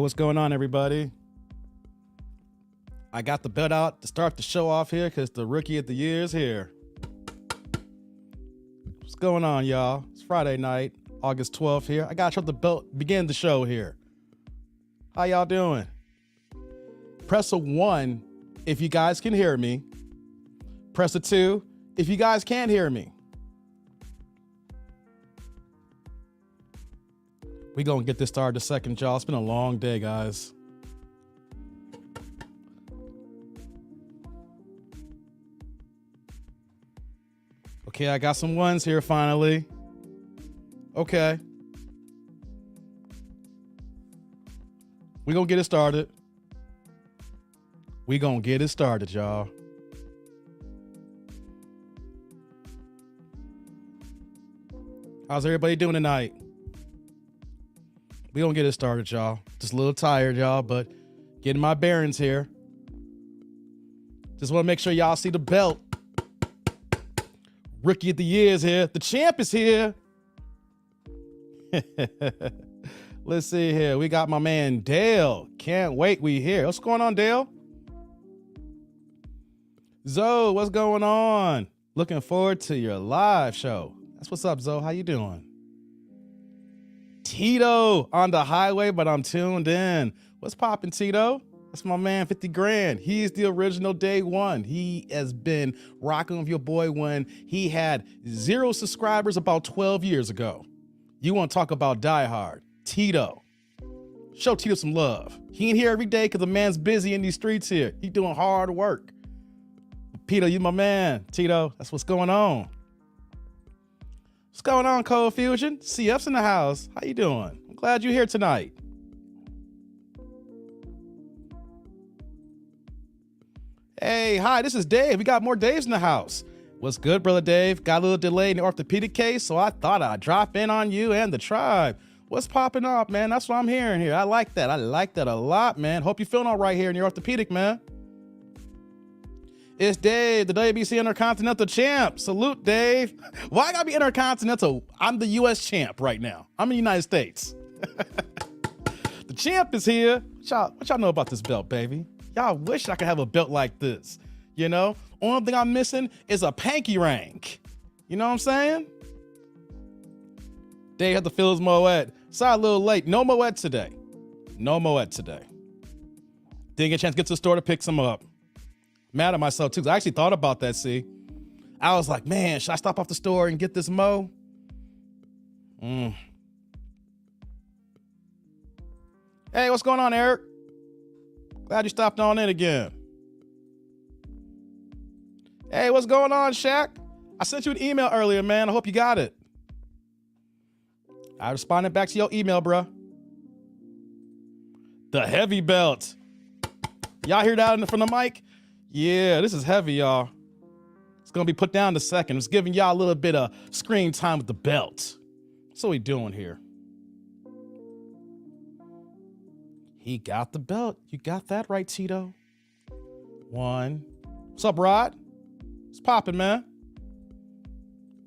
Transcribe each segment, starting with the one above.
what's going on, everybody? I got the belt out to start the show off here because the rookie of the year is here. What's going on, y'all? It's Friday night, August 12th here. I got to show the belt, begin the show here. How y'all doing? Press a 1 if you guys can hear me. Press a 2 if you guys can't hear me. We gonna get this started a second, y'all. It's been a long day, guys. Okay, I got some ones here finally. Okay. We gonna get it started. We gonna get it started, y'all. How's everybody doing tonight? We gonna get it started, y'all. Just a little tired, y'all, but getting my bearings here. Just want to make sure y'all see the belt. Rookie of the year is here. The champ is here. Let's see here. We got my man Dale. Can't wait. We here. What's going on, Dale? Zoe, what's going on? Looking forward to your live show. That's what's up, Zoe. How you doing? Tito on the highway, but I'm tuned in. What's poppin', Tito? That's my man, 50 grand. He's the original day one. He has been rocking with your boy when he had 0 subscribers about 12 years ago. You want to talk about Die Hard? Tito. Show Tito some love. He ain't here every day because the man's busy in these streets here. He doing hard work. Tito, you my man. Tito, that's what's going on. What's going on, Cold Fusion? CF's in the house. How you doing? I'm glad you're here tonight. Hey, hi, this is Dave. We got more Daves in the house. What's good, brother Dave? Got a little delay in the orthopedic case, so I thought I'd drop in on you and the tribe. What's popping up, man? That's what I'm hearing here. I like that. I like that a lot, man. Hope you're feeling all right here in your orthopedic, man. It's Dave, the WBC Intercontinental Champ. Salute, Dave. Why I gotta be Intercontinental? I'm the U.S. champ right now. I'm in the United States. The champ is here. What y'all know about this belt, baby? Y'all wish I could have a belt like this. You know? Only thing I'm missing is a panky rank. You know what I'm saying? Dave had to fill his Moet. Sorry, a little late. No Moet today. No Moet today. Didn't get a chance to get to the store to pick some up. Mad at myself too, 'cause I actually thought about that, see? I was like, man, should I stop off the store and get this Mo? Hey, what's going on, Eric? Glad you stopped on in again. Hey, what's going on, Shaq? I sent you an email earlier, man. I hope you got it. I responded back to your email, bro. The heavy belt. Y'all hear that from the mic? Yeah, this is heavy, y'all. It's gonna be put down in a second. It's giving y'all a little bit of screen time with the belt. That's what we doing here. He got the belt. You got that right, Tito. 1. What's up, Rod? It's popping, man.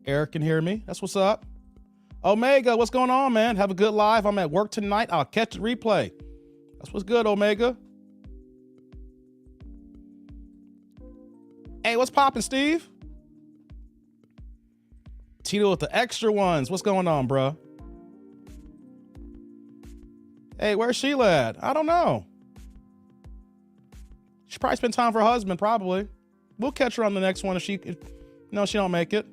Eric can hear me. That's what's up. Omega, what's going on, man? Have a good live. I'm at work tonight. I'll catch the replay. That's what's good, Omega. Hey, what's poppin', Steve? Tito with the extra ones. What's going on, bro? Hey, where's Sheila at? I don't know. She probably spent time for her husband, probably. We'll catch her on the next one if she don't make it.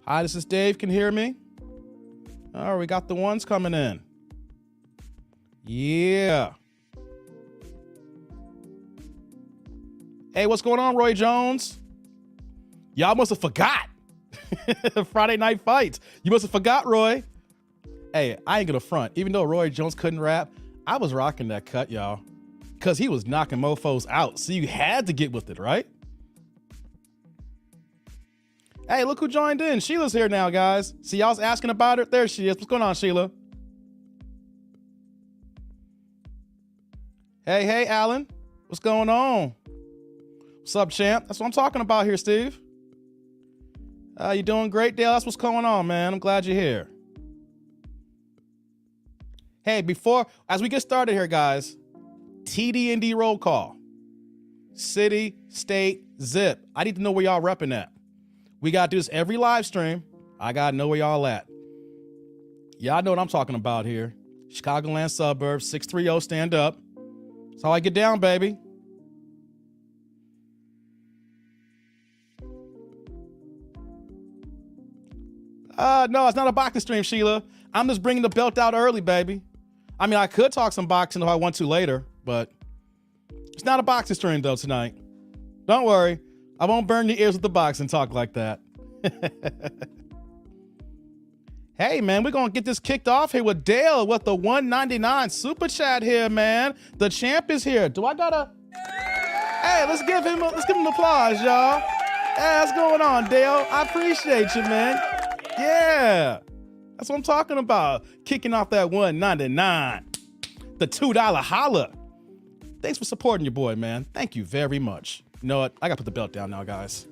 Hi, this is Dave. Can you hear me? Oh, we got the ones coming in. Yeah. Hey, what's going on, Roy Jones? Y'all must have forgot. Friday night fights. You must have forgot, Roy. Hey, I ain't gonna front. Even though Roy Jones couldn't rap, I was rocking that cut, y'all. Because he was knocking mofos out. So you had to get with it, right? Hey, look who joined in. Sheila's here now, guys. See, y'all was asking about her. There she is. What's going on, Sheila? Hey, Alan. What's going on? What's up, champ? That's what I'm talking about here, Steve. You doing great, Dale? That's what's going on, man. I'm glad you're here. Hey, as we get started here, guys, TDND roll call. City, state, zip. I need to know where y'all repping at. We got to do this every live stream. I got to know where y'all at. Y'all know what I'm talking about here. Chicagoland suburbs, 630 stand up. That's how I get down, baby. No, it's not a boxing stream, Sheila. I'm just bringing the belt out early, baby. I mean, I could talk some boxing if I want to later, but it's not a boxing stream, though, tonight. Don't worry. I won't burn your ears with the boxing talk like that. Hey, man, we're going to get this kicked off here with Dale with the 199 super chat here, man. The champ is here. Do I got to... Hey, let's give him applause, y'all. Hey, what's going on, Dale? I appreciate you, man. Yeah, that's what I'm talking about. Kicking off that 199, the $2 holla. Thanks for supporting your boy, man. Thank you very much. You know what? I got to put the belt down now, guys.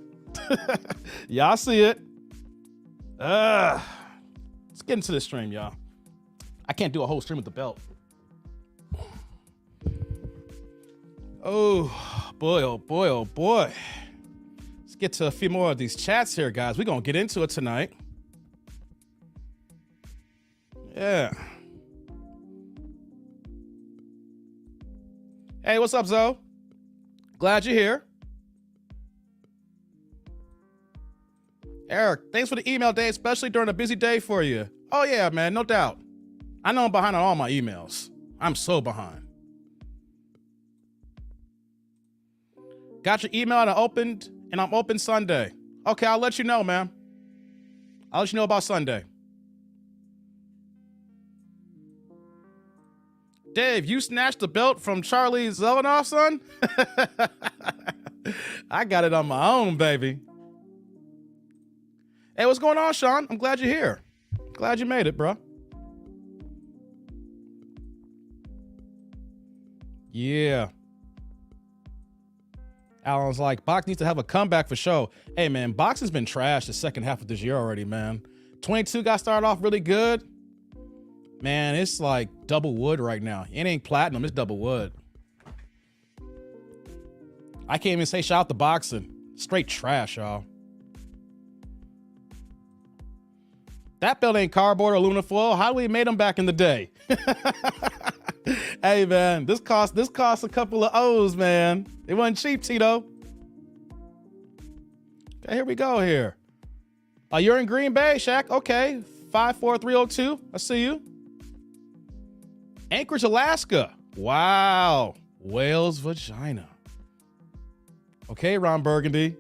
Y'all see it. Let's get into this stream, y'all. I can't do a whole stream with the belt. Oh, boy, oh, boy, oh, boy. Let's get to a few more of these chats here, guys. We're going to get into it tonight. Yeah. Hey, what's up, Zoe? Glad you're here. Eric, thanks for the email, Dave, especially during a busy day for you. Oh, yeah, man, no doubt. I know I'm behind on all my emails. I'm so behind. Got your email and I'm open Sunday. Okay, I'll let you know, man. I'll let you know about Sunday. Dave, you snatched the belt from Charlie Zelenoff, son? I got it on my own, baby. Hey, what's going on, Sean? I'm glad you're here. Glad you made it, bro. Yeah. Alan's like, box needs to have a comeback for show. Hey, man, boxing's been trash the second half of this year already, man. 22 got started off really good. Man, it's like double wood right now. It ain't platinum, it's double wood. I can't even say shout out to boxing. Straight trash, y'all. That belt ain't cardboard or aluminum foil. How we made them back in the day? Hey, man, this cost a couple of O's, man. It wasn't cheap, Tito. Okay, here we go here. You're in Green Bay, Shaq. Okay, 54302. I see you. Anchorage, Alaska. Wow. Whale's vagina. Okay, Ron Burgundy.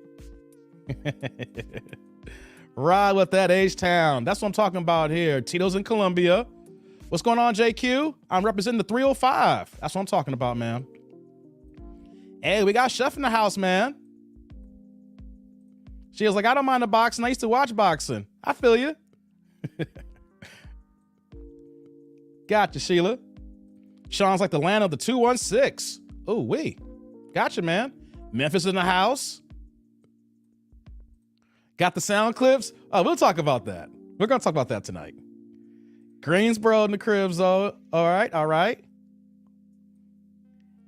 Ride with that H-Town. That's what I'm talking about here. Tito's in Columbia. What's going on, JQ? I'm representing the 305. That's what I'm talking about, man. Hey, we got Chef in the house, man. She was like, I don't mind the boxing. I used to watch boxing. I feel you. Gotcha, Sheila. Sean's like the land of the 216. Oh, wait. Gotcha, man. Memphis in the house. Got the sound clips? Oh, we'll talk about that. We're going to talk about that tonight. Greensboro in the cribs, though. All right, all right.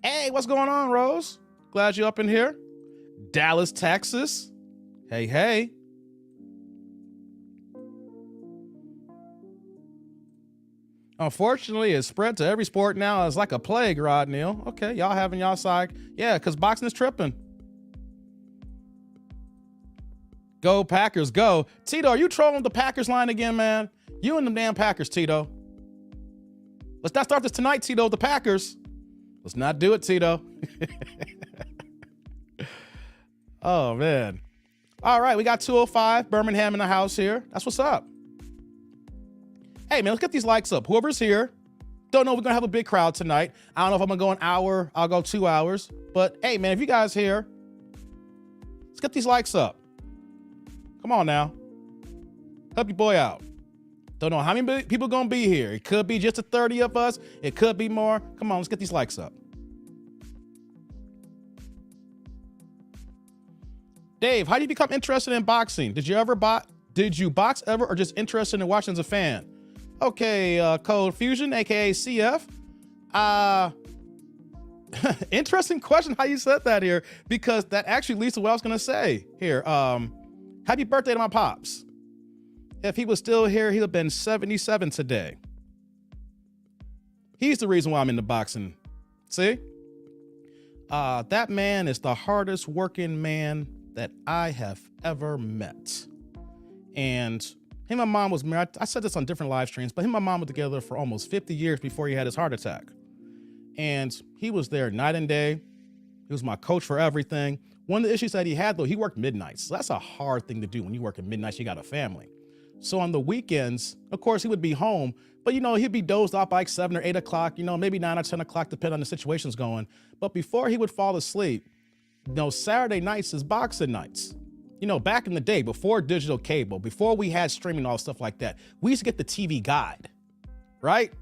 Hey, what's going on, Rose? Glad you're up in here. Dallas, Texas. Hey, hey. Unfortunately, it's spread to every sport now. It's like a plague, Rod Neal. Okay, y'all having y'all side. Yeah, because boxing is tripping. Go Packers, go. Tito, are you trolling the Packers line again, man? You and them damn Packers, Tito. Let's not start this tonight, Tito, the Packers. Let's not do it, Tito. Oh, man. All right, we got 205, Birmingham in the house here. That's what's up. Hey, man, let's get these likes up. Whoever's here. Don't know if we're going to have a big crowd tonight. I don't know if I'm going to go an hour. I'll go 2 hours. But, hey, man, if you guys here, let's get these likes up. Come on now. Help your boy out. Don't know how many people going to be here. It could be just a 30 of us. It could be more. Come on, let's get these likes up. Dave, how did you become interested in boxing? Did you box ever or just interested in watching as a fan? Okay, Code Fusion, aka CF. Interesting question how you said that here, because that actually leads to what I was gonna say here. Happy birthday to my pops. If he was still here, he'd have been 77 today. He's the reason why I'm into boxing. See? That man is the hardest working man that I have ever met. And him and my mom was married. I said this on different live streams, but him and my mom were together for almost 50 years before he had his heart attack. And he was there night and day. He was my coach for everything. One of the issues that he had, though, he worked midnights. So that's a hard thing to do when you work at midnight, you got a family. So on the weekends, of course, he would be home, but, you know, he'd be dozed off by like 7 or 8 o'clock, you know, maybe 9 or 10 o'clock, depending on the situation's going. But before he would fall asleep, you know, Saturday nights is boxing nights. You know, back in the day, before digital cable, before we had streaming, all stuff like that, we used to get the TV guide, right?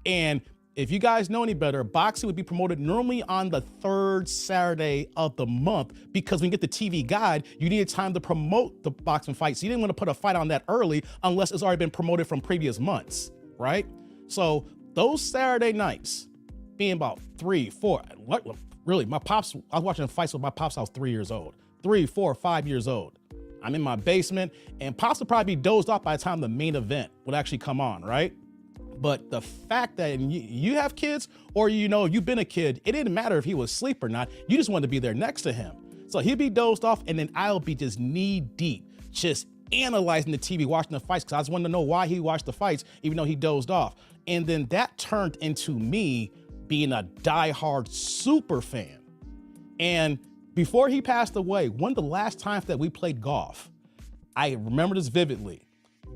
And if you guys know any better, boxing would be promoted normally on the 3rd Saturday of the month, because when you get the TV guide, you needed time to promote the boxing fights. You didn't want to put a fight on that early unless it's already been promoted from previous months, right? So those Saturday nights, being about 3, 4, really, my pops, I was watching fights with my pops, I was 3 years old, 3, 4, 5 years old. I'm in my basement, and pops would probably be dozed off by the time the main event would actually come on, right? But the fact that you have kids, or, you know, you've been a kid, it didn't matter if he was asleep or not. You just wanted to be there next to him. So he'd be dozed off, and then I'll be just knee deep, just analyzing the TV, watching the fights, because I just wanted to know why he watched the fights, even though he dozed off. And then that turned into me being a diehard super fan. And before he passed away, one of the last times that we played golf, I remember this vividly.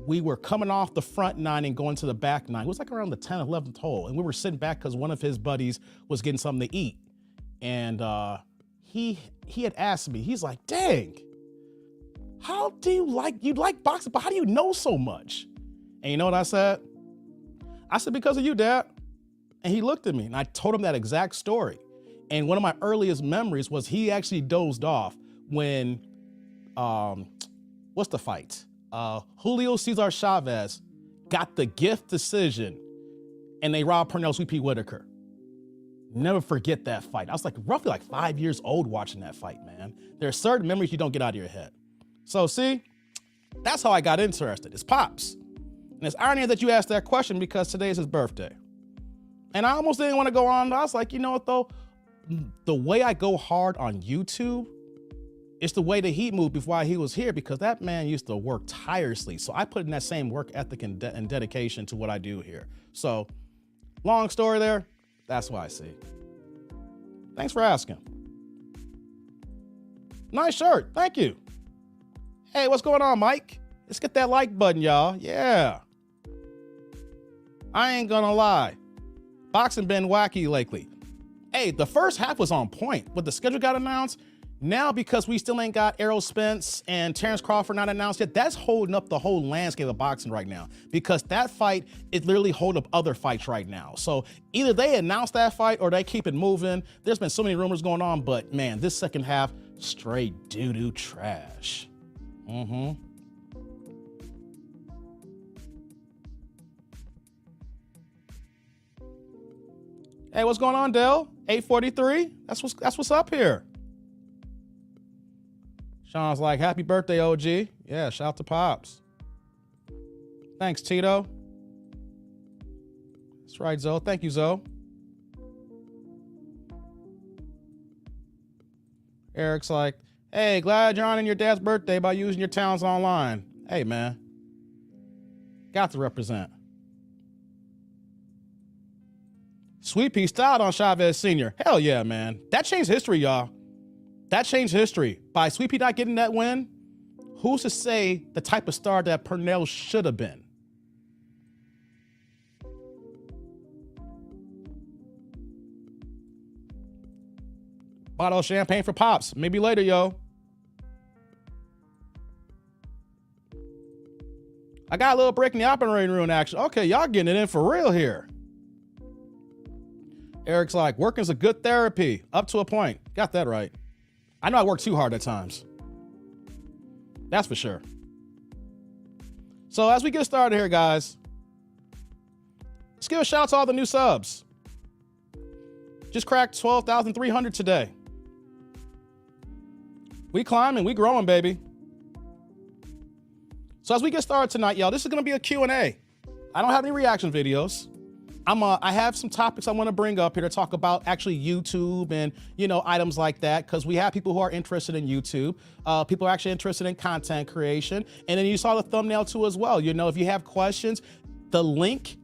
We were coming off the front 9 and going to the back 9. It was like around the 10th, 11th hole. And we were sitting back because one of his buddies was getting something to eat. And he had asked me, he's like, dang, how do you like boxing, but how do you know so much? And you know what I said? I said, because of you, Dad. And he looked at me, and I told him that exact story. And one of my earliest memories was he actually dozed off when, what's the fight? Julio Cesar Chavez got the gift decision, and they robbed Pernell Sweet Pea Whitaker. Never forget that fight. I was like roughly like 5 years old watching that fight, man. There are certain memories you don't get out of your head. So see, that's how I got interested. It's Pops. And it's irony that you asked that question, because today is his birthday. And I almost didn't want to go on. I was like, you know what though? The way I go hard on YouTube, it's the way that he moved before he was here, because that man used to work tirelessly. So I put in that same work ethic and dedication to what I do here. So long story there, that's why I see. Thanks for asking. Nice shirt, thank you. Hey, what's going on, Mike? Let's get that like button, y'all. Yeah. I ain't gonna lie. Boxing been wacky lately. Hey, the first half was on point, but the schedule got announced. Now, because we still ain't got Errol Spence and Terrence Crawford not announced yet, that's holding up the whole landscape of boxing right now, because that fight is literally holding up other fights right now. So either they announce that fight or they keep it moving. There's been so many rumors going on, but man, this second half, straight doo-doo trash. Hey, what's going on, Dell? 843? That's what's up here. Sean's like, happy birthday, OG. Yeah, shout out to Pops. Thanks, Tito. That's right, Zoe. Thank you, Zoe. Eric's like, hey, glad you're honoring your dad's birthday by using your talents online. Hey, man. Got to represent. Sweet Pea styled on Chavez Sr. Hell yeah, man. That changed history, y'all. That changed history. By Sweet Pea not getting that win, who's to say the type of star that Pernell should have been? Bottle of champagne for Pops. Maybe later, yo. I got a little break in the operating room action. Okay, y'all getting it in for real here. Eric's like, working's a good therapy, up to a point. Got that right. I know I work too hard at times. That's for sure. So as we get started here, guys, Let's give a shout out to all the new subs. Just cracked 12,300 today. We climbing, we growing, baby. So as we get started tonight, y'all, this is gonna be a Q&A. I don't have any reaction videos. I have some topics I want to bring up here to talk about actually YouTube and, you know, items like that, because we have people who are interested in YouTube. People are actually interested in content creation. And then you saw the thumbnail too as well. You know, if you have questions, the link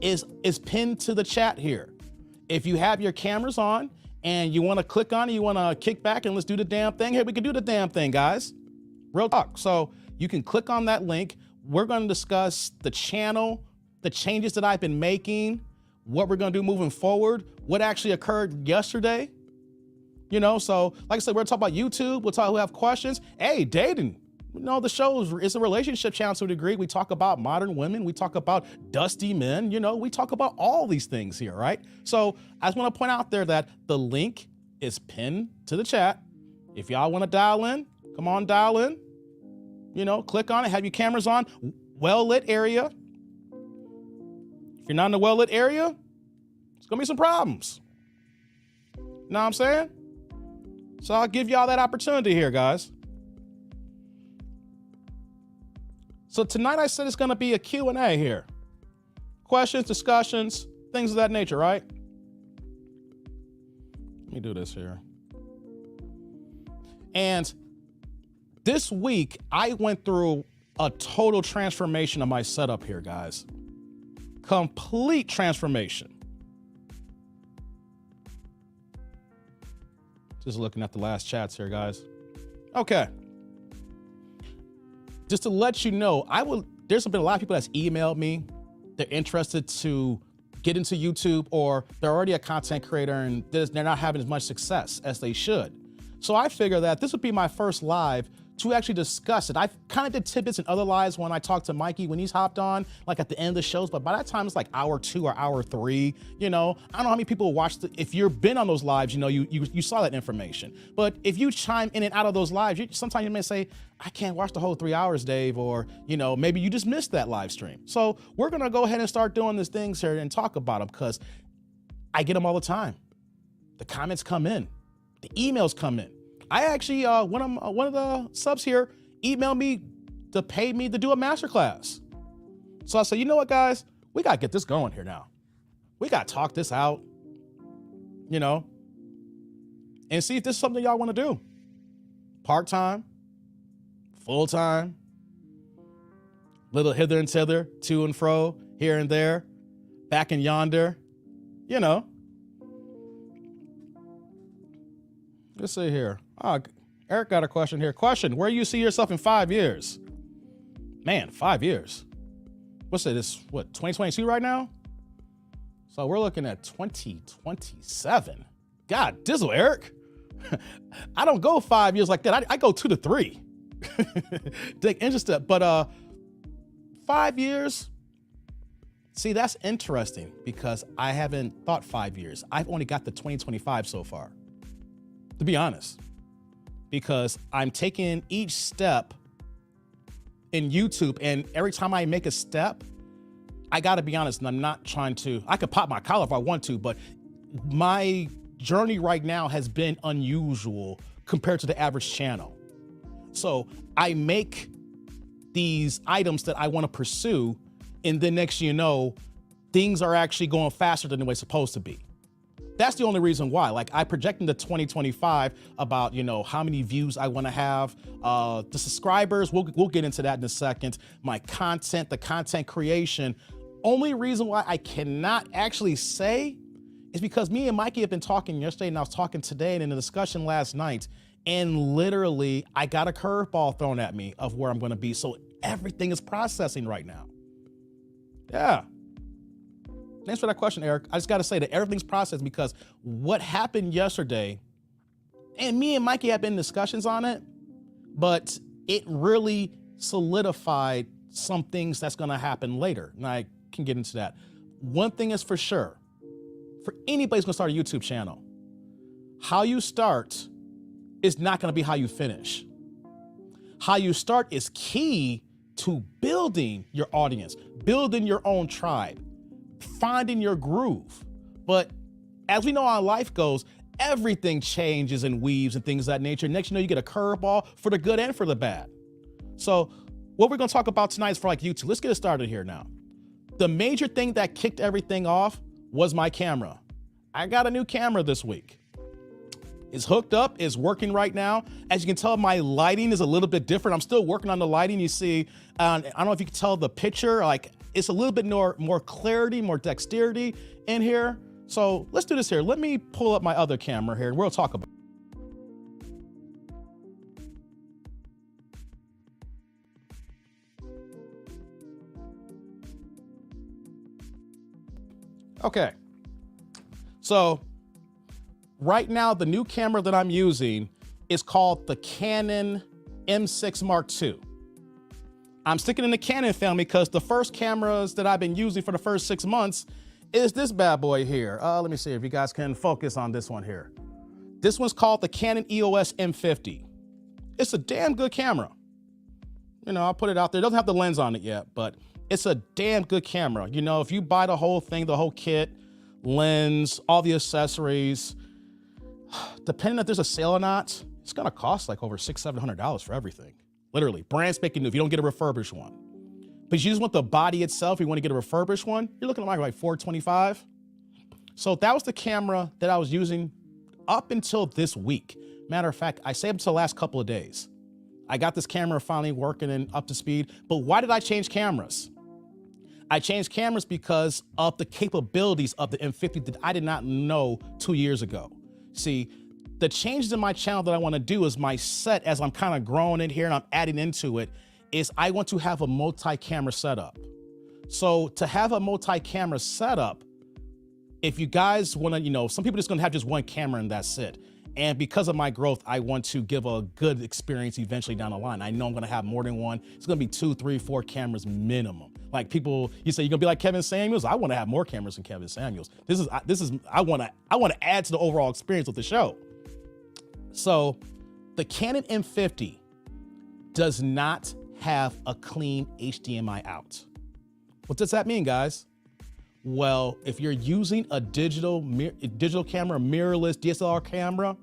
is pinned to the chat here. If you have your cameras on and you want to click on it, you want to kick back and let's do the damn thing. Here, we can do the damn thing, guys. Real talk. So you can click on that link. We're going to discuss the channel, the changes that I've been making, what we're going to do moving forward, what actually occurred yesterday. You know, so like I said, we're talking about YouTube. We'll talk who have questions. Hey, dating. You know, the show is a relationship channel to a degree. We talk about modern women. We talk about dusty men. You know, we talk about all these things here, right? So I just want to point out there that the link is pinned to the chat. If y'all want to dial in, come on, dial in. You know, click on it, have your cameras on, well-lit area. If you're not in the well-lit area, it's gonna be some problems. You know what I'm saying? So I'll give y'all that opportunity here, guys. So tonight I said it's gonna be a Q&A here. Questions, discussions, things of that nature, right? Let me do this here. And this week, I went through a total transformation of my setup here, guys. Complete transformation. Just looking at the last chats here, guys. Okay. Just to let you know, there's been a lot of people that's emailed me. They're interested to get into YouTube, or they're already a content creator and they're not having as much success as they should. So I figure that this would be my first live to actually discuss it. I kind of did tidbits in other lives when I talked to Mikey when he's hopped on, like at the end of the shows, but by that time it's like hour 2 or hour 3, you know. I don't know how many people watched if you've been on those lives, you know, you saw that information. But if you chime in and out of those lives, sometimes you may say, I can't watch the whole 3 hours, Dave, or, you know, maybe you just missed that live stream. So we're gonna go ahead and start doing these things here and talk about them, because I get them all the time. The comments come in, the emails come in. I actually, one of the subs here emailed me to pay me to do a masterclass. So I said, you know what, guys? We got to get this going here now. We got to talk this out, you know, and see if this is something y'all want to do. Part-time, full-time, little hither and thither, to and fro, here and there, back and yonder, you know. Let's see here. Eric got a question here. Question, where you see yourself in 5 years? Man, 5 years. What's it? It's what, 2022 right now? So we're looking at 2027. God, dizzle, Eric. I don't go 5 years like that. I go 2 to 3. Dig interested. But 5 years, see, that's interesting because I haven't thought 5 years. I've only got the 2025 so far, to be honest, because I'm taking each step in YouTube, and every time I make a step, I gotta be honest, and I'm not trying to, I could pop my collar if I want to, but my journey right now has been unusual compared to the average channel. So I make these items that I wanna pursue, and then next you know, things are actually going faster than the way it's supposed to be. That's the only reason why. Like, I project into 2025 about, you know, how many views I want to have, the subscribers, we'll get into that in a second, my content, the content creation. Only reason why I cannot actually say is because me and Mikey have been talking yesterday, and I was talking today and in the discussion last night, and literally I got a curveball thrown at me of where I'm going to be. So everything is processing right now. Yeah. Thanks for that question, Eric. I just got to say that everything's processed because what happened yesterday, and me and Mikey have been in discussions on it, but it really solidified some things that's going to happen later. And I can get into that. One thing is for sure, for anybody who's going to start a YouTube channel, how you start is not going to be how you finish. How you start is key to building your audience, building your own tribe. finding your groove. But as we know how life goes, everything changes and weaves and things of that nature. Next, you know, you get a curveball for the good and for the bad. So what we're gonna talk about tonight is for like YouTube. Let's get it started here now. The major thing that kicked everything off was my camera. I got a new camera this week. It's hooked up, it's working right now. As you can tell, my lighting is a little bit different. I'm still working on the lighting. You see, I don't know if you can tell the picture, like it's a little bit more clarity, more dexterity in here. So let's do this here. Let me pull up my other camera here and we'll talk about it. Okay, so right now the new camera that I'm using is called the Canon M6 Mark II. I'm sticking in the Canon family because the first cameras that I've been using for the first 6 months is this bad boy here. Let me see if you guys can focus on this one here. This one's called the Canon EOS M50. It's a damn good camera. You know, I'll put it out there. It doesn't have the lens on it yet, but it's a damn good camera. You know, if you buy the whole thing, the whole kit, lens, all the accessories, depending if there's a sale or not, it's gonna cost like over $600-700 for everything. Literally, brand spanking new if you don't get a refurbished one. But you just want the body itself, you wanna get a refurbished one, you're looking at like $425. So that was the camera that I was using up until this week. Matter of fact, I say up until the last couple of days. I got this camera finally working and up to speed, but why did I change cameras? I changed cameras because of the capabilities of the M50 that I did not know 2 years ago. See, the changes in my channel that I want to do is my set, as I'm kind of growing in here and I'm adding into it, is I want to have a multi-camera setup. So to have a multi-camera setup, if you guys want to, you know, some people just going to have just one camera and that's it. And because of my growth, I want to give a good experience eventually down the line. I know I'm going to have more than one. It's going to be 2, 3, 4 cameras minimum. Like people, you say you're going to be like Kevin Samuels. I want to have more cameras than Kevin Samuels. I want to add to the overall experience of the show. So the Canon M50 does not have a clean HDMI out. What does that mean, guys? Well, if you're using a digital camera, mirrorless DSLR camera,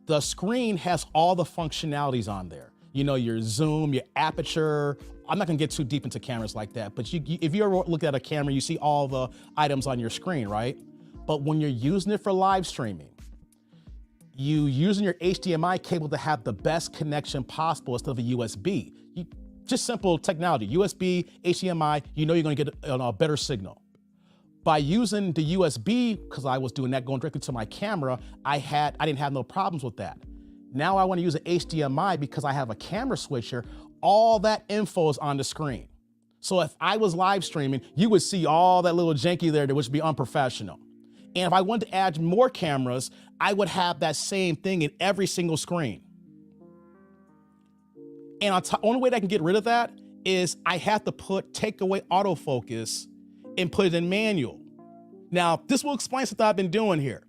the screen has all the functionalities on there. You know, your zoom, your aperture. I'm not gonna get too deep into cameras like that, but if you ever look at a camera, you see all the items on your screen, right? But when you're using it for live streaming, you using your HDMI cable to have the best connection possible instead of a USB. Just simple technology, USB, HDMI, you know you're gonna get a better signal. By using the USB, because I was doing that going directly to my camera, I didn't have no problems with that. Now I wanna use an HDMI because I have a camera switcher, all that info is on the screen. So if I was live streaming, you would see all that little janky there that would be unprofessional. And if I wanted to add more cameras, I would have that same thing in every single screen. And the only way that I can get rid of that is I have to take away autofocus and put it in manual. Now, this will explain something I've been doing here.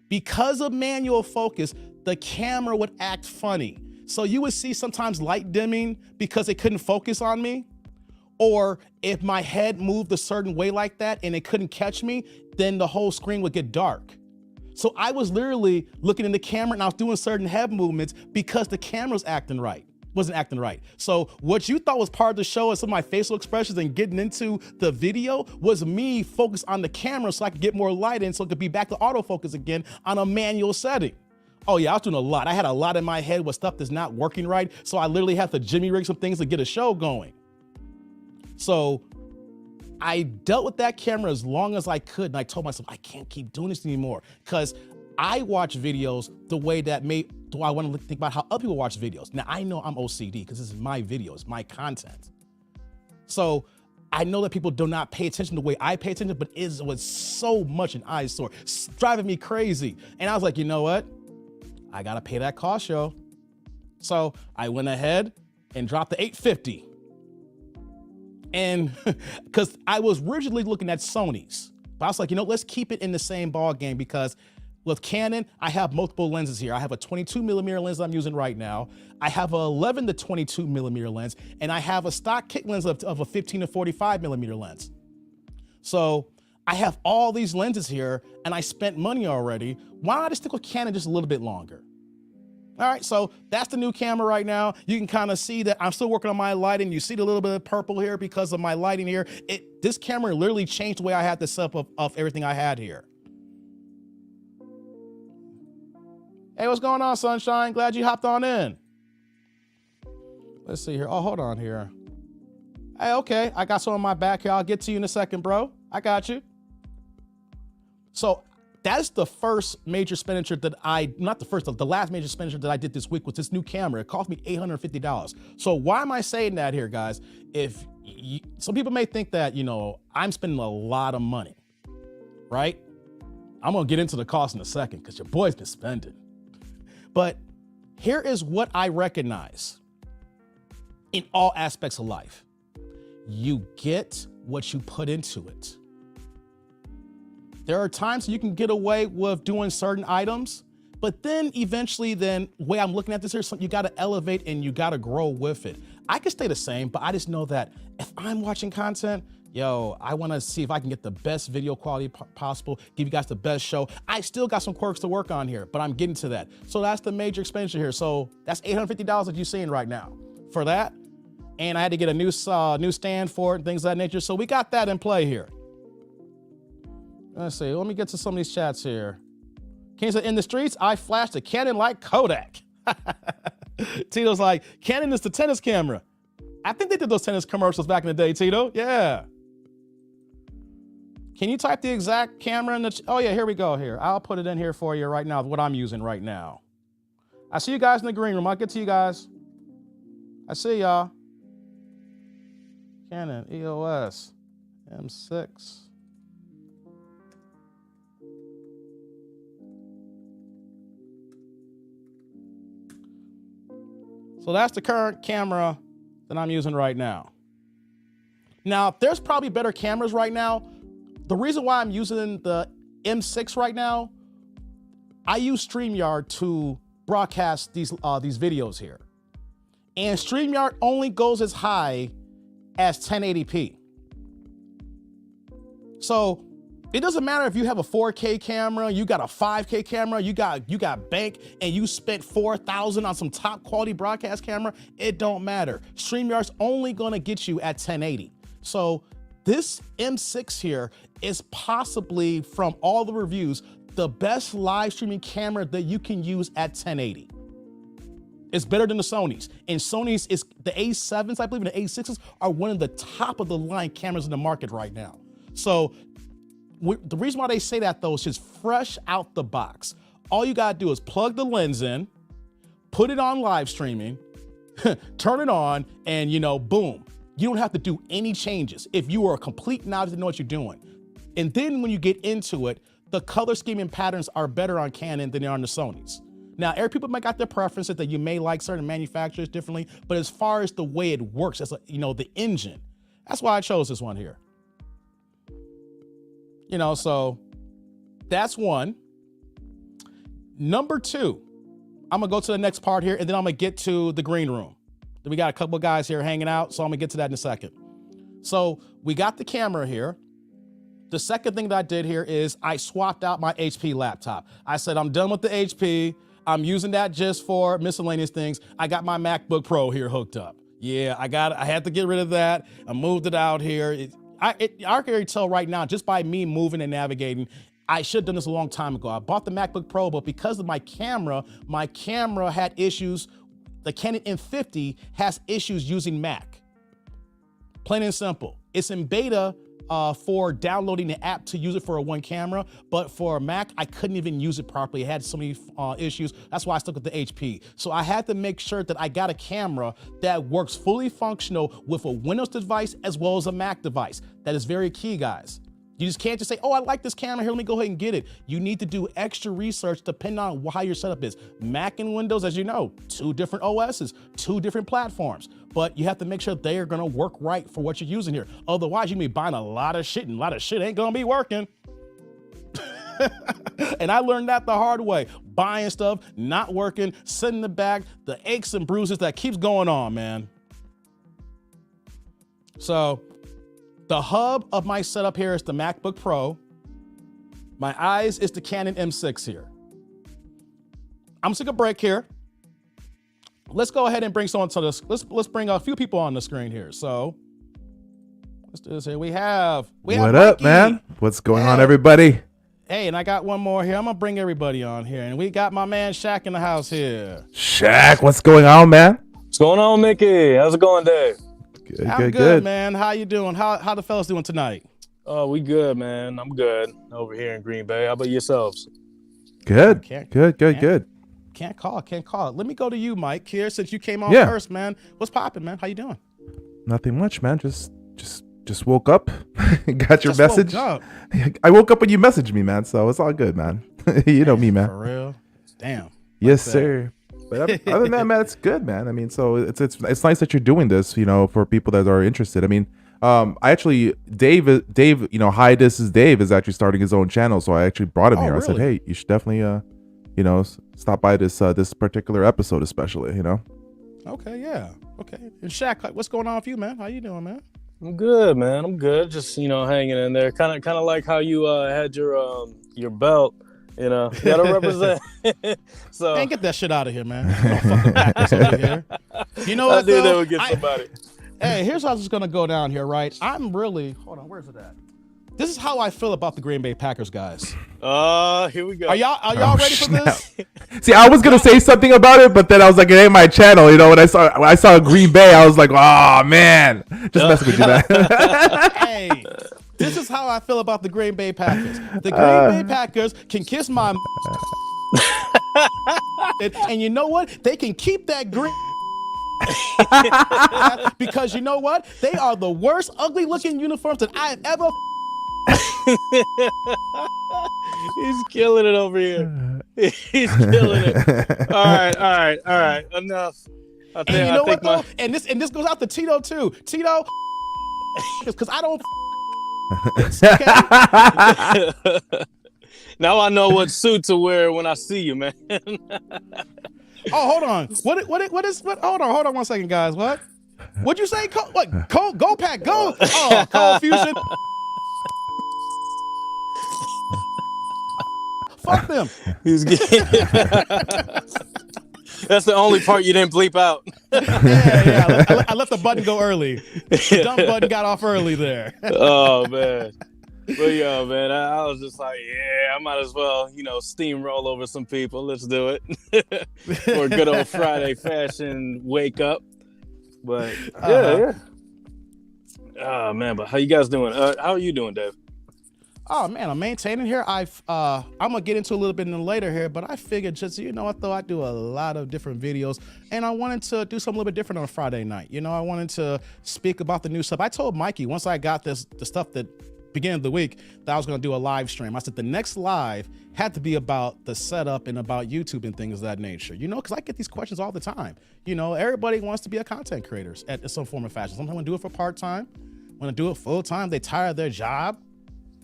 Because of manual focus, the camera would act funny. So you would see sometimes light dimming because it couldn't focus on me. Or if my head moved a certain way like that and it couldn't catch me, then the whole screen would get dark. So I was literally looking in the camera and I was doing certain head movements because the camera's wasn't acting right. So what you thought was part of the show and some of my facial expressions and getting into the video was me focused on the camera so I could get more light in so it could be back to autofocus again on a manual setting. Oh yeah, I was doing a lot. I had a lot in my head with stuff that's not working right. So I literally had to jimmy rig some things to get a show going. So I dealt with that camera as long as I could. And I told myself, I can't keep doing this anymore because I watch videos the way that I want to think about how other people watch videos. Now I know I'm OCD because this is my video, it's my content. So I know that people do not pay attention the way I pay attention, but it was so much an eyesore, driving me crazy. And I was like, you know what? I gotta pay that cost, yo. So I went ahead and dropped the 850. And because I was originally looking at Sony's, but I was like, you know, let's keep it in the same ball game because with Canon, I have multiple lenses here. I have a 22mm lens I'm using right now. I have a 11 to 22mm lens, and I have a stock kit lens of a 15 to 45mm lens. So I have all these lenses here and I spent money already. Why not just stick with Canon just a little bit longer? All right, so that's the new camera right now. You can kind of see that I'm still working on my lighting. You see the little bit of purple here because of my lighting here. This camera literally changed the way I had the setup of everything I had here. Hey, what's going on, Sunshine? Glad you hopped on in. Let's see here. Oh, hold on here. Hey, okay, I got some on my back here. I'll get to you in a second, bro. I got you. So that's the first major expenditure that the last major expenditure that I did this week was this new camera. It cost me $850. So why am I saying that here, guys? Some people may think that, I'm spending a lot of money, right? I'm gonna get into the cost in a second because your boy's been spending. But here is what I recognize in all aspects of life. You get what you put into it. There are times you can get away with doing certain items, but then eventually the way I'm looking at this here, you gotta elevate and you gotta grow with it. I can stay the same, but I just know that if I'm watching content, I wanna see if I can get the best video quality possible, give you guys the best show. I still got some quirks to work on here, but I'm getting to that. So that's the major expenditure here. So that's $850 that you're seeing right now for that. And I had to get a new stand for it and things of that nature. So we got that in play here. Let's see, let me get to some of these chats here. King said, in the streets, I flashed a Canon like Kodak. Tito's like, Canon is the tennis camera. I think they did those tennis commercials back in the day, Tito. Yeah. Can you type the exact camera in the, oh yeah, here we go here. I'll put it in here for you right now, what I'm using right now. I see you guys in the green room. I'll get to you guys. I see y'all. Canon EOS M6. So that's the current camera that I'm using right now. Now, there's probably better cameras right now. The reason why I'm using the M6 right now, I use StreamYard to broadcast these videos here. And StreamYard only goes as high as 1080p. So it doesn't matter if you have a 4K camera, you got a 5K camera, you got bank, and you spent $4,000 on some top quality broadcast camera, it don't matter. StreamYard's only gonna get you at 1080. So this M6 here is possibly, from all the reviews, the best live streaming camera that you can use at 1080. It's better than the Sonys. And Sonys, the A7s, I believe, and the A6s are one of the top of the line cameras in the market right now. So the reason why they say that though is just fresh out the box. All you gotta do is plug the lens in, put it on live streaming, turn it on, and boom. You don't have to do any changes if you are a complete novice to know what you're doing. And then when you get into it, the color scheming patterns are better on Canon than they are on the Sonys. Now, every people might got their preferences that you may like certain manufacturers differently, but as far as the way it works, as the engine, that's why I chose this one here. So that's one. Number two, I'm gonna go to the next part here and then I'm gonna get to the green room. Then we got a couple of guys here hanging out, so I'm gonna get to that in a second. So we got the camera here. The second thing that I did here is I swapped out my HP laptop. I said, I'm done with the HP. I'm using that just for miscellaneous things. I got my MacBook Pro here hooked up. Yeah, I had to get rid of that. I moved it out here. I can already tell right now, just by me moving and navigating, I should have done this a long time ago. I bought the MacBook Pro, but because of my camera had issues. The Canon M50 has issues using Mac. Plain and simple. It's in beta for downloading the app to use it for a one camera, but for a Mac, I couldn't even use it properly. It had so many issues. That's why I stuck with the HP. So I had to make sure that I got a camera that works fully functional with a Windows device as well as a Mac device. That is very key, guys. You just can't just say, oh, I like this camera here, let me go ahead and get it. You need to do extra research depending on how your setup is. Mac and Windows, as you know, 2 different OSs, 2 different platforms, but you have to make sure they are gonna work right for what you're using here. Otherwise, you're gonna be buying a lot of shit and a lot of shit ain't gonna be working. And I learned that the hard way. Buying stuff, not working, sitting in the back, the aches and bruises that keeps going on, man. So, The hub of my setup here is the MacBook Pro. My eyes is the Canon M6 here. I'm gonna take a break here. Let's go ahead and bring someone to this. Let's bring a few people on the screen here. So let's do this here. We have what up, Mikey. man? What's going on, everybody? Hey, and I got one more here. I'm gonna bring everybody on here, and we got my man Shaq in the house here. Shaq, what's going on, man? What's going on, Mickey? How's it going, Dave? Good, I'm good, man. How you doing? How the fellas doing tonight? Oh, we good, man. I'm good over here in Green Bay. How about yourselves? Good. Good. Can't call it. Let me go to you, Mike, here, since you came on first, man. What's popping, man? How you doing? Nothing much, man. Just woke up. Got your message. Woke up. I woke up when you messaged me, man. So it's all good, man. You know me, man. For real? Damn. Yes, sir. But other than that, man, it's good, man. I mean, so it's nice that you're doing this, you know, for people that are interested. I mean, I actually Dave, you know, hi, this is Dave is actually starting his own channel, so I actually brought him here. Really? I said, hey, you should definitely, you know, stop by this particular episode, especially, you know. Okay, yeah. Okay. And Shaq, what's going on with you, man? How you doing, man? I'm good, man. I'm good. Just, you know, hanging in there. Kind of like how you had your belt. You know, you gotta represent. So Man, get that shit out of here, man. You don't fucking Packers over here. You know what? I knew they would get somebody. Hey, here's how I was gonna go down here, right? I'm really hold on, where's it at? This is how I feel about the Green Bay Packers, guys. Here we go. Are y'all ready for this? See, I was gonna say something about it, but then I was like, it ain't my channel. You know, when I saw Green Bay, I was like, oh man, just messing with you, man. Hey, this is how I feel about the Green Bay Packers. The Green Bay Packers can kiss my and you know what? They can keep that green because you know what? They are the worst ugly looking uniforms that I have ever He's killing it over here. He's killing it. All right. Enough. And you know what though? And this goes out to Tito too. Tito, because I don't. Okay? Now I know what suit to wear when I see you, man. Oh, hold on. What? Hold on 1 second, guys. What'd you say? Go Pack, go. Oh, Cold Fusion. Fuck them. He's getting. That's the only part you didn't bleep out. Yeah. I let the button go early. The dumb button got off early there. Oh man. But yo, man, I was just like, yeah, I might as well, you know, steamroll over some people. Let's do it for a good old Friday fashion wake up. But yeah. Oh man, but how you guys doing? How are you doing, Dave? Oh man, I'm maintaining here. I'm gonna get into a little bit later here, but I figured just, you know, I thought I'd do a lot of different videos and I wanted to do something a little bit different on a Friday night. You know, I wanted to speak about the new stuff. I told Mikey once I got the stuff that beginning of the week that I was gonna do a live stream. I said the next live had to be about the setup and about YouTube and things of that nature. You know, because I get these questions all the time. You know, everybody wants to be a content creator at some form of fashion. Sometimes want to do it for part-time, want to do it full-time. They tire their job.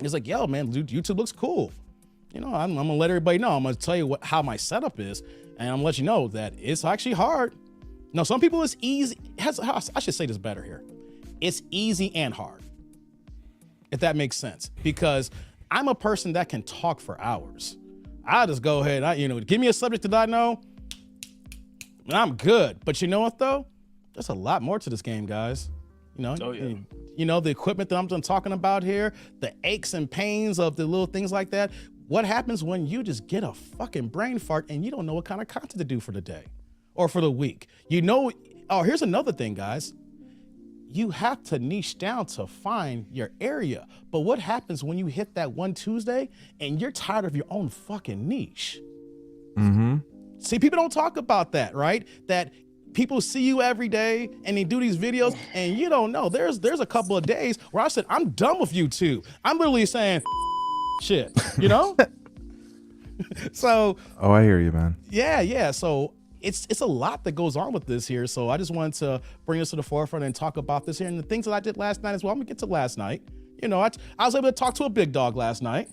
It's like, yo, man, YouTube looks cool. You know, I'm gonna let everybody know. I'm gonna tell you how my setup is, and I'm gonna let you know that it's actually hard. No, some people it's easy. I should say this better here. It's easy and hard, if that makes sense. Because I'm a person that can talk for hours. I'll just go ahead. Give me a subject that I know, and I'm good. But you know what though? There's a lot more to this game, guys. You know. Oh, yeah. You know, the equipment that I'm talking about here, the aches and pains of the little things like that. What happens when you just get a fucking brain fart and you don't know what kind of content to do for the day or for the week? You know, here's another thing, guys. You have to niche down to find your area. But what happens when you hit that one Tuesday and you're tired of your own fucking niche? Mm-hmm. See, people don't talk about that, right? That people see you every day and they do these videos and you don't know. There's a couple of days where I said, I'm done with YouTube. I'm literally saying shit, you know? So. Oh, I hear you, man. Yeah. So it's a lot that goes on with this here. So I just wanted to bring this to the forefront and talk about this here and the things that I did last night as well. I'm gonna get to last night. You know, I was able to talk to a big dog last night.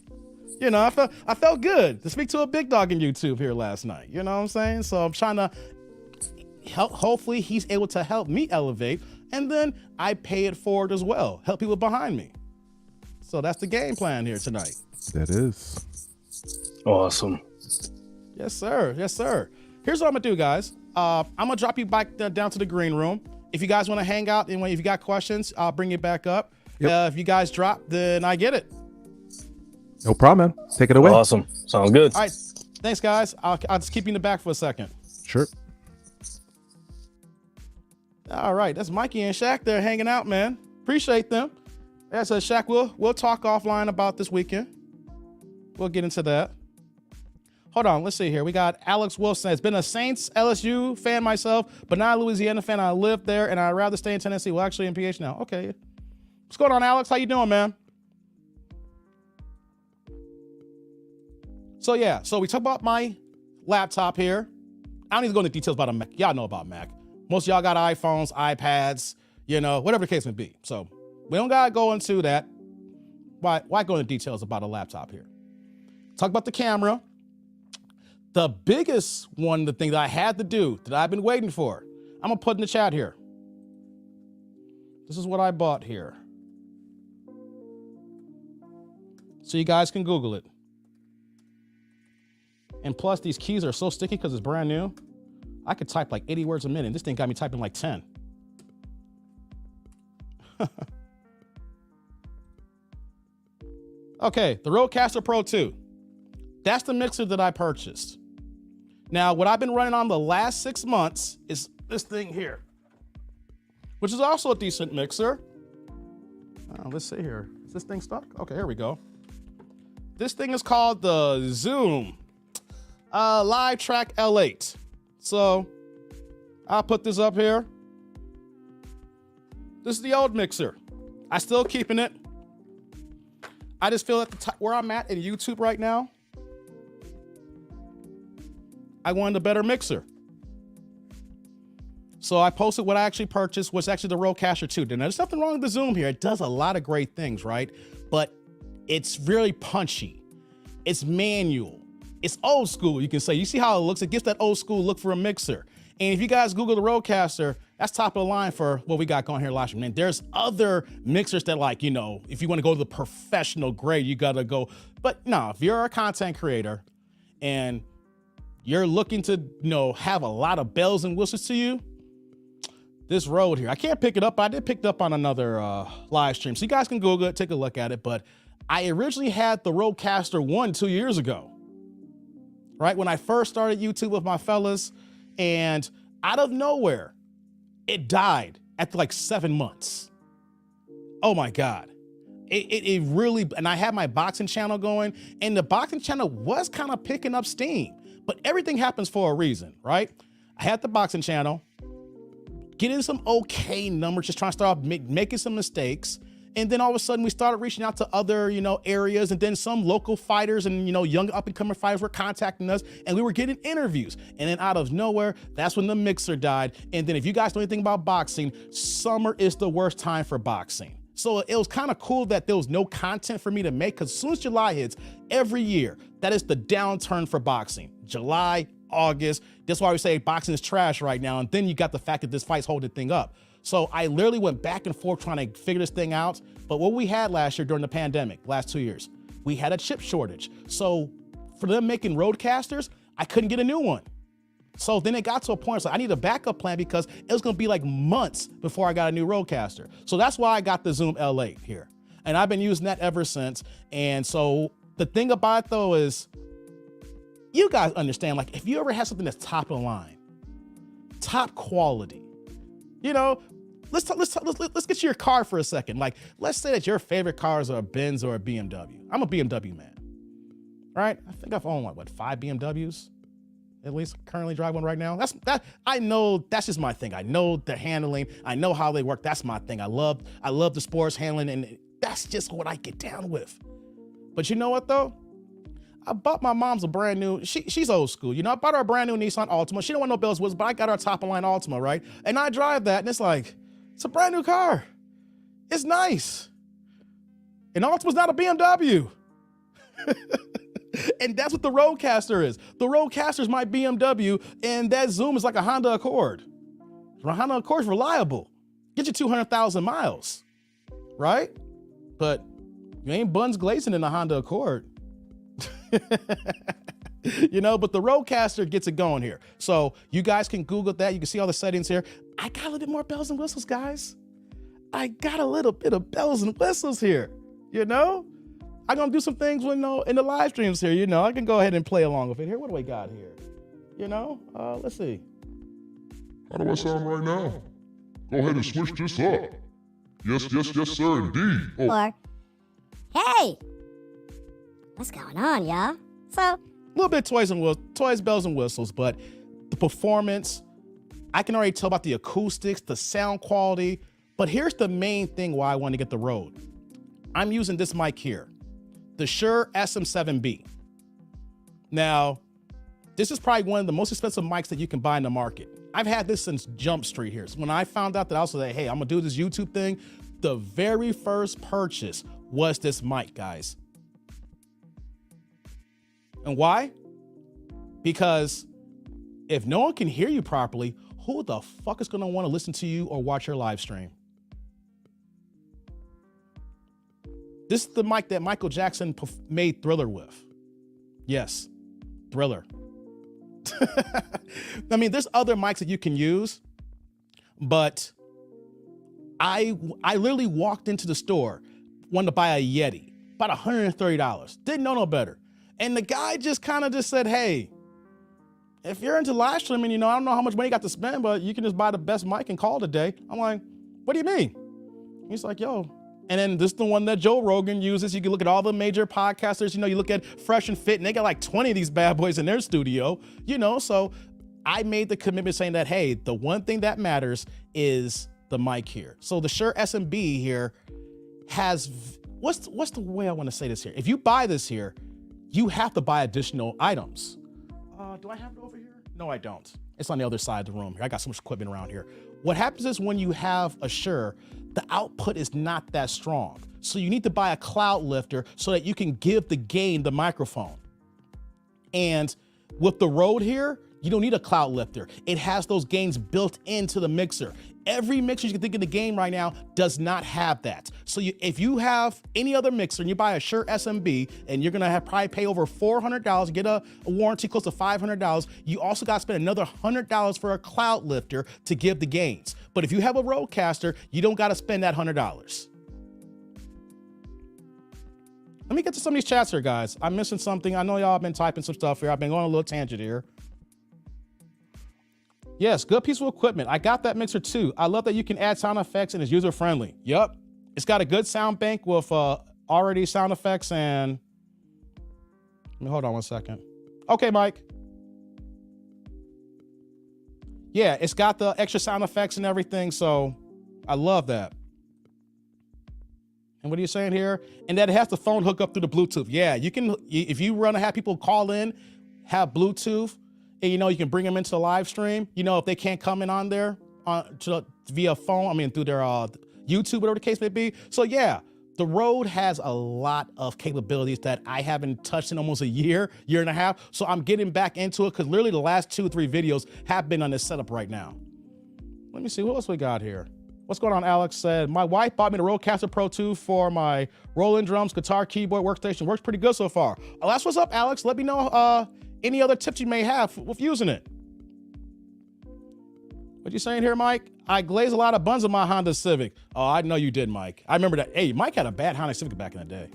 You know, I felt good to speak to a big dog in YouTube here last night. You know what I'm saying? So I'm trying to hopefully he's able to help me elevate and then I pay it forward as well, help people behind me. So that's the game plan here tonight. That is Awesome. Yes, sir. Yes, sir. Here's what I'm gonna do, guys. I'm gonna drop you back down to the green room. If you guys want to hang out, and if you got questions, I'll bring it back up. Yep. If you guys drop, then I get it. no problem, man. Take it away. Awesome. Sounds good. All right. Thanks, guys. I'll just keep you in the back for a second. Sure. All right. That's Mikey and Shaq. They're hanging out, man. Appreciate them. Yeah, so Shaq, we'll talk offline about this weekend. We'll get into that. Hold on, let's see here. We got Alex Wilson. It's been a Saints LSU fan myself, but not a Louisiana fan. I live there, and I'd rather stay in Tennessee. Well, actually in PH now. Okay. What's going on, Alex? How you doing, man? So, yeah. So we talked about my laptop here. I don't need to go into details about a Mac. Y'all know about Mac. Most of y'all got iPhones, iPads, whatever the case may be. So we don't got to go into that. Why go into details about a laptop here? Talk about the camera. The biggest one, the thing that I had to do, that I've been waiting for, I'm going to put in the chat here. This is what I bought here. So you guys can Google it. And plus, these keys are so sticky because it's brand new. I could type like 80 words a minute. This thing got me typing like 10. Okay, the Rodecaster Pro 2. That's the mixer that I purchased. Now, what I've been running on the last 6 months is this thing here, which is also a decent mixer. Let's see here. Is this thing stuck? Okay, here we go. This thing is called the Zoom Live Track L8. So I'll put this up here. This is the old mixer. I still keeping it. I just feel at the top where I'm at in YouTube right now, I wanted a better mixer. So I posted what I actually purchased, was actually the Rodecaster 2. Now, there's nothing wrong with the Zoom here. It does a lot of great things, right? But it's really punchy. It's manual. It's old school, you can say. You see how it looks? It gives that old school look for a mixer. And if you guys Google the Rodecaster, that's top of the line for what we got going here live stream. And there's other mixers that, like, if you want to go to the professional grade, you got to go. But no, if you're a content creator and you're looking to, have a lot of bells and whistles to you, this Rode here, I can't pick it up. I did pick it up on another live stream. So you guys can Google it, take a look at it. But I originally had the Rodecaster 1 2 years ago, right? When I first started YouTube with my fellas, and out of nowhere, it died after like 7 months. Oh my God. It really, and I had my boxing channel going, and the boxing channel was kind of picking up steam. But everything happens for a reason, right? I had the boxing channel, getting some okay numbers, just trying to start making some mistakes. And then all of a sudden we started reaching out to other, areas, and then some local fighters and, young up and coming fighters were contacting us, and we were getting interviews. And then out of nowhere, that's when the mixer died. And then if you guys know anything about boxing, summer is the worst time for boxing. So it was kind of cool that there was no content for me to make, because as soon as July hits every year, that is the downturn for boxing. July, August. That's why we say boxing is trash right now. And then you got the fact that this fight's holding the thing up. So I literally went back and forth trying to figure this thing out. But what we had last year during the pandemic, last 2 years, we had a chip shortage. So for them making Rodecasters, I couldn't get a new one. So then it got to a point, so I need a backup plan, because it was gonna be like months before I got a new Rodecaster. So that's why I got the Zoom L8 here. And I've been using that ever since. And so the thing about it though is, you guys understand, like, if you ever have something that's top of the line, top quality, let's get to your car for a second. Like, let's say that your favorite cars are a Benz or a BMW. I'm a BMW man, right? I think I've owned 5 BMWs, at least currently drive one right now. I know that's just my thing. I know the handling. I know how they work. That's my thing. I love the sports handling, and that's just what I get down with. But you know what though? I bought my mom's a brand new, she's old school. I bought her a brand new Nissan Altima. She don't want no bells and whistles, but I got her a top of line Altima, right? And I drive that, and it's like, it's a brand new car. It's nice. And Altima's not a BMW. And that's what the Rodecaster is. The Rodecaster is my BMW, and that Zoom is like a Honda Accord. A Honda Accord's reliable. Get you 200,000 miles, right? But you ain't buns glazing in a Honda Accord. You know, but the Rodecaster gets it going here. So you guys can Google that. You can see all the settings here. I got a little bit more bells and whistles, guys. I got a little bit of bells and whistles here, you know? I'm gonna do some things when, in the live streams here, you know? I can go ahead and play along with it here. What do we got here? You know, let's see. How do I sound right now? Go ahead and switch this up. Yes, yes, yes, sir, indeed. Oh, Or, hey, what's going on, y'all? So, A little bit toys, bells and whistles, but the performance, I can already tell about the acoustics, the sound quality, but here's the main thing why I want to get the Rode. I'm using this mic here, the Shure SM7B. Now, this is probably one of the most expensive mics that you can buy in the market. I've had this since Jump Street here. So when I found out that I was like, hey, I'm gonna do this YouTube thing, the very first purchase was this mic, guys. And why? Because if no one can hear you properly, who the fuck is gonna wanna listen to you or watch your live stream? This is the mic that Michael Jackson made Thriller with. Yes, Thriller. I mean, there's other mics that you can use, but I literally walked into the store, wanted to buy a Yeti, about $130. Didn't know no better. And the guy just kind of just said, hey, if you're into live streaming, you know, I don't know how much money you got to spend, but you can just buy the best mic and call it a day. I'm like, what do you mean? He's like, yo. And then this is the one that Joe Rogan uses. You can look at all the major podcasters, you know, you look at Fresh and Fit, and they got like 20 of these bad boys in their studio, you know? So I made the commitment saying that, hey, the one thing that matters is the mic here. So the Shure SMB here has, what's the way I want to say this here? If you buy this here, you have to buy additional items. Do I have it over here? No, I don't. It's on the other side of the room here. I got so much equipment around here. What happens is when you have a Shure, the output is not that strong. So you need to buy a cloud lifter so that you can give the gain the microphone. And with the Rode here, you don't need a cloud lifter. It has those gains built into the mixer. Every mixer you can think in the game right now does not have that. So if you have any other mixer and you buy a Shure SMB and you're gonna probably pay over $400, get a warranty close to $500, you also gotta spend another $100 for a cloud lifter to give the gains. But if you have a Rodecaster, you don't gotta spend that $100. Let me get to some of these chats here, guys. I'm missing something. I know y'all have been typing some stuff here. I've been going on a little tangent here. Yes, good piece of equipment. I got that mixer too. I love that you can add sound effects and it's user-friendly. Yep. It's got a good sound bank with already sound effects and... Let me hold on one second. Okay, Mike. Yeah, it's got the extra sound effects and everything, so I love that. And what are you saying here? And that it has the phone hook up through the Bluetooth. Yeah, you can, if you want to have people call in, have Bluetooth, and you know, you can bring them into the live stream. You know, if they can't come in on there via phone, I mean, through their YouTube, whatever the case may be. So yeah, the Rode has a lot of capabilities that I haven't touched in almost a year and a half. So I'm getting back into it because literally the last 2 or 3 videos have been on this setup right now. Let me see, what else we got here? What's going on? Alex said, my wife bought me the Rodecaster Pro 2 for my Roland drums, guitar, keyboard, workstation. Works pretty good so far. Oh, that's what's up, Alex. Let me know any other tips you may have with using it. What you saying here, Mike? I glazed a lot of buns on my Honda Civic. Oh, I know you did, Mike. I remember that. Hey, Mike had a bad Honda Civic back in the day.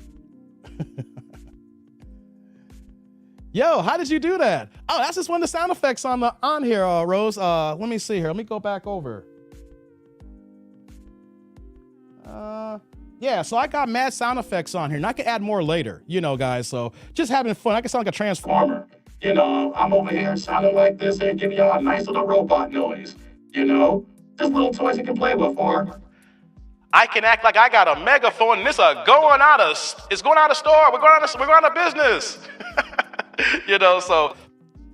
Yo, how did you do that? Oh, that's just one of the sound effects on here, Rose. Let me see here. Let me go back over. Yeah, so I got mad sound effects on here, and I can add more later, you know, guys. So just having fun. I can sound like a transformer. You know, I'm over here sounding like this and giving y'all a nice little robot noise. You know, just little toys you can play with. Or I can act like I got a megaphone, and it's going out of store. We're going out of business. You know, so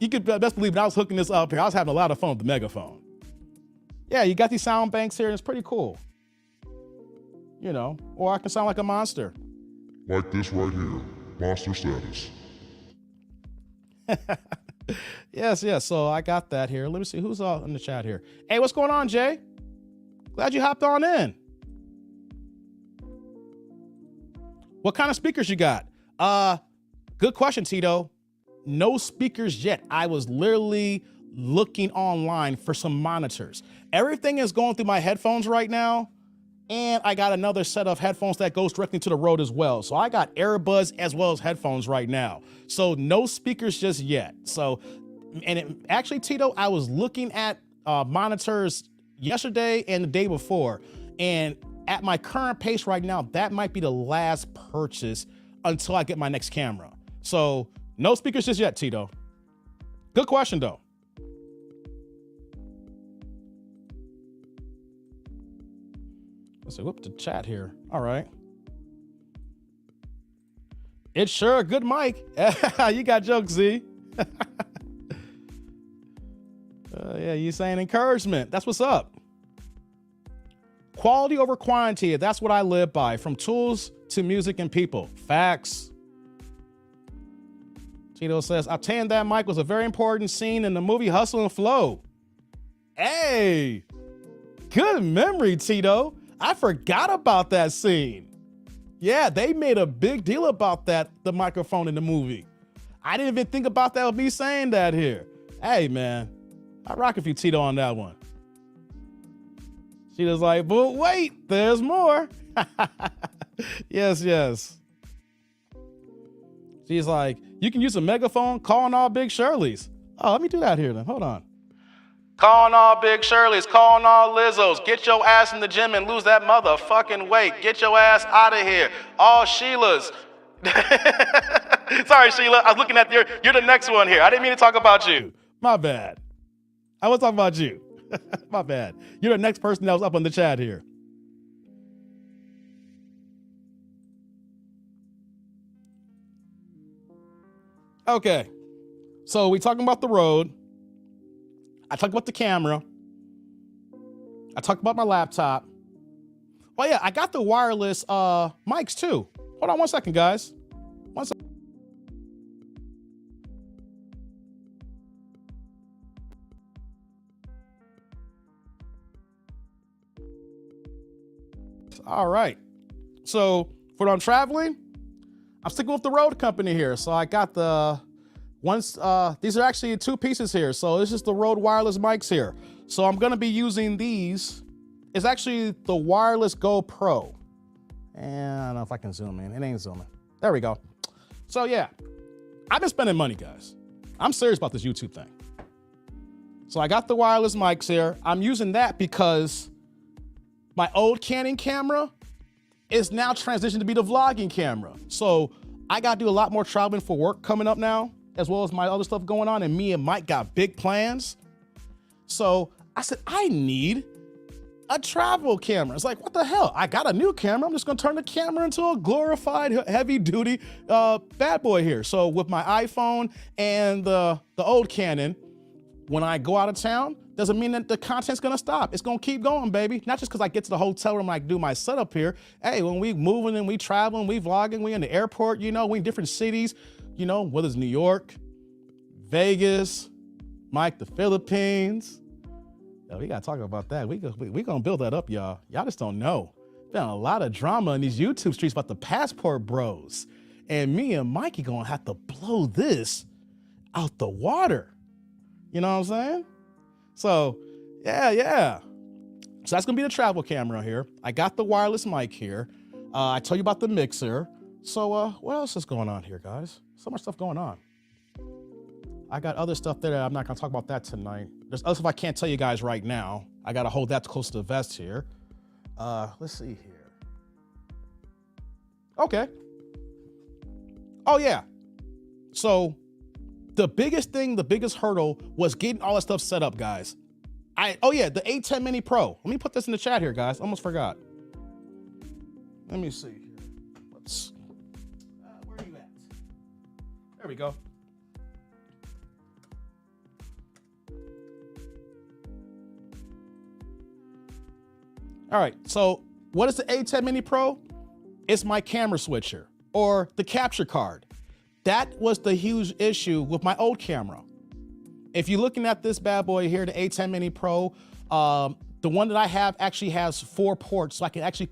you could best believe when I was hooking this up here, I was having a lot of fun with the megaphone. Yeah, you got these sound banks here, and it's pretty cool. You know, or I can sound like a monster. like this right here, monster status. Yes. So I got that here. Let me see who's in the chat here. Hey, what's going on, Jay? Glad you hopped on in. What kind of speakers you got? Good question, Tito. No speakers yet. I was literally looking online for some monitors. Everything is going through my headphones right now. And I got another set of headphones that goes directly to the road as well. So I got earbuds as well as headphones right now. So no speakers just yet. So, actually, Tito, I was looking at monitors yesterday and the day before. And at my current pace right now, that might be the last purchase until I get my next camera. So no speakers just yet, Tito. Good question, though. Let's see, whoop the chat here. All right. It's sure a good mic. You got jokes, Z. Yeah, you saying encouragement. That's what's up. Quality over quantity. That's what I live by. From tools to music and people. Facts. Tito says, Tdnd that mic was a very important scene in the movie Hustle and Flow. Hey, good memory, Tito. I forgot about that scene. Yeah, they made a big deal about that, the microphone in the movie. I didn't even think about that with me saying that here. Hey, man, I rock with you, Tito, on that one. She was like, but wait, there's more. Yes, yes. She's like, you can use a megaphone calling all Big Shirleys. Oh, let me do that here then. Hold on. Calling all Big Shirleys, calling all Lizzos. Get your ass in the gym and lose that motherfucking weight. Get your ass out of here. All Sheilas. Sorry, Sheila. I was looking at you're the next one here. I didn't mean to talk about you. My bad. I was talking about you. My bad. You're the next person that was up on the chat here. Okay. So we talking about the road. I talked about the camera. I talked about my laptop. Oh yeah, I got the wireless mics too. Hold on one second, guys. One second. All right. So for when I'm traveling, I'm sticking with the Rode company here. So I got the these are actually two pieces here. So this is the Rode wireless mics here. So I'm gonna be using these. It's actually the wireless GoPro. And I don't know if I can zoom in. It ain't zooming. There we go. So yeah, I've been spending money, guys. I'm serious about this YouTube thing. So I got the wireless mics here. I'm using that because my old Canon camera is now transitioned to be the vlogging camera. So I gotta do a lot more traveling for work coming up now, as well as my other stuff going on, and me and Mike got big plans. So I said, I need a travel camera. It's like, what the hell? I got a new camera. I'm just gonna turn the camera into a glorified heavy duty bad boy here. So with my iPhone and the old Canon, when I go out of town, doesn't mean that the content's gonna stop. It's gonna keep going, baby. Not just because I get to the hotel room and I do my setup here. Hey, when we moving and we traveling, we vlogging, we in the airport, you know, we in different cities, you know, whether it's New York, Vegas, Mike, the Philippines. Yo, we gotta talk about that. We gonna build that up, y'all. Y'all just don't know. Been a lot of drama in these YouTube streets about the passport bros. And me and Mikey gonna have to blow this out the water. You know what I'm saying? So, yeah. So that's gonna be the travel camera here. I got the wireless mic here. I told you about the mixer. So what else is going on here, guys? So much stuff going on. I got other stuff there. I'm not gonna talk about that tonight. There's other stuff I can't tell you guys right now. I gotta hold that close to the vest here. Let's see here. Okay. Oh yeah. So the biggest hurdle was getting all that stuff set up, guys. Oh yeah, the A10 Mini Pro. Let me put this in the chat here, guys. Almost forgot. Let me see here. Where are you at? There we go. All right, so what is the A10 Mini Pro? It's my camera switcher or the capture card. That was the huge issue with my old camera. If you're looking at this bad boy here, the A10 Mini Pro, The one that I have actually has 4 ports, so I can actually,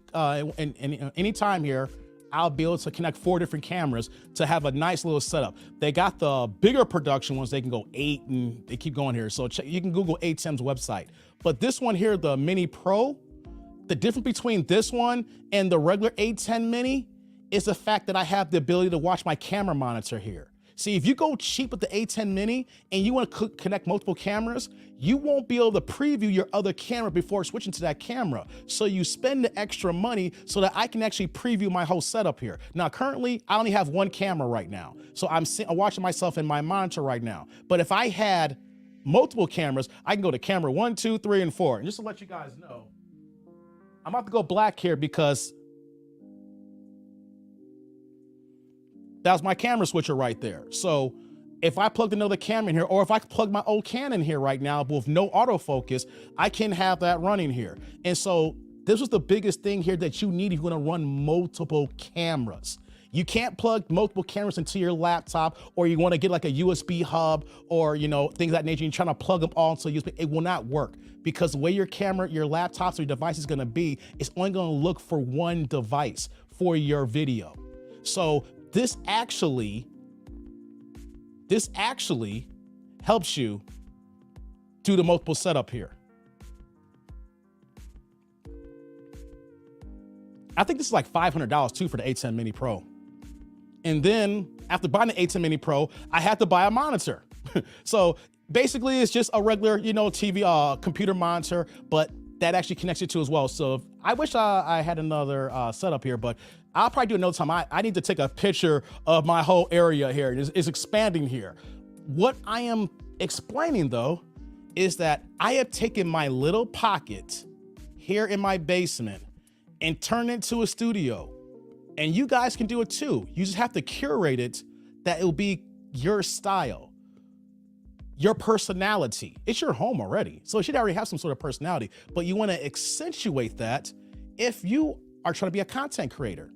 in any time here, I'll be able to connect 4 different cameras to have a nice little setup. They got the bigger production ones, they can go 8 and they keep going here. So you can Google ATEM's website. But this one here, the Mini Pro, the difference between this one and the regular A10 Mini is the fact that I have the ability to watch my camera monitor here. See, if you go cheap with the A10 Mini and you want to connect multiple cameras, you won't be able to preview your other camera before switching to that camera. So you spend the extra money so that I can actually preview my whole setup here. Now, currently, I only have 1 camera right now. So I'm watching myself in my monitor right now. But if I had multiple cameras, I can go to camera 1, 2, 3, and 4. And just to let you guys know, I'm about to go black here because that was my camera switcher right there. So if I plugged another camera in here, or if I plug my old Canon here right now with no autofocus, I can have that running here. And so this was the biggest thing here that you need if you're gonna run multiple cameras. You can't plug multiple cameras into your laptop, or you wanna get like a USB hub or things of that nature. You're trying to plug them all into USB. It will not work because the way your camera, your laptops, or your device is gonna be, it's only gonna look for one device for your video. So this actually helps you do the multiple setup here. I think this is like $500 too for the A10 Mini Pro. And then after buying the A10 Mini Pro, I had to buy a monitor. So basically it's just a regular, TV, computer monitor, but that actually connects it to as well. So I wish I had another setup here, but I'll probably do another time. I need to take a picture of my whole area here. It's expanding here. What I am explaining though, is that I have taken my little pocket here in my basement and turned it into a studio. And you guys can do it too. You just have to curate it that it'll be your style, your personality. It's your home already, so it should already have some sort of personality, but you want to accentuate that if you are trying to be a content creator.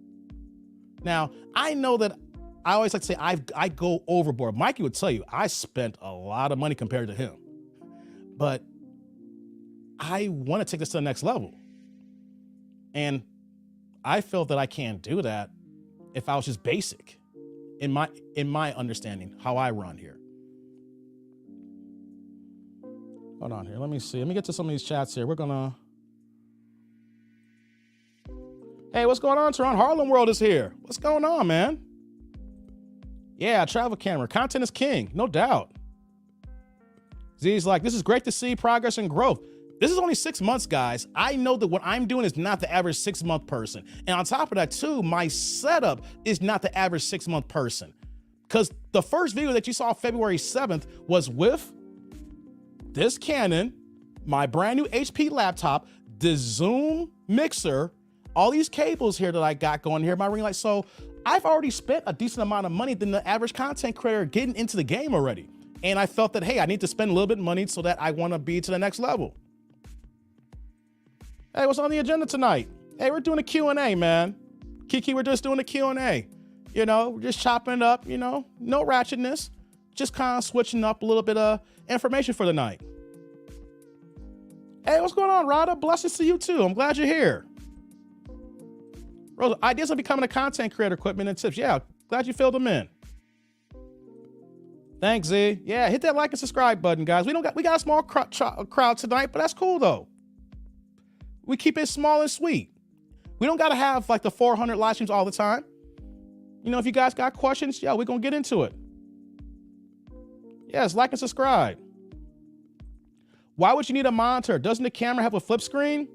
Now, I know that I always like to say I go overboard. Mikey would tell you I spent a lot of money compared to him, but I want to take this to the next level. And I felt that I can't do that if I was just basic in my understanding how I run here. Hold on here. Let me see. Let me get to some of these chats here. We're gonna. Hey, what's going on, Teron? Harlem World is here. What's going on, man? Yeah, travel camera. Content is king, no doubt. Z's like, this is great to see progress and growth. This is only 6 months, guys. I know that what I'm doing is not the average 6-month person. And on top of that too, my setup is not the average 6-month person. Because the first video that you saw February 7th was with this Canon, my brand new HP laptop, the Zoom mixer, all these cables here that I got going here, my ring light. So I've already spent a decent amount of money than the average content creator getting into the game already. And I felt that, hey, I need to spend a little bit of money so that I want to be to the next level. Hey, what's on the agenda tonight? Hey, we're doing a Q&A, man. Kiki, we're just doing a Q&A. We're just chopping it up, no ratchetness. Just kind of switching up a little bit of information for the night. Hey, what's going on, Rada? Blessings to you too. I'm glad you're here. Rosa, ideas of becoming a content creator, equipment and tips. Yeah, glad you filled them in. Thanks, Z. Yeah, hit that like and subscribe button, guys. We got a small crowd tonight, but that's cool though. We keep it small and sweet. We don't got to have like the 400 live streams all the time. If you guys got questions, yeah, we're going to get into it. Yes, like and subscribe. Why would you need a monitor? Doesn't the camera have a flip screen?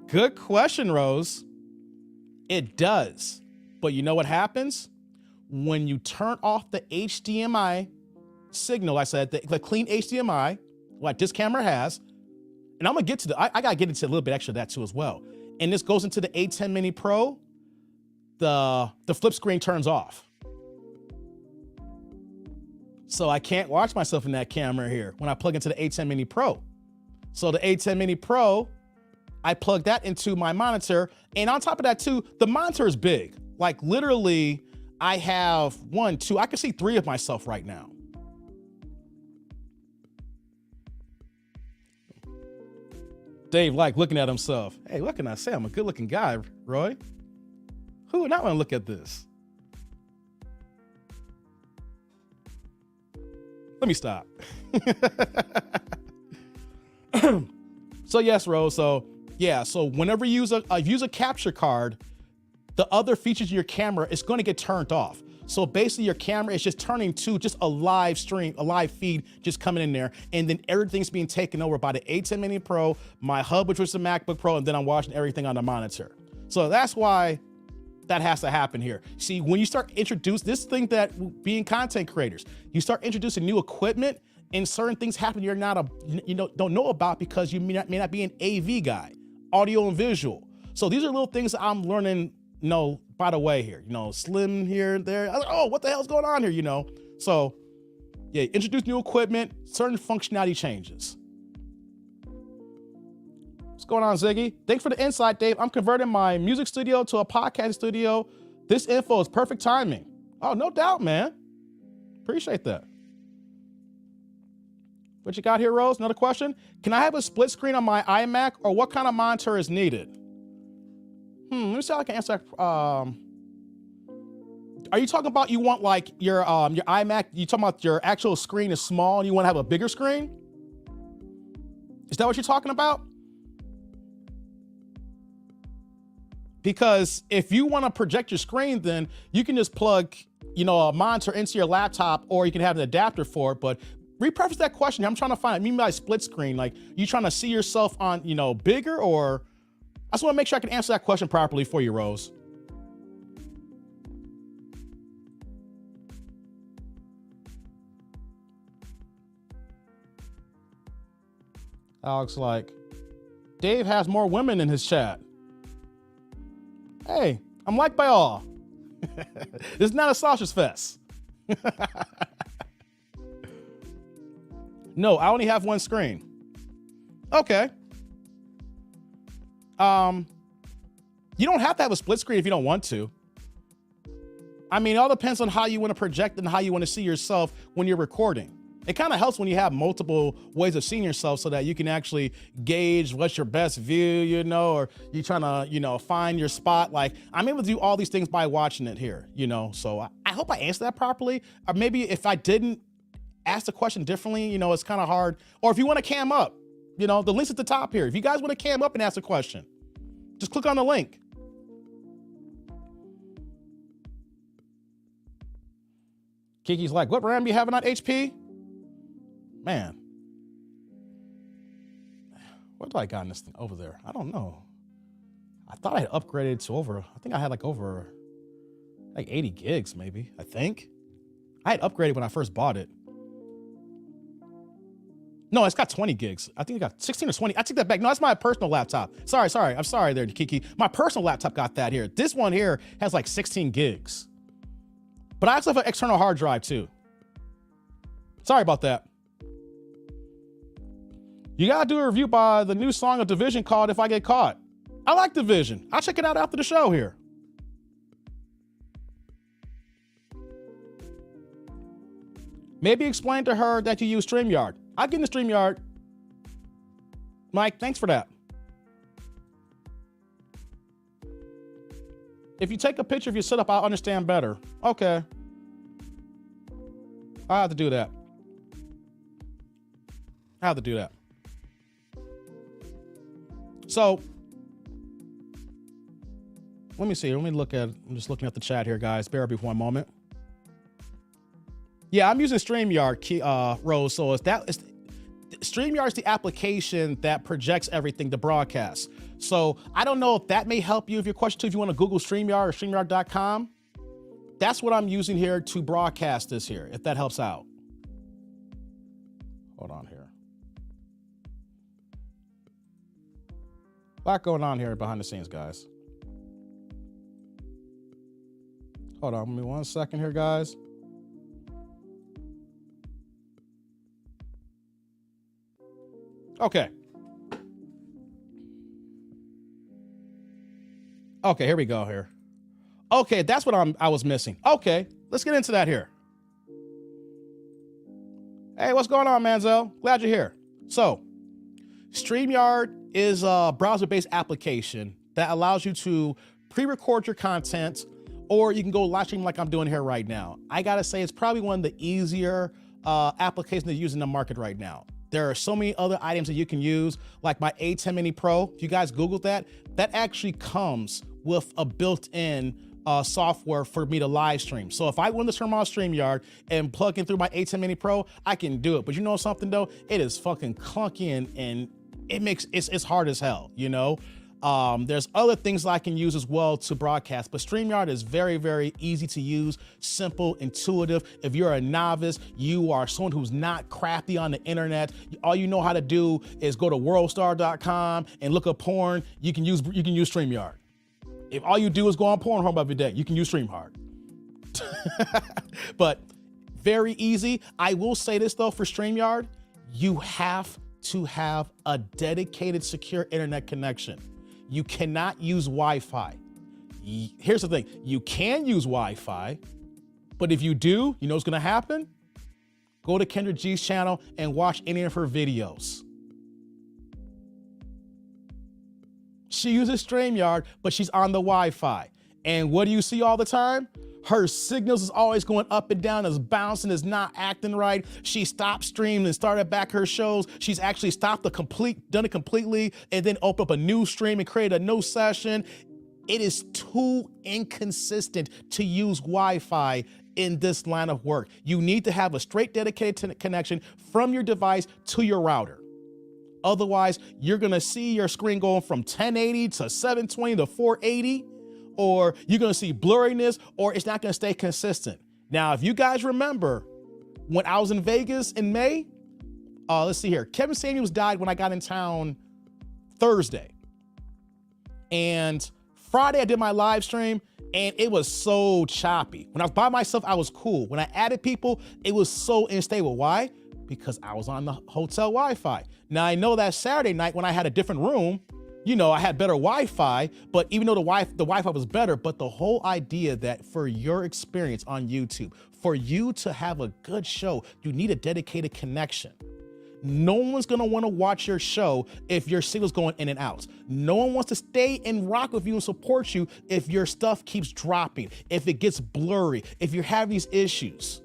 Good question, Rose. It does. But you know what happens? When you turn off the HDMI signal, I said the clean HDMI, what this camera has, and I'm gonna get to I gotta get into a little bit extra of that too as well. And this goes into the A10 Mini Pro, the flip screen turns off. So I can't watch myself in that camera here when I plug into the A10 Mini Pro. So the A10 Mini Pro, I plug that into my monitor. And on top of that too, the monitor is big. Like literally, I have 1, 2, I can see 3 of myself right now. Dave like looking at himself. Hey, what can I say? I'm a good looking guy, Roy. Who would not want to look at this? Let me stop. So yes, Rose. So yeah. So whenever you use a capture card, the other features of your camera is going to get turned off. So basically your camera is just turning to just a live stream, a live feed just coming in there. And then everything's being taken over by the A10 Mini Pro, my hub, which was the MacBook Pro, and then I'm watching everything on the monitor. So that's why that has to happen here. See, when you start introduce this thing that being content creators, you start introducing new equipment and certain things happen you're not don't know about because you may not be an AV guy, audio and visual. So these are little things that I'm learning, by the way here, slim here and there. Oh, what the hell's going on here, So yeah, introduce new equipment, certain functionality changes. What's going on, Ziggy? Thanks for the insight, Dave. I'm converting my music studio to a podcast studio. This info is perfect timing. Oh, no doubt, man. Appreciate that. What you got here, Rose? Another question. Can I have a split screen on my iMac, or what kind of monitor is needed? Let me see how I can answer that. Are you talking about you want like your iMac, you talking about your actual screen is small and you want to have a bigger screen? Is that what you're talking about? Because if you want to project your screen, then you can just plug, a monitor into your laptop, or you can have an adapter for it. But repreface that question. I'm trying to find, I mean by split screen, like you trying to see yourself on, bigger, or I just want to make sure I can answer that question properly for you, Rose. Alex like, Dave has more women in his chat. Hey, I'm liked by all. This is not a sausage fest. No, I only have one screen. Okay. You don't have to have a split screen if you don't want to. I mean, it all depends on how you want to project and how you want to see yourself when you're recording. It kind of helps when you have multiple ways of seeing yourself so that you can actually gauge what's your best view, or you're trying to, find your spot. Like, I'm able to do all these things by watching it here, so I hope I answered that properly. Or maybe if I didn't ask the question differently, it's kind of hard. Or if you want to cam up, the link's at the top here. If you guys want to cam up and ask a question, just click on the link. Kiki's like, what RAM do you have on HP? Man, what do I got in this thing over there? I don't know. I thought I had upgraded to I think I had over 80 gigs maybe, I think. I had upgraded when I first bought it. No, it's got 20 gigs. I think it got 16 or 20. I take that back. No, that's my personal laptop. Sorry. I'm sorry there, Kiki. My personal laptop got that here. This one here has 16 gigs. But I also have an external hard drive too. Sorry about that. You gotta do a review by the new song of Division called If I Get Caught. I like Division. I'll check it out after the show here. Maybe explain to her that you use StreamYard. I'll get in the StreamYard. Mike, thanks for that. If you take a picture of your setup, I'll understand better. Okay. I have to do that. So, let me see. I'm just looking at the chat here, guys. Bear with me for one moment. Yeah, I'm using StreamYard, Rose. So StreamYard is the application that projects everything to broadcast. So I don't know if that may help you. If your question too, if you want to Google StreamYard or StreamYard.com, that's what I'm using here to broadcast this here, if that helps out. Hold on here. A lot going on here behind the scenes, guys. Hold on, give me 1 second here, guys. Okay. Okay, here we go here. Okay, that's what I was missing. Okay, let's get into that here. Hey, what's going on, Manzel? Glad you're here. So, StreamYard is a browser-based application that allows you to pre-record your content, or you can go live stream like I'm doing here right now. I gotta say, it's probably one of the easier applications to use in the market right now. There are so many other items that you can use, like my A10 Mini Pro. If you guys Google that actually comes with a built-in software for me to live stream. So if I want to turn on StreamYard and plug in through my A10 Mini Pro, I can do it. But you know something though? It is fucking clunky and it's hard as hell, you know? There's other things that I can use as well to broadcast, but StreamYard is very, very easy to use, simple, intuitive. If you're a novice, you are someone who's not crafty on the internet, all you know how to do is go to worldstar.com and look up porn. You can use StreamYard. If all you do is go on Pornhub every day, you can use StreamYard. But very easy. I will say this though, for StreamYard, you have to have a dedicated secure internet connection. You cannot use Wi-Fi. Here's the thing, you can use Wi-Fi, but if you do, you know what's gonna happen? Go to Kendra G's channel and watch any of her videos. She uses StreamYard, but she's on the Wi-Fi. And what do you see all the time? Her signals is always going up and down, is bouncing, is not acting right. She stopped streaming and started back her shows. She's actually done it completely, and then opened up a new stream and created a new session. It is too inconsistent to use Wi-Fi in this line of work. You need to have a straight dedicated connection from your device to your router. Otherwise, you're gonna see your screen going from 1080 to 720 to 480, or you're gonna see blurriness, or it's not gonna stay consistent. Now, if you guys remember, when I was in Vegas in May, let's see here, Kevin Samuels died when I got in town Thursday. And Friday I did my live stream, and it was so choppy. When I was by myself, I was cool. When I added people, it was so unstable. Why? Because I was on the hotel Wi-Fi. Now I know that Saturday night when I had a different room, you know, I had better Wi-Fi, but even though the Wi-Fi was better, but the whole idea that for your experience on YouTube, for you to have a good show, you need a dedicated connection. No one's gonna wanna watch your show if your signal's going in and out. No one wants to stay and rock with you and support you if your stuff keeps dropping, if it gets blurry, if you have these issues.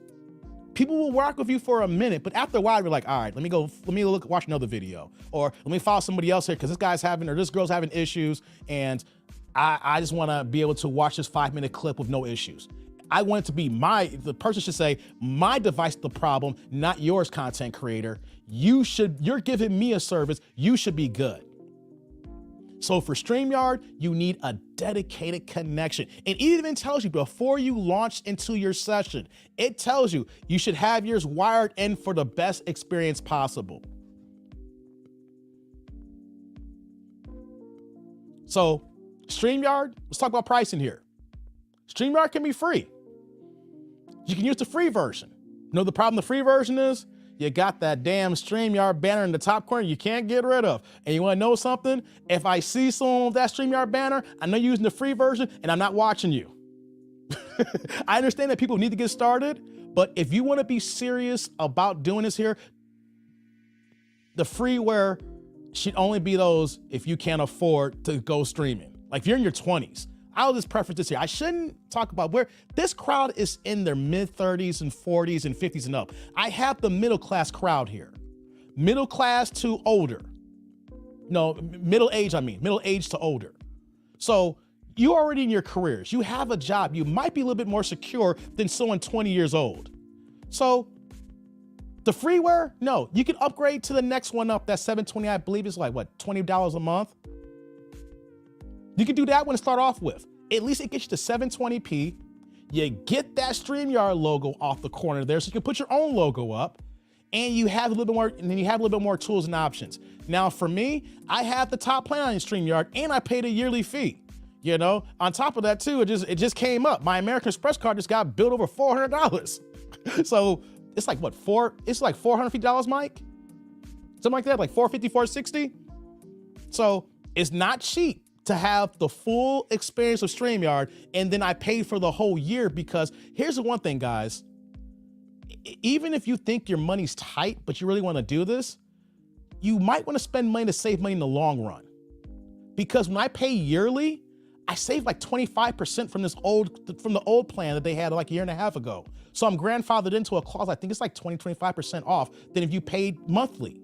People will rock with you for a minute, but after a while, you're like, all right, let me watch another video, or let me follow somebody else here because this guy's having, or this girl's having issues, and I just want to be able to watch this 5-minute clip with no issues. I want it to be the person should say, my device is the problem, not yours, content creator. You're giving me a service, you should be good. So for StreamYard, you need a dedicated connection. And it even tells you before you launch into your session, it tells you you should have yours wired in for the best experience possible. So StreamYard, let's talk about pricing here. StreamYard can be free. You can use the free version. You know the problem the free version is? You got that damn StreamYard banner in the top corner you can't get rid of. And you wanna know something? If I see someone with that StreamYard banner, I know you're using the free version and I'm not watching you. I understand that people need to get started, but if you wanna be serious about doing this here, the freeware should only be those if you can't afford to go streaming. Like if you're in your 20s, I'll just preface this here. I shouldn't talk about where this crowd is in their mid 30s and 40s and 50s and up. I have the middle class crowd here. Middle class to older. No, middle age to older. So you're already in your careers. You have a job. You might be a little bit more secure than someone 20 years old. So the freeware, no, you can upgrade to the next one up. That 720, I believe is like what, $20 a month? You can do that one to start off with. At least it gets you to 720p. You get that StreamYard logo off the corner there so you can put your own logo up, and you have a little bit more tools and options. Now for me, I have the top plan on StreamYard and I paid a yearly fee. You know, on top of that too, it just came up. My American Express card just got billed over $400. So it's like what, it's like $450, Mike? Something like that, like $450, $460. So it's not cheap to have the full experience of StreamYard, and then I paid for the whole year because here's the one thing, guys. Even if you think your money's tight, but you really want to do this, you might want to spend money to save money in the long run. Because when I pay yearly, I save like 25% from the old plan that they had like a year and a half ago. So I'm grandfathered into a clause, I think it's like 25% off than if you paid monthly.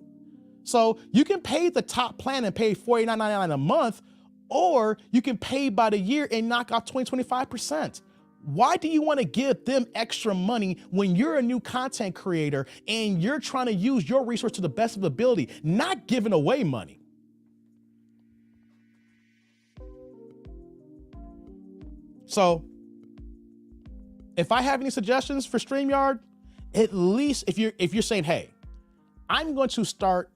So you can pay the top plan and pay $49.99 a month, or you can pay by the year and knock off 25%. Why do you want to give them extra money when you're a new content creator and you're trying to use your resource to the best of ability, not giving away money? So if I have any suggestions for StreamYard, at least if you're saying, hey, I'm going to start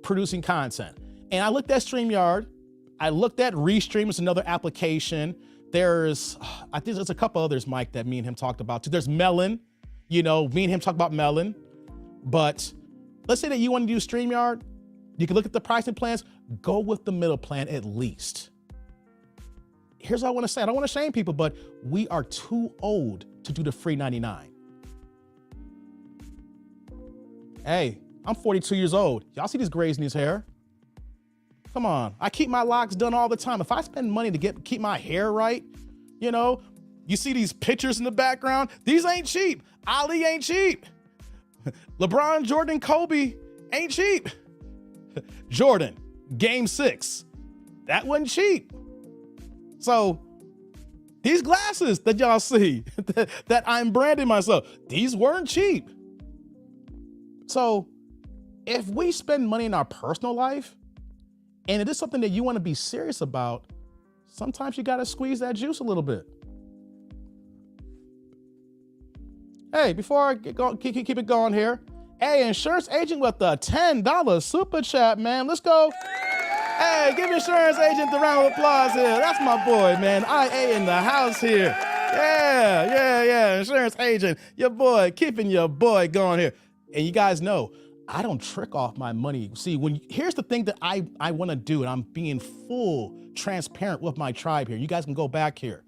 producing content. And I looked at StreamYard, I looked at Restream, it's another application. I think there's a couple others, Mike, that me and him talked about too. There's Melon, me and him talk about Melon. But let's say that you want to do StreamYard, you can look at the pricing plans, go with the middle plan at least. Here's what I want to say. I don't want to shame people, but we are too old to do the free 99. Hey, I'm 42 years old. Y'all see these grays in his hair? Come on, I keep my locks done all the time. If I spend money to keep my hair right, you see these pictures in the background, these ain't cheap. Ali ain't cheap. LeBron, Jordan, Kobe ain't cheap. Jordan, game 6, that wasn't cheap. So these glasses that y'all see that I'm branding myself, these weren't cheap. So if we spend money in our personal life, and it is something that you want to be serious about, sometimes you got to squeeze that juice a little bit. Hey, before I keep it going here, hey, insurance agent with the $10 super chat, man. Let's go. Hey, give insurance agent a round of applause here. That's my boy, man. IA in the house here. Yeah. Insurance agent, your boy, keeping your boy going here. And you guys know, I don't trick off my money. See, here's the thing that I want to do, and I'm being full transparent with my tribe here. You guys can go back here.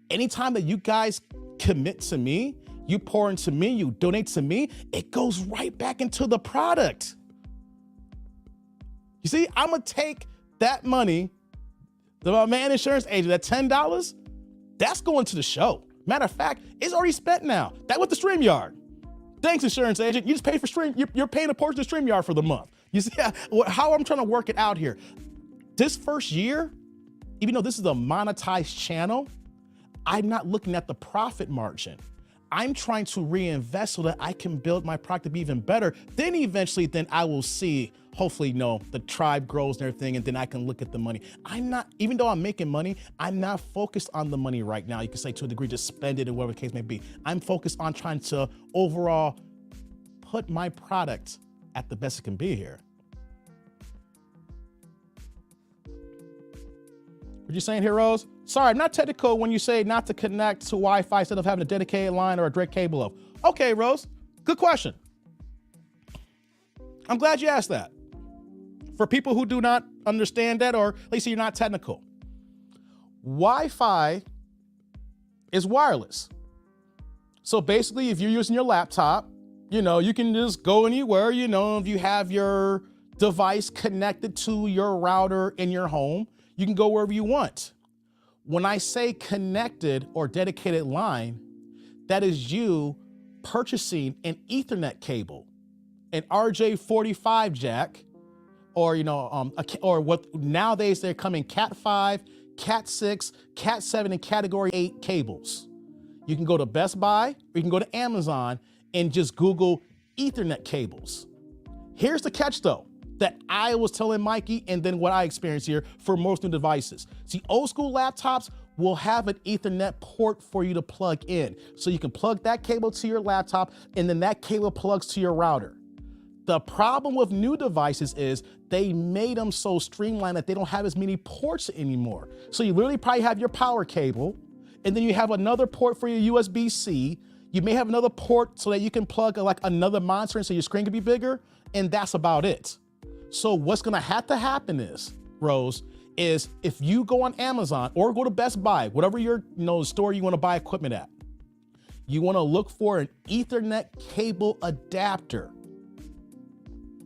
Anytime that you guys commit to me, you pour into me, you donate to me, it goes right back into the product. You see, I'm gonna take that money, my man insurance agent, that $10, that's going to the show. Matter of fact, it's already spent now. That went to StreamYard. Thanks, insurance agent. You just pay for Stream. You're paying a portion of StreamYard for the month. You see how I'm trying to work it out here. This first year, even though this is a monetized channel, I'm not looking at the profit margin. I'm trying to reinvest so that I can build my product to be even better. Then eventually, I will see, hopefully, the tribe grows and everything, and then I can look at the money. Even though I'm making money, I'm not focused on the money right now. You can say to a degree, just spend it or whatever the case may be. I'm focused on trying to overall put my product at the best it can be here. What you saying here, Rose? Sorry, I'm not technical when you say not to connect to Wi-Fi instead of having a dedicated line or a direct cable up. Okay, Rose, good question. I'm glad you asked that. For people who do not understand that, or at least you're not technical, Wi-Fi is wireless. So basically, if you're using your laptop, you can just go anywhere, if you have your device connected to your router in your home, you can go wherever you want. When I say connected or dedicated line, that is you purchasing an Ethernet cable, an RJ45 jack, or or what nowadays they're coming Cat 5, Cat 6, Cat 7, and Category 8 cables. You can go to Best Buy, or you can go to Amazon and just Google Ethernet cables. Here's the catch though, that I was telling Mikey, and then what I experienced here for most new devices. See, old school laptops will have an Ethernet port for you to plug in. So you can plug that cable to your laptop, and then that cable plugs to your router. The problem with new devices is they made them so streamlined that they don't have as many ports anymore. So you literally probably have your power cable, and then you have another port for your USB-C. You may have another port so that you can plug another monitor in so your screen can be bigger, and that's about it. So what's gonna have to happen is, Rose, is if you go on Amazon or go to Best Buy, whatever your store you wanna buy equipment at, you wanna look for an Ethernet cable adapter.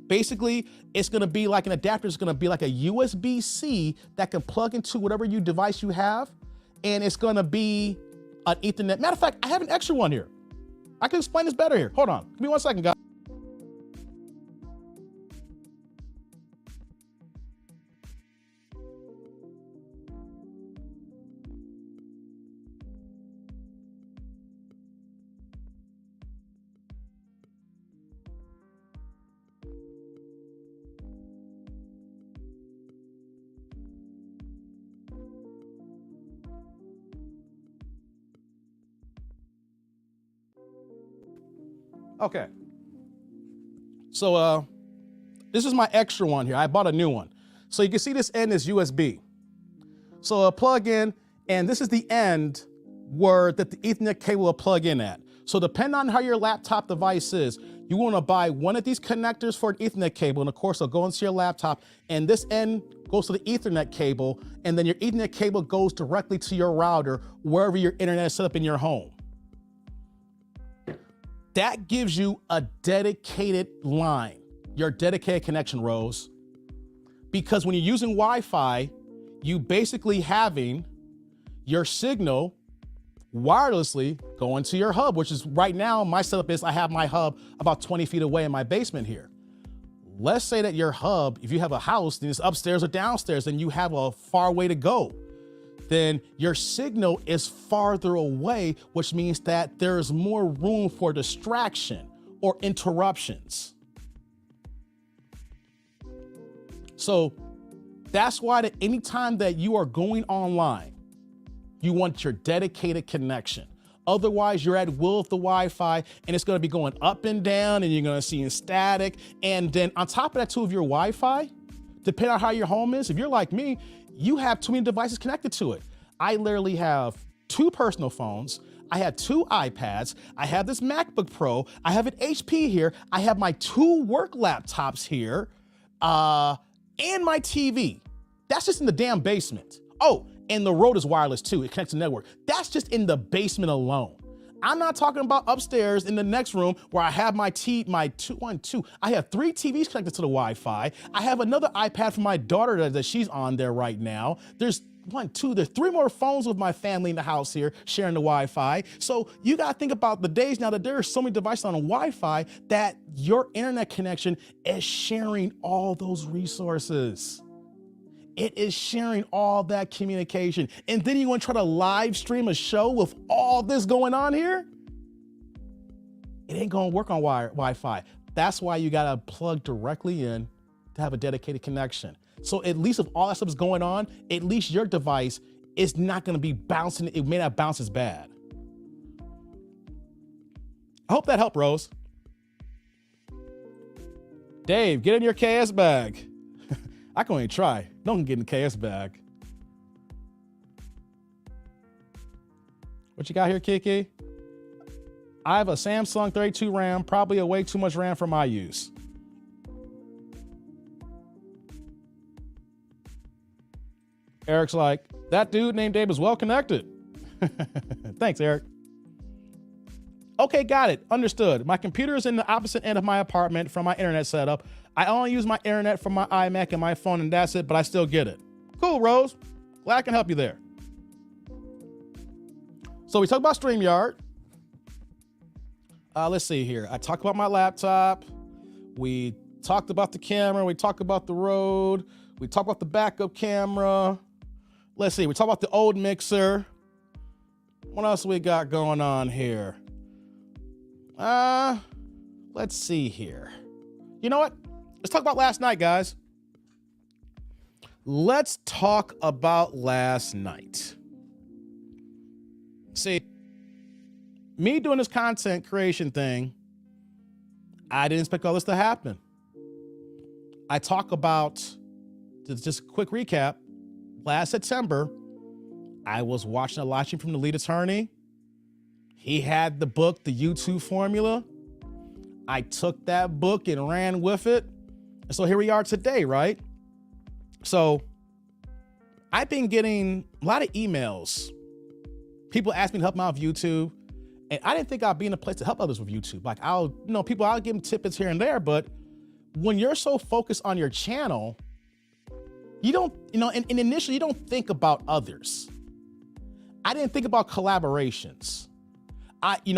Basically, it's gonna be like an adapter. It's gonna be like a USB-C that can plug into whatever device you have, and it's gonna be an Ethernet. Matter of fact, I have an extra one here. I can explain this better here. Hold on, give me 1 second, guys. Okay. So this is my extra one here. I bought a new one. So you can see this end is USB. So a plug in, and this is the end where that the Ethernet cable will plug in at. So depending on how your laptop device is, you want to buy one of these connectors for an Ethernet cable, and of course it'll go into your laptop, and this end goes to the Ethernet cable, and then your Ethernet cable goes directly to your router wherever your internet is set up in your home. That gives you a dedicated line, your dedicated connection, Rose. Because when you're using Wi-Fi, you basically having your signal wirelessly going to your hub, which is right now, my setup is I have my hub about 20 feet away in my basement here. Let's say that your hub, if you have a house, then it's upstairs or downstairs, and you have a far way to go. Then your signal is farther away, which means that there's more room for distraction or interruptions. So that's why that anytime that you are going online, you want your dedicated connection. Otherwise, you're at will of the Wi-Fi, and it's gonna be going up and down, and you're gonna see static. And then on top of that too, of your Wi-Fi, depending on how your home is, if you're like me, you have too many devices connected to it. I literally have 2 personal phones. I have 2 iPads. I have this MacBook Pro. I have an HP here. I have my 2 work laptops here, and my TV. That's just in the damn basement. Oh, and the road is wireless too. It connects to the network. That's just in the basement alone. I'm not talking about upstairs in the next room where I have my 2. I have 3 TVs connected to the Wi-Fi. I have another iPad for my daughter that she's on there right now. There's 3 more phones with my family in the house here sharing the Wi-Fi. So you gotta think about the days now that there are so many devices on Wi-Fi that your internet connection is sharing all those resources. It is sharing all that communication. And then you want to try to live stream a show with all this going on here? It ain't gonna work on Wi-Fi. That's why you gotta plug directly in to have a dedicated connection. So at least if all that stuff is going on, at least your device is not gonna be bouncing. It may not bounce as bad. I hope that helped, Rose. Dave, get in your KS bag. I can only try. Don't get in the KS bag. What you got here, Kiki? I have a Samsung 32 RAM, probably a way too much RAM for my use. Eric's like, that dude named Dave is well connected. Thanks, Eric. Okay, got it. Understood. My computer is in the opposite end of my apartment from my internet setup. I only use my internet from my iMac and my phone, and that's it, but I still get it. Cool, Rose. Glad I can help you there. So we talked about StreamYard. Let's see here. I talked about my laptop. We talked about the camera. We talked about the road. We talked about the backup camera. Let's see. We talked about the old mixer. What else we got going on here? Let's see here. You know what? Let's talk about last night, guys. Let's talk about last night. See, me doing this content creation thing, I didn't expect all this to happen. I talk about, just a quick recap, last September, I was watching a live stream from the lead attorney. He had the book, The YouTube Formula. I took that book and ran with it. And so here we are today, right? So I've been getting a lot of emails. People ask me to help them out with YouTube. And I didn't think I'd be in a place to help others with YouTube. Like I'll give them tidbits here and there, but when you're so focused on your channel, you don't, and initially you don't think about others. I didn't think about collaborations.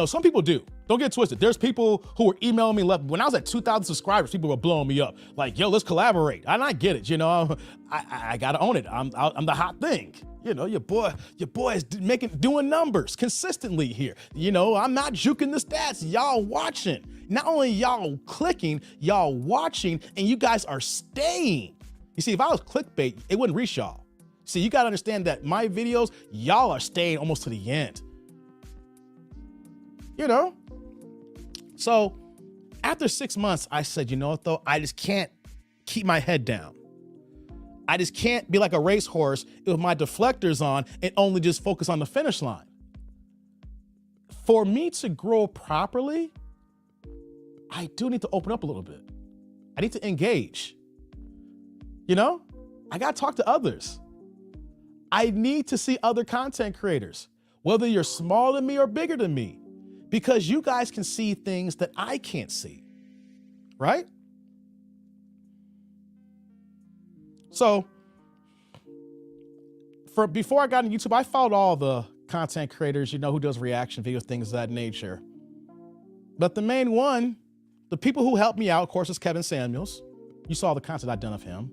Some people do. Don't get twisted. There's people who were emailing me left. When I was at 2,000 subscribers, people were blowing me up. Like, yo, let's collaborate. And I get it, I gotta own it. I'm the hot thing. Your boy is doing numbers consistently here. I'm not juking the stats. Y'all watching. Not only y'all clicking, y'all watching, and you guys are staying. You see, if I was clickbait, it wouldn't reach y'all. See, you gotta understand that my videos, y'all are staying almost to the end. So after 6 months, I said, you know what though? I just can't keep my head down. I just can't be like a racehorse with my deflectors on and only just focus on the finish line. For me to grow properly, I do need to open up a little bit. I need to engage. I gotta talk to others. I need to see other content creators, whether you're smaller than me or bigger than me, because you guys can see things that I can't see, right? So before I got on YouTube, I followed all the content creators, who does reaction videos, things of that nature. But the main one, the people who helped me out, of course, is Kevin Samuels. You saw the content I've done of him.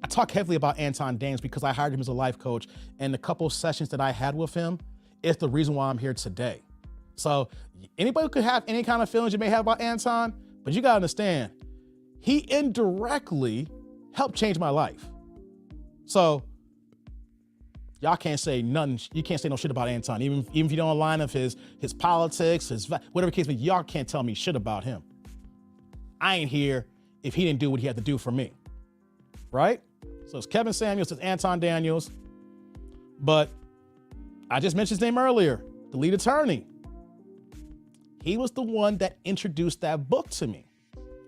I talk heavily about Tdnd because I hired him as a life coach, and the couple of sessions that I had with him is the reason why I'm here today. So anybody could have any kind of feelings you may have about Anton, but you gotta understand, he indirectly helped change my life. So y'all can't say nothing. You can't say no shit about Anton, even if you don't align of his politics, whatever case, but y'all can't tell me shit about him. I ain't here if he didn't do what he had to do for me, right? So it's Kevin Samuels, it's Anton Daniels, but I just mentioned his name earlier, the lead attorney. He was the one that introduced that book to me.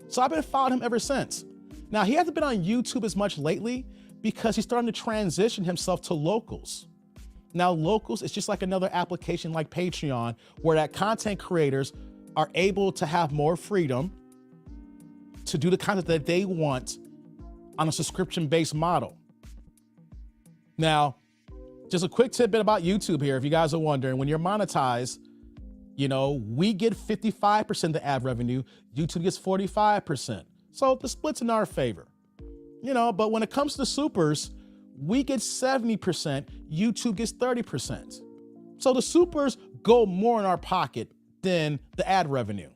So I've been following him ever since. Now, he hasn't been on YouTube as much lately because he's starting to transition himself to Locals. Now, Locals is just like another application like Patreon, where that content creators are able to have more freedom to do the content that they want on a subscription-based model. Now, just a quick tidbit about YouTube here, if you guys are wondering, when you're monetized, we get 55% of the ad revenue, YouTube gets 45%. So the split's in our favor. But when it comes to supers, we get 70%, YouTube gets 30%. So the supers go more in our pocket than the ad revenue.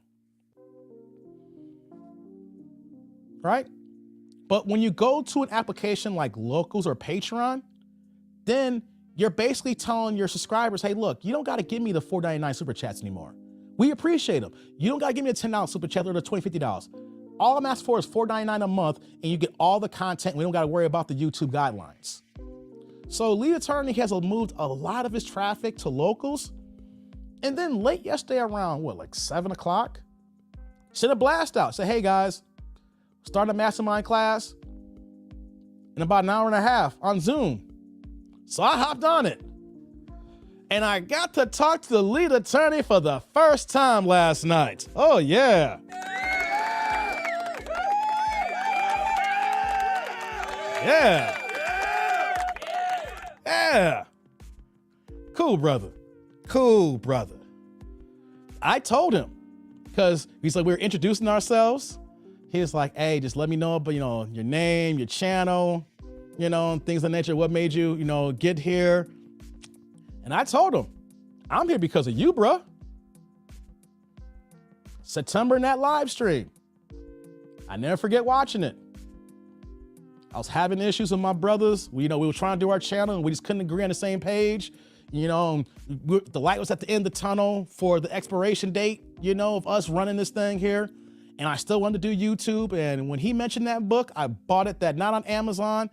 Right? But when you go to an application like Locals or Patreon, then you're basically telling your subscribers, hey, look, you don't got to give me the $4.99 super chats anymore. We appreciate them. You don't got to give me a $10 super chat or the $20, $50. All I'm asking for is $4.99 a month, and you get all the content. We don't got to worry about the YouTube guidelines. So Lead Attorney has moved a lot of his traffic to Locals. And then late yesterday around, 7 o'clock, sent a blast out. Say, hey guys, start a mastermind class in about an hour and a half on Zoom. So I hopped on it. And I got to talk to the lead attorney for the first time last night. Oh, yeah. Yeah. Yeah. Cool, brother. Cool, brother. I told him, because he's like, we were introducing ourselves. He was like, hey, just let me know about, your name, your channel, things of that nature. What made you, get here? And I told him, I'm here because of you, bruh. September in that live stream. I never forget watching it. I was having issues with my brothers. We were trying to do our channel and we just couldn't agree on the same page. The light was at the end of the tunnel for the expiration date, of us running this thing here. And I still wanted to do YouTube. And when he mentioned that book, I bought it that night on Amazon.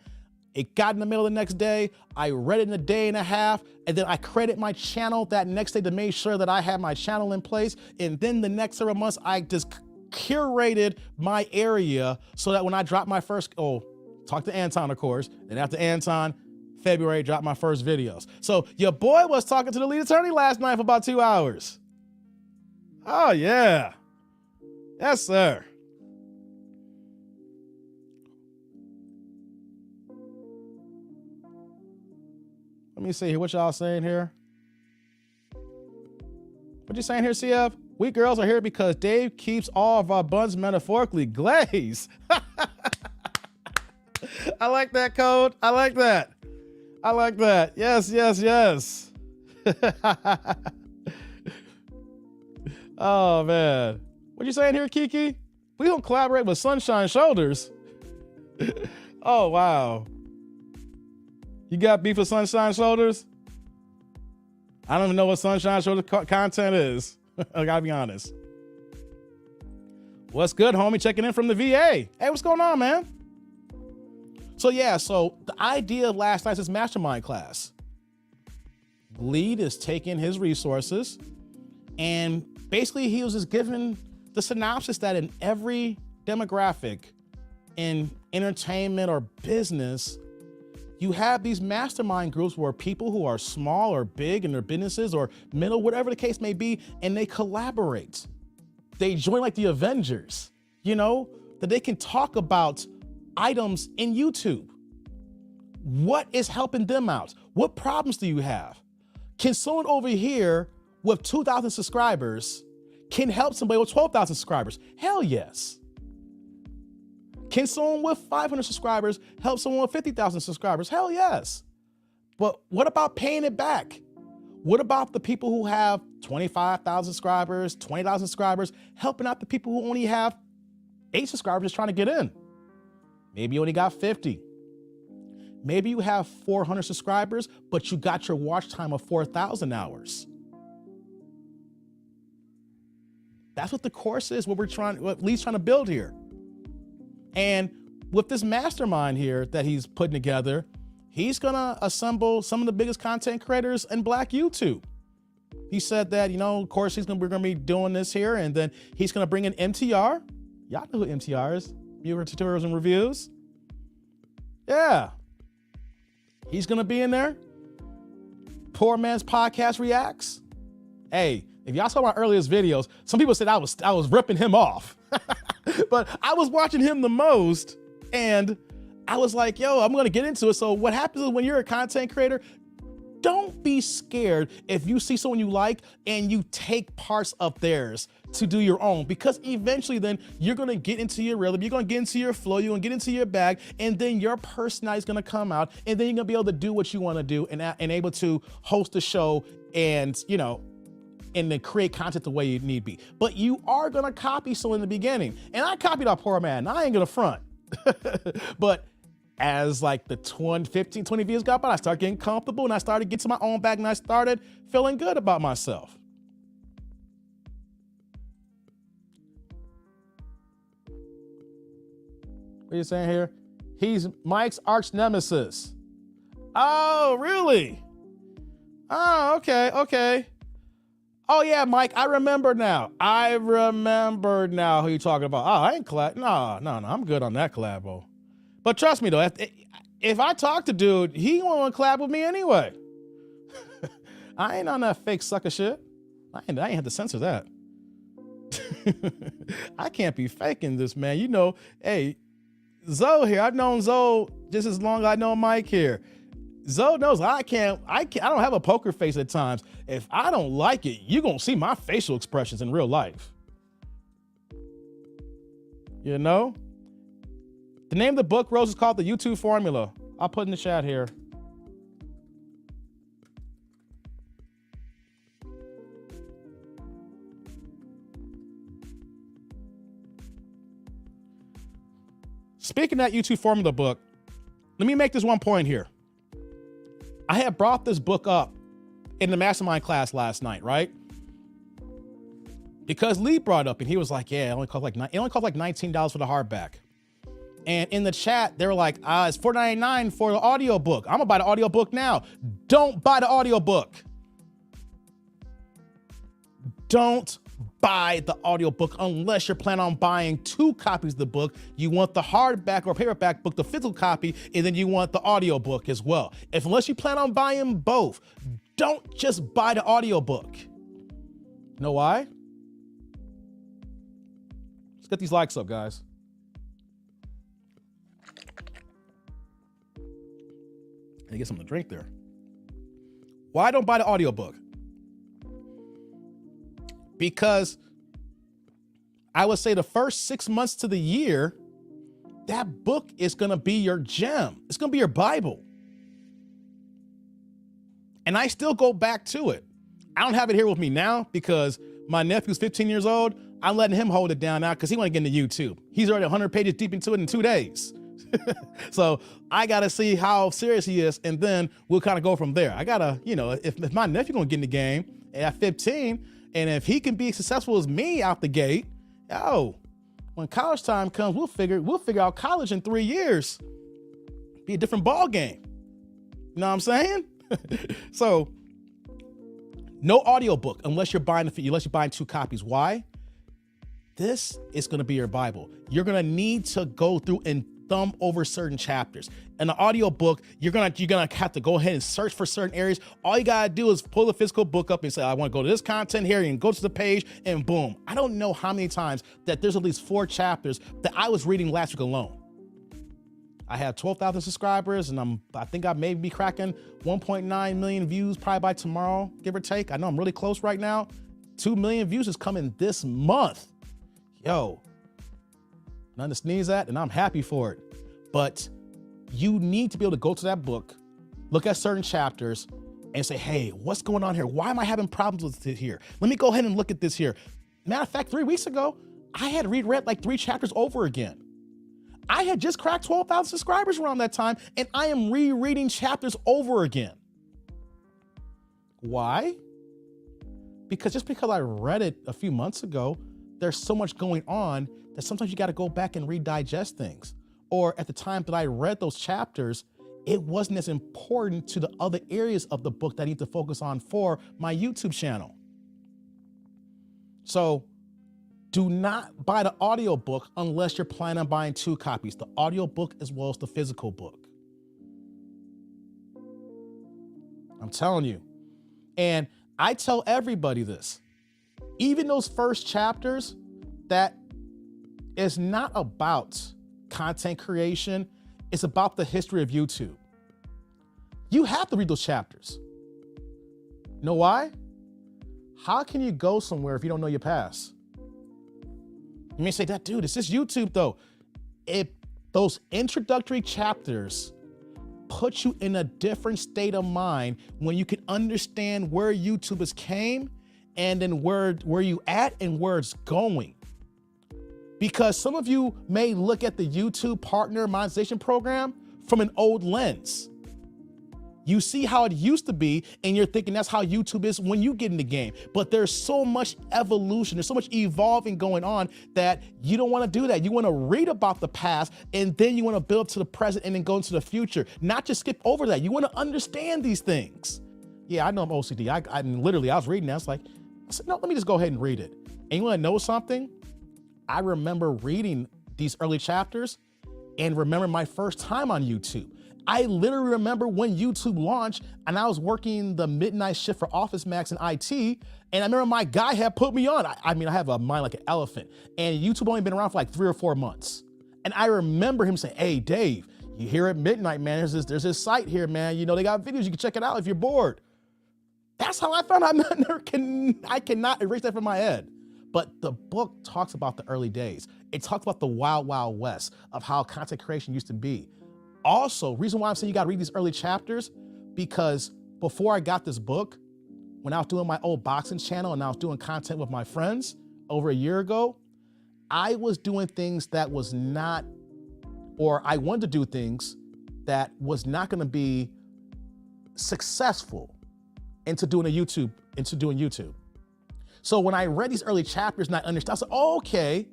It got in the middle of the next day. I read it in a day and a half. And then I created my channel that next day to make sure that I had my channel in place. And then the next several months, I just curated my area so that when I dropped my first, talk to Anton, of course. And after Anton, February, dropped my first videos. So your boy was talking to the lead attorney last night for about 2 hours. Oh, yeah. Yes, sir. Let me see here. What y'all saying here? What you saying here, CF? We girls are here because Dave keeps all of our buns metaphorically glazed. I like that code. I like that. I like that. Yes, yes, yes. Oh, man. What you saying here, Kiki? We don't collaborate with Sunshine Shoulders. Oh, wow. You got beef with Sunshine Shoulders? I don't even know what Sunshine Shoulders content is. I gotta be honest. What's good, homie? Checking in from the VA. Hey, what's going on, man? So the idea of last night's mastermind class. Lead is taking his resources and basically he was just giving the synopsis that in every demographic in entertainment or business, you have these mastermind groups where people who are small or big in their businesses or middle, whatever the case may be, and they collaborate. They join like the Avengers, that they can talk about items in YouTube. What is helping them out? What problems do you have? Can someone over here with 2,000 subscribers can help somebody with 12,000 subscribers? Hell yes. Can someone with 500 subscribers help someone with 50,000 subscribers? Hell yes. But what about paying it back? What about the people who have 25,000 subscribers, 20,000 subscribers, helping out the people who only have 8 subscribers just trying to get in? Maybe you only got 50. Maybe you have 400 subscribers, but you got your watch time of 4,000 hours. That's what the course is, what Lee's trying to build here. And with this mastermind here that he's putting together, he's gonna assemble some of the biggest content creators in Black YouTube. He said that, of course, we're gonna be doing this here, and then he's gonna bring in MTR. Y'all know who MTR is. Viewer tutorials and reviews. Yeah. He's gonna be in there. Poor Man's Podcast Reacts. Hey, if y'all saw my earliest videos, some people said I was ripping him off. But I was watching him the most, and I was like, yo, I'm gonna get into it. So what happens is when you're a content creator, don't be scared if you see someone you like and you take parts of theirs to do your own, because eventually then you're gonna get into your rhythm, you're gonna get into your flow, you're gonna get into your bag, and then your personality is gonna come out, and then you're gonna be able to do what you wanna do and able to host a show and, and then create content the way you need be. But you are gonna copy someone in the beginning. And I copied our poor man, I ain't gonna front. But as like the 15, 20 views got by, I started getting comfortable and I started getting to my own bag and I started feeling good about myself. What are you saying here? He's Mike's arch nemesis. Oh, really? Oh, okay. Oh yeah, Mike, I remember now who you're talking about. Oh, I ain't collab. No, I'm good on that collabo. But trust me though, if I talk to dude, he won't collab with me anyway. I ain't on that fake sucker shit. I ain't had to censor that. I can't be faking this, man. Hey, Zoe here. I've known Zoe just as long as I know Mike here. Zoe knows I don't have a poker face at times. If I don't like it, you're gonna see my facial expressions in real life. The name of the book, Rose, is called The YouTube Formula. I'll put in the chat here. Speaking of that YouTube Formula book, let me make this one point here. I had brought this book up in the mastermind class last night, right? Because Lee brought it up and he was like, yeah, it only cost like $19 for the hardback. And in the chat, they were like, it's $4.99 for the audiobook. I'm gonna buy the audiobook now. Don't buy the audiobook. Don't buy the audiobook unless you're planning on buying 2 copies of the book. You want the hardback or paperback book, the physical copy, and then you want the audiobook as well. Unless you plan on buying both, don't just buy the audiobook. You know why? Let's get these likes up, guys. I get something to drink there. Why I don't buy the audiobook? Because I would say the first 6 months to the year, that book is going to be your gem. It's going to be your Bible. And I still go back to it. I don't have it here with me now because my nephew's 15 years old. I'm letting him hold it down now because he want to get into YouTube. He's already 100 pages deep into it in 2 days. So I got to see how serious he is, and then we'll kind of go from there. I got to, if my nephew going to get in the game at 15, and if he can be successful as me out the gate, when college time comes, we'll figure out college in 3 years. Be a different ball game. You know what I'm saying? So no audiobook unless you're buying 2 copies. Why? This is going to be your Bible. You're going to need to go through and thumb over certain chapters. In the audiobook, you're gonna have to go ahead and search for certain areas. All you gotta do is pull the physical book up and say, I want to go to this content here, and go to the page, and boom. I don't know how many times that there's at least 4 chapters that I was reading last week alone. I have 12,000 subscribers, and I think I may be cracking 1.9 million views probably by tomorrow, give or take. I know I'm really close right now. 2 million views is coming this month. Yo, nothing to sneeze at, and I'm happy for it. But you need to be able to go to that book, look at certain chapters, and say, hey, what's going on here? Why am I having problems with it here? Let me go ahead and look at this here. Matter of fact, 3 weeks ago, I had reread like 3 chapters over again. I had just cracked 12,000 subscribers around that time, and I am rereading chapters over again. Why? Because just because I read it a few months ago, there's so much going on that sometimes you got to go back and redigest things. Or at the time that I read those chapters, it wasn't as important to the other areas of the book that I need to focus on for my YouTube channel. So do not buy the audiobook unless you're planning on buying 2 copies, the audiobook as well as the physical book. I'm telling you. And I tell everybody this, even those first chapters, that is not about content creation. It's about the history of YouTube. You have to read those chapters. You know why? How can you go somewhere if you don't know your past? You may say, that dude, it's just YouTube though. Those introductory chapters put you in a different state of mind when you can understand where YouTubers came and then where you at and where it's going. Because some of you may look at the YouTube partner monetization program from an old lens. You see how it used to be, and you're thinking that's how YouTube is when you get in the game. But there's so much evolution, there's so much evolving going on that you don't want to do that. You want to read about the past, and then you want to build up to the present and then go into the future, not just skip over that. You want to understand these things. Yeah, I know I'm OCD. I was reading that. I said, no, let me just go ahead and read it. And you want to know something? I remember reading these early chapters and remember my first time on YouTube. I literally remember when YouTube launched and I was working the midnight shift for Office Max and IT. And I remember my guy had put me on. I have a mind like an elephant, and YouTube only been around for like 3 or 4 months. And I remember him saying, hey, Dave, you here at midnight, man, there's this site here, man. They got videos, you can check it out if you're bored. That's how I found out. I cannot erase that from my head. But the book talks about the early days. It talks about the wild, wild west of how content creation used to be. Also, reason why I'm saying you gotta read these early chapters, because before I got this book, when I was doing my old boxing channel and I was doing content with my friends over a year ago, I was doing things that was not, or I wanted to do things that was not gonna be successful into doing YouTube. So when I read these early chapters and I understood, I said, oh, okay,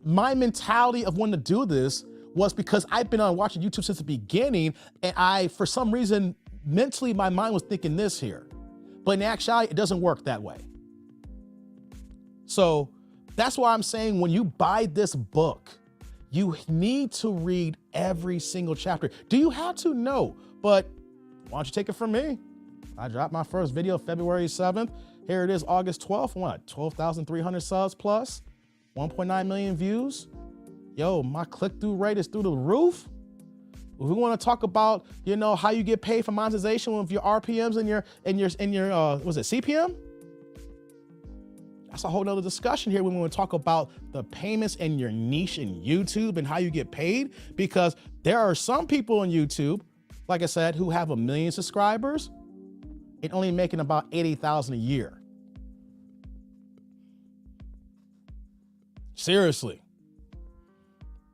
my mentality of wanting to do this was because I've been on watching YouTube since the beginning, and for some reason, mentally, my mind was thinking this here. But in actuality, it doesn't work that way. So that's why I'm saying when you buy this book, you need to read every single chapter. Do you have to? No, but why don't you take it from me? I dropped my first video February 7th. Here it is, August 12th, what, 12,300 subs plus, 1.9 million views. Yo, my click-through rate is through the roof. If we want to talk about, how you get paid for monetization with your RPMs and your was it CPM? That's a whole nother discussion here when we want to talk about the payments and your niche in YouTube and how you get paid, because there are some people on YouTube, like I said, who have 1 million subscribers and only making about 80,000 a year. Seriously.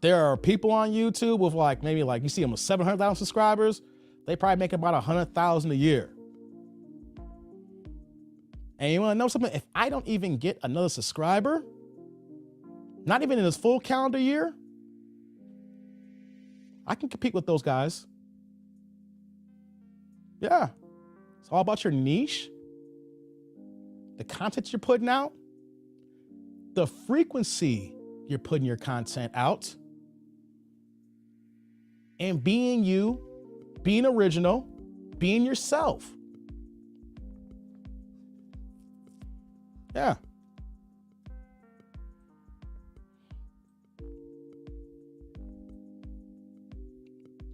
There are people on YouTube with maybe you see them with 700,000 subscribers, they probably make about 100,000 a year. And you want to know something? If I don't even get another subscriber, not even in this full calendar year, I can compete with those guys. Yeah. It's all about your niche, the content you're putting out, the frequency you're putting your content out, and being you, being original, being yourself. Yeah.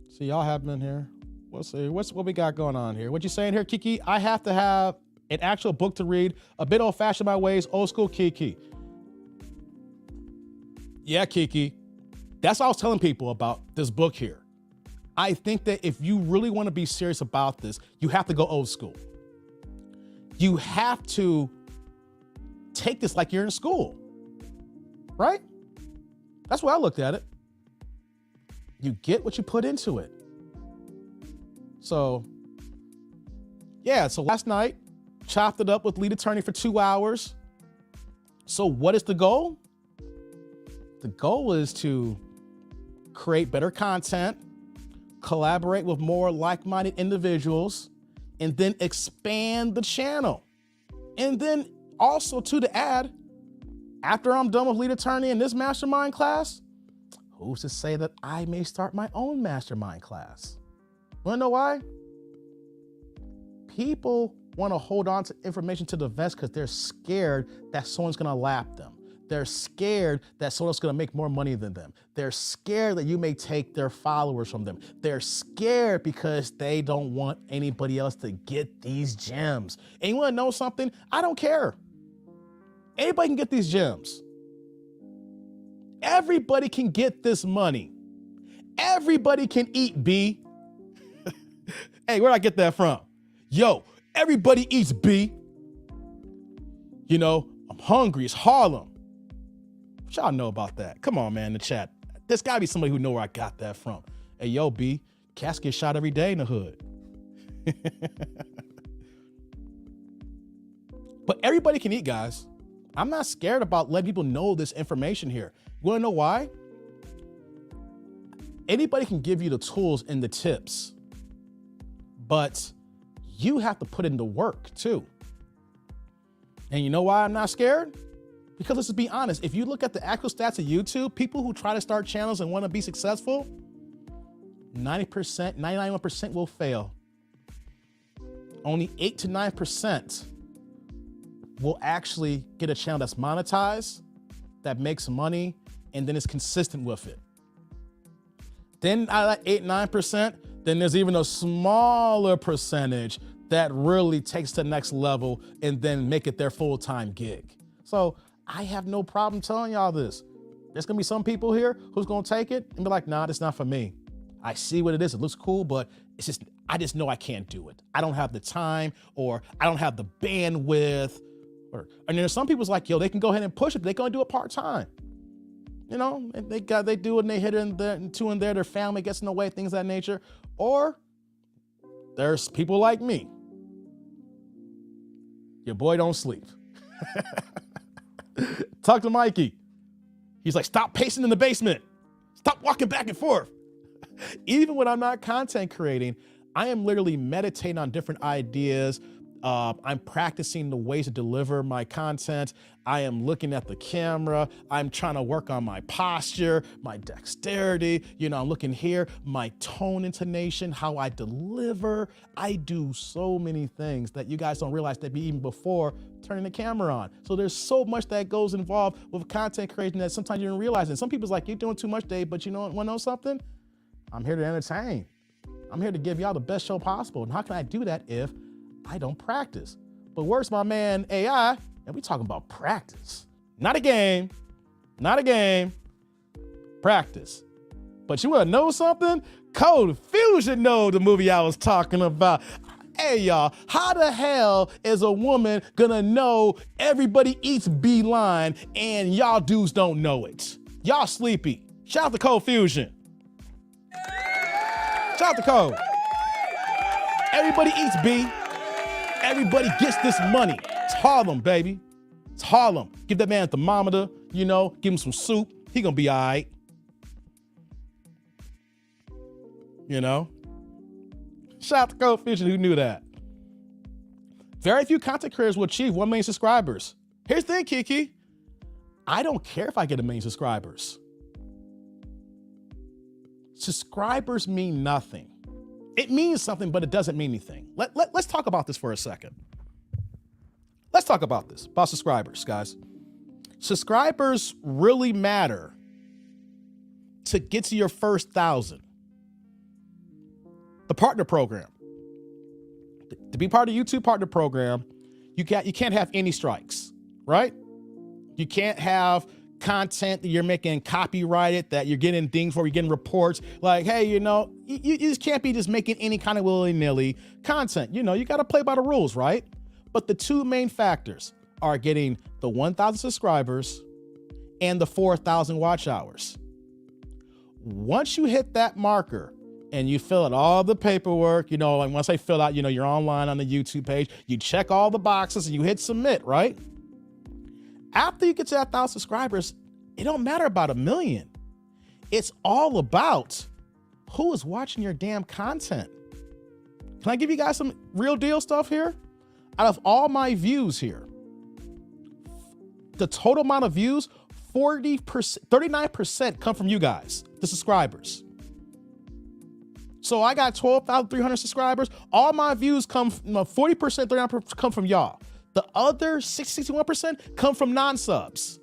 See, y'all have been here. We'll see. What we got going on here? What you saying here, Kiki? I have to have an actual book to read. A bit old-fashioned my ways, old school Kiki. Yeah, Kiki. That's what I was telling people about this book here. I think that if you really want to be serious about this, you have to go old school. You have to take this like you're in school, right? That's why I looked at it. You get what you put into it. So, yeah, so last night, chopped it up with lead attorney for 2 hours. So what is the goal? The goal is to create better content, collaborate with more like-minded individuals, and then expand the channel. And then also to add, after I'm done with lead attorney in this mastermind class, who's to say that I may start my own mastermind class? Wanna know why? People wanna hold on to information to the vest because they're scared that someone's gonna lap them. They're scared that someone's gonna make more money than them. They're scared that you may take their followers from them. They're scared because they don't want anybody else to get these gems. And you wanna know something? I don't care. Anybody can get these gems. Everybody can get this money. Everybody can eat B. Hey, where'd I get that from? Yo, everybody eats B. I'm hungry. It's Harlem. What y'all know about that? Come on, man, in the chat. There's gotta be somebody who know where I got that from. Hey, yo, B, cats get shot every day in the hood. But everybody can eat, guys. I'm not scared about letting people know this information here. You wanna know why? Anybody can give you the tools and the tips, but you have to put in the work too. And you know why I'm not scared? Because let's just be honest, if you look at the actual stats of YouTube, people who try to start channels and want to be successful, 90%, 99% will fail. Only 8 to 9% will actually get a channel that's monetized, that makes money, and then is consistent with it. Then out of that 8, 9%, then there's even a smaller percentage that really takes to the next level and then make it their full-time gig. So I have no problem telling y'all this. There's gonna be some people here who's gonna take it and be like, nah, that's not for me. I see what it is, it looks cool, but I just know I can't do it. I don't have the time, or I don't have the bandwidth, and there's some people's like, yo, they can go ahead and push it, but they're gonna do it part-time. They do it and they hit it in there, and two in there, their family gets in the way, things of that nature. Or there's people like me. Your boy don't sleep. Talk to Mikey. He's like, stop pacing in the basement. Stop walking back and forth. Even when I'm not content creating, I am literally meditating on different ideas. I'm practicing the ways to deliver my content. I am looking at the camera. I'm trying to work on my posture, my dexterity. I'm looking here, my tone intonation, how I deliver. I do so many things that you guys don't realize that even before turning the camera on. So there's so much that goes involved with content creation that sometimes you don't realize. And some people's like, you're doing too much, Dave, but you want to know something? I'm here to entertain. I'm here to give y'all the best show possible. And how can I do that if I don't practice? But where's my man AI? And we talking about practice. Not a game. Not a game. Practice. But you want to know something? Cold Fusion know the movie I was talking about. Hey, y'all, how the hell is a woman gonna know everybody eats beeline and y'all dudes don't know it? Y'all sleepy. Shout out to Cold Fusion. Shout out to Cold. Everybody eats B. Everybody gets this money. It's Harlem, baby. It's Harlem. Give that man a thermometer, you know, give him some soup. He gonna be all right. You know? Shout out to Cold Fusion who knew that. Very few content creators will achieve 1 million subscribers. Here's the thing, Kiki. I don't care if I get 1 million subscribers. Subscribers mean nothing. It means something, but it doesn't mean anything. Let's talk about this for a second. Let's talk about this, about subscribers, guys. Subscribers really matter to get to your first 1,000. The partner program. To be part of the YouTube partner program, you can't have any strikes, right? You can't have content that you're making copyrighted, that you're getting things for, you're getting reports like, hey, you know, you just can't be just making any kind of willy-nilly content. You know, you got to play by the rules, right? But the two main factors are getting the 1,000 subscribers and the 4,000 watch hours. Once you hit that marker and you fill out all the paperwork, you know, and once I fill out, you know, you're online on the YouTube page, you check all the boxes and you hit submit, right? After you get to that 1,000 subscribers, it don't matter about 1 million. It's all about who is watching your damn content. Can I give you guys some real deal stuff here? Out of all my views here, the total amount of views, 39% come from you guys, the subscribers. So I got 12,300 subscribers. All my views come from 40%, 39% come from y'all. The other 61% come from non-subs.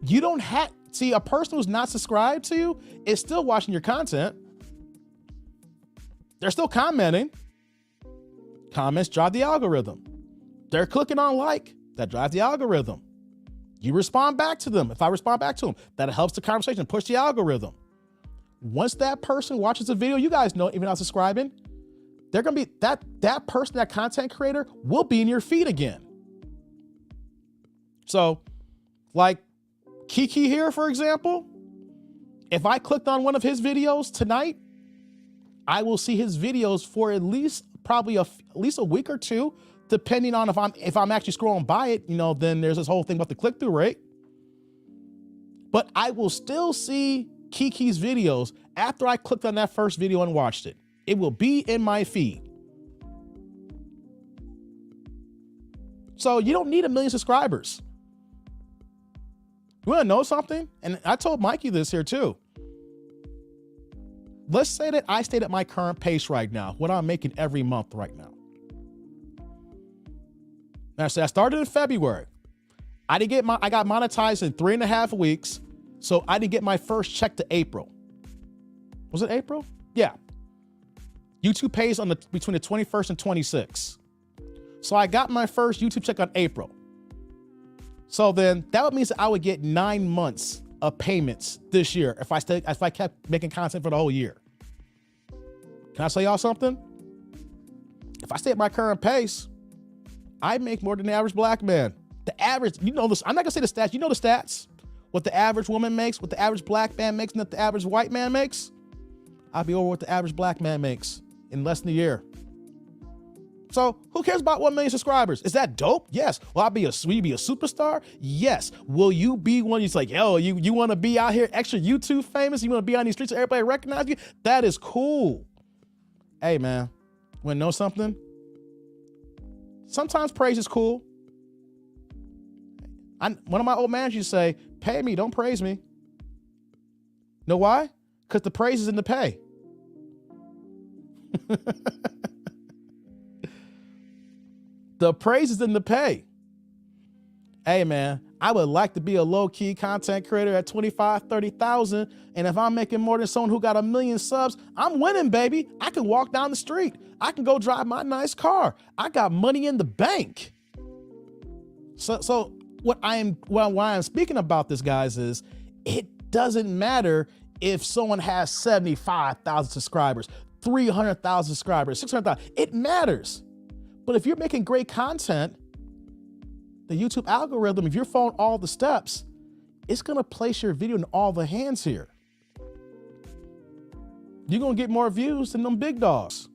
You don't have, see, a person who's not subscribed to you is still watching your content. They're still commenting. Comments drive the algorithm. They're clicking on like, that drives the algorithm. You respond back to them. If I respond back to them, that helps the conversation, push the algorithm. Once that person watches a video, you guys know, even not subscribing, they're gonna be, that person, that content creator will be in your feed again. So like Kiki here, for example, if I clicked on one of his videos tonight, I will see his videos for at least probably at least a week or two, depending on if I'm actually scrolling by it, you know, then there's this whole thing about the click-through rate. But I will still see Kiki's videos after I clicked on that first video and watched it. It will be in my feed. So you don't need 1 million subscribers. You want to know something? And I told Mikey this here too. Let's say that I stayed at my current pace right now, what I'm making every month right now. Now, so I started in February. I got monetized in 3.5 weeks. So I didn't get my first check to April. Was it April? Yeah. YouTube pays on between the 21st and 26th. So I got my first YouTube check on April. So then that means that I would get 9 months of payments this year if I kept making content for the whole year. Can I tell y'all something? If I stay at my current pace, I make more than the average black man. The average, you know this, I'm not gonna say the stats, you know the stats. What the average woman makes, what the average black man makes, and what the average white man makes. I'll be over what the average black man makes in less than a year. So who cares about 1 million subscribers? Is that dope? Yes. Will you be a superstar? Yes. Will you be one who's like, yo, you want to be out here extra YouTube famous? You want to be on these streets so everybody recognize you? That is cool. Hey, man, want to know something? Sometimes praise is cool. One of my old managers used to say, pay me, don't praise me. Know why? Because the praise is in the pay. The praise is in the pay. Hey, man, I would like to be a low-key content creator at 25, 30,000. And if I'm making more than someone who got 1 million subs, I'm winning, baby. I can walk down the street. I can go drive my nice car. I got money in the bank. So why I'm speaking about this, guys, is it doesn't matter if someone has 75,000 subscribers, 300,000 subscribers, 600,000. It matters. But if you're making great content, the YouTube algorithm, if you're following all the steps, it's gonna place your video in all the hands here. You're gonna get more views than them big dogs.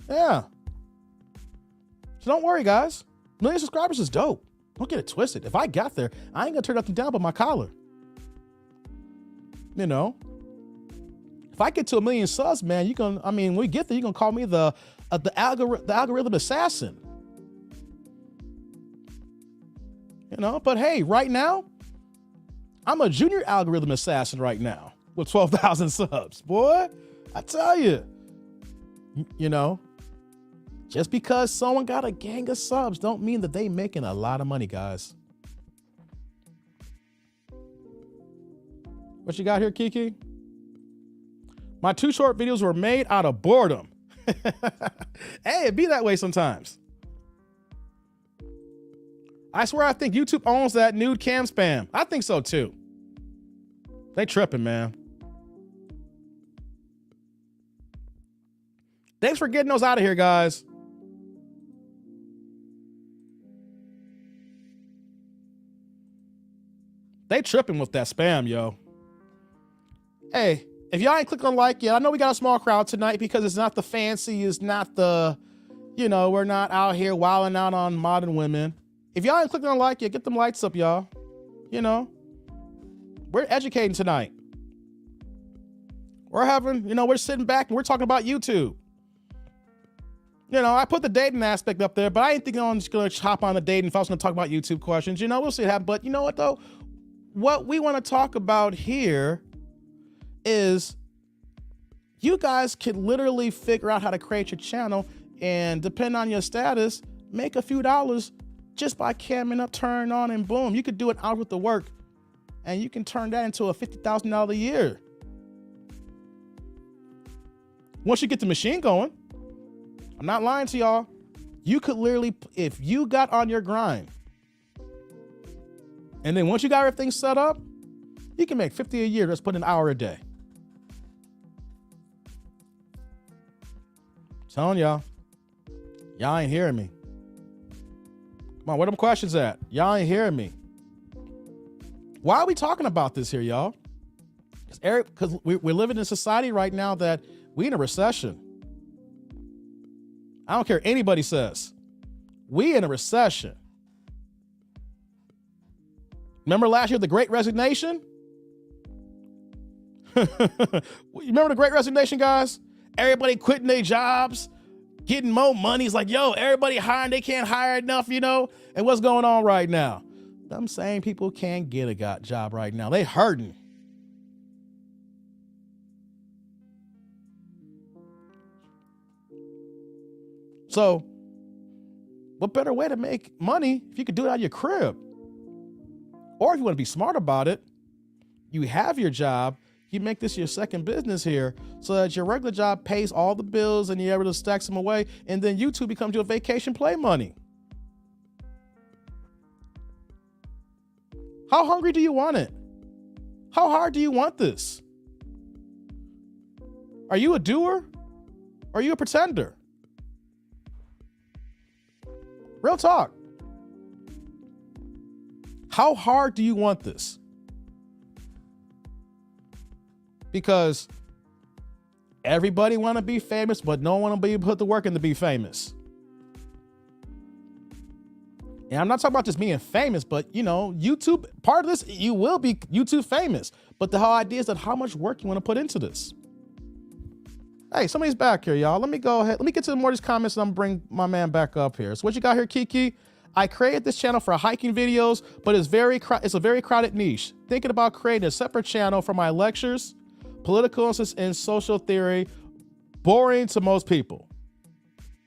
Yeah. So don't worry, guys. 1 million subscribers is dope. Don't get it twisted. If I got there, I ain't gonna turn nothing down but my collar. You know? If I get to 1 million subs, man, when we get there, you're gonna call me the algorithm assassin. You know, but hey, right now, I'm a junior algorithm assassin right now with 12,000 subs. Boy, I tell you, you know, just because someone got a gang of subs don't mean that they making a lot of money, guys. What you got here, Kiki? My 2 short videos were made out of boredom. Hey, it be that way sometimes. I swear I think YouTube owns that nude cam spam. I think so too. They tripping, man. Thanks for getting those out of here, guys. They tripping with that spam, yo. Hey, if y'all ain't clicked on like yet, I know we got a small crowd tonight because it's not the fancy, it's not the, you know, we're not out here wilding out on modern women. If y'all ain't clicked on like yet, get them lights up, y'all. You know, we're educating tonight. We're sitting back and we're talking about YouTube. You know, I put the dating aspect up there, but I ain't thinking I'm just going to hop on the dating if I was going to talk about YouTube questions. You know, we'll see what happens. But you know what, though? What we want to talk about here is you guys can literally figure out how to create your channel and, depending on your status, make a few dollars just by camming up, turning on, and boom, you could do an hour worth of work and you can turn that into a $50,000 a year. Once you get the machine going, I'm not lying to y'all, you could literally, if you got on your grind, and then once you got everything set up, you can make 50 a year, just put an hour a day. I'm telling y'all ain't hearing me. Come on, where them questions at? Y'all ain't hearing me. Why are we talking about this here, y'all? Because we're living in a society right now that we in a recession. I don't care what anybody says. We in a recession. Remember last year, the Great Resignation? Remember the Great Resignation, guys? Everybody quitting their jobs, getting more money. It's like, yo, everybody hiring, they can't hire enough, you know? And what's going on right now? Them same people can't get a job right now. They hurting. So, what better way to make money if you could do it out of your crib? Or if you want to be smart about it, you have your job, you make this your second business here so that your regular job pays all the bills and you're able to stack them away, and then YouTube becomes your vacation play money. How hungry do you want it? How hard do you want this? Are you a doer? Or are you a pretender? Real talk. How hard do you want this? Because everybody want to be famous, but no one will be put the work in to be famous. And I'm not talking about just being famous, but you know, YouTube, part of this, you will be YouTube famous. But the whole idea is that how much work you want to put into this. Hey, somebody's back here, y'all. Let me go ahead. Let me get to more of these comments and I'm bring my man back up here. So what you got here, Kiki? I created this channel for hiking videos, but it's a very crowded niche. Thinking about creating a separate channel for my lectures, political and social theory, boring to most people.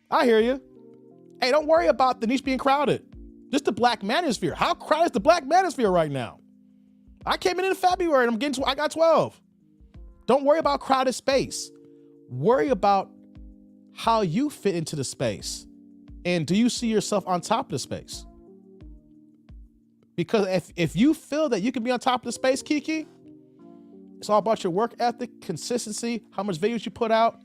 I hear you. Hey, don't worry about the niche being crowded. Just the black manosphere. How crowded is the black manosphere right now? I came in February and I got 12. Don't worry about crowded space. Worry about how you fit into the space. And do you see yourself on top of the space? Because if you feel that you can be on top of the space, Kiki, it's all about your work ethic, consistency, how much videos you put out.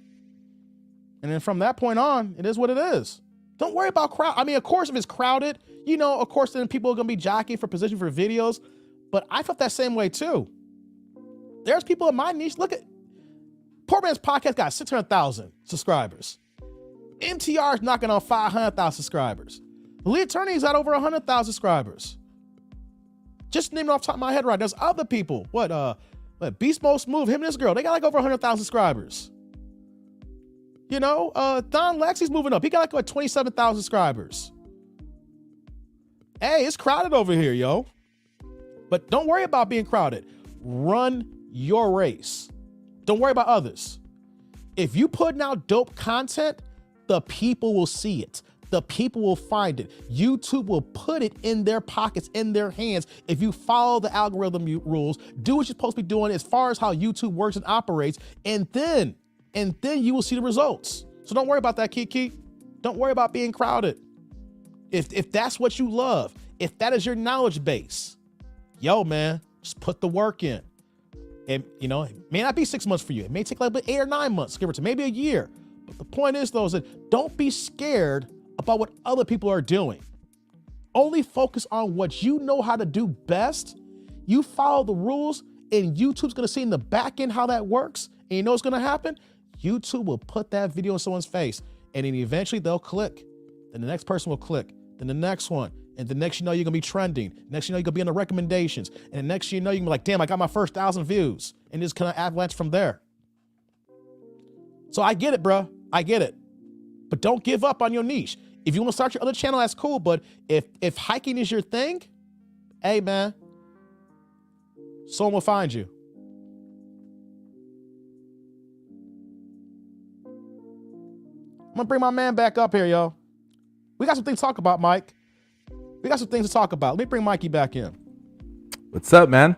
And then from that point on, it is what it is. Don't worry about crowd. I mean, of course, if it's crowded, of course, then people are going to be jockeying for position for videos. But I felt that same way too. There's people in my niche. Look at Poor Man's Podcast got 600,000 subscribers. MTR is knocking on 500,000 subscribers. The Lead Attorney's got over 100,000 subscribers. Just naming off the top of my head, right? There's other people. What Beast Mode Smooth, him and this girl, they got like over 100,000 subscribers. Don Lexi's moving up. He got like 27,000 subscribers. Hey, it's crowded over here, yo. But don't worry about being crowded. Run your race. Don't worry about others. If you putting out dope content, the people will see it. The people will find it. YouTube will put it in their pockets, in their hands. If you follow the algorithm rules, do what you're supposed to be doing as far as how YouTube works and operates, and then you will see the results. So don't worry about that, Kiki. Don't worry about being crowded. If that's what you love, if that is your knowledge base, yo, man, just put the work in. And, it may not be 6 months for you. It may take like 8 or 9 months, give or take, maybe a year. But the point is, though, is that don't be scared about what other people are doing. Only focus on what you know how to do best. You follow the rules, and YouTube's going to see in the back end how that works. And you know what's going to happen? YouTube will put that video in someone's face, and then eventually they'll click. Then the next person will click. Then the next one. And the next you're going to be trending. Next you're going to be in the recommendations. And the next you're going to be like, damn, I got my first 1,000 views. And just kind of avalanche from there. So I get it, bro. I get it. But don't give up on your niche. If you want to start your other channel, that's cool. But if hiking is your thing, hey, man, someone will find you. I'm going to bring my man back up here, yo. We got some things to talk about, Mike. We got some things to talk about. Let me bring Mikey back in. What's up, man?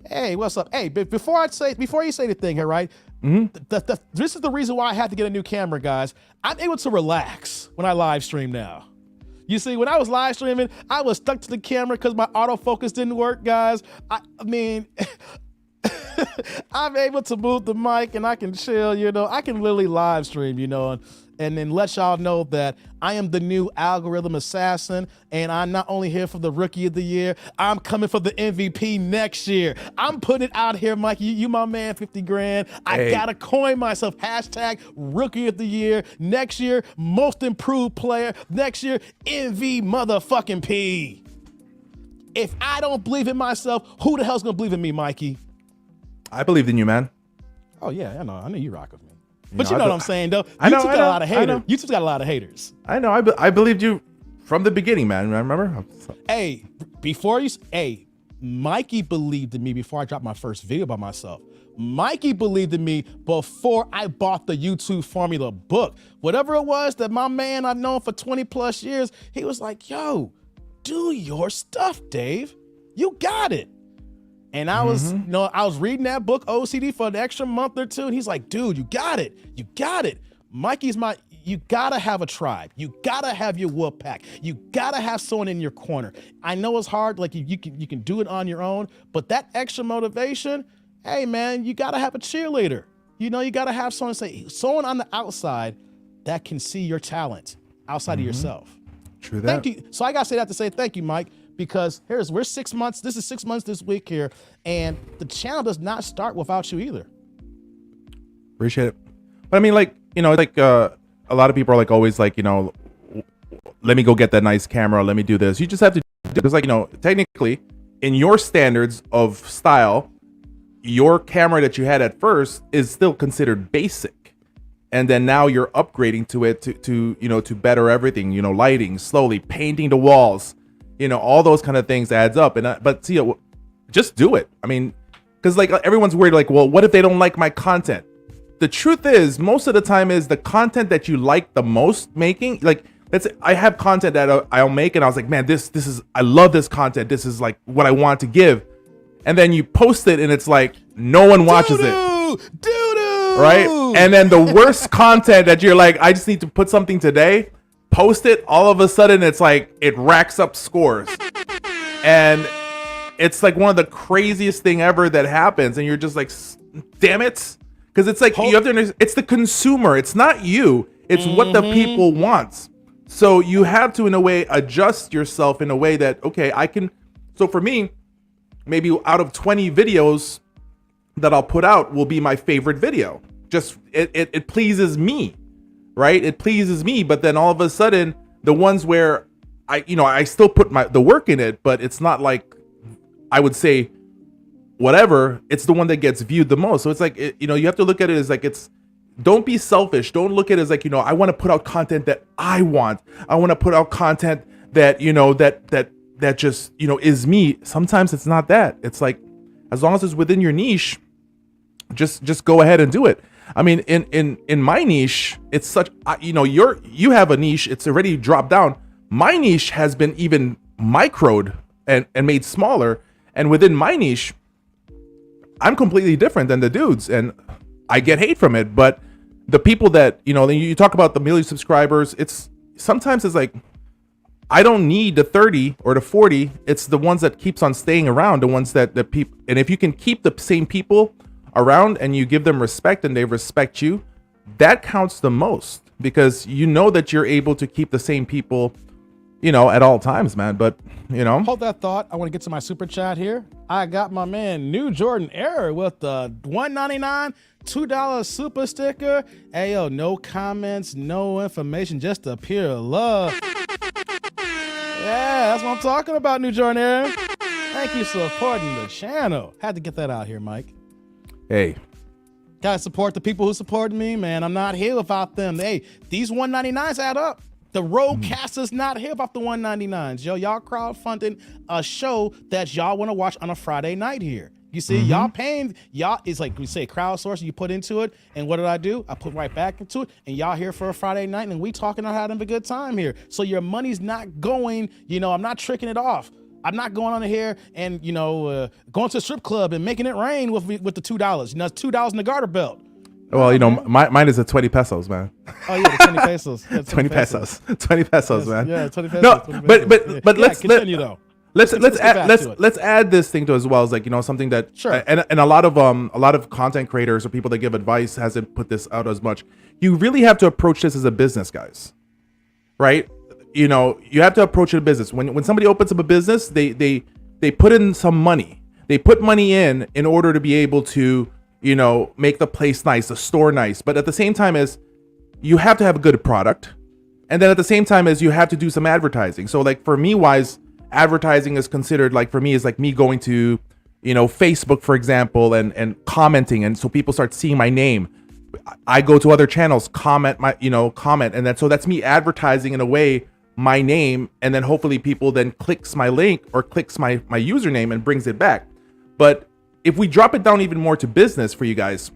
Hey, what's up? Hey, before you say the thing here, right? Mm-hmm. This is the reason why I had to get a new camera, guys. I'm able to relax when I live stream now. You see, when I was live streaming, I was stuck to the camera because my autofocus didn't work, guys. I mean, I'm able to move the mic and I can chill, I can literally live stream, and then let y'all know that I am the new algorithm assassin, and I'm not only here for the Rookie of the Year, I'm coming for the MVP next year. I'm putting it out here, Mike. You my man, 50 grand. I gotta coin myself, hashtag Rookie of the Year. Next year, most improved player. Next year, MV motherfucking P. If I don't believe in myself, who the hell's gonna believe in me, Mikey? I believed in you, man. Oh yeah, I know you rock with me. But you know what I'm saying, though. YouTube's got a lot of haters. YouTube's got a lot of haters. I know. I believed you from the beginning, man. Remember? Hey, Mikey believed in me before I dropped my first video by myself. Mikey believed in me before I bought the YouTube Formula book. Whatever it was that my man I've known for 20 plus years, he was like, yo, do your stuff, Dave. You got it. And I was, I was reading that book, OCD, for an extra month or two. And he's like, dude, you got it. You got it. Mikey's you gotta have a tribe. You gotta have your wolf pack. You gotta have someone in your corner. I know it's hard, like you can do it on your own, but that extra motivation, hey man, you gotta have a cheerleader. You gotta have someone on the outside that can see your talent outside of yourself. True that. Thank you. So I gotta say that to say thank you, Mike. Because we're 6 months. This is 6 months this week here, and the channel does not start without you either. Appreciate it. But I mean, a lot of people are always let me go get that nice camera. Let me do this. You just have to do because technically, in your standards of style, your camera that you had at first is still considered basic, and then now you're upgrading to it to better everything. Lighting, slowly painting the walls. All those kind of things adds up. But see, just do it. I mean, because everyone's worried, well, what if they don't like my content? The truth is, most of the time is the content that you like the most making, I have content that I'll make, and I was like, man, this is, I love this content. This is like what I want to give. And then you post it, and it's like no one watches it. Doo-doo! Right? And then the worst content that you're like, I just need to put something today, post it, all of a sudden it's like it racks up scores. And it's like one of the craziest thing ever that happens, and you're just like, damn it. Because it's like, you have to understand, it's the consumer, it's not you, it's what the people want. So you have to, in a way, adjust yourself in a way that, okay, I can. So for me, maybe out of 20 videos that I'll put out will be my favorite video. Just it pleases me, right? It pleases me. But then all of a sudden, the ones where I still put the work in it, but it's not like, I would say, whatever, it's the one that gets viewed the most. So it's like, you have to look at it as like, don't be selfish. Don't look at it as like, I want to put out content that I want. I want to put out content that, that just, is me. Sometimes it's not that. It's like, as long as it's within your niche, just go ahead and do it. I mean, in my niche, it's such, you have a niche, it's already dropped down. My niche has been even microed and made smaller. And within my niche, I'm completely different than the dudes, and I get hate from it. But the people that, you talk about the million subscribers, sometimes it's like, I don't need the 30 or the 40. It's the ones that keeps on staying around, the ones that people, and if you can keep the same people around and you give them respect and they respect you, that counts the most, because that you're able to keep the same people, at all times, man. But, Hold that thought. I want to get to my super chat here. I got my man New Jordan Error with the $1.99 $2 super sticker. Hey, yo, no comments, no information, just the pure love. Yeah, that's what I'm talking about, New Jordan Error. Thank you for supporting the channel. Had to get that out here, Mike. Hey. Gotta support the people who supported me, man. I'm not here without them. Hey, these $1.99s add up. The roadcaster's not here about the $1.99s. Yo, y'all crowdfunding a show that y'all want to watch on a Friday night here. You see, y'all paying, it's like we say crowdsourcing, you put into it, and what did? I put right back into it, and y'all here for a Friday night, and we talking about having a good time here. So your money's not going, I'm not tricking it off. I'm not going on here and, going to a strip club and making it rain with the $2. It's $2 in the garter belt. Well, mine is at 20 pesos, man. Oh yeah, the 20 pesos. Yeah, 20 pesos. 20 pesos, man. Yeah, 20 pesos. No, 20 but pesos. but Yeah, continue though. Let's add this thing to as well as like something that sure. And a lot of content creators or people that give advice hasn't put this out as much. You really have to approach this as a business, guys. Right? You have to approach it as a business. When somebody opens up a business, they put in some money. They put money in order to be able to make the place nice, the store nice. But at the same time as you have to have a good product. And then at the same time as you have to do some advertising. So like for me wise, advertising is considered like for me is like me going to, Facebook, for example, and commenting. And so people start seeing my name. I go to other channels, comment. And then, so that's me advertising in a way, my name. And then hopefully people then clicks my link or clicks my username and brings it back. But if we drop it down even more to business for you guys,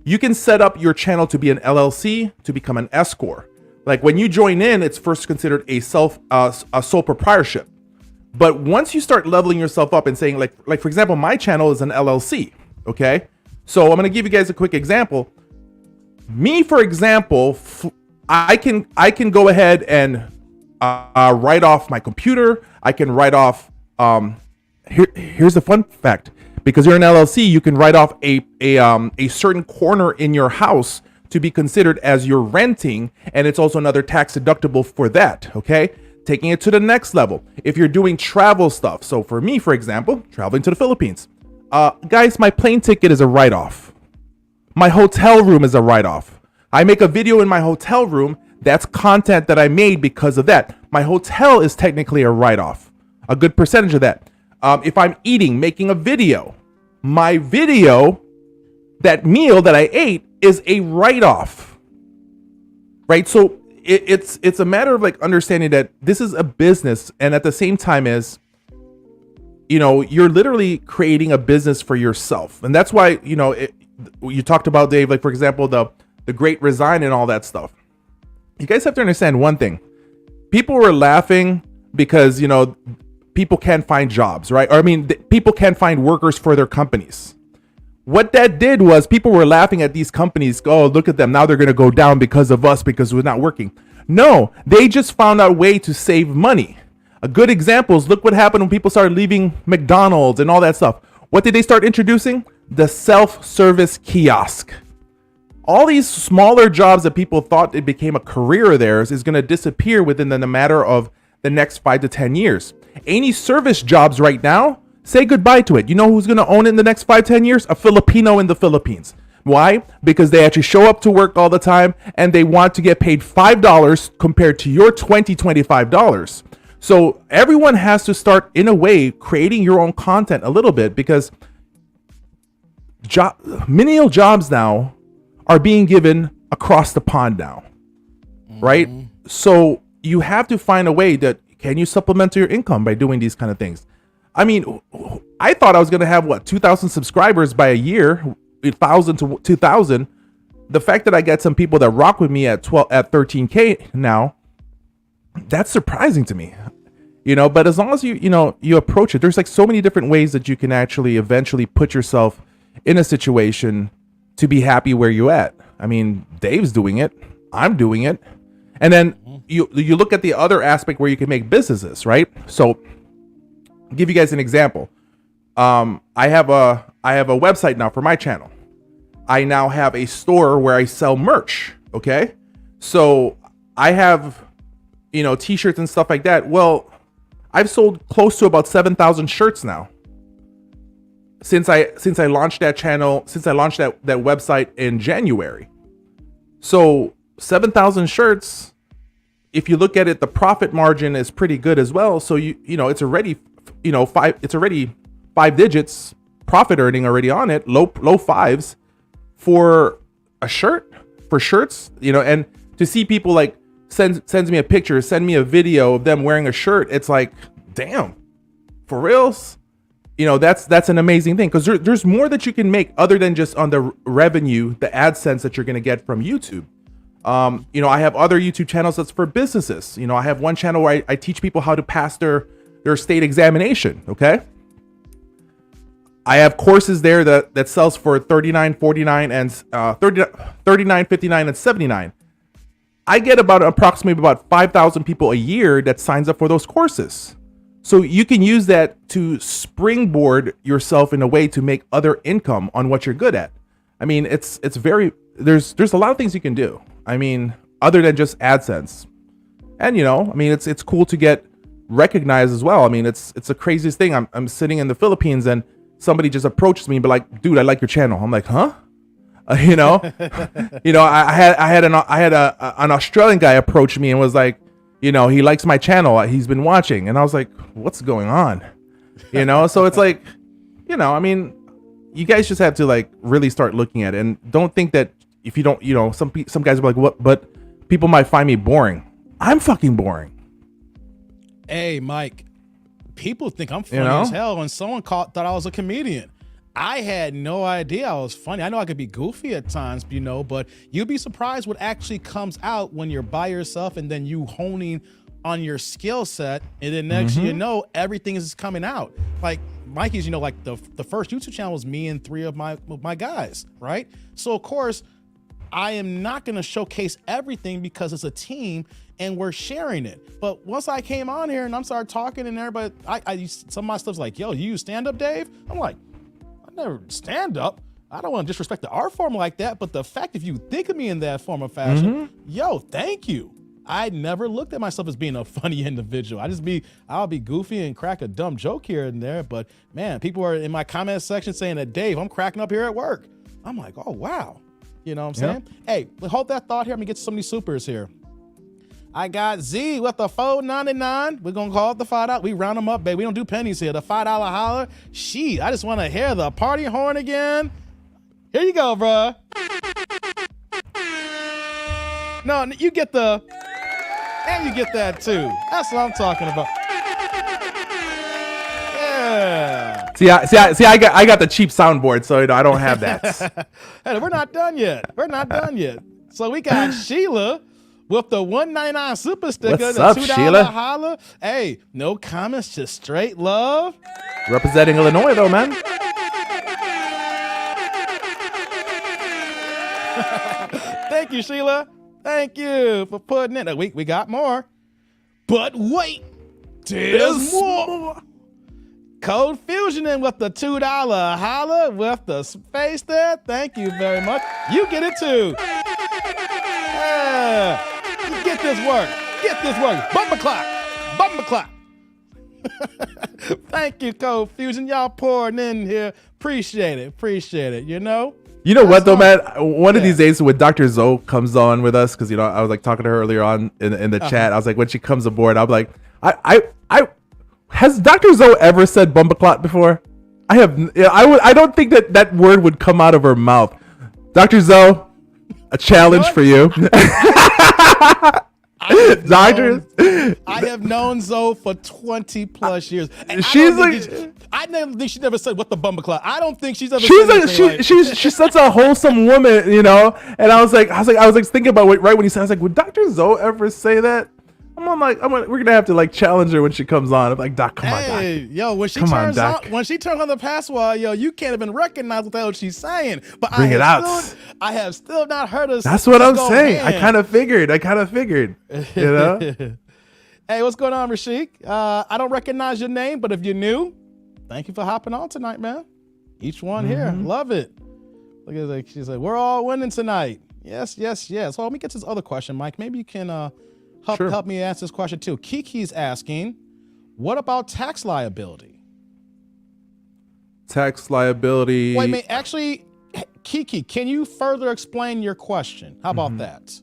you can set up your channel to be an LLC, to become an S corp. Like when you join in, it's first considered a sole proprietorship. But once you start leveling yourself up and saying like for example, my channel is an LLC. Okay, so I'm gonna give you guys a quick example. Me, for example, I can go ahead and write off my computer. I can write off. Here's the fun fact: because you're an LLC, you can write off a certain corner in your house to be considered as you're renting, and it's also another tax deductible for that. Okay, taking it to the next level. If you're doing travel stuff, so for me, for example, traveling to the Philippines, guys, my plane ticket is a write-off. My hotel room is a write-off. I make a video in my hotel room. That's content that I made because of that. My hotel is technically a write-off, a good percentage of that. If I'm eating, making a video, my video, that meal that I ate is a write-off, right? So it's a matter of like understanding that this is a business, and at the same time is, you're literally creating a business for yourself. And that's why, you talked about, Dave, like for example, the Great Resign and all that stuff. you guys have to understand one thing. People were laughing because, people can't find jobs, right? Or I mean, people can't find workers for their companies. What that did was people were laughing at these companies. Oh, look at them. Now they're going to go down because of us, because we're not working. No, they just found a way to save money. A good example is look what happened when people started leaving McDonald's and all that stuff. What did they start introducing? The self-service kiosk. All these smaller jobs that people thought it became a career of theirs is going to disappear within the matter of the next 5 to 10 years. Any service jobs right now, say goodbye to it. You know who's going to own it in the next 5, 10 years? A Filipino in the Philippines. Why? Because they actually show up to work all the time and they want to get paid $5 compared to your $20, $25. So everyone has to start, in a way, creating your own content a little bit, because menial jobs now are being given across the pond now, right? So you have to find a way that can you supplement your income by doing these kind of things. I mean, I thought I was going to have 2,000 subscribers by a year, 1,000 to 2,000. The fact that I get some people that rock with me at 13K now, that's surprising to me, but as long as you approach it, there's like so many different ways that you can actually eventually put yourself in a situation to be happy where you at. I mean, Dave's doing it, I'm doing it. And then you look at the other aspect where you can make businesses, right? So I'll give you guys an example. I have a website now for my channel. I now have a store where I sell merch. Okay. So I have, t-shirts and stuff like that. Well, I've sold close to about 7,000 shirts now. Since I launched that channel, since I launched that website in January. So 7,000 shirts, if you look at it, the profit margin is pretty good as well. So it's already, it's already 5 digits profit earning already on it, low fives for a shirt, for shirts, and to see people like sends me a picture, send me a video of them wearing a shirt. It's like, damn, for reals. That's an amazing thing, because there's more that you can make other than just on the revenue, the AdSense that you're going to get from YouTube. I have other YouTube channels that's for businesses. I have one channel where I teach people how to pass their state examination. Okay. I have courses there that sells for $39, $49 and $39, $59 and $79. I get approximately about 5,000 people a year that signs up for those courses. So you can use that to springboard yourself in a way to make other income on what you're good at. I mean, there's a lot of things you can do. I mean, other than just AdSense. And it's cool to get recognized as well. I mean, it's the craziest thing. I'm sitting in the Philippines and somebody just approaches me and be like, dude, I like your channel. I'm like, huh? I had an Australian guy approach me and was like, he likes my channel. He's been watching. And I was like, what's going on? So it's like, I mean, you guys just have to like really start looking at it, and don't think that if you don't, some guys are like, what, but people might find me boring. I'm fucking boring. Hey, Mike, people think I'm funny as hell, and someone thought I was a comedian. I had no idea I was funny. I know I could be goofy at times, but you'd be surprised what actually comes out when you're by yourself and then you honing on your skill set, and then next thing you know, everything is coming out. Like Mikey's, like the first YouTube channel was me and 3 of my guys, right? So of course, I am not going to showcase everything because it's a team and we're sharing it. But once I came on here and I'm started talking and everybody, some of my stuff's like, yo, you use stand-up, Dave? I'm like, never stand up. I don't want to disrespect the art form like that, but the fact if you think of me in that form of fashion, yo, thank you. I never looked at myself as being a funny individual. I'll be goofy and crack a dumb joke here and there, but man, people are in my comment section saying that, Dave, I'm cracking up here at work. I'm like, oh, wow. You know what I'm saying? Hey, hold that thought here. I'm gonna get so many supers here. I got Z with the $4.99. We're going to call it the $5. We round them up, baby. We don't do pennies here. The $5 holler. Shit, I just want to hear the party horn again. Here you go, bruh. No, you get the... And you get that, too. That's what I'm talking about. Yeah. See, I got the cheap soundboard, so I don't have that. Hey, we're not done yet. So we got Sheila with the $1.99 super sticker. What's the up, $2 Sheila? holla. Hey, no comments, just straight love. Representing Illinois, though, man. Thank you, Sheila. Thank you for putting in. We got more. But wait, there's more. Code Fusion in with the $2 holla with the space there. Thank you very much. You get it too. Yeah. Get this work. Get this work. Bumper clock. Bumper clock. Thank you, Code Fusion. Y'all pouring in here. Appreciate it. Appreciate it. You know? You know what though, man? One of Yeah. these days when Dr. Zoe comes on with us, because I was like talking to her earlier on in the chat. I was like, when she comes aboard, I'm like, I has Dr. Zoe ever said bumbleclot before? I don't think that word would come out of her mouth. Dr. Zoe, a challenge for you. I have known Zoe for 20 plus years. And I never think she never said what the bumper clock. I don't think she's ever said anything she's such a wholesome woman, you know. And I was thinking about it right when he said, I was like, would Dr. Zoe ever say that? We're gonna have to like challenge her when she comes on. I'm like, Doc, come on, Doc. Yo, when she Come on, turns Doc. on the password, yo, you can't even recognize what the hell she's saying. But Bring it out. I have still not heard her. That's what I'm go saying. ham. I kind of figured, you know. Hey, what's going on, Rashik? I don't recognize your name, but if you're new, thank you for hopping on tonight, man. Each one here, love it. Look at that. She said, we're all winning tonight. Yes. Well, let me get to this other question, Mike. Maybe you can help me answer this question too. Kiki's asking, what about tax liability? Tax liability. Wait a minute. Actually, Kiki, can you further explain your question? How about that?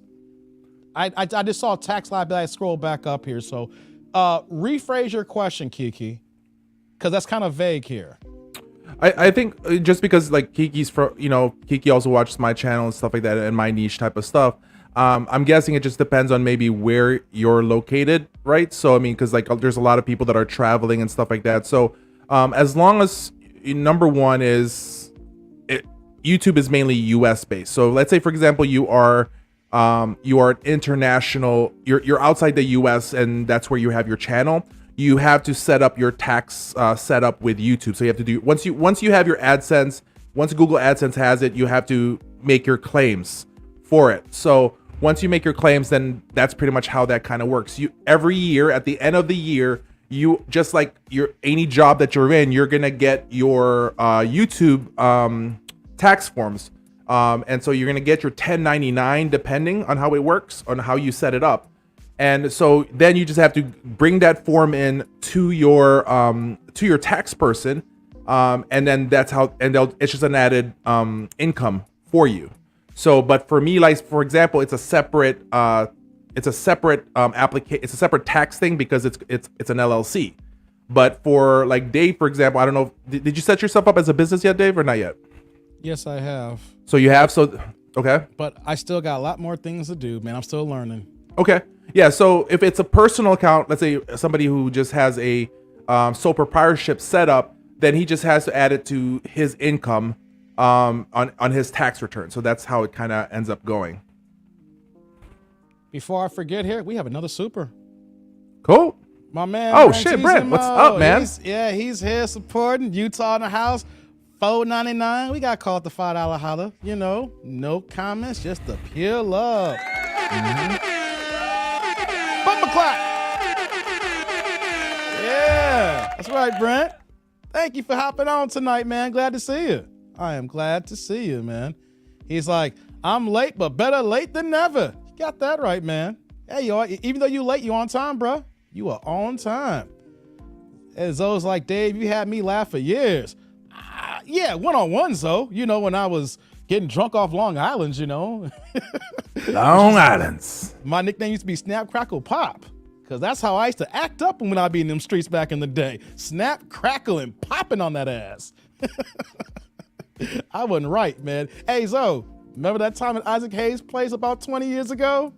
I just saw tax liability. I scrolled back up here. So rephrase your question, Kiki, because that's kind of vague here. I think just because like Kiki's Kiki also watches my channel and stuff like that and my niche type of stuff. I'm guessing it just depends on maybe where you're located, right? So I mean, because like there's a lot of people that are traveling and stuff like that. So as long as number one is YouTube is mainly US based. So let's say for example you are international, you're outside the US and that's where you have your channel. You have to set up your tax setup with YouTube. So you have to do once you have your AdSense, once Google AdSense has it, you have to make your claims for it. So once you make your claims, then that's pretty much how that kind of works. You every year at the end of the year, you just like any job that you're in, you're gonna get your YouTube tax forms, and so you're gonna get your 1099 depending on how it works, on how you set it up. And so then you just have to bring that form in to your tax person, and then that's how, and it's just an added income for you. So, but for me, like for example, it's a separate application. It's a separate tax thing because it's an LLC. But for like Dave, for example, I don't know. Did you set yourself up as a business yet, Dave, or not yet? Yes, I have. So you have. So okay. But I still got a lot more things to do, man. I'm still learning. Okay. Yeah. So if it's a personal account, let's say somebody who just has a sole proprietorship set up, then he just has to add it to his income on his tax return. So that's how it kind of ends up going. Before I forget here, we have another super. Cool. My man. Oh, shit, Brent. What's up, man? He's here supporting Utah in the house. $4.99. We got called the $5 holla. You know, no comments, just the pure love. Bumper clap. Yeah, that's right, Brent. Thank you for hopping on tonight, man. Glad to see you. I am glad to see you, man. He's like, I'm late, but better late than never. You got that right, man. Hey, you are, even though you late, you on time, bro. You are on time. And Zoe's like, Dave, you had me laugh for years. Yeah, one-on-one, Zoe. You know, when I was getting drunk off Long Island, you know. Long Islands. My nickname used to be Snap, Crackle, Pop. Because that's how I used to act up when I'd be in them streets back in the day. Snap, crackle, and popping on that ass. I wasn't right, man. Hey, Zoe, remember that time at Isaac Hayes' place about 20 years ago?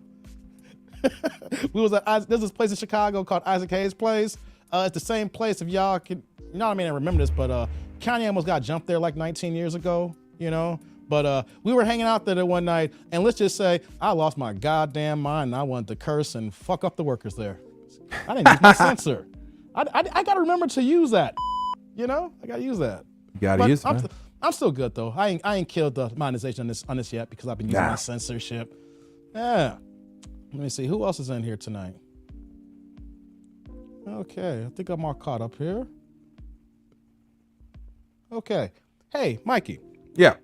We was at there's this place in Chicago called Isaac Hayes' Place. It's the same place if y'all can, you know what I mean, I remember this, but Kanye almost got jumped there like 19 years ago, you know? But we were hanging out there one night, and let's just say I lost my goddamn mind, and I wanted to curse and fuck up the workers there. I didn't use my censor. I got to remember to use that. You know, I got to use that. You gotta use it. I'm, Man. I'm still good though. I ain't killed the monetization on this yet because I've been using my censorship. Yeah. Let me see who else is in here tonight. Okay, I think I'm all caught up here. Okay. Hey, Mikey. Yeah.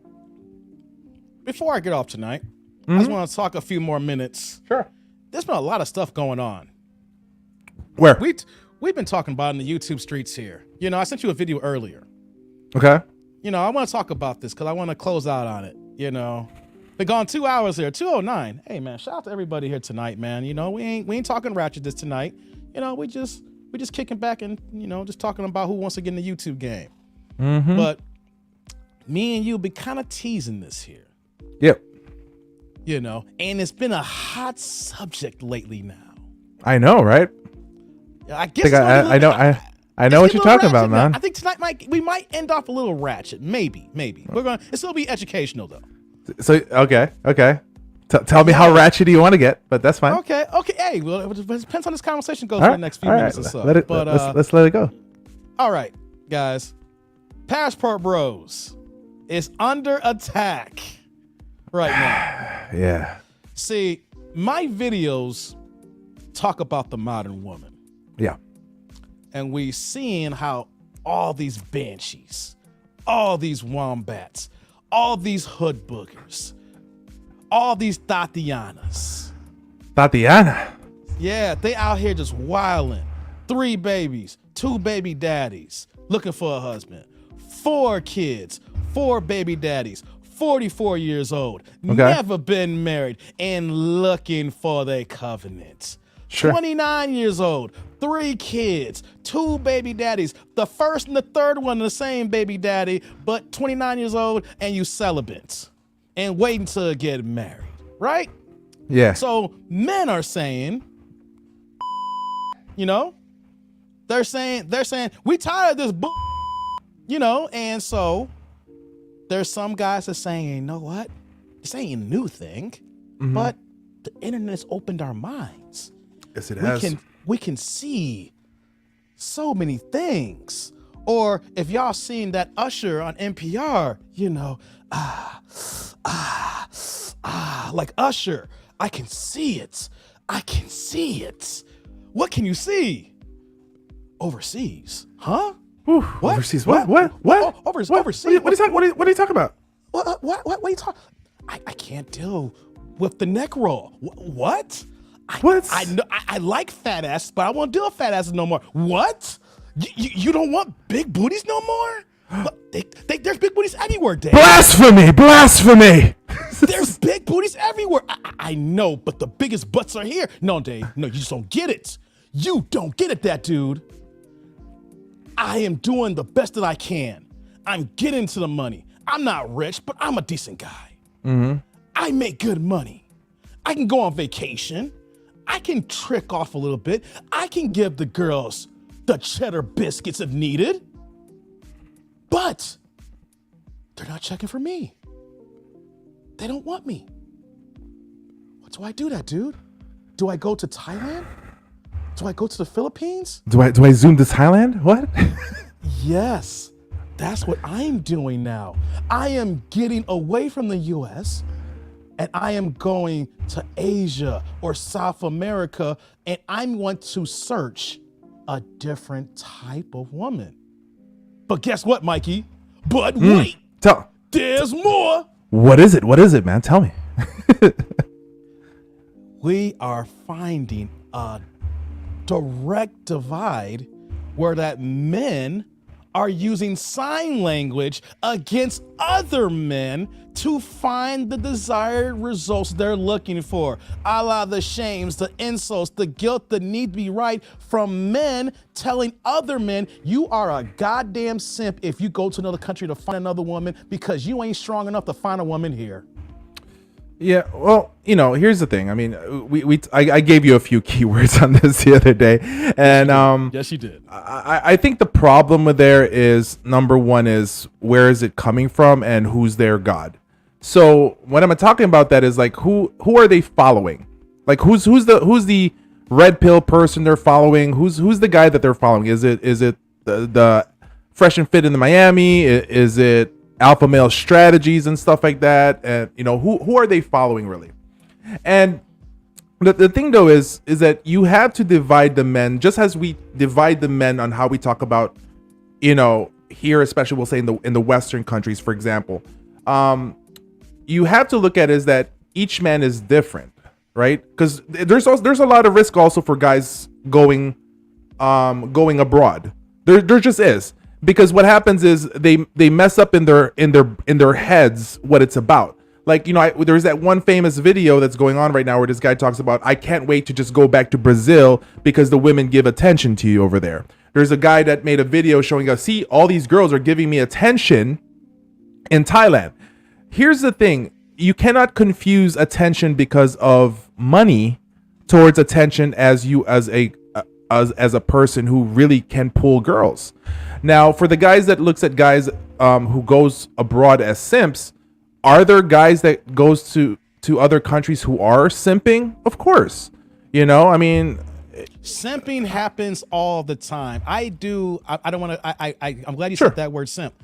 Before I get off tonight, I just want to talk a few more minutes. Sure. There's been a lot of stuff going on. Where? We've been talking about it in the YouTube streets here. You know, I sent you a video earlier. Okay. You know, I want to talk about this because I want to close out on it. You know, been gone 2 hours here, 2:09. Hey man, shout out to everybody here tonight, man. You know, we ain't talking ratchet this tonight. You know, we just kicking back and just talking about who wants to get in the YouTube game. But me and you been kind of teasing this here. Yep. You know, and it's been a hot subject lately now. I know, right? I guess I know what you're talking about, man. I think tonight we might end off a little ratchet. Maybe. It's still be educational though. So okay. Tell me how ratchet you want to get, but that's fine. Okay. Hey, well, it depends on this conversation goes for the next few minutes or so. Let's let it go. All right, guys. Passport Bros is under attack right now. Yeah. See, my videos talk about the modern woman. Yeah. And we seeing how all these banshees, all these wombats, all these hood boogers, all these Tatianas. Tatiana. Yeah, they out here just wilding. 3 babies, 2 baby daddies, looking for a husband. 4 kids, 4 baby daddies, 44 years old, never been married, and looking for their covenant. Sure. 29 years old, 3 kids, 2 baby daddies. The first and the third one the same baby daddy, but 29 years old and you celibate and waiting to get married, right? Yeah. So men are saying, they're saying we tired of this and so there's some guys that saying, you know what? This ain't a new thing, but the internet has opened our minds. Yes, it has. We can see so many things. Or if y'all seen that Usher on NPR, like Usher, I can see it. What can you see? Overseas, huh? What? Overseas? What? Overseas. What are you talking about? What are you talking? I can't deal with the neck roll. What? What? I like fat asses, but I won't deal with fat asses no more. What? You don't want big booties no more? There's big booties everywhere, Dave. Blasphemy! There's big booties everywhere. I know, but the biggest butts are here. No, Dave. No, you just don't get it. You don't get it, that dude. I am doing the best that I can. I'm getting to the money. I'm not rich, but I'm a decent guy. I make good money. I can go on vacation. I can trick off a little bit. I can give the girls the cheddar biscuits if needed. But they're not checking for me. They don't want me. What do I do that, dude? Do I go to Thailand? Do I go to the Philippines? Do I zoom to Thailand? What? Yes, that's what I'm doing now. I am getting away from the US and I am going to Asia or South America, and I'm going to search a different type of woman. But guess what, Mikey? But wait, there's more. What is it, man? Tell me. We are finding a direct divide where that men are using sign language against other men to find the desired results they're looking for. A la the shames, the insults, the guilt, the need to be right from men telling other men, you are a goddamn simp if you go to another country to find another woman because you ain't strong enough to find a woman here. Yeah, well, here's the thing. I mean, I gave you a few keywords on this the other day, and yes, you did. I think the problem with there is number one is where is it coming from and who's their god. So when I'm talking about that is like who are they following? Like who's the red pill person they're following? Who's the guy that they're following? Is it the Fresh and Fit in the Miami? Is it alpha male strategies and stuff like that? And who are they following really? And the thing though is that you have to divide the men, just as we divide the men on how we talk about, here, especially we'll say in the Western countries, for example. You have to look at it is that each man is different, right? Because there's a lot of risk also for guys going abroad. There just is, because what happens is they mess up in their heads what it's about. Like, there's that one famous video that's going on right now where this guy talks about, I can't wait to just go back to Brazil because the women give attention to you over there. There's a guy that made a video showing us, see, all these girls are giving me attention in Thailand. Here's the thing. You cannot confuse attention because of money towards attention as a person who really can pull girls. Now, for the guys that looks at guys who goes abroad as simps, are there guys that goes to other countries who are simping? Of course. I mean, simping happens all the time. I don't want to. I'm glad you Sure. said that word simp.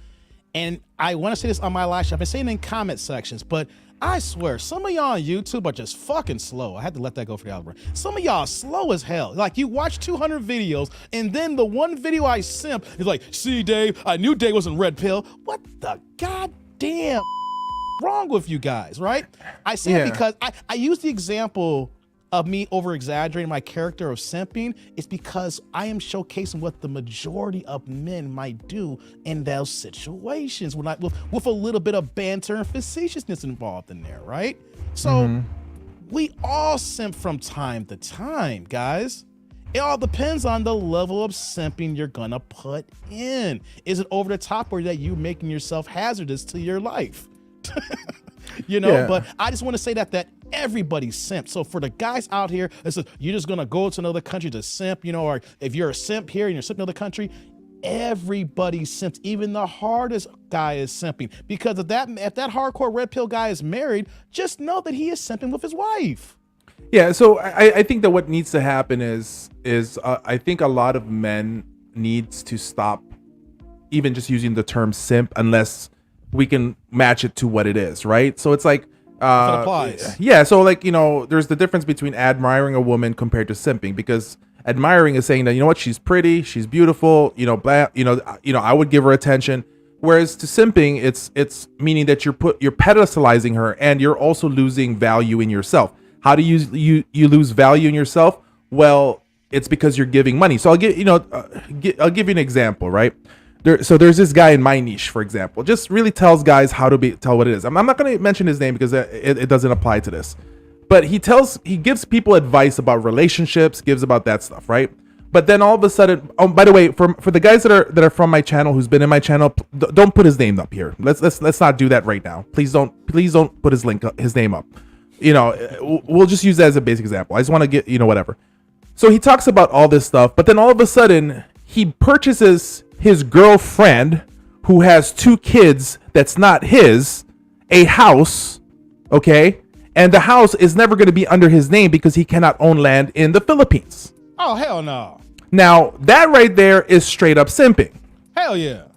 And I want to say this on my live show. I've been saying it in comment sections, but I swear, some of y'all on YouTube are just fucking slow. I had to let that go for the algorithm. Some of y'all slow as hell. Like, you watch 200 videos, and then the one video I simp is like, see, Dave, I knew Dave wasn't red pill. What the goddamn wrong with you guys, right? I say it because I use the example of me over exaggerating my character of simping. It's because I am showcasing what the majority of men might do in those situations with a little bit of banter and facetiousness involved in there, right? So we all simp from time to time, guys. It all depends on the level of simping you're gonna put in. Is it over the top, or that you making yourself hazardous to your life? But I just want to say that everybody's simp. So for the guys out here that says you're just gonna go to another country to simp, or if you're a simp here and you're simping in another country, everybody simps. Even the hardest guy is simping, because if that hardcore red pill guy is married, just know that he is simping with his wife. Yeah, so I think that what needs to happen is I think a lot of men needs to stop even just using the term simp unless we can match it to what it is, right? So it's like It applies. Yeah, so like, there's the difference between admiring a woman compared to simping, because admiring is saying that, she's pretty, she's beautiful, I would give her attention. Whereas to simping, it's meaning that you're pedestalizing her, and you're also losing value in yourself. How do you lose value in yourself? Well, it's because you're giving money. So I'll give you an example, right? There's this guy in my niche, for example, just really tells guys how to tell what it is. I'm not going to mention his name because it doesn't apply to this, but he gives people advice about relationships, gives about that stuff, right? But then all of a sudden, oh, by the way, for the guys that are from my channel, who's been in my channel, don't put his name up here. Let's not do that right now. Please don't put his name up. We'll just use that as a basic example. I just want to get, whatever. So he talks about all this stuff, but then all of a sudden he purchases his girlfriend, who has 2 kids that's not his, a house, okay? And the house is never going to be under his name because he cannot own land in the Philippines. Oh, hell no. Now, that right there is straight up simping. Hell yeah.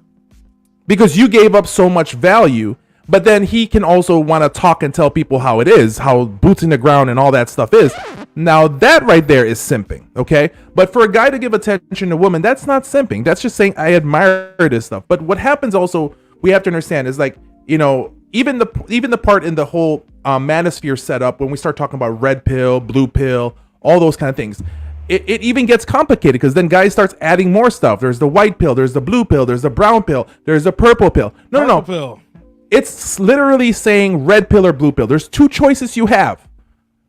Because you gave up so much value, but then he can also want to talk and tell people how it is, how boots in the ground and all that stuff is. Now, that right there is simping, okay? But for a guy to give attention to a woman, that's not simping. That's just saying, I admire this stuff. But what happens also, we have to understand, is like, even the part in the whole manosphere setup, when we start talking about red pill, blue pill, all those kind of things, it even gets complicated, because then guys starts adding more stuff. There's the white pill, there's the blue pill, there's the brown pill, there's the purple pill. No. Pill. It's literally saying red pill or blue pill. There's 2 choices you have.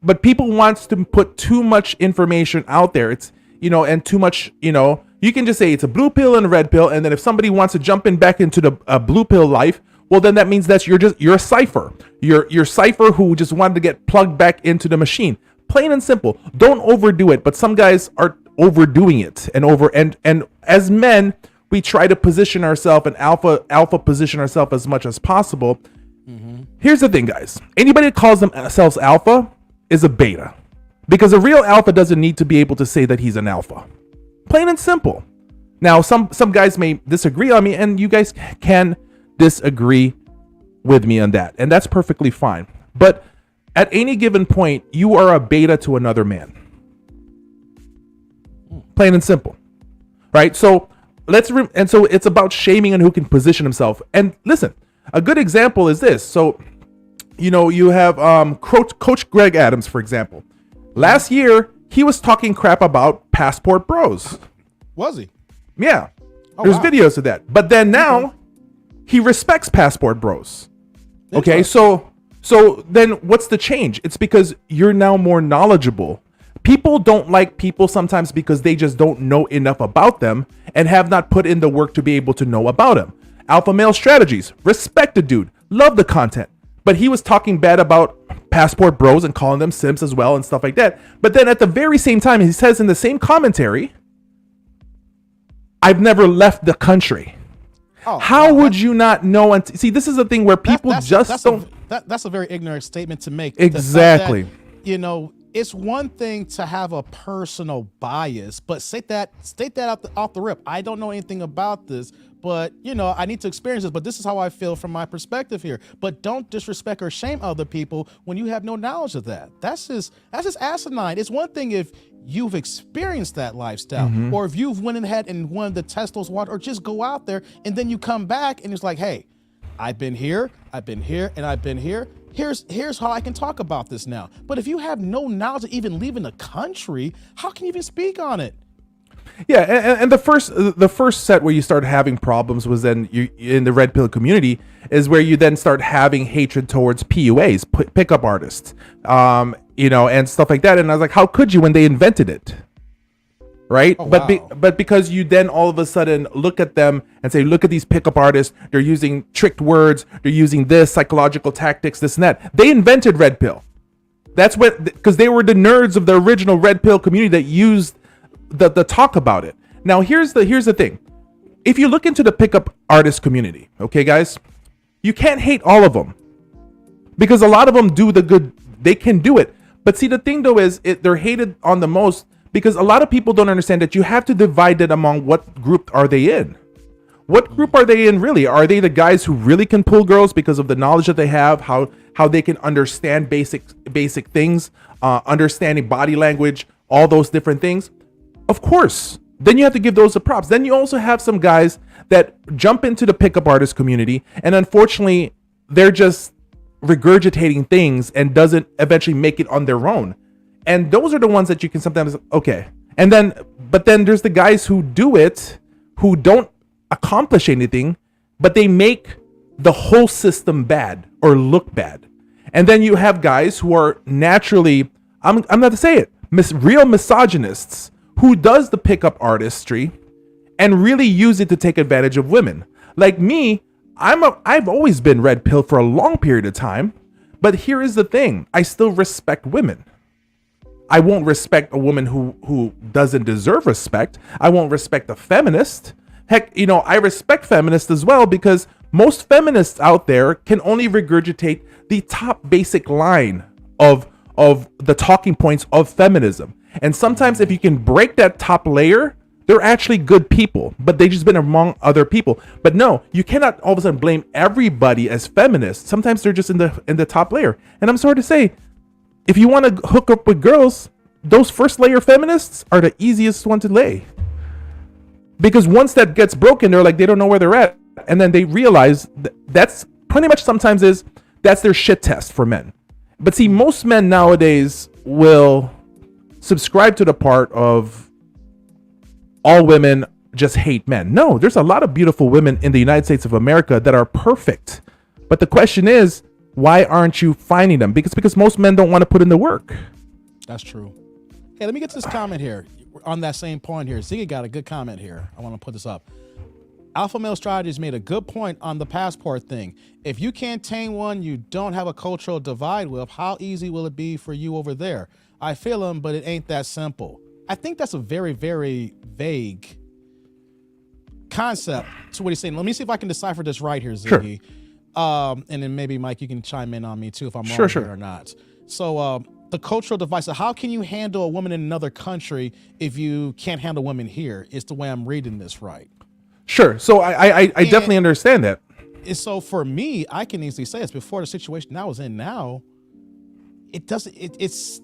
But people wants to put too much information out there. It's, and too much, you can just say it's a blue pill and a red pill. And then if somebody wants to jump in back into the blue pill life, well, then that means that you're a cipher. You're cipher who just wanted to get plugged back into the machine. Plain and simple. Don't overdo it. But some guys are overdoing it and as men, we try to position ourselves and alpha position ourselves as much as possible. Here's the thing, guys. Anybody that calls themselves alpha is a beta. Because a real alpha doesn't need to be able to say that he's an alpha. Plain and simple. Now, some guys may disagree on me, and you guys can disagree with me on that. And that's perfectly fine. But at any given point, you are a beta to another man. Plain and simple. Right? So so it's about shaming and who can position himself. And listen, a good example is this. So, you have Coach Greg Adams, for example. Last year, he was talking crap about passport bros. Was he? Yeah. Oh, There's wow. videos of that. But then now, he respects passport bros. Okay, Interesting. so then what's the change? It's because you're now more knowledgeable. People don't like people sometimes because they just don't know enough about them and have not put in the work to be able to know about them. Alpha male strategies. Respect the dude. Love the content. But he was talking bad about passport bros and calling them simps as well and stuff like that. But then at the very same time, he says in the same commentary, I've never left the country. Oh, How would you not know? And see, this is the thing where people just don't. That's a very ignorant statement to make. The fact Exactly. that, it's one thing to have a personal bias, but state that off the rip. I don't know anything about this, but I need to experience this. But this is how I feel from my perspective here. But don't disrespect or shame other people when you have no knowledge of that. That's just asinine. It's one thing if you've experienced that lifestyle, or if you've went ahead and wanted to test those waters, or just go out there and then you come back and it's like, hey, I've been here, and I've been here. Here's how I can talk about this now. But if you have no knowledge of even leaving the country, how can you even speak on it? Yeah, and the first set where you start having problems was then you in the red pill community is where you then start having hatred towards PUAs, pickup artists, and stuff like that. And I was like, how could you when they invented it? Right? Oh, but wow. but because you then all of a sudden look at them and say, look at these pickup artists, they're using tricked words, they're using this psychological tactics, this and that. They invented red pill. That's what, because they were the nerds of the original red pill community that used the talk about it. Now here's the thing. If you look into the pickup artist community, okay guys, you can't hate all of them. Because a lot of them do the good, they can do it. But see, the thing though is they're hated on the most because a lot of people don't understand that you have to divide it among what group are they in. What group are they in really? Are they the guys who really can pull girls because of the knowledge that they have, how they can understand basic things, understanding body language, all those different things? Of course. Then you have to give those the props. Then you also have some guys that jump into the pickup artist community, and unfortunately, they're just regurgitating things and doesn't eventually make it on their own. And those are the ones that you can sometimes, okay. But then there's the guys who do it, who don't accomplish anything, but they make the whole system bad or look bad. And then you have guys who are naturally, I'm not to say it, real misogynists who does the pickup artistry and really use it to take advantage of women. Like me, I've always been red pill for a long period of time, but here is the thing. I still respect women. I won't respect a woman who doesn't deserve respect. I won't respect a feminist. Heck, I respect feminists as well because most feminists out there can only regurgitate the top basic line of the talking points of feminism. And sometimes if you can break that top layer, they're actually good people, but they've just been among other people. But no, you cannot all of a sudden blame everybody as feminists. Sometimes they're just in the top layer. And I'm sorry to say, if you want to hook up with girls, those first layer feminists are the easiest one to lay. Because once that gets broken, they're like, they don't know where they're at. And then they realize that's pretty much sometimes that's their shit test for men. But see, most men nowadays will subscribe to the part of all women just hate men. No, there's a lot of beautiful women in the United States of America that are perfect. But the question is, why aren't you finding them? Because most men don't want to put in the work. That's true. Hey, let me get to this comment here. On that same point here, Ziggy got a good comment here. I want to put this up. Alpha Male Strategies made a good point on the passport thing. If you can't tame one you don't have a cultural divide with, how easy will it be for you over there? I feel him, but it ain't that simple. I think that's a very, very vague concept to what he's saying. Let me see if I can decipher this right here, Ziggy. And then maybe Mike, you can chime in on me too if I'm Sure, wrong sure. here or not. So the cultural divide. So how can you handle a woman in another country if you can't handle women here? Is the way I'm reading this right? Sure. So I definitely understand that. So for me, I can easily say it's before the situation I was in now. It doesn't. It's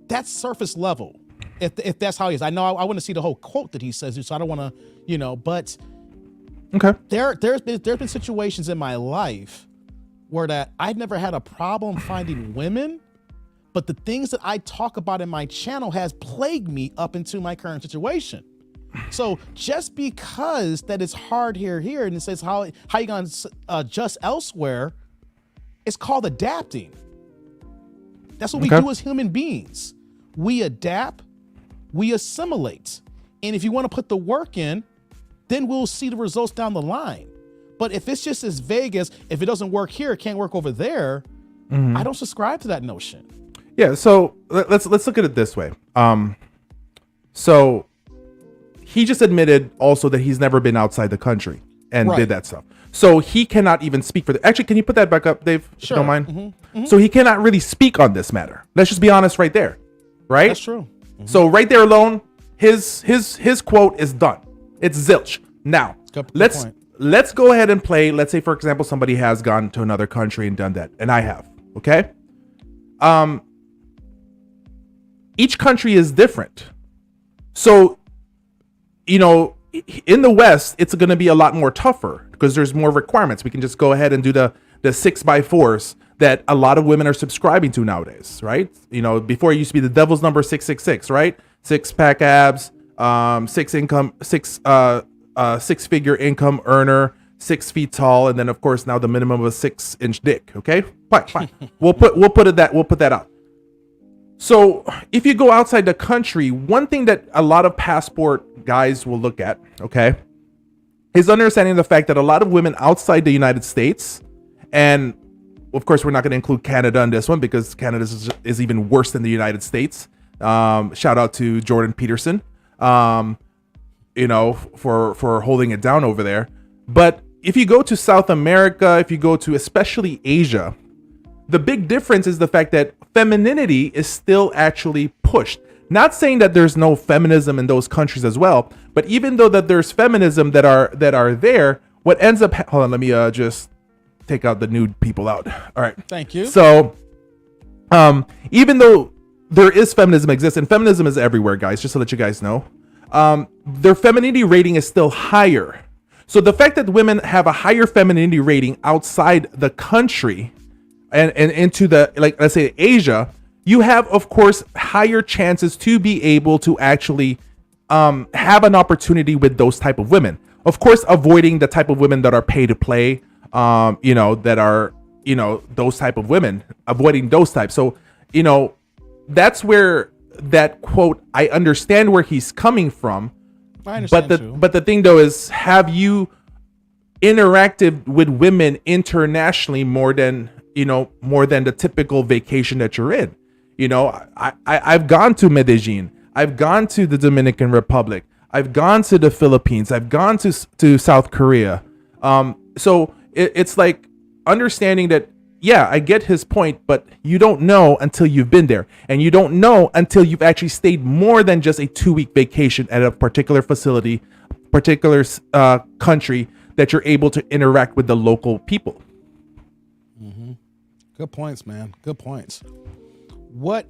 that's surface level. If that's how he is, I know I want to see the whole quote that he says, so I don't want to, but Okay. there's been situations in my life where that I've never had a problem finding women, but the things that I talk about in my channel has plagued me up into my current situation. So just because that it's hard here, and it says how you gonna adjust elsewhere, it's called adapting. That's what we do as human beings. We adapt, we assimilate. And if you want to put the work in, then we'll see the results down the line. But if it's just as vague as if it doesn't work here, it can't work over there, I don't subscribe to that notion. Yeah. So let's look at it this way. So he just admitted also that he's never been outside the country and did that stuff. So he cannot even speak for the. Actually, can you put that back up, Dave? If you don't mind. So he cannot really speak on this matter. Let's just be honest, right there. Right. That's true. So right there alone, his quote is done. It's zilch. Now Good let's go ahead and play. Let's say, for example, somebody has gone to another country and done that, and I have. Okay. Each country is different. So, in the West, it's going to be a lot more tougher because there's more requirements. We can just go ahead and do the 6x4s that a lot of women are subscribing to nowadays, right? Before it used to be the devil's number 666, right? 6-pack abs, 6-figure income earner, 6 feet tall, and then of course now the minimum of a 6-inch dick. Okay, fine. we'll put that out. So if you go outside the country, one thing that a lot of passport guys will look at, okay, is understanding the fact that a lot of women outside the United States, and of course we're not going to include Canada in this one because Canada is even worse than the United States. Shout out to Jordan Peterson, for holding it down over there. But if you go to South America, if you go to especially Asia, the big difference is the fact that femininity is still actually pushed. Not saying that there's no feminism in those countries as well, but even though that there's feminism that are there, what ends up hold on, let me just take out the nude people out. All right. Thank you. So, even though there is feminism exists, and feminism is everywhere, guys, just to let you guys know, their femininity rating is still higher. So the fact that women have a higher femininity rating outside the country and into the, like, let's say Asia, you have, of course, higher chances to be able to actually have an opportunity with those type of women. Of course, avoiding the type of women that are pay to play, that are, those type of women, avoiding those types. So, that's where that quote, I understand where he's coming from. I understand but the thing though is, have you interacted with women internationally more than the typical vacation that you're in? I've gone to Medellin, I've gone to the Dominican Republic, I've gone to the Philippines, I've gone to South Korea. So it's like understanding that, yeah, I get his point, but you don't know until you've been there, and you don't know until you've actually stayed more than just a 2-week vacation at a particular facility, particular country, that you're able to interact with the local people. Good points, man. Good points. What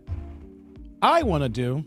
I want to do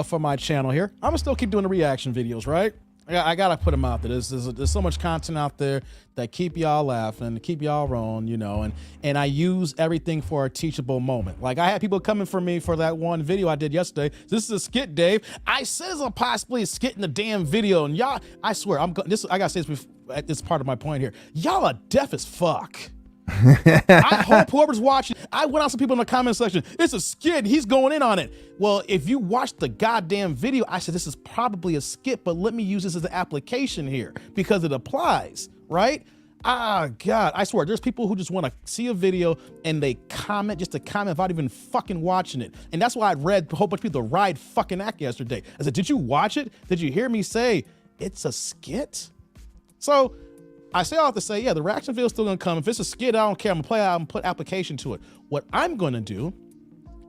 for my channel here, I'm gonna still keep doing the reaction videos, right? I gotta put them out there. There's so much content out there that keep y'all laughing, keep y'all rolling, and I use everything for a teachable moment. Like I had people coming for me for that one video I did yesterday. This is a skit, Dave. I said it's possibly a skit in the damn video, and y'all, I swear, I gotta say this at this part of my point here. Y'all are deaf as fuck. I hope whoever's watching, I went out some people in the comment section, it's a skit, he's going in on it. Well, if you watch the goddamn video, I said this is probably a skit, but let me use this as an application here because it applies, right? God, I swear, there's people who just want to see a video and they comment just to comment without even fucking watching it. And that's why I read a whole bunch of people ride fucking act yesterday. I said, did you watch it? Did you hear me say it's a skit? So I say all to say, yeah, the reaction video is still gonna come. If it's a skit, I don't care. I'm gonna play it out and put application to it. What I'm gonna do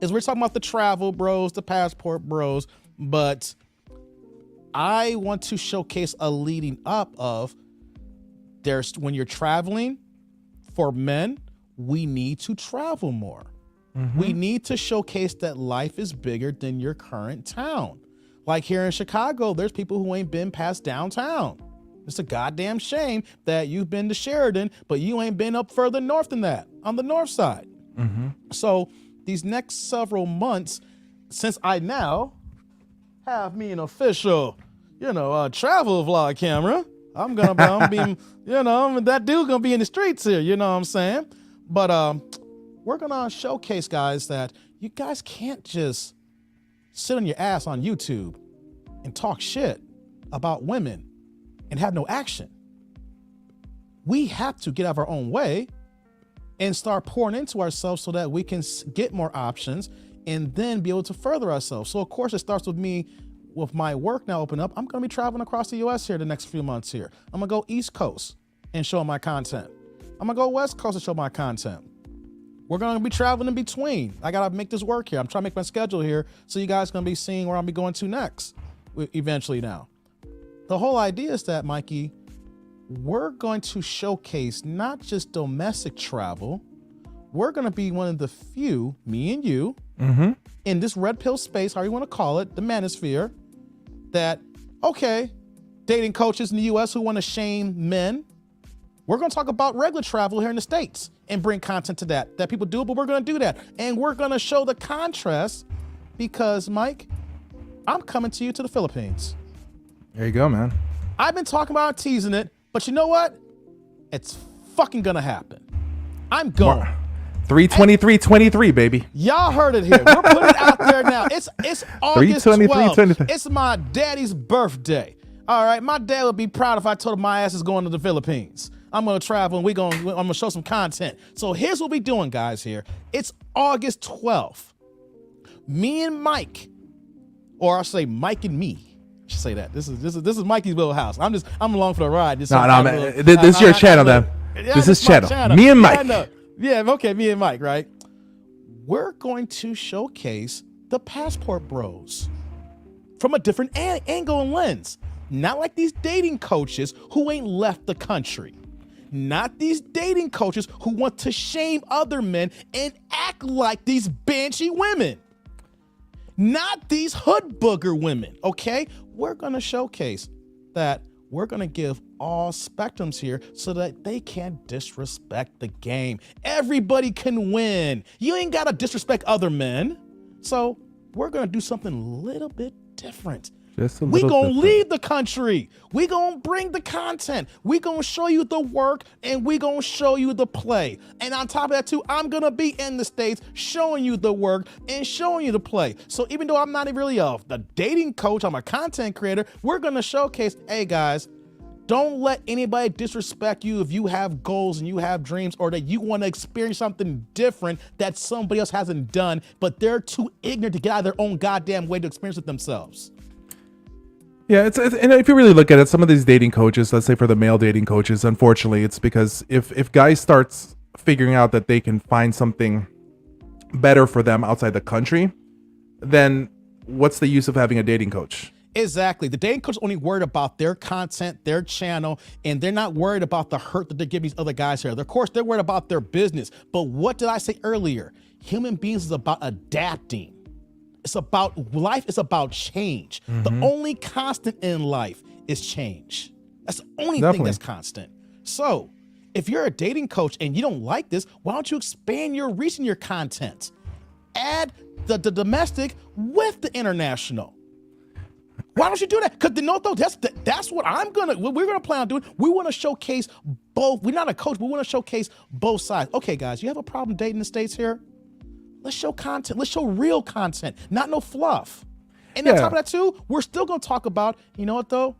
is we're talking about the travel bros, the passport bros, but I want to showcase a leading up of when you're traveling for men, we need to travel more. We need to showcase that life is bigger than your current town. Like here in Chicago, there's people who ain't been past downtown. It's a goddamn shame that you've been to Sheridan, but you ain't been up further north than that, on the north side. So these next several months, since I now have me an official, travel vlog camera, I'm gonna be, that dude gonna be in the streets here, you know what I'm saying? But we're gonna showcase, guys, that you guys can't just sit on your ass on YouTube and talk shit about women and have no action. We have to get out of our own way and start pouring into ourselves so that we can get more options and then be able to further ourselves. So of course it starts with me, with my work now open up. I'm gonna be traveling across the US here the next few months here. I'm gonna go East Coast and show my content. I'm gonna go West Coast and show my content. We're gonna be traveling in between. I gotta make this work here. I'm trying to make my schedule here so you guys gonna be seeing where I'll be going to next eventually now. The whole idea is that, Mikey, we're going to showcase not just domestic travel. We're gonna be one of the few, me and you, in this red pill space, however you wanna call it, the manosphere, that, okay, dating coaches in the US who wanna shame men. We're gonna talk about regular travel here in the States and bring content to that people do, but we're gonna do that. And we're gonna show the contrast because, Mike, I'm coming to you to the Philippines. There you go, man. I've been talking about teasing it, but you know what? It's fucking gonna happen. I'm going. 3/23/23, baby. Y'all heard it here. We're putting it out there now. It's August 12th. It's my daddy's birthday. All right, my dad would be proud if I told him my ass is going to the Philippines. I'm gonna travel and I'm gonna show some content. So here's what we doing, guys. Here, it's August 12th. Me and Mike, or I'll say Mike and me. I should say that. This is Mikey's wheelhouse. I'm along for the ride. This is your channel, man. This is channel. Me and Mike. Yeah, okay, me and Mike, right? We're going to showcase the passport bros from a different angle and lens. Not like these dating coaches who ain't left the country. Not these dating coaches who want to shame other men and act like these banshee women. Not these hood booger women, okay? We're gonna showcase that we're gonna give all spectrums here so that they can't disrespect the game. Everybody can win. You ain't gotta disrespect other men. So we're gonna do something a little bit different. We gonna leave the country. We gonna bring the content. We gonna show you the work and we gonna show you the play. And on top of that too, I'm gonna be in the States showing you the work and showing you the play. So even though I'm not really the dating coach, I'm a content creator, we're gonna showcase, hey guys, don't let anybody disrespect you if you have goals and you have dreams or that you want to experience something different that somebody else hasn't done, but they're too ignorant to get out of their own goddamn way to experience it themselves. Yeah, and if you really look at it, some of these dating coaches, let's say for the male dating coaches, unfortunately, it's because if guys starts figuring out that they can find something better for them outside the country, then what's the use of having a dating coach? Exactly. The dating coach is only worried about their content, their channel, and they're not worried about the hurt that they're giving these other guys here. Of course, they're worried about their business. But what did I say earlier? Human beings is about adapting. It's about life. It's about change. The only constant in life is change. That's the only thing that's constant. So if you're a dating coach and you don't like this, why don't you expand your reach in your content? Add the domestic with the international. Why don't you do that? Because that's what we're gonna plan on doing. We want to showcase both. We're not a coach, but we want to showcase both sides. Okay, guys, you have a problem dating in the States here? Let's show content. Let's show real content, not no fluff. And on top of that too, we're still gonna talk about, you know what though?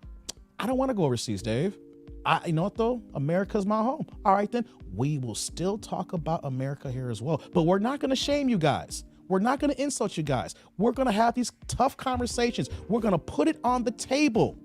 I don't want to go overseas, Dave. You know what though? America's my home. All right then, we will still talk about America here as well. But we're not gonna shame you guys. We're not gonna insult you guys. We're gonna have these tough conversations. We're gonna put it on the table.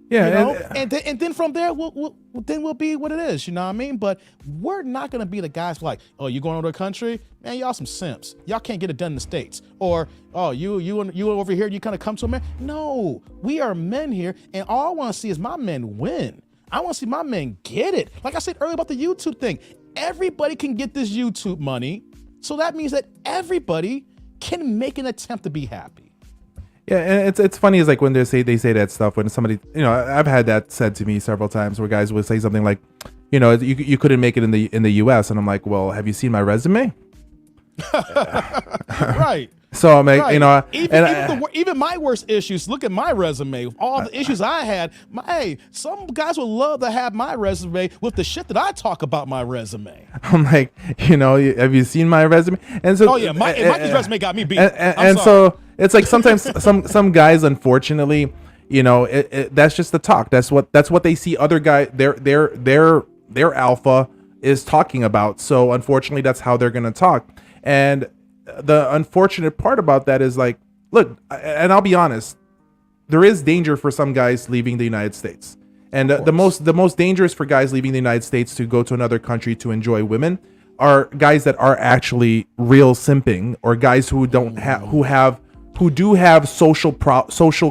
Yeah, you know? And then from there, we'll then we'll be what it is, you know what I mean? But we're not gonna be the guys like, oh, you going to a country? Man, y'all some simps. Y'all can't get it done in the States. Or, oh, you over here, you kind of come to America. No, we are men here, and all I wanna see is my men win. I wanna see my men get it. Like I said earlier about the YouTube thing, everybody can get this YouTube money. So that means that everybody can make an attempt to be happy. Yeah, and it's funny is like when they say that stuff when somebody, you know, I've had that said to me several times where guys would say something like, you know, you couldn't make it in the US, and I'm like, well, have you seen my resume? Right. So I'm like, Right. you know, even my worst issues. Look at my resume. All the issues I had. Hey, some guys would love to have my resume with the shit that I talk about my resume. I'm like, you know, have you seen my resume? And so, Oh yeah, Mikey's resume got me beat. And so it's like sometimes some guys, unfortunately, you know, that's just the talk. That's what they see other guys. Their alpha is talking about. So unfortunately, that's how they're gonna talk. And the unfortunate part about that is like, look, and I'll be honest, there is danger for some guys leaving the United States. And the most dangerous for guys leaving the United States to go to another country to enjoy women are guys that are actually real simping, or guys who don't who do have social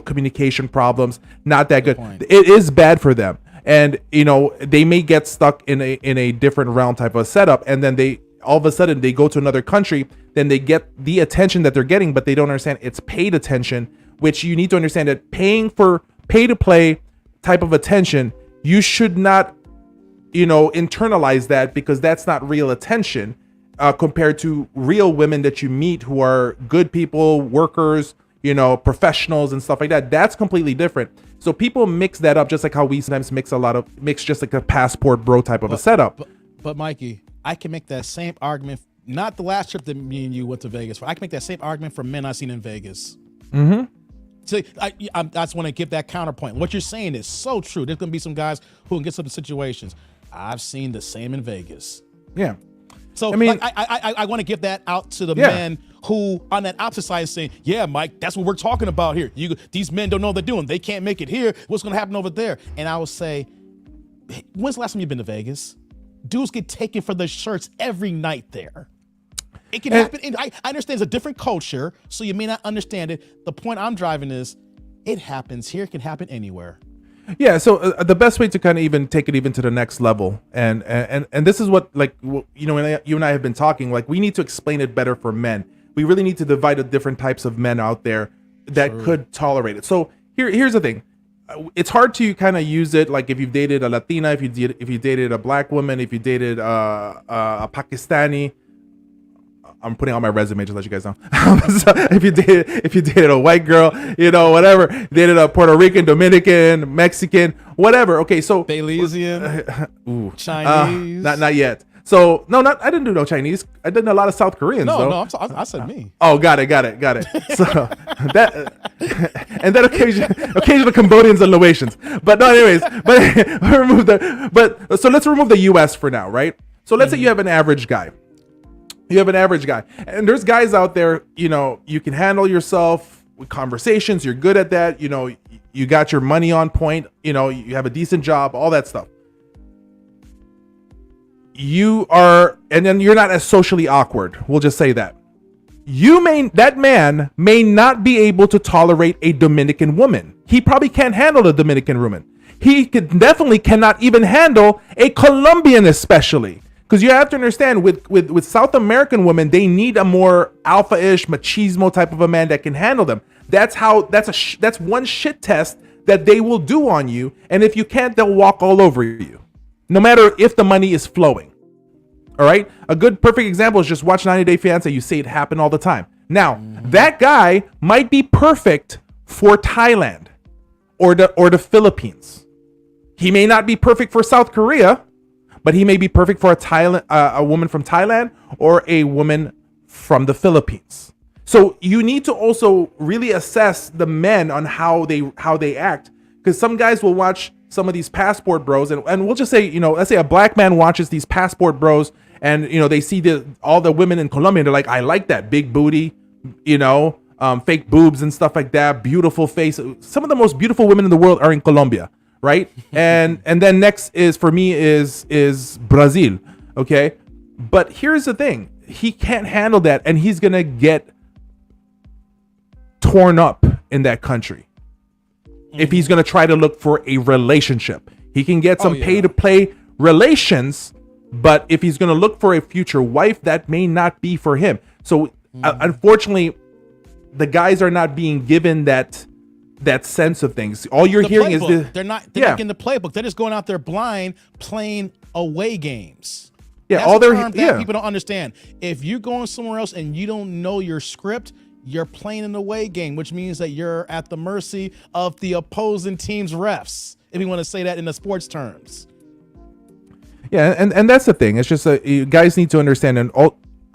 communication problems. Not that good. It is bad for them, and you know they may get stuck in a different realm type of setup, and then they all of a sudden they go to another country, then they get the attention that they're getting, but they don't understand it's paid attention, which you need to understand that paying for pay to play type of attention, you should not, you know, internalize that, because that's not real attention compared to real women that you meet who are good people, workers, you know, professionals and stuff like that. That's completely different. So people mix that up, just like how we sometimes mix just like a passport bro type of a setup. But Mikey, I can make that same argument. Not the last trip that me and you went to Vegas for. I can make that same argument for men I've seen in Vegas. Mm-hmm. So I just want to give that counterpoint. What you're saying is so true. There's going to be some guys who can get some situations. I've seen the same in Vegas. Yeah. So I mean, like, I want to give that out to the men who on that opposite side saying, yeah, Mike, that's what we're talking about here. These men don't know what they're doing. They can't make it here. What's going to happen over there? And I will say, when's the last time you've been to Vegas? Dudes get taken for their shirts every night there. It can happen. And I understand it's a different culture, so you may not understand it. The point I'm driving is it happens here. It can happen anywhere. Yeah. So the best way to kind of even take it even to the next level, and this is what, like, you know, when you and I have been talking, like, we need to explain it better for men. We really need to divide the different types of men out there that could tolerate it. So here's the thing. It's hard to kind of use it, like if you've dated a Latina, if you dated a black woman, if you dated a Pakistani. I'm putting on my resume to let you guys know. So if you dated a white girl, you know, whatever, dated a Puerto Rican, Dominican, Mexican, whatever. Okay, so Belizean, Chinese, not yet. So I didn't do no Chinese. I did a lot of South Koreans. No, I said me. Oh, got it. So that and then occasional Cambodians and Laotians. But no, anyways, so let's remove the U.S. for now, right? So let's say you have an average guy. And there's guys out there, you know, you can handle yourself with conversations. You're good at that. You know, you got your money on point. You know, you have a decent job, all that stuff. And then you're not as socially awkward. We'll just say that. That man may not be able to tolerate a Dominican woman. He probably can't handle a Dominican woman. He definitely cannot even handle a Colombian, especially. Because you have to understand, with South American women, they need a more alpha-ish, machismo type of a man that can handle them. That's one shit test that they will do on you, and if you can't, they'll walk all over you, no matter if the money is flowing. All right, a good perfect example is just watch 90 Day Fiancé. You see it happen all the time. Now, that guy might be perfect for Thailand or the Philippines. He may not be perfect for South Korea, but he may be perfect for a woman from Thailand or a woman from the Philippines. So you need to also really assess the men on how they act, because some guys will watch some of these passport bros, and we'll just say, you know, let's say a black man watches these passport bros, and you know they see all the women in Colombia, and they're like, I like that big booty, you know, fake boobs and stuff like that, beautiful face. Some of the most beautiful women in the world are in Colombia. right? And then next is for me is Brazil, okay? But here's the thing. He can't handle that, and he's going to get torn up in that country. If he's going to try to look for a relationship, he can get some pay to play relations, but if he's going to look for a future wife, that may not be for him. So unfortunately, the guys are not being given that sense of things. All you're hearing playbook. is they're not getting the playbook. They're just going out there blind playing away games. Yeah, That's all a they're term that people don't understand. If you're going somewhere else and you don't know your script, you're playing an away game, which means that you're at the mercy of the opposing team's refs, if you want to say that in the sports terms. Yeah, and that's the thing. It's just guys need to understand, and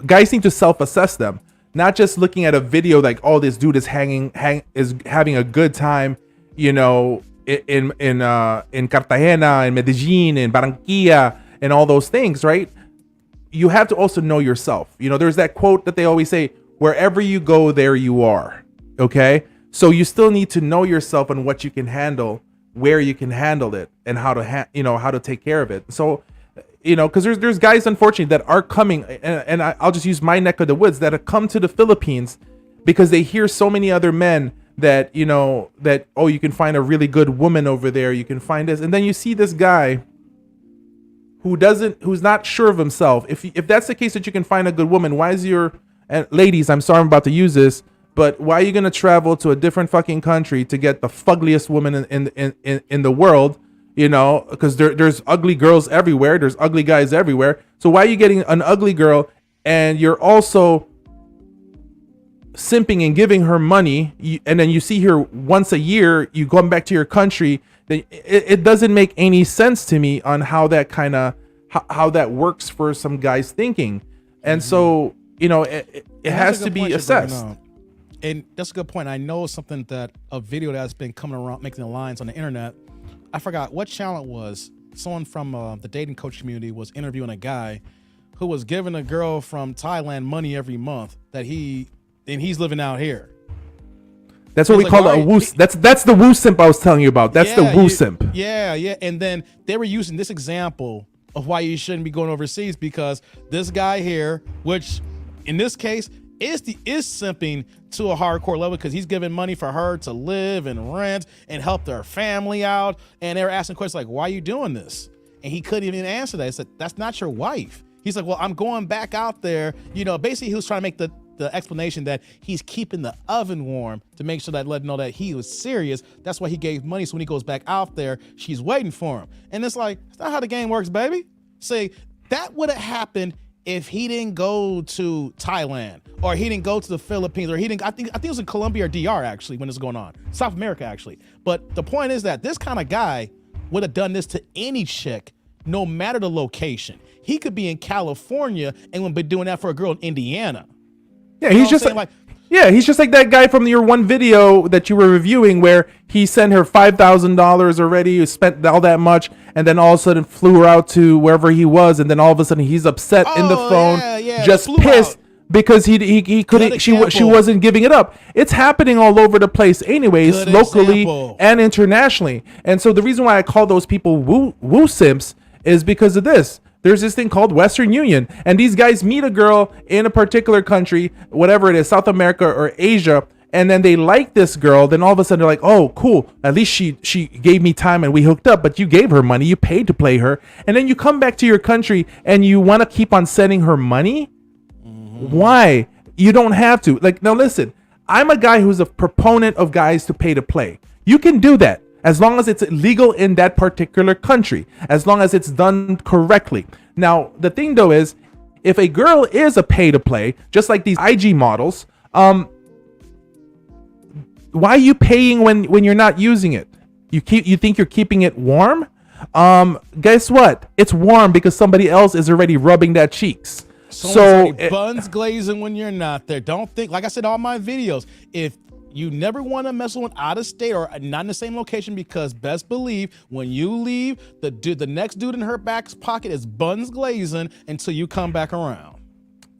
guys need to self-assess them, not just looking at a video like, oh, this dude is having a good time, you know, in Cartagena, in Medellin, in Barranquilla, and all those things, right? You have to also know yourself. You know, there's that quote that they always say, wherever you go, there you are. Okay? So you still need to know yourself and what you can handle, where you can handle it, and how to how to take care of it. So, you know, because there's guys, unfortunately, that are coming, and I'll just use my neck of the woods, that have come to the Philippines because they hear so many other men that, you know, that, oh, you can find a really good woman over there, you can find this, and then you see this guy who's not sure of himself. If that's the case, that you can find a good woman, why is your, and ladies, I'm sorry I'm about to use this, but why are you gonna travel to a different fucking country to get the fuggliest woman in the world? You know, because there's ugly girls everywhere, there's ugly guys everywhere. So why are you getting an ugly girl and you're also simping and giving her money, and then you see her once a year, you come back to your country? Then it doesn't make any sense to me on how that how that works for some guys thinking. And so, you know, it has to be assessed. And that's a good point. I know something that a video that's been coming around, making the lines on the internet. I forgot what channel it was. Someone from the dating coach community was interviewing a guy who was giving a girl from Thailand money every month he's living out here. That's what we call a woo. That's the woo simp I was telling you about. That's the woo simp. Yeah. And then they were using this example of why you shouldn't be going overseas, because this guy here, which in this case is simping to a hardcore level, because he's giving money for her to live and rent and help their family out. And they were asking questions like, why are you doing this? And he couldn't even answer that. He said, that's not your wife. He's like, well, I'm going back out there. You know, basically he was trying to make the explanation that he's keeping the oven warm to make sure that let him know that he was serious. That's why he gave money. So when he goes back out there, she's waiting for him. And it's like, that's not how the game works, baby. Say that would have happened if he didn't go to Thailand, or he didn't go to the Philippines, or he didn't, I think it was in Colombia or DR actually when this was going on. South America actually. But the point is that this kind of guy would have done this to any chick, no matter the location. He could be in California and would be doing that for a girl in Indiana. Yeah, he's just like he's just like that guy from your one video that you were reviewing, where he sent her $5,000 already, spent all that much, and then all of a sudden flew her out to wherever he was, and then all of a sudden he's upset in the phone, just pissed because he couldn't, she wasn't giving it up. It's happening all over the place, anyways, locally and internationally. And so the reason why I call those people woo simps is because of this. There's this thing called Western Union, and these guys meet a girl in a particular country, whatever it is, South America or Asia, and then they like this girl. Then all of a sudden they're like, oh, cool. At least she gave me time and we hooked up, but you gave her money. You paid to play her. And then you come back to your country and you want to keep on sending her money? Why? You don't have to. Like, now listen, I'm a guy who's a proponent of guys to pay to play. You can do that, as long as it's legal in that particular country, as long as it's done correctly. Now, the thing though is, if a girl is a pay to play, just like these IG models, why are you paying when you're not using it? You think you're keeping it warm? Guess what? It's warm because somebody else is already rubbing that cheeks. So buns glazing when you're not there. Don't think, like I said, all my videos, if you never want to mess with one out of state or not in the same location, because best believe when you leave, the next dude in her back pocket is buns glazing until you come back around.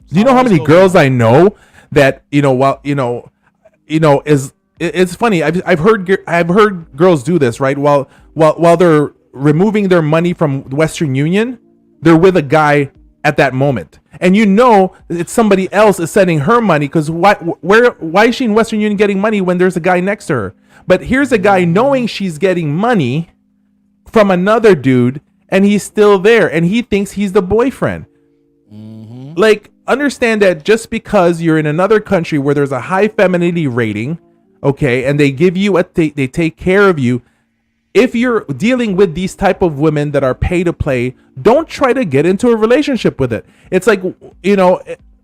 Do you know how many girls I know that, is it's funny. I've heard girls do this, right? While they're removing their money from Western Union, they're with a guy at that moment, and it's somebody else is sending her money, because why is she in Western Union getting money when there's a guy next to her? But here's a guy knowing she's getting money from another dude, and he's still there, and he thinks he's the boyfriend. Like, understand that just because you're in another country where there's a high femininity rating, okay, and they give you they take care of you. If you're dealing with these type of women that are pay to play, don't try to get into a relationship with it. It's like,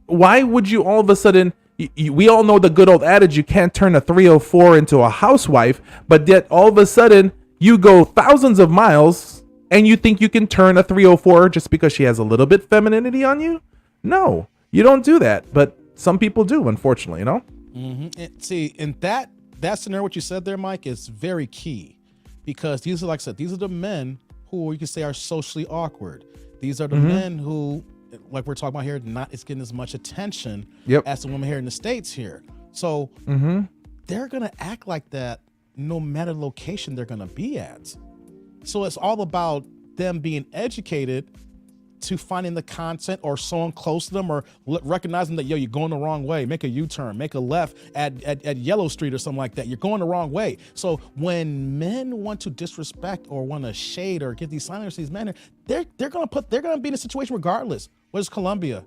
why would you all of a sudden, we all know the good old adage, you can't turn a 304 into a housewife, but yet all of a sudden you go thousands of miles and you think you can turn a 304 just because she has a little bit femininity on you? No, you don't do that. But some people do, unfortunately, See, in that scenario, what you said there, Mike, is very key. Because these are, like I said, these are the men who you can say are socially awkward. These are the men who, like we're talking about here, not it's getting as much attention as the women here in the States here. So they're gonna act like that no matter the location they're gonna be at. So it's all about them being educated to finding the content or someone close to them, or recognizing that, you're going the wrong way, make a U-turn, make a left at Yellow Street or something like that. You're going the wrong way. So when men want to disrespect or want to shade or get these signals to these men, they're going to be in a situation regardless. Whether it's Colombia,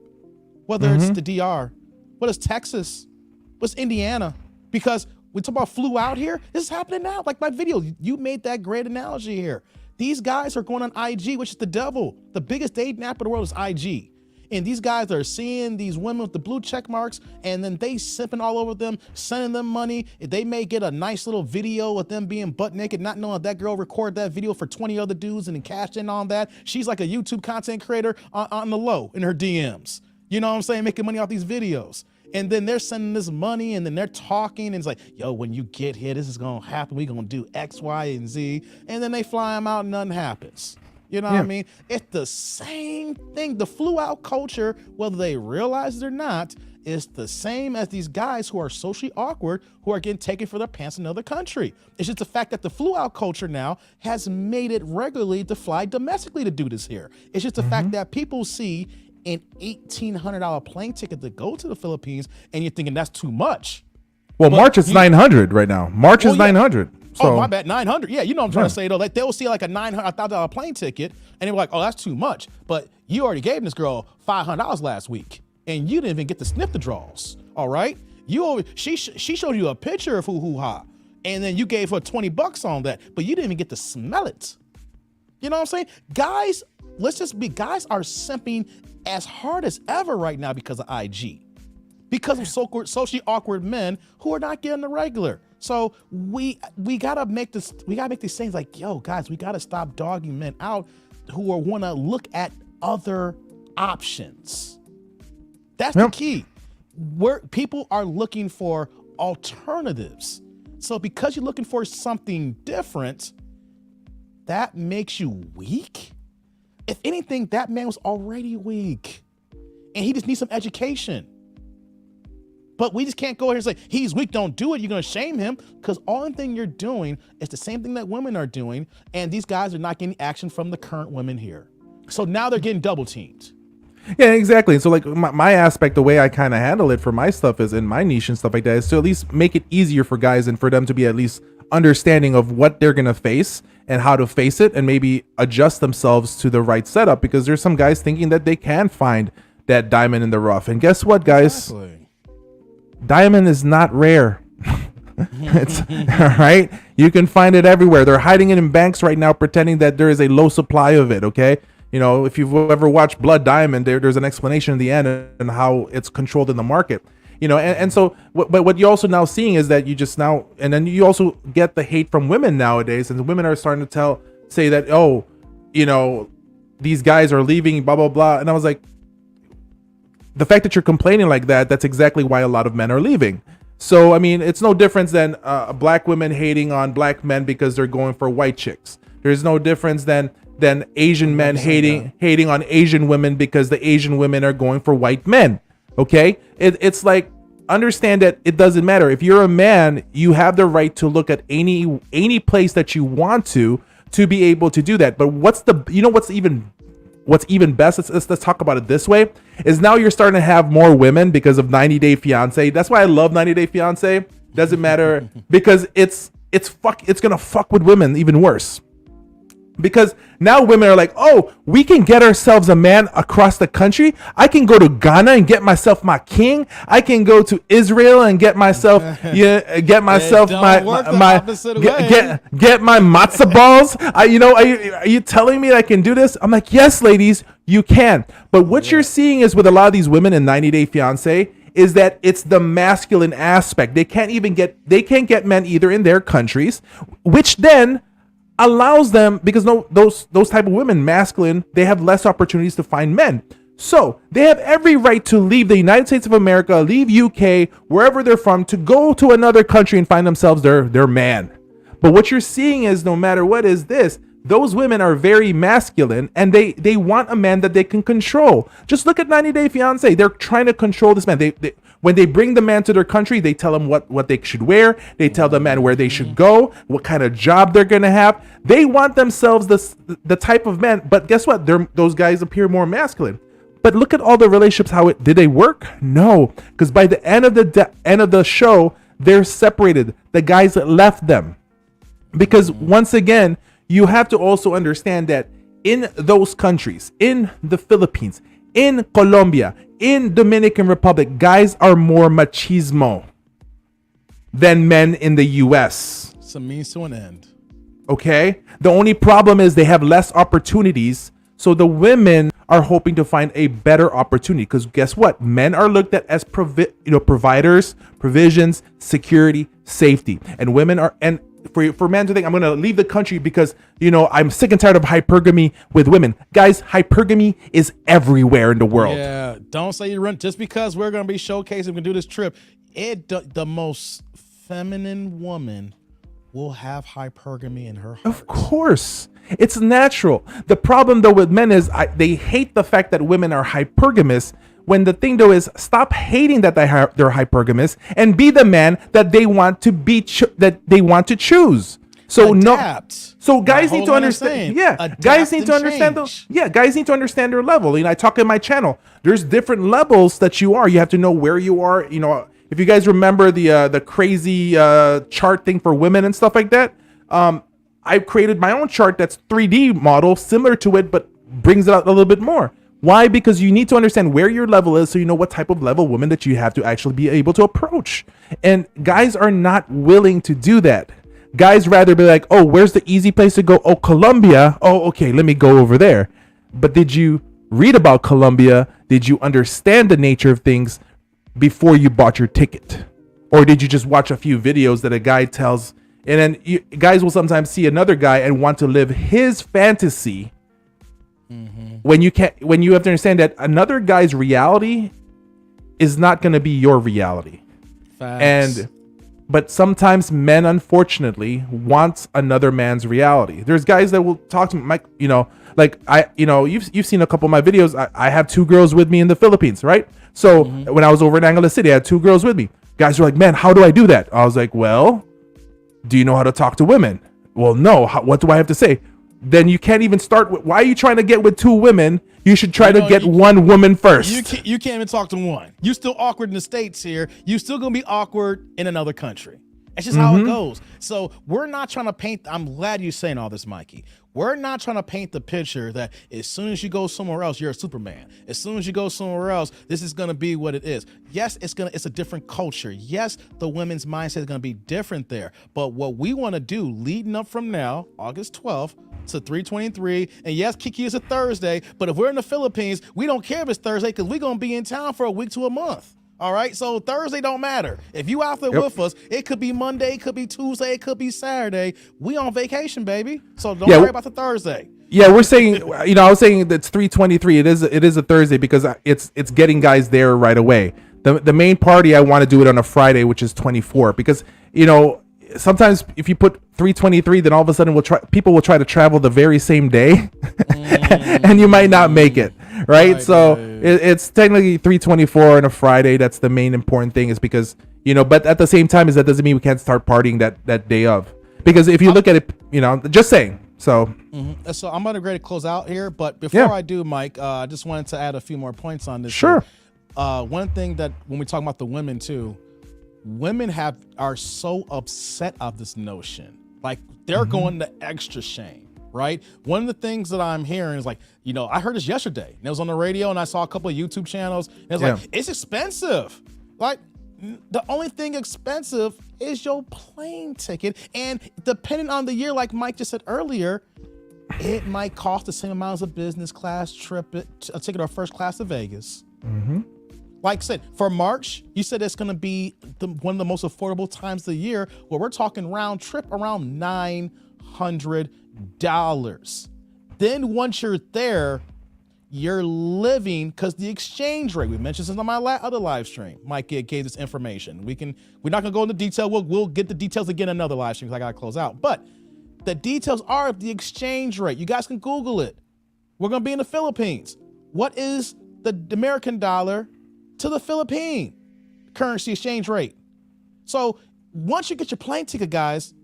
whether it's the DR, whether it's Texas, what's Indiana, because we talk about flew out here. This is happening now. Like my video, you made that great analogy here. These guys are going on IG, which is the devil. The biggest dating app in the world is IG. And these guys are seeing these women with the blue check marks, and then they simping all over them, sending them money. They may get a nice little video of them being butt naked, not knowing that girl recorded that video for 20 other dudes and then cashed in on that. She's like a YouTube content creator on the low in her DMs. You know what I'm saying? Making money off these videos. And then they're sending this money, and then they're talking, and it's like, yo, when you get here, this is going to happen. We're going to do X, Y, and Z. And then they fly them out and nothing happens. You know what I mean? It's the same thing. The flew out culture, whether they realize it or not, is the same as these guys who are socially awkward, who are getting taken for their pants in another country. It's just the fact that the flew out culture now has made it regularly to fly domestically to do this here. It's just the fact that people see an $1,800 plane ticket to go to the Philippines, and you're thinking that's too much. Well, March is 900 right now. March is 900. So. Oh, my bad, 900. Yeah, you know what I'm trying to say, though. Like, they'll see like a $900,000 plane ticket, and they're like, oh, that's too much. But you already gave this girl $500 last week, and you didn't even get to sniff the draws. All right, she showed you a picture of hoo-hoo-ha, and then you gave her $20 on that, but you didn't even get to smell it. You know what I'm saying? Guys, guys are simping as hard as ever right now because of IG, because of socially awkward men who are not getting the regular. So we gotta make these things like, yo, guys, we gotta stop dogging men out who want to look at other options. That's the key. Where people are looking for alternatives. So because you're looking for something different, that makes you weak. If anything, that man was already weak, and he just needs some education. But we just can't go here and say, he's weak, don't do it. You're going to shame him, because all the thing you're doing is the same thing that women are doing, and these guys are not getting action from the current women here. So now they're getting double teamed. Yeah, exactly. So like my aspect, the way I kind of handle it for my stuff is in my niche and stuff like that, is to at least make it easier for guys and for them to be at least understanding of what they're going to face and how to face it, and maybe adjust themselves to the right setup, because there's some guys thinking that they can find that diamond in the rough. And guess what, guys? Exactly. Diamond is not rare. It's all right. You can find it everywhere. They're hiding it in banks right now, pretending that there is a low supply of it. Okay. You know, if you've ever watched Blood Diamond, there's an explanation in the end and how it's controlled in the market. You know, and so what you're also now seeing is that you just now, and then you also get the hate from women nowadays, and the women are starting to say that, oh, you know, these guys are leaving, blah, blah, blah. And I was like, the fact that you're complaining like that, that's exactly why a lot of men are leaving. So, I mean, it's no difference than black women hating on black men because they're going for white chicks. There's no difference than Asian men hating on Asian women because the Asian women are going for white men. Okay, it's like understand that it doesn't matter. If you're a man, you have the right to look at any place that you want to be able to do that. But what's even best, let's talk about it this way, is now you're starting to have more women because of 90 Day Fiance. That's why I love 90 Day Fiance. Doesn't matter because it's gonna fuck with women even worse. Because now women are like, oh, we can get ourselves a man across the country. I can go to Ghana and get myself my king. I can go to Israel and get myself get myself my matzah balls. Are you telling me that I can do this? I'm like, yes, ladies, you can. But what you're seeing is with a lot of these women in 90 Day Fiance is that it's the masculine aspect. They can't get men either in their countries, which then allows them, because those type of women, masculine, they have less opportunities to find men. So they have every right to leave the United States of America, leave UK, wherever they're from, to go to another country and find themselves their man. But what you're seeing is, no matter what is this, those women are very masculine and they want a man that they can control. Just look at 90 Day Fiance. They're trying to control this man. When they bring the man to their country, they tell him what they should wear. They tell the man where they should go, what kind of job they're going to have. They want themselves the type of man. But guess what? Those guys appear more masculine. But look at all the relationships. Did they work? No, because by the end of the show, they're separated. The guys left them. Because once again, you have to also understand that in those countries, in the Philippines, in Colombia, in Dominican Republic, guys are more machismo than men in the US. It's a means to an end. Okay? The only problem is they have less opportunities. So the women are hoping to find a better opportunity, because guess what? Men are looked at as providers, provisions, security, safety. And women are, and for men to think I'm going to leave the country because, I'm sick and tired of hypergamy with women. Guys, hypergamy is everywhere in the world. Yeah, don't say you run just because we're going to be showcasing, we can do this trip. The most feminine woman will have hypergamy in her heart. Of course. It's natural. The problem though with men is they hate the fact that women are hypergamous, when the thing though is, stop hating that they're hypergamous and be the man that they want to be, that they want to choose. So Adapt. So guys need to understand. Guys need to understand those. Yeah, guys need to understand their level. I talk in my channel. There's different levels that you are. You have to know where you are. If you guys remember the crazy chart thing for women and stuff like that, I created my own chart that's 3D model similar to it, but brings it out a little bit more. Why? Because you need to understand where your level is, so you know what type of level woman that you have to actually be able to approach. And guys are not willing to do that. Guys rather be like, oh, where's the easy place to go? Oh, Colombia. Oh, okay, let me go over there. But did you read about Colombia? Did you understand the nature of things before you bought your ticket? Or did you just watch a few videos that a guy tells, and then guys will sometimes see another guy and want to live his fantasy. When you have to understand that another guy's reality is not going to be your reality. Facts. But sometimes men, unfortunately, want another man's reality. There's guys that will talk to me, Mike, you've seen a couple of my videos. I have 2 girls with me in the Philippines, right? So when I was over in Angeles City, I had 2 girls with me. Guys were like, man, how do I do that? I was like, well, do you know how to talk to women? Well, no. What do I have to say? Then you can't even start with, why are you trying to get with 2 women? You should try to get one woman first. You can't even talk to one. You still awkward in the States here. You still gonna be awkward in another country. That's just how it goes. So we're not trying to paint. I'm glad you're saying all this, Mikey. We're not trying to paint the picture that as soon as you go somewhere else, you're a Superman. As soon as you go somewhere else, this is gonna be what it is. Yes, it's a different culture. Yes, the women's mindset is gonna be different there. But what we want to do leading up from now, August 12th to 3/23, and yes, Kiki is a Thursday, but if we're in the Philippines, we don't care if it's Thursday because we're gonna be in town for a week to a month. All right, so Thursday don't matter. If you out there with us, it could be Monday, it could be Tuesday, it could be Saturday. We on vacation, baby. So don't worry about the Thursday. Yeah, we're saying, I was saying that's 3/23. It is a Thursday because it's getting guys there right away. The main party, I want to do it on a Friday, which is 24, because sometimes if you put 3/23, then all of a sudden people will try to travel the very same day, and you might not make it, right? So it's technically 324 on a Friday. That's the main important thing, is because, but at the same time, is that doesn't mean we can't start partying that day of. Because if you look at it, just saying. So So I'm ready to close out here, but before I do, Mike, I just wanted to add a few more points on this. Sure. One thing that when we talk about the women too, women are so upset of this notion. Like they're going to extra shame, right? One of the things that I'm hearing is like, I heard this yesterday and it was on the radio and I saw a couple of YouTube channels and it's like, it's expensive. Like the only thing expensive is your plane ticket. And depending on the year, like Mike just said earlier, it might cost the same amount as a business class trip, a ticket or first class to Vegas. Like I said, for March, you said it's going to be one of the most affordable times of the year. Well, we're talking round trip around $900. Then once you're there, you're living, because the exchange rate, we mentioned this on my other live stream. Mike gave this information. We're not going to go into detail. We'll get the details again in another live stream because I got to close out. But the details are the exchange rate. You guys can Google it. We're going to be in the Philippines. What is the American dollar to the Philippine currency exchange rate? So once you get your plane ticket, guys,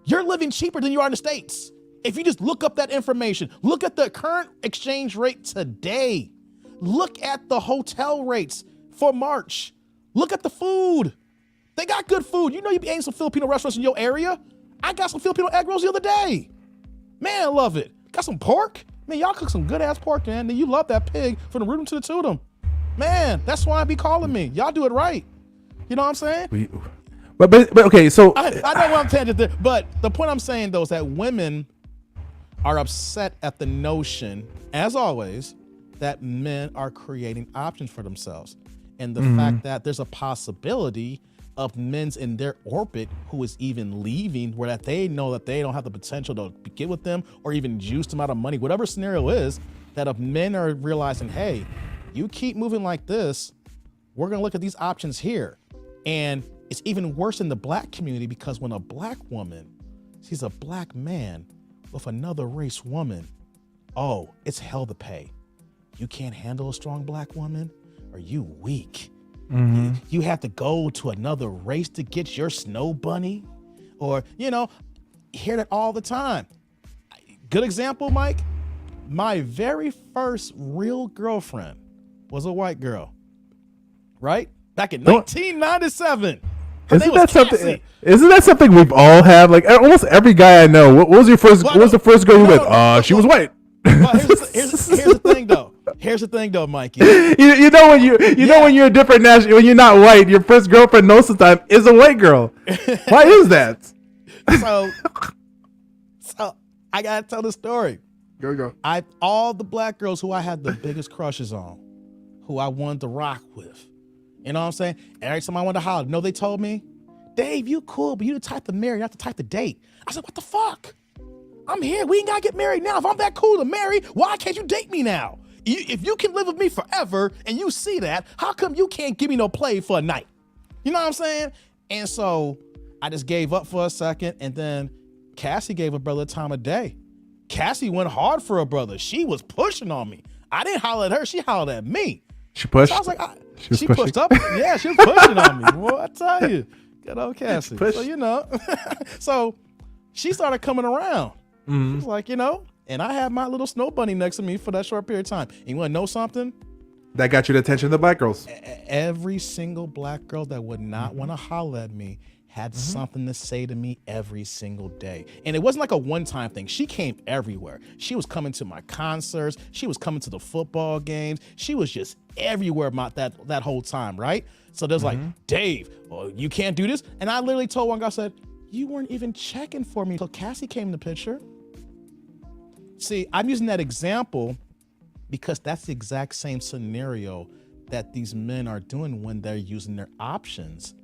you're living cheaper than you are in the States. If you just look up that information, look at the current exchange rate today. Look at the hotel rates for March. Look at the food. They got good food. You be eating some Filipino restaurants in your area. I got some Filipino egg rolls the other day. Man, I love it. Got some pork. Man, y'all cook some good ass pork, man. You love that pig from the rootin' to the tootum. Man, that's why I be calling me. Y'all do it right. You know what I'm saying? But okay, so I know what I'm tangent there, but the point I'm saying though is that women are upset at the notion, as always, that men are creating options for themselves. And the fact that there's a possibility of men's in their orbit who is even leaving, where that they know that they don't have the potential to get with them or even juice them out of money, whatever scenario is, that if men are realizing, hey, you keep moving like this, we're going to look at these options here. And it's even worse in the black community, because when a black woman sees a black man with another race woman, oh, it's hell to pay. You can't handle a strong black woman? Are you weak? You have to go to another race to get your snow bunny? Or, hear that all the time. Good example, Mike. My very first real girlfriend was a white girl, right? Back in 1997. Isn't that something we've all had? Like almost every guy I know. What was your first? What was the first girl you with? She was white. Well, here's the thing, though. Here's the thing, though, Mikey. You know when you're a different national, when you're not white, your first girlfriend most of the time is a white girl. Why is that? So I gotta tell the story. Go. All the black girls who I had the biggest crushes on, who I wanted to rock with. You know what I'm saying? Every time I wanted to holler, they told me, Dave, you cool, but you the type to marry, not the type to date. I said, what the fuck? I'm here. We ain't gotta get married now. If I'm that cool to marry, why can't you date me now? If you can live with me forever and you see that, how come you can't give me no play for a night? You know what I'm saying? And so I just gave up for a second, and then Cassie gave a brother a time of day. Cassie went hard for a brother. She was pushing on me. I didn't holler at her. She hollered at me. She pushed? So I was like, she pushed up. Yeah, she was pushing on me. Boy, I tell you. Good old Cassie. So, so she started coming around. She was like, and I had my little snow bunny next to me for that short period of time. And you want to know something? That got you the attention of the black girls. Every single black girl that would not want to holler at me had something to say to me every single day. And it wasn't like a one-time thing. She came everywhere. She was coming to my concerts. She was coming to the football games. She was just everywhere about that whole time, right? So there's like, Dave, you can't do this. And I literally told one guy, I said, you weren't even checking for me until Cassie came in the picture. See, I'm using that example because that's the exact same scenario that these men are doing when they're using their options.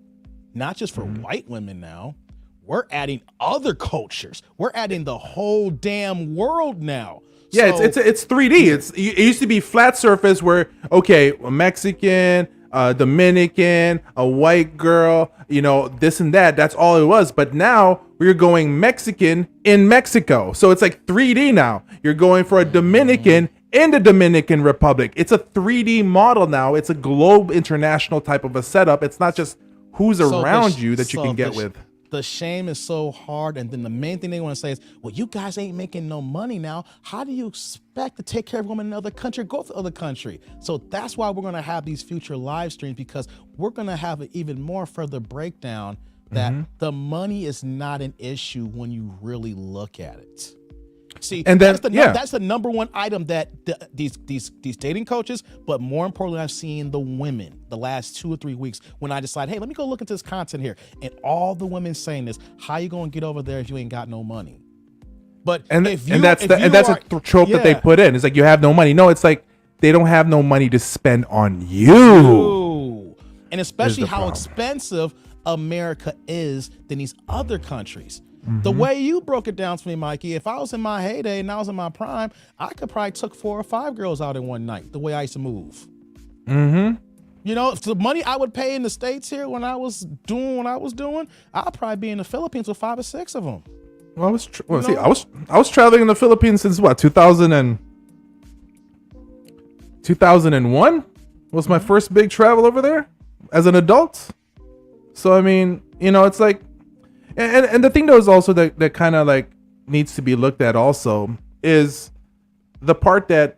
Not just for white women now. We're adding other cultures. We're adding the whole damn world now. Yeah, so, it's 3D. It used to be flat surface where, okay, a Mexican, a Dominican, a white girl, this and that. That's all it was. But now we're going Mexican in Mexico. So it's like 3D now. You're going for a Dominican in the Dominican Republic. It's a 3D model now. It's a globe international type of a setup. It's not just who's around you that you can get with. The shame is so hard, and then the main thing they want to say is, well, you guys ain't making no money now. How do you expect to take care of women in another country, go to other country? So that's why we're going to have these future live streams, because we're going to have an even more further breakdown that the money is not an issue when you really look at it. See, and then, that's the number one item that these dating coaches, but more importantly, I've seen the women the last 2 or 3 weeks when I decide, hey, let me go look into this content here. And all the women saying this, how you going to get over there if you ain't got no money? But that's a trope that they put in. It's like, you have no money. No, it's like they don't have no money to spend on you. And especially how expensive America is than these other countries. The way you broke it down to me, Mikey, if I was in my heyday and I was in my prime, I could probably took 4 or 5 girls out in one night, the way I used to move. You know, if the money I would pay in the States here when I was doing what I was doing, I'd probably be in the Philippines with 5 or 6 of them. Well, I was traveling in the Philippines since what, 2001 was my first big travel over there as an adult. So I mean, you know, it's like, and the thing though is also that kind of like needs to be looked at also is the part that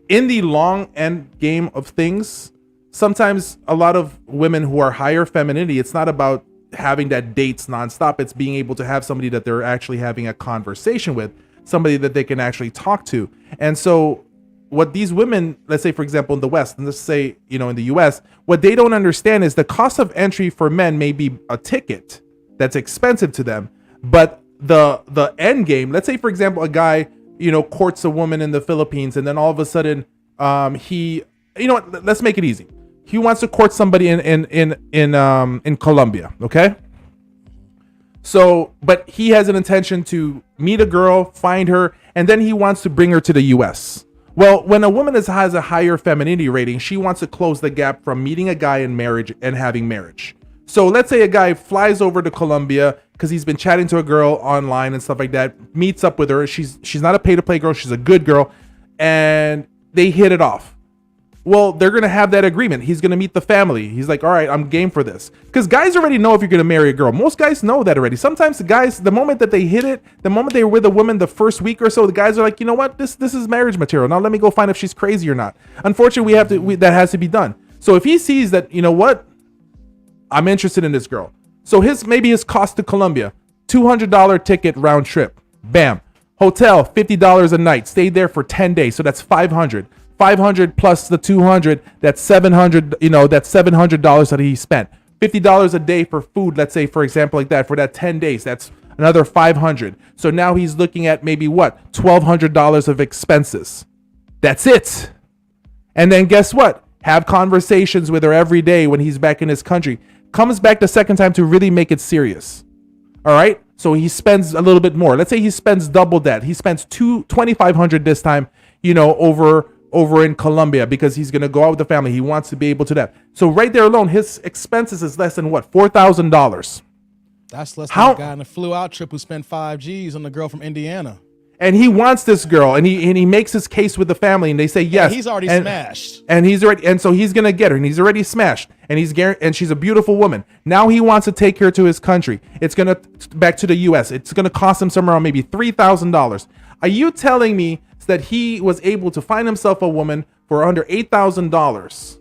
in the long end game of things, sometimes a lot of women who are higher femininity, it's not about having that dates nonstop. It's being able to have somebody that they're actually having a conversation with, somebody that they can actually talk to. And so what these women, let's say, for example, in the West, and let's say, you know, in the US, what they don't understand is the cost of entry for men may be a ticket that's expensive to them, but the end game, let's say, for example, a guy, you know, courts a woman in the Philippines, and then all of a sudden, he, you know what, let's make it easy. He wants to court somebody in Colombia, okay? So, but he has an intention to meet a girl, find her, and then he wants to bring her to the US. Well, when a woman has a higher femininity rating, she wants to close the gap from meeting a guy in marriage and having marriage. So let's say a guy flies over to Colombia because he's been chatting to a girl online and stuff like that, meets up with her. She's not a pay-to-play girl. She's a good girl. And they hit it off. Well, they're going to have that agreement. He's going to meet the family. He's like, all right, I'm game for this. Because guys already know if you're going to marry a girl. Most guys know that already. Sometimes the guys, the moment that they hit it, the moment they were with a woman the first week or so, the guys are like, you know what? This is marriage material. Now let me go find if she's crazy or not. Unfortunately, that has to be done. So if he sees that, you know what? I'm interested in this girl. So maybe his cost to Colombia, $200 ticket round trip. Bam. Hotel, $50 a night. Stayed there for 10 days. So that's $500. 500 plus the 200, that's 700, you know, that's $700 that he spent. $50 a day for food, let's say, for example, like that, for that 10 days, that's another 500. So now he's looking at maybe what, $1,200 of expenses. That's it. And then guess what? Have conversations with her every day when he's back in his country. Comes back the second time to really make it serious. All right. So he spends a little bit more. Let's say he spends double that. He spends $2,500 this time, you know, over in Colombia, because he's going to go out with the family. He wants to be able to that. So right there alone, his expenses is less than what? $4,000. That's less than a guy on a flew out trip who spent 5 G's on the girl from Indiana. And he wants this girl, and he makes his case with the family, and they say yes. Yeah, he's already smashed. And so he's going to get her, and he's already smashed, and she's a beautiful woman. Now he wants to take her to his country. It's going to back to the US. It's going to cost him somewhere around maybe $3,000. Are you telling me that he was able to find himself a woman for under $8,000?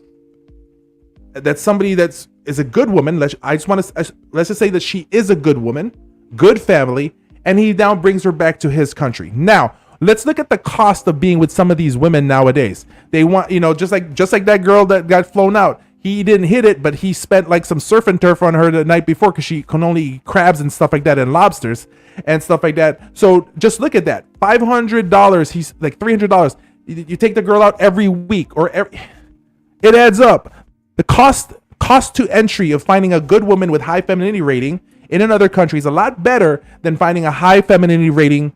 That's somebody is a good woman. Let's just say that she is a good woman, good family, and he now brings her back to his country. Now, let's look at the cost of being with some of these women nowadays. They want, you know, just like that girl that got flown out. He didn't hit it, but he spent like some surf and turf on her the night before because she can only eat crabs and stuff like that and lobsters and stuff like that. So just look at that. $500. He's like $300. You take the girl out every week it adds up. The cost to entry of finding a good woman with high femininity rating in another country is a lot better than finding a high femininity rating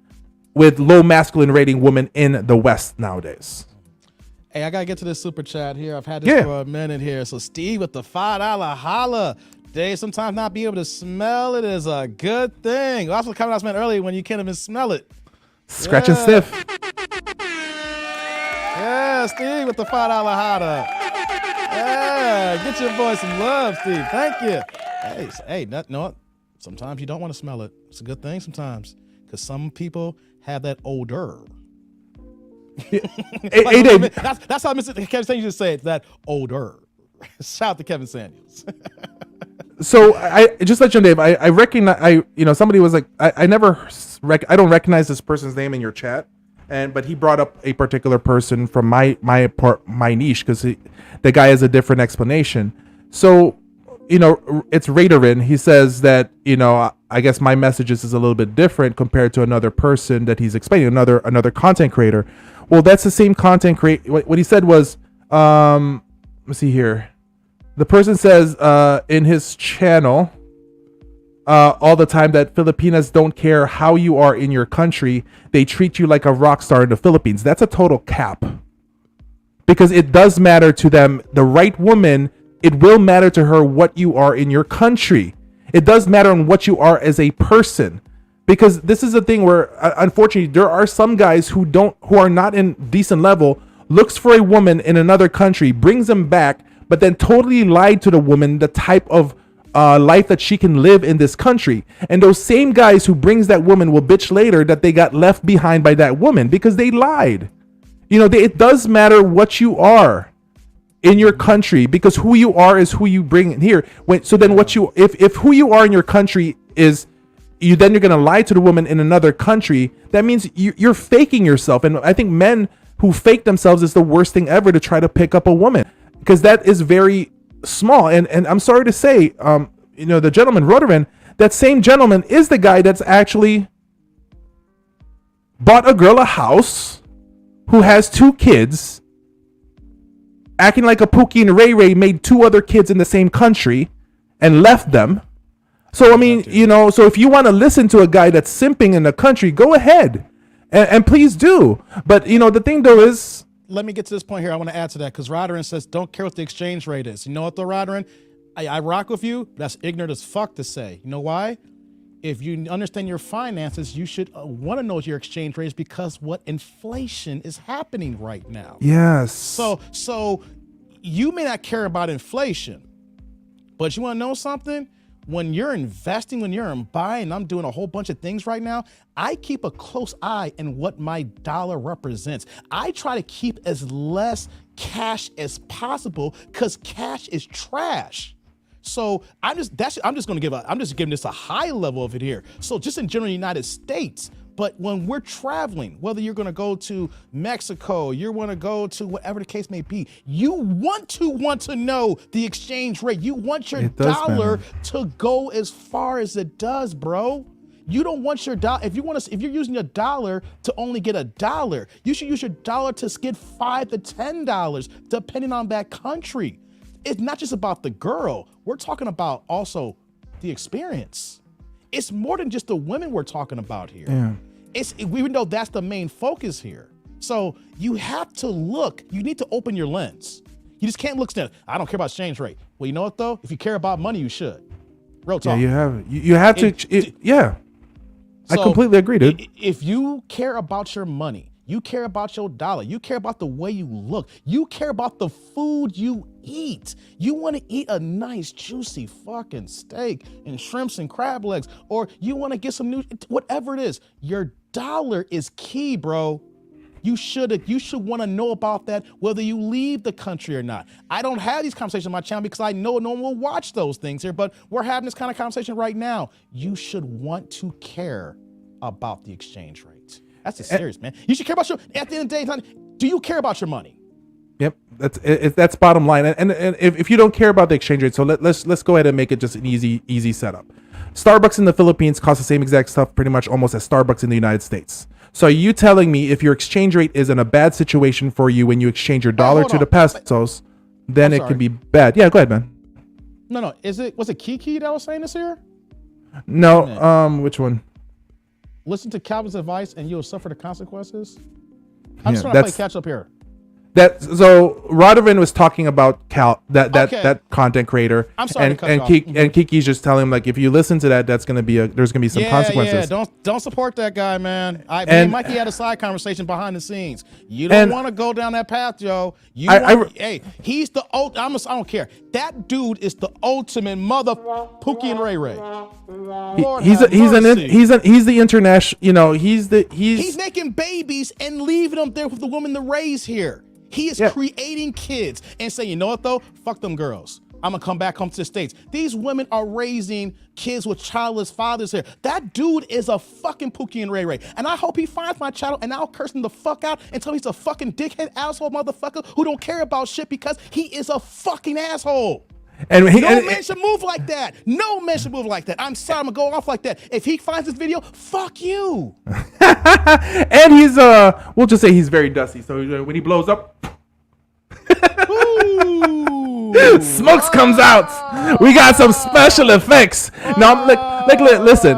with low masculine rating woman in the West nowadays. Hey, I gotta get to this super chat here. I've had this for a minute here. So Steve with the $5 holla. Dave, sometimes not being able to smell it is a good thing. Also, coming out earlier when you can't even smell it. Scratch and sniff. Yeah, Steve with the $5 hot up. Yeah, get your boy some love, Steve. Thank you. Hey, no, sometimes you don't want to smell it. It's a good thing sometimes because some people have that odor. Hey, Dave. That's how Mr. Kevin Samuels used to say it, that odor. Shout out to Kevin Samuels. So I just let you know, Dave. I recognize. Somebody was like, I don't recognize this person's name in your chat, but he brought up a particular person from my niche because the guy has a different explanation. So, it's Raiderin. He says that I guess my messages is a little bit different compared to another person that he's explaining, another content creator. Well, that's the same content creator. What he said was, let's see here. The person says in his channel all the time that Filipinas don't care how you are in your country. They treat you like a rock star in the Philippines. That's a total cap. Because it does matter to them. The right woman, it will matter to her what you are in your country. It does matter on what you are as a person. Because this is a thing where, unfortunately, there are some guys who are not in decent level, looks for a woman in another country, brings them back, but then totally lied to the woman the type of life that she can live in this country. And those same guys who brings that woman will bitch later that they got left behind by that woman because they lied. It does matter what you are in your country because who you are is who you bring in here. If who you are in your country is you're going to lie to the woman in another country, that means you're faking yourself. And I think men who fake themselves is the worst thing ever to try to pick up a woman because that is very small. And I'm sorry to say, the gentleman, Roderin, that same gentleman is the guy that's actually bought a girl a house who has 2 kids, acting like a Pookie and Ray Ray made 2 other kids in the same country and left them. So, I mean, so if you want to listen to a guy that's simping in the country, go ahead and please do. But, the thing though is, let me get to this point here. I want to add to that because Roderin says, don't care what the exchange rate is. You know what though, Roderin? I rock with you. That's ignorant as fuck to say. You know why? If you understand your finances, you should want to know your exchange rate is because what inflation is happening right now. yes. So you may not care about inflation, but you want to know something? When you're investing, when you're buying, I'm doing a whole bunch of things right now. I keep a close eye in what my dollar represents. I try to keep as less cash as possible because cash is trash. So I'm just giving this a high level of it here. So just in general, United States. But when we're traveling, whether you're going to go to Mexico, you want to go to whatever the case may be, you want to know the exchange rate. You want your dollar to go as far as it does, bro. You don't want your dollar. If you're using a dollar to only get $1, you should use your dollar to get $5 to $10, depending on that country. It's not just about the girl. We're talking about also the experience. It's more than just the women we're talking about here. Yeah. Even though that's the main focus here. So you have to look. You need to open your lens. You just can't look still. I don't care about exchange rate. Well, you know what though? If you care about money, you should. Real talk. Yeah, you have to. Yeah. I completely agree, dude. If you care about your money, you care about your dollar, you care about the way you look, you care about the food you eat. You want to eat a nice, juicy fucking steak and shrimps and crab legs, or you want to get some new, whatever it is, your dollar is key, bro. You should want to know about that, whether you leave the country or not. I don't have these conversations on my channel because I know no one will watch those things here, but we're having this kind of conversation right now. You should want to care about the exchange rate. That's just serious, man. You should care about at the end of the day, do you care about your money? Yep, that's bottom line. And if you don't care about the exchange rate, so let's go ahead and make it just an easy setup. Starbucks in the Philippines costs the same exact stuff pretty much almost as Starbucks in the United States. So are you telling me if your exchange rate is in a bad situation for you when you exchange your dollar to the pesos, then it can be bad? Yeah, go ahead, man. No. Was it Kiki that was saying this here? No, which one? Listen to Calvin's advice and you'll suffer the consequences. I'm just trying to play catch up here. that so Roderick was talking about Okay. that content creator. I'm sorry and to cut you off. and Kiki's just telling him like, if you listen to that, there's gonna be some consequences. Yeah, don't support that guy, man. Me And- and Mikey had a side conversation behind the scenes. You don't And- want to go down that path, Joe. Hey, he's the old. I don't care. That dude is the ultimate mother Pookie and Ray Ray. Lord He's have mercy. he's the international. You know, he's making babies and leaving them there with the woman to raise here. He is creating kids and saying, you know what though? Fuck them girls. I'm gonna come back home to the States. These women are raising kids with childless fathers here. That dude is a fucking Pookie and Ray Ray. And I hope he finds my channel and I'll curse him the fuck out and tell him he's a fucking dickhead asshole motherfucker who don't care about shit because he is a fucking asshole. and No man should move like that. No man should move like that. I'm sorry, I'm gonna go off like that. If he finds this video, fuck you. and he's we'll just say he's very dusty. So when he blows up, Ooh. smokes comes out. We got some special effects. No, I'm listen.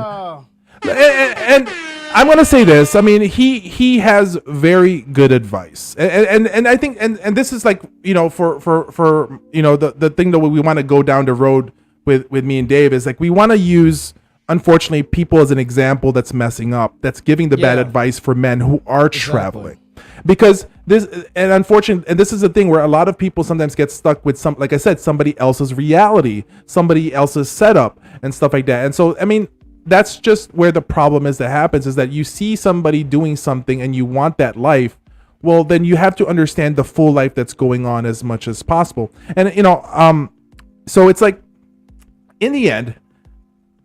And I'm gonna say this. I mean, he has very good advice, and I think and this is like, you know, for you know, the thing that we want to go down the road with me and Dave is like, we want to use, unfortunately, people as an example that's messing up, that's giving the bad advice for men who are traveling. Because this, and unfortunately, and this is the thing where a lot of people sometimes get stuck with like I said, somebody else's reality, somebody else's setup and stuff like that. And so, I mean, that's just where the problem is that happens, is that you see somebody doing something and you want that life. Well, then you have to understand the full life that's going on as much as possible. And, you know, so it's like, in the end,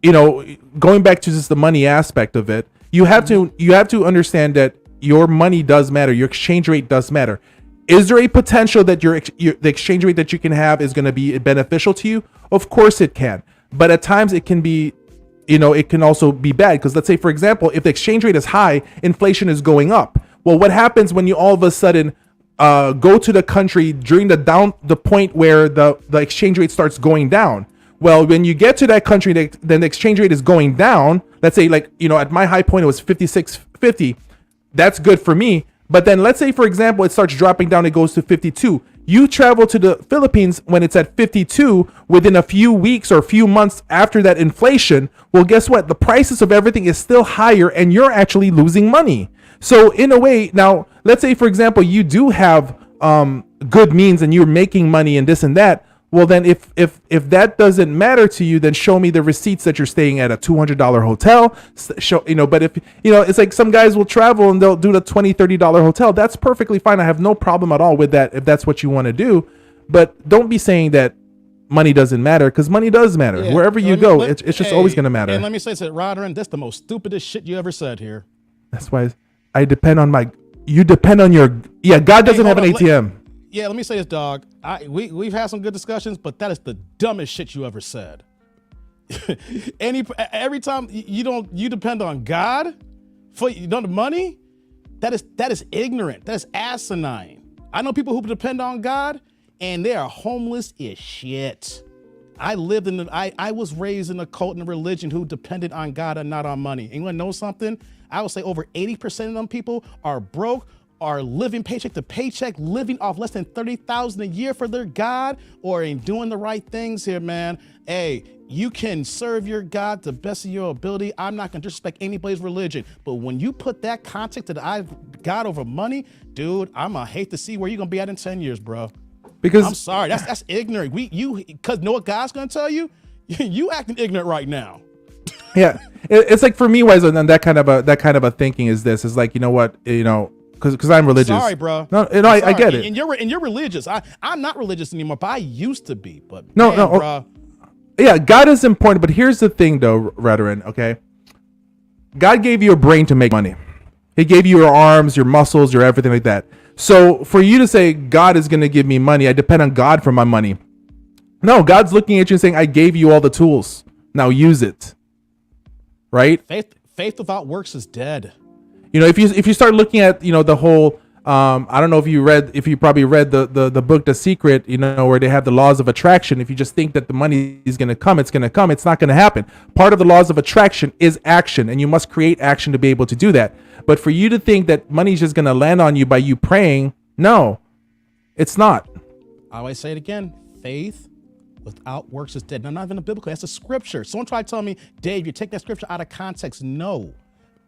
you know, going back to just the money aspect of it, you have to understand that your money does matter. Your exchange rate does matter. Is there a potential that the exchange rate that you can have is going to be beneficial to you? Of course it can. But at times it can be, you know, it can also be bad. Because let's say, for example, if the exchange rate is high, inflation is going up. Well, what happens when you all of a sudden go to the country during the point where the exchange rate starts going down? Well, when you get to that country, then the exchange rate is going down. Let's say, like, you know, at my high point, it was 56.50. That's good for me. But then let's say, for example, it starts dropping down. It goes to 52. You travel to the Philippines when it's at 52 within a few weeks or a few months after that inflation. Well, guess what? The prices of everything is still higher and you're actually losing money. So in a way, now, let's say, for example, you do have good means and you're making money and this and that. Well, then if that doesn't matter to you, then show me the receipts that you're staying at a $200 hotel. Show, you know, but if, you know, it's like some guys will travel and they'll do the $20, $30 hotel. That's perfectly fine. I have no problem at all with that if that's what you want to do. But don't be saying that money doesn't matter, because money does matter. Yeah. Wherever you go, it's just always going to matter. And let me say this, Roderick, that's the most stupidest shit you ever said here. That's why I depend on you depend on your, God doesn't have an ATM. Let me say this, dog. We've had some good discussions, but that is the dumbest shit you ever said. Every time you depend on God for the money, that is ignorant. That is asinine. I know people who depend on God and they are homeless as shit. I was raised in a cult and a religion who depended on God and not on money. And you want to know something? I would say over 80% of them people are broke, are living paycheck to paycheck, living off less than $30,000 a year for their God, or ain't doing the right things here, man. Hey, you can serve your God to the best of your ability. I'm not gonna disrespect anybody's religion, but when you put that context that God over money, dude, I'm gonna hate to see where you're gonna be at in 10 years, bro. Because I'm sorry, that's ignorant. Because know what God's gonna tell you? You acting ignorant right now. Yeah, it's like, for me, wise, and that kind of a thinking is this, is like, you know what, you know, because I'm religious. Sorry, bro. No, I get it. And you're religious. I'm not religious anymore, but I used to be. But no, bro. Yeah, God is important, but here's the thing, though, Radarin. Okay, God gave you a brain to make money. He gave you your arms, your muscles, your everything like that. So for you to say God is going to give me money, I depend on God for my money. No, God's looking at you and saying, I gave you all the tools. Now use it. Right? Faith without works is dead. You know, if you start looking at, you know, the whole, I don't know if you probably read the book The Secret, you know, where they have the laws of attraction. If you just think that the money is going to come, it's going to come. It's not going to happen. Part of the laws of attraction is action, and you must create action to be able to do that. But for you to think that money is just going to land on you by you praying, no. It's not. I always say it again. Faith without works is dead. Now, not even a biblical. That's a scripture. Someone tried to tell me, Dave, you take that scripture out of context. No.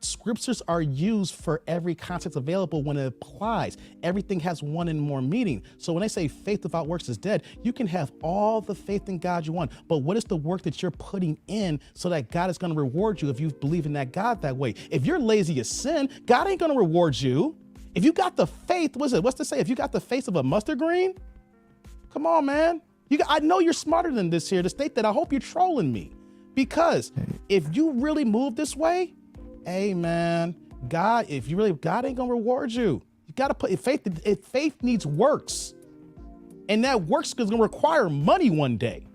Scriptures are used for every context available when it applies. Everything has one and more meaning. So when they say faith without works is dead, you can have all the faith in God you want, but what is the work that you're putting in so that God is going to reward you if you believe in that God that way? If you're lazy as sin, God ain't going to reward you. If you got the faith, what's to say? If you got the faith of a mustard green, come on, man. I know you're smarter than this here to state that. I hope you're trolling me, because if you really move this way, hey man, God ain't gonna reward you. You gotta put faith. Faith needs works, and that works is gonna require money one day.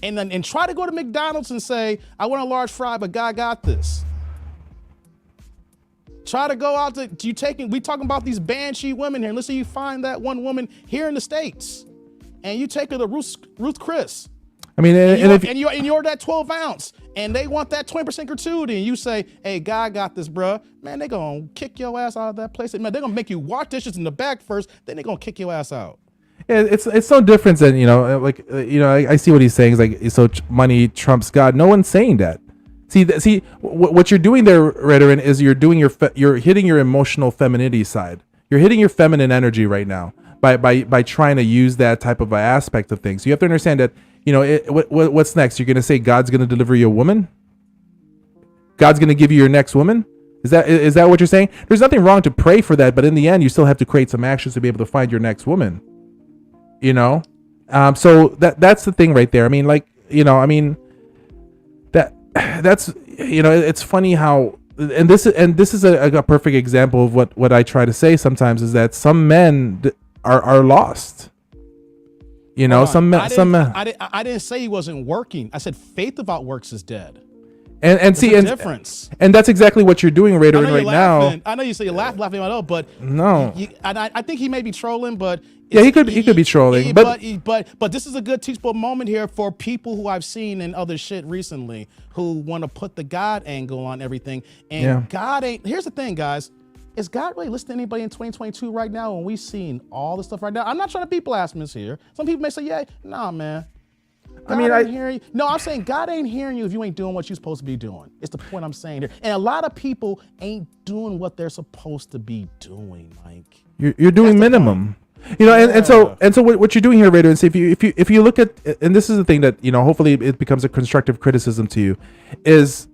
And try to go to McDonald's and say, I want a large fry, but God got this. Try to go out we talking about these banshee women here. And let's say you find that one woman here in the States, and you take her to Ruth Chris. I mean, and you order that 12 ounce, and they want that 20% gratuity, and you say, hey, God got this, bruh. Man, they gonna kick your ass out of that place. Man, they're gonna make you wash dishes in the back first, then they're gonna kick your ass out. Yeah, it's no difference than, I see what he's saying. It's like, so money trumps God. No one's saying that. See, what you're doing there, Redderin, is you're hitting your emotional femininity side. You're hitting your feminine energy right now by trying to use that type of aspect of things. You have to understand that, what's next? You're going to say God's going to deliver you a woman? God's going to give you your next woman? Is that what you're saying? There's nothing wrong to pray for that, but in the end, you still have to create some actions to be able to find your next woman. So that's the thing right there. I mean, that's it's funny how, and this is a perfect example of what I try to say sometimes, is that some men are lost. I didn't say he wasn't working. I said faith without works is dead. And see, and difference. And that's exactly what you're doing, Raider, right now. I know you say you're laughing at all, but no. I think he may be trolling, but yeah, he could be trolling. But this is a good teachable moment here for people who I've seen in other shit recently who want to put the God angle on everything. And God ain't. Here's the thing, guys. Is God really listening to anybody in 2022 right now when we've seen all this stuff right now? I'm not trying to be blasphemous here. Some people may say, yeah, nah, man. I'm saying God ain't hearing you if you ain't doing what you're supposed to be doing. It's the point I'm saying here. And a lot of people ain't doing what they're supposed to be doing, Mike. You're doing minimum. And so what you're doing here, Raider, and see if you look at, and this is the thing that, hopefully it becomes a constructive criticism to you, is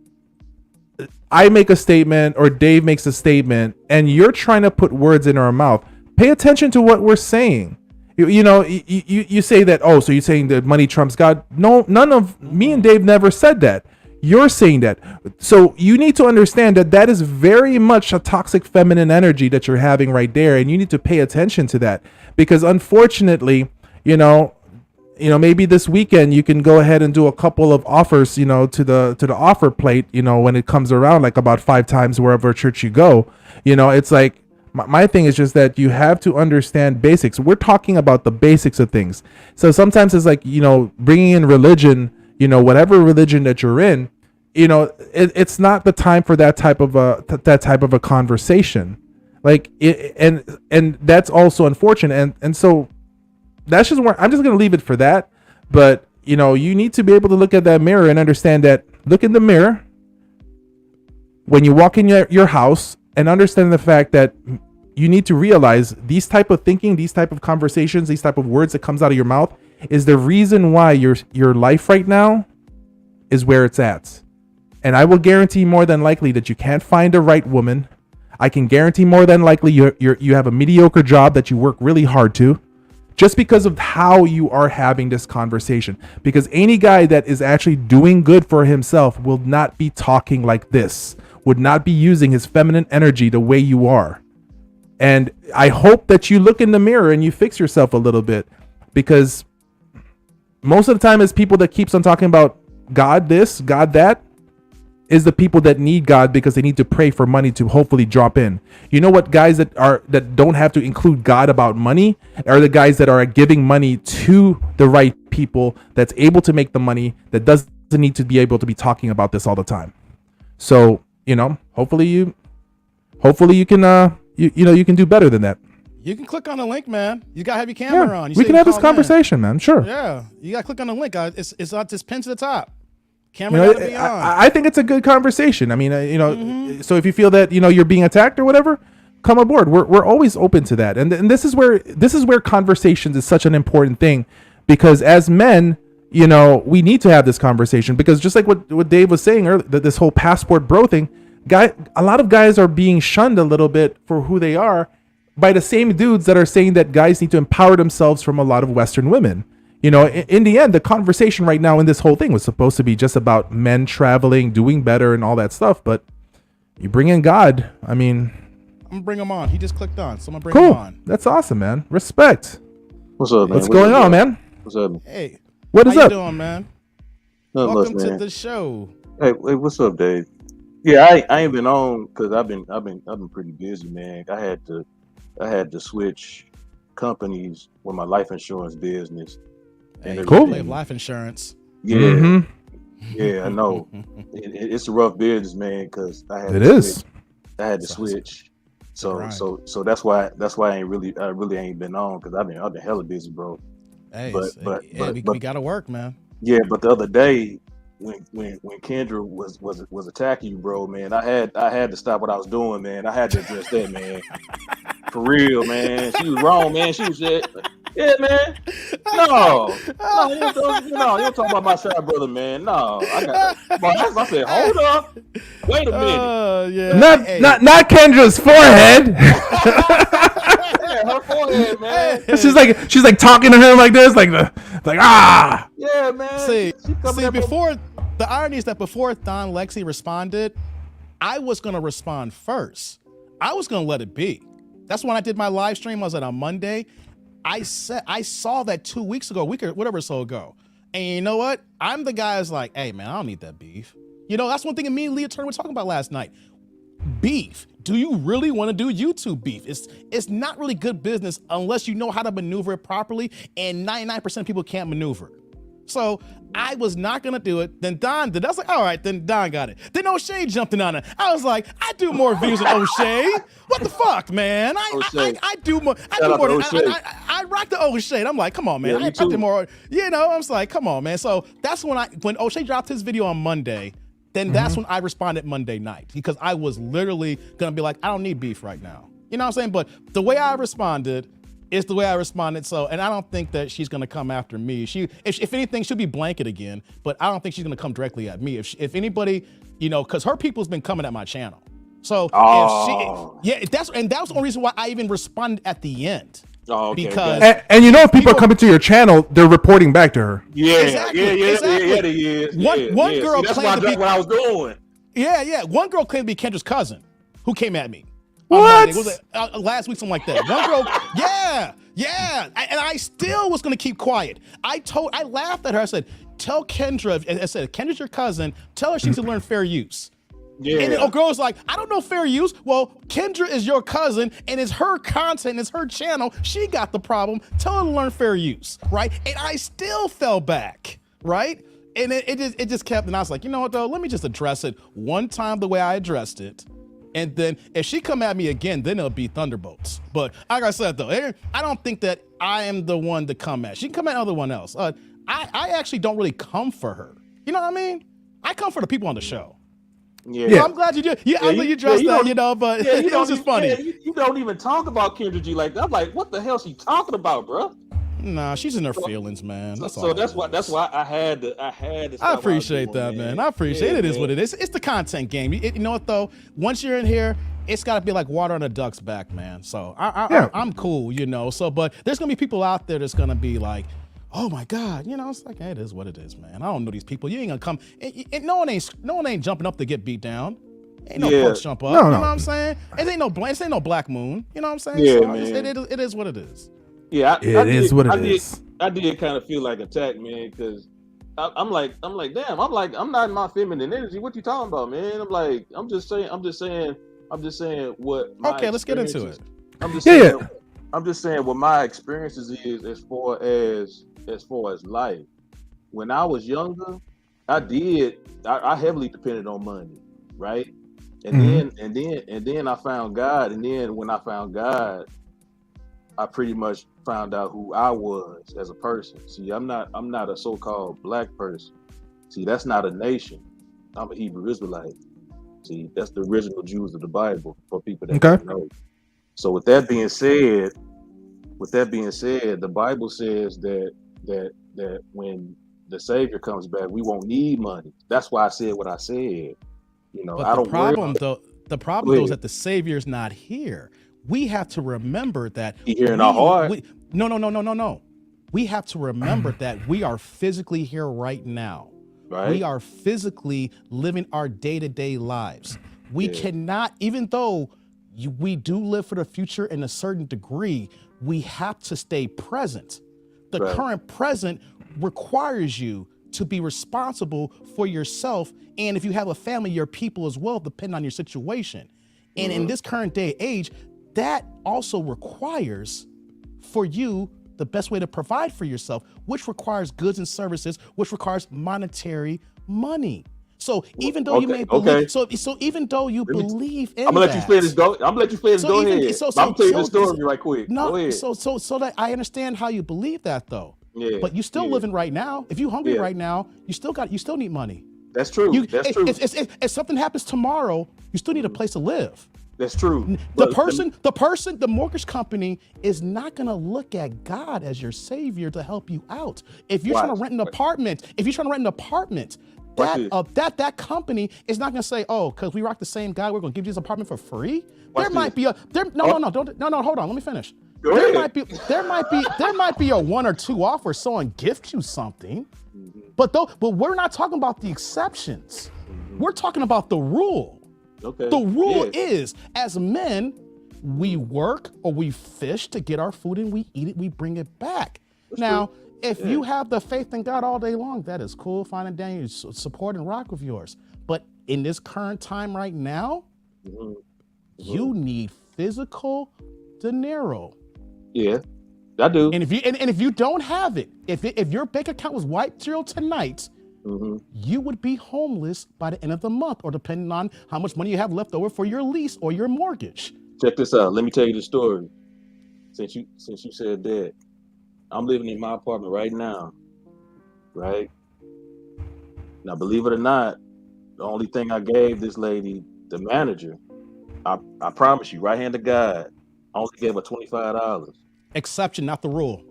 I make a statement or Dave makes a statement and you're trying to put words in our mouth. Pay attention to what we're saying. You say that, oh, so you're saying that money trumps God. No, none of me and Dave never said that. You're saying that. So you need to understand that is very much a toxic feminine energy that you're having right there. And you need to pay attention to that, because unfortunately, maybe this weekend you can go ahead and do a couple of offers, to the offer plate, when it comes around, like about 5 times wherever church you go. It's like, my thing is just that you have to understand basics. We're talking about the basics of things. So sometimes it's like, bringing in religion, whatever religion that you're in, it's not the time for that type of a conversation. Like, and that's also unfortunate. And so that's just where I'm just going to leave it for that. But, you need to be able to look at that mirror and understand that, look in the mirror when you walk in your house, and understand the fact that you need to realize these type of thinking, these type of conversations, these type of words that comes out of your mouth is the reason why your life right now is where it's at. And I will guarantee more than likely that you can't find a right woman. I can guarantee more than likely you have a mediocre job that you work really hard to, just because of how you are having this conversation. Because any guy that is actually doing good for himself will not be talking like this, would not be using his feminine energy the way you are. And I hope that you look in the mirror and you fix yourself a little bit, because most of the time it's people that keeps on talking about God this, God that, is the people that need God because they need to pray for money to hopefully drop in. You know what, guys that don't have to include God about money are the guys that are giving money to the right people that's able to make the money, that doesn't need to be able to be talking about this all the time. So, hopefully you can you can do better than that. You can click on the link, man. You gotta have your camera on. You we say can you have this called in. conversation, man. Sure. Yeah, you gotta click on the link. It's on this pin to the top. You Camera know, gotta be on. I think it's a good conversation. I mean, so if you feel that you're being attacked or whatever, come aboard. We're always open to that. And this is where conversations is such an important thing, because as men, we need to have this conversation, because just like what Dave was saying earlier, that this whole passport bro thing, a lot of guys are being shunned a little bit for who they are by the same dudes that are saying that guys need to empower themselves from a lot of Western women. In the end, the conversation right now in this whole thing was supposed to be just about men traveling, doing better, and all that stuff. But you bring in God, I mean, I'm gonna bring him on. He just clicked on, so I'm gonna bring him cool. on. That's awesome, man. Respect. What's up, man? What's going on, man? What's up? Hey, What is how up? you doing, man? Nothing Welcome much, to man. the show. Hey, what's up, Dave? Yeah, I ain't been on because I've been pretty busy, man. I had to switch companies with my life insurance business. Hey, And Cool. you play life insurance. Yeah, Mhm. yeah, I know. It's a rough business, man, because I had It to is. switch. I had to Sounds- switch. So grind. so that's why I really ain't been on, because I've been hella busy, bro. Hey, But we gotta work, man. yeah, but the other day when Kendra was attacking you, bro, man, I had to stop what I was doing, man. I had to address that, man. For real, man. She was wrong, man. She was yeah, man. No, you don't talk about my side brother, man. No, I said, hold up, wait a minute. Yeah. Not Kendra's forehead. Yeah, her forehead, man. she's like talking to him like this, like Yeah, man. See, She coming up before the irony is that before Don Lexi responded, I was gonna respond first. I was gonna let it be. That's when I did my live stream. Was it on Monday? I saw that 2 weeks ago, week or whatever so ago. And you know what? I'm the guy who's like, hey man, I don't need that beef. That's one thing me and Leah Turner were talking about last night. Beef. Do you really want to do YouTube beef? It's not really good business unless you know how to maneuver it properly, and 99% of people can't maneuver. So I was not gonna do it. Then Don did. I was like, all right, then Don got it. Then O'Shea jumped in on it. I was like, I do more views than O'Shea. What the fuck, man? I do more. I do more. I rock the O'Shea. And I'm like, come on, man. Yeah, I do more. I was like, come on, man. So that's when O'Shea dropped his video on Monday. Then that's when I responded Monday night, because I was literally gonna be like, I don't need beef right now. You know what I'm saying? But the way I responded is the way I responded. So, and I don't think that she's gonna come after me. If anything, she'll be blanket again. But I don't think she's gonna come directly at me. If anybody, because her people's been coming at my channel. So that was the only reason why I even responded at the end. Oh, okay, because and if people are coming to your channel, they're reporting back to her. Yeah, Exactly. they is. One girl that's claimed to be what I was doing. Yeah. One girl claimed to be Kendra's cousin who came at me. What? Was it last week, something like that? One girl, yeah. And I still was gonna keep quiet. I laughed at her. I said, tell Kendra, I said, Kendra's your cousin, tell her she needs to learn fair use. Yeah. And then a girl's like, I don't know fair use. Well, Kendra is your cousin, and it's her content, it's her channel. She got the problem. Tell her to learn fair use, right? And I still fell back, right? And it just kept, and I was like, you know what though? Let me just address it one time the way I addressed it. And then if she come at me again, then it'll be thunderbolts. But like I said though, I don't think that I am the one to come at. She can come at other else. I actually don't really come for her. You know what I mean? I come for the people on the show. Yeah. So I'm glad you did. Yeah, I know you addressed that, but it was just funny. You don't even talk about Kendra G like that. I'm like, what the hell she talking about, bro? Nah, she's in her feelings, man. That's why I had to. I appreciate that, man. I appreciate it. It is what it is. It's the content game. You know what though? Once you're in here, it's got to be like water on a duck's back, man. So I'm cool, So, but there's gonna be people out there that's gonna be like, oh my God, it's like, hey, it is what it is, man. I don't know these people. You ain't gonna come. And no one ain't jumping up to get beat down. Ain't no punks jump up. No. You know what I'm saying? It ain't no black moon. You know what I'm saying? Yeah, so man. It is what it is. Yeah, It is what it is. I did kind of feel like attacked, man, because I'm like, damn, I'm not in my feminine energy. What you talking about, man? I'm just saying what. Okay, let's get into it. I'm just saying what my experiences is as far as life. When I was younger, I heavily depended on money, right? And then I found God, and then when I found God, I pretty much found out who I was as a person. See, I'm not a so-called black person. See, that's not a nation. I'm a Hebrew Israelite. See, that's the original Jews of the Bible for people that don't know. So with that being said, the Bible says that when the Savior comes back, we won't need money. That's why I said what I said. You know, But I the don't problem worry. though, the problem though is that the Savior's not here. We have to remember that He here in our heart. No. We have to remember that we are physically here right now. Right. We are physically living our day-to-day lives. We cannot, even though we do live for the future in a certain degree, we have to stay present. The current present requires you to be responsible for yourself. And if you have a family, your people as well, depending on your situation. And in this current day and age, that also requires for you the best way to provide for yourself, which requires goods and services, which requires monetary money. So even though you may believe, so even though you believe in I'm gonna let you finish. Go ahead. I'm tell you the story right quick. No, go ahead. So that I understand how you believe that though. Yeah. But you still living right now. If you're hungry right now, you still need money. That's true. That's true. If something happens tomorrow, you still need a place to live. That's true. The mortgage company is not going to look at God as your savior to help you out. If you're trying to rent an apartment, that company is not going to say, oh, because we rock the same guy, we're going to give you this apartment for free. Hold on, let me finish. There might be a 1 or 2 off where someone gifts you something, but we're not talking about the exceptions. We're talking about the rule. Okay. The rule is, as men, we work or we fish to get our food and we eat it, we bring it back. Now, if you have the faith in God all day long, that is cool, fine and dandy, support and rock with yours. But in this current time right now, you need physical dinero. Yeah, I do. And if you don't have it, if your bank account was wiped zero tonight, you would be homeless by the end of the month, or depending on how much money you have left over for your lease or your mortgage. Check this out. Let me tell you the story. Since you said that, I'm living in my apartment right now. Right now, believe it or not, the only thing I gave this lady, the manager, I promise you, right hand to God, I only gave her $25. Exception, not the rule.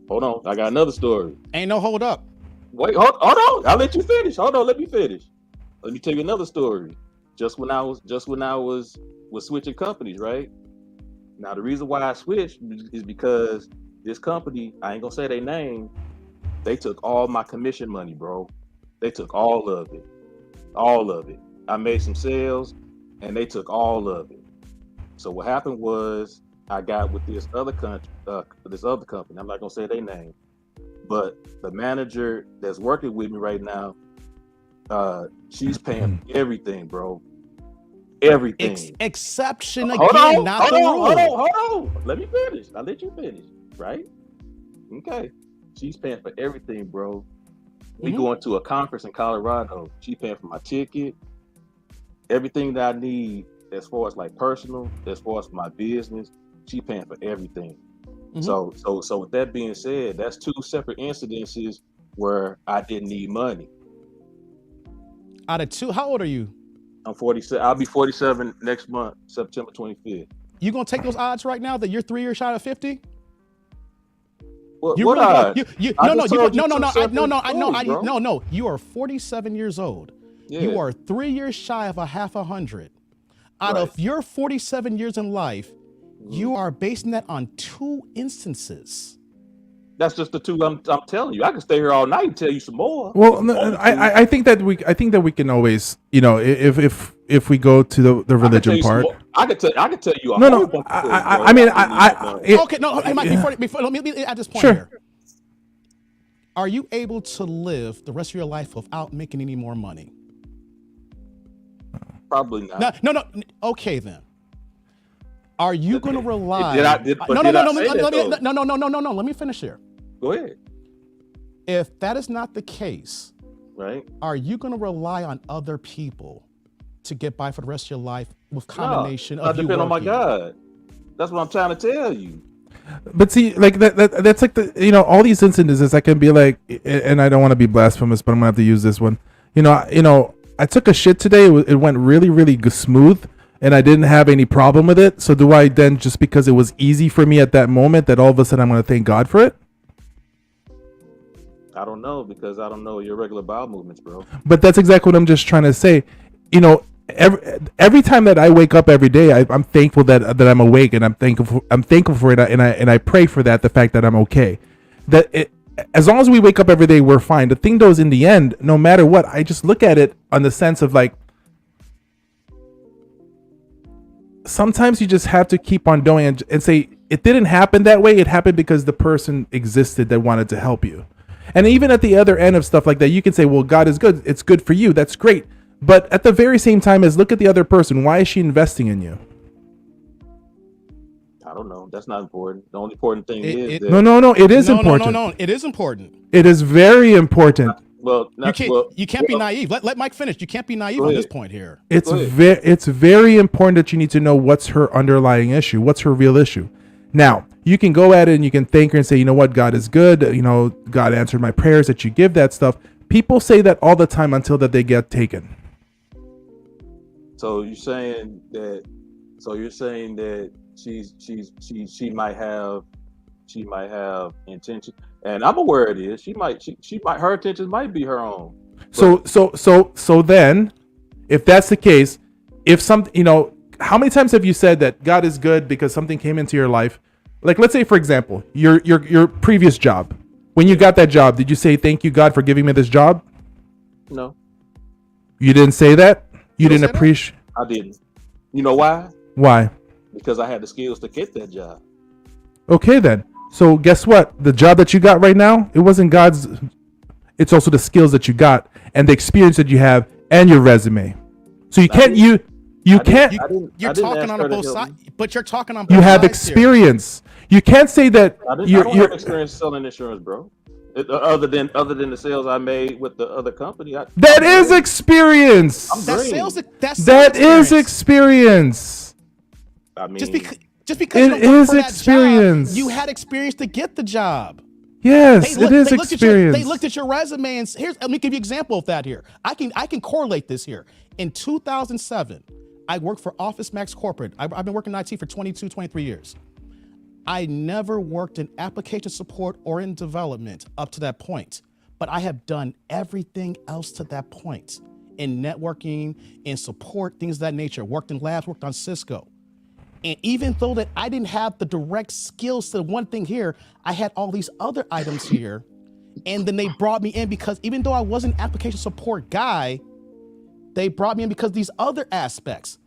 Hold on, I got another story. Ain't no hold up. Wait, hold on. I'll let you finish. Hold on, let me finish. Let me tell you another story. Just when I was switching companies, right? Now the reason why I switched is because this company, I ain't gonna say their name, they took all my commission money, bro. They took all of it. All of it. I made some sales and they took all of it. So what happened was I got with this other company. I'm not gonna say their name. But the manager that's working with me right now, she's paying everything, bro. Everything. Exception again, not the rule. Hold on. Let me finish. I'll let you finish, right? Okay. She's paying for everything, bro. We going to a conference in Colorado. She's paying for my ticket, everything that I need as far as like personal, as far as my business. She's paying for everything. So with that being said, that's 2 separate incidences where I didn't need money. Out of 2, how old are you? I'm 47. I'll be 47 next month, September 25th. You gonna take those odds right now that you're 3 years shy of 50? What You are 47 years old. Yeah. You are 3 years shy of a half 100. Out of your 47 years in life, you are basing that on 2 instances. That's just the 2 I'm telling you. I can stay here all night and tell you some more. Well, I think that we can always, if we go to the religion part. I could tell you a whole bunch of things. Okay, no, Mike, before let me at this point here. Are you able to live the rest of your life without making any more money? Probably not. No. Okay, then. Are you going to rely? No. Let me finish here. Go ahead. If that is not the case, right? Are you going to rely on other people to get by for the rest of your life with combination of you working? Depend on my God. That's what I'm trying to tell you. But see, like that's like all these incidences I can be like, and I don't want to be blasphemous, but I'm gonna have to use this one. I took a shit today. It went really, really smooth, and I didn't have any problem with it. So do I then, just because it was easy for me at that moment, that all of a sudden I'm gonna thank God for it? I don't know, because I don't know your regular bowel movements, bro. But that's exactly what I'm just trying to say. Every time that I wake up every day, I'm thankful that I'm awake, and I'm thankful for it, and I pray for that, the fact that I'm okay. As long as we wake up every day, we're fine. The thing though is, in the end, no matter what, I just look at it on the sense of like, sometimes you just have to keep on doing and say, it didn't happen that way. It happened because the person existed that wanted to help you. And even at the other end of stuff like that, you can say, well, God is good. It's good for you. That's great. But at the very same time, as look at the other person. Why is she investing in you? I don't know. That's not important. The only important thing is that, no. It is important. No. It is important. It is very important. You can't be naive. Let Mike finish. You can't be naive on this point here. It's very important that you need to know what's her underlying issue. What's her real issue? Now, you can go at it and you can thank her and say, you know what, God is good. God answered my prayers, that you give that stuff. People say that all the time until that they get taken. So you're saying that she might have intention, and I'm aware it is. She might her intentions might be her own. So then, if that's the case, if something, how many times have you said that God is good because something came into your life? Like, let's say, for example, your previous job. When you got that job, did you say, thank you, God, for giving me this job? No. You didn't say that? You didn't appreciate? I didn't. You know why? Why? Because I had the skills to get that job. Okay, then. So guess what? The job that you got right now, it wasn't God's. It's also the skills that you got and the experience that you have and your resume. So you can't. You're talking on both sides, but you're talking on both sides. You have experience. You can't say that. I don't have experience selling insurance, bro. Other than the sales I made with the other company. That is experience. That is experience. I mean, just because it is experience. Job, you had experience to get the job. Yes, it is experience. They looked at your resume and let me give you an example of that here. I can correlate this here. In 2007, I worked for Office Max Corporate. I've been working in IT for 22, 23 years. I never worked in application support or in development up to that point, but I have done everything else to that point in networking, in support, things of that nature. Worked in labs, worked on Cisco. And even though that I didn't have the direct skills to one thing here, I had all these other items here. And then they brought me in because even though I wasn't an application support guy, they brought me in because these other aspects.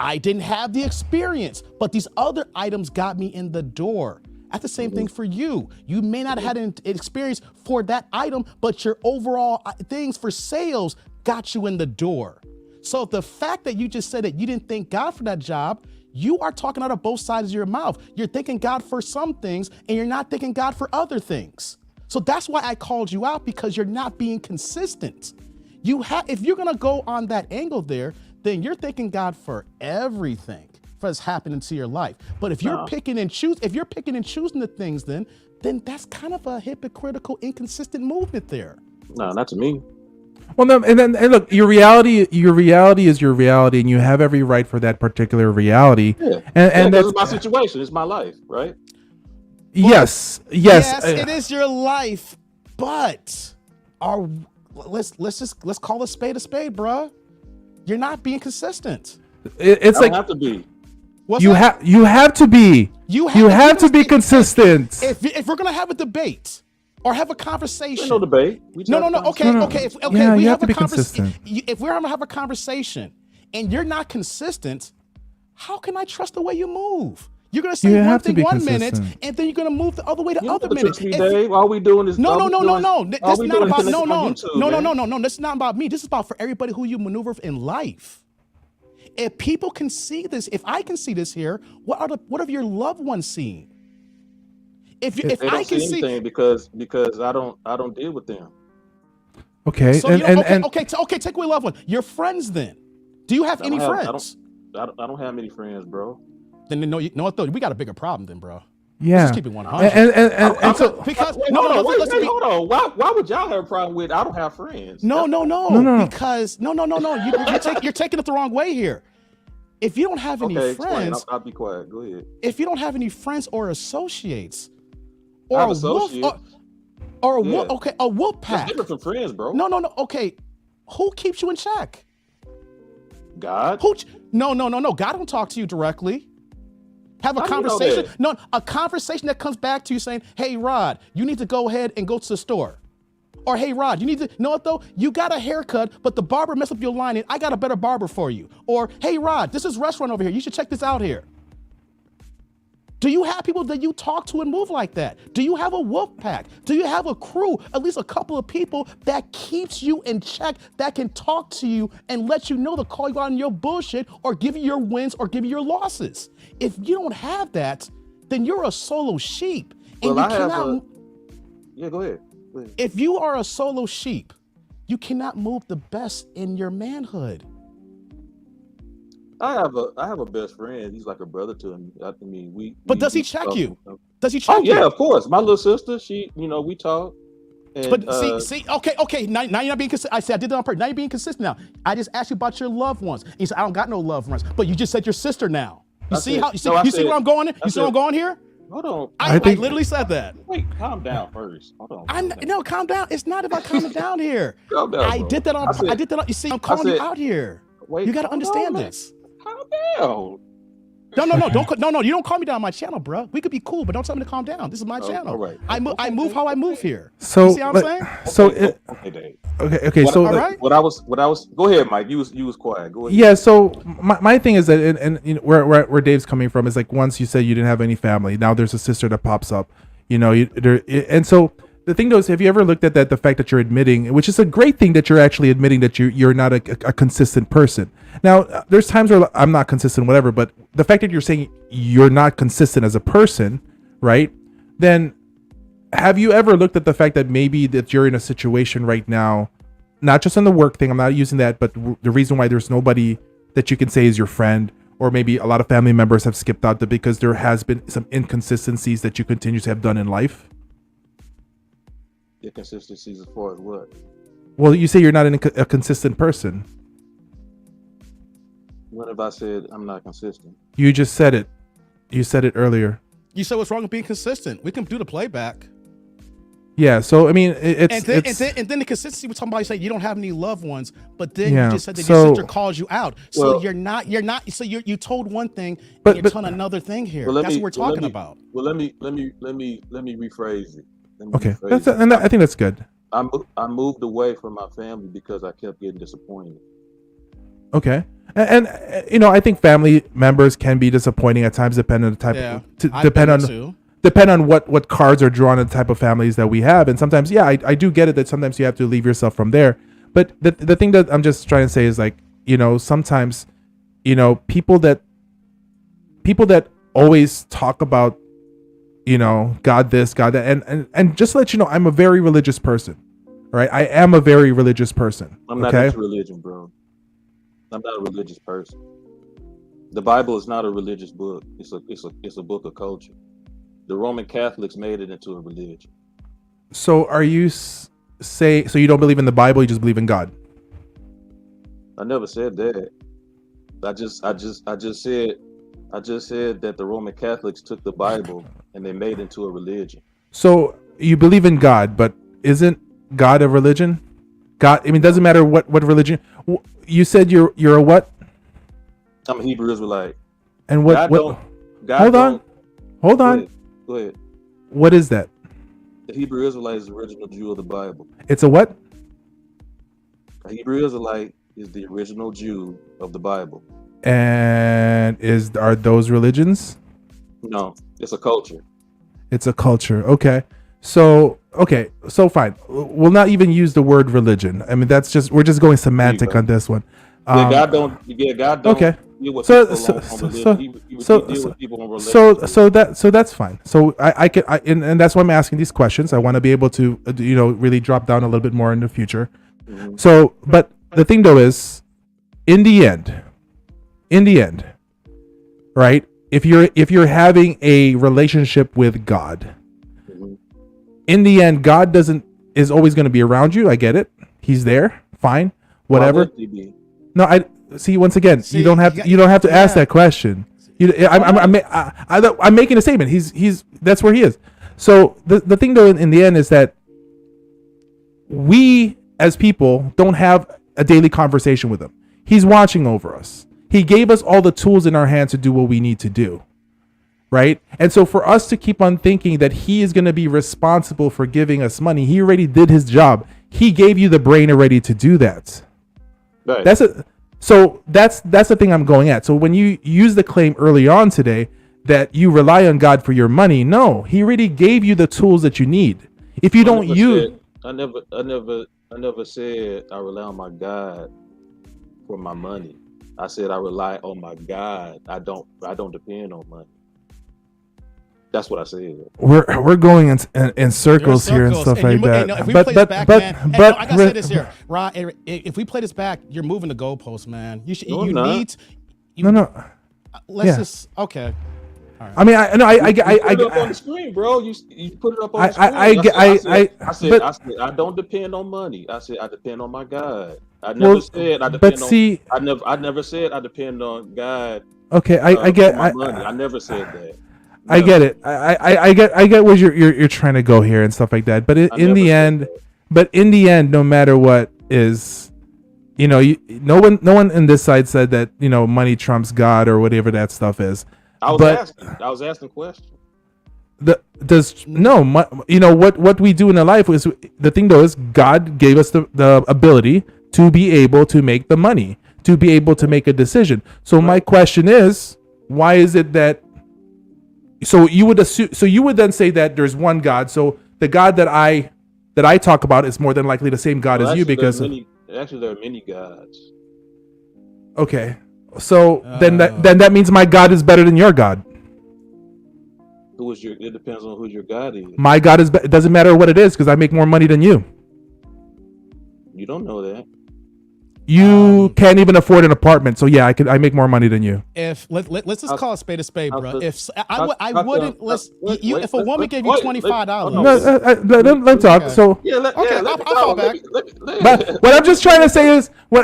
I didn't have the experience, but these other items got me in the door. That's the same thing for you. You may not have had an experience for that item, but your overall things for sales got you in the door. So the fact that you just said that you didn't thank God for that job, you are talking out of both sides of your mouth. You're thanking God for some things and you're not thanking God for other things. So that's why I called you out, because you're not being consistent. If you're gonna go on that angle there, then you're thanking God for everything that's happening to your life. But if you're picking and choosing the things, then that's kind of a hypocritical, inconsistent movement there. No, not to me. Well, no, and look, your reality is your reality, and you have every right for that particular reality. Yeah. And that's my situation. It's my life, right? Yes, it is your life, but let's call a spade, bruh. You're not being consistent. It's I like have to be. You have to be. You have to be consistent. If we're gonna have a debate or have a conversation, no debate. No. Okay. Yeah, we you have have to a be consistent. If we're gonna have a conversation and you're not consistent, how can I trust the way you move? You're gonna say one thing 1 minute, and then you're gonna move the other way the other minute. All we doing is no. This is not about no. This is not about me. This is about for everybody who you maneuver in life. If people can see this, if I can see this here, what have your loved ones seen? If I can see anything, because I don't deal with them. Okay, so okay. Take away loved one. Your friends then. Do you have any friends? I don't have many friends, bro. then you know what though? We got a bigger problem then, bro. Yeah. Let's just keep it 100. And so Because Wait, no, hold on, let's be, hold on. Why would y'all have a problem with? I don't have friends. no. No. Because no. You're taking it the wrong way here. If you don't have any Okay, explain. friends, I'll be quiet. Go ahead. if you don't have any friends or associates, I or have a wolf, associates. or a Yeah. wolf, okay, a wolf That's pack. different from friends, bro. No. Okay, who keeps you in check? God. No. God don't talk to you directly. Have a How do you know conversation. that? No, a conversation that comes back to you saying, "Hey, Rod, you need to go ahead and go to the store." Or, "Hey, Rod, you need to know what though? You got a haircut, but the barber messed up your lining. I got a better barber for you." Or, "Hey, Rod, this is a restaurant over here. You should check this out here." Do you have people that you talk to and move like that? Do you have a wolf pack? Do you have a crew, at least a couple of people that keeps you in check, that can talk to you and let you know to call you out on your bullshit or give you your wins or give you your losses? If you don't have that, then you're a solo sheep. And Well, you cannot, Yeah, go ahead. Go ahead. if you are a solo sheep, you cannot move the best in your manhood. I have a best friend. He's like a brother to me. I mean, But does he we check talk you? and stuff. Does he check Oh you? yeah, of course. My little sister, she, we talk. And, But okay. Now you're not being consistent. I said I did that on purpose. Now you're being consistent. Now I just asked you about your loved ones. You said I don't got no loved ones, but you just said your sister now. You I see said- how you see, no, I you see said- where I'm going? You see where I'm going here? Hold on. I think- literally said that. Wait, calm down first. Hold on. Calm down. It's not about calming down here. Calm down, I bro. did that on. I did You see, I'm calling you said- out here. Wait, You got to hold on, understand man. this. Calm down. No, you don't call me down on my channel, bro. We could be cool, but don't tell me to calm down. This is my channel. all right. I move how I move here. so You see what I'm saying? Okay, Dave. okay. What- So all right. What I was. Go ahead, Mike. You was quiet. Go ahead. yeah. So my thing is that, and you know, where Dave's coming from is like, once you said you didn't have any family, now there's a sister that pops up. And so the thing though is, have you ever looked at that? The fact that you're admitting, which is a great thing, that you're actually admitting that you're not a consistent person. Now, there's times where I'm not consistent, whatever. But the fact that you're saying you're not consistent as a person, right? Then, have you ever looked at the fact that maybe that you're in a situation right now, not just on the work thing, I'm not using that, but the reason why there's nobody that you can say is your friend, or maybe a lot of family members have skipped out, because there has been some inconsistencies that you continue to have done in life? Inconsistencies as far as what? Well, you say you're not a consistent person. When have I said I'm not consistent? You just said it. You said it earlier. You said what's wrong with being consistent? We can do the playback. Yeah. So I mean, it's And then the consistency we're talking about, you say you don't have any loved ones, but then Yeah, you just said that so- your sister calls you out. So Well- you're not. So you told one thing, But- and you're but- telling another thing here. Well, let That's me- what we're well, let talking me- about. Well, let me rephrase it. Let me okay. rephrase it. And I think that's good. I moved away from my family because I kept getting disappointed. Okay. And I think family members can be disappointing at times, depending on the type. Yeah, Depend on what cards are drawn, and the type of families that we have. And sometimes, yeah, I do get it that sometimes you have to leave yourself from there. But the thing that I'm just trying to say is, like, sometimes, people that always talk about, God this, God that, and just to let you know, I'm a very religious person. All right, I am a very religious person. I'm not okay. into religion, bro. I'm not a religious person. The Bible is not a religious book. It's a book of culture. The Roman Catholics made it into a religion. So are you so you don't believe in the Bible? You just believe in God? I never said that. I just said that the Roman Catholics took the Bible and they made it into a religion. So you believe in God, but isn't God a religion? God, I mean, it doesn't matter what religion. You said you're a what? I'm a Hebrew Israelite. And what? Hold on. Go ahead. What is that? The Hebrew Israelite is the original Jew of the Bible. It's a what? A Hebrew Israelite is the original Jew of the Bible. And are those religions? No, it's a culture. It's a culture. Okay. So fine. We'll not even use the word religion. I mean, we're just going semantic on this one. God don't. Okay. Deal with So people on religion. So that's fine. So and that's why I'm asking these questions. I want to be able to really drop down a little bit more in the future. Mm-hmm. So, but the thing though is, in the end, right? if you're having a relationship with God, Mhm. in the end, God is always going to be around you. I get it. He's there. Fine. Why Whatever. wouldn't he be? No, I see. Once again, See, you don't have to ask yeah. that question. I'm making a statement. He's that's where he is. So the thing though in the end is that we as people don't have a daily conversation with him. He's watching over us. He gave us all the tools in our hands to do what we need to do. Right? And so for us to keep on thinking that he is going to be responsible for giving us money, he already did his job. He gave you the brain already to do that. Right. That's the thing I'm going at. So when you use the claim early on today that you rely on God for your money, no, he already gave you the tools that you need. If you don't use, I never said I rely on my God for my money. I said I rely on my God. I don't depend on money. That's what I said. we're going in circles here and stuff like that. If we play this back, man, I gotta say this here, Rod. If we play this back, you're moving the goalposts, man. You should. No, You I'm not. need. No. Let's Yeah. just okay. I mean, I You put it up on the screen, bro. You put it up on the screen. I said I don't depend on money. I said I depend on my God. I never said I depend on. I never said I depend on God. Okay, I get my money. I never said that. I get it. I get where you're trying to go here and stuff like that. But in the end, no matter what is, no one in this side said that money trumps God or whatever that stuff is. I was asking questions. What we do in our life is the thing though is God gave us the ability to be able to make the money, to be able to make a decision. So my question is, why is it that? So you would assume. So you would then say that there's one God. So the God that I talk about is more than likely the same God as you because actually there are many gods. Okay, so then that means my God is better than your God. It depends on who your God is. My God is. It doesn't matter what it is because I make more money than you. You don't know that. You can't even afford an apartment, so yeah, I make more money than you. If let's just call a spade, bro. If I wouldn't if a wait, woman gave you $25, Let's talk. Okay. So I'll fall back. but what I'm just trying to say is, I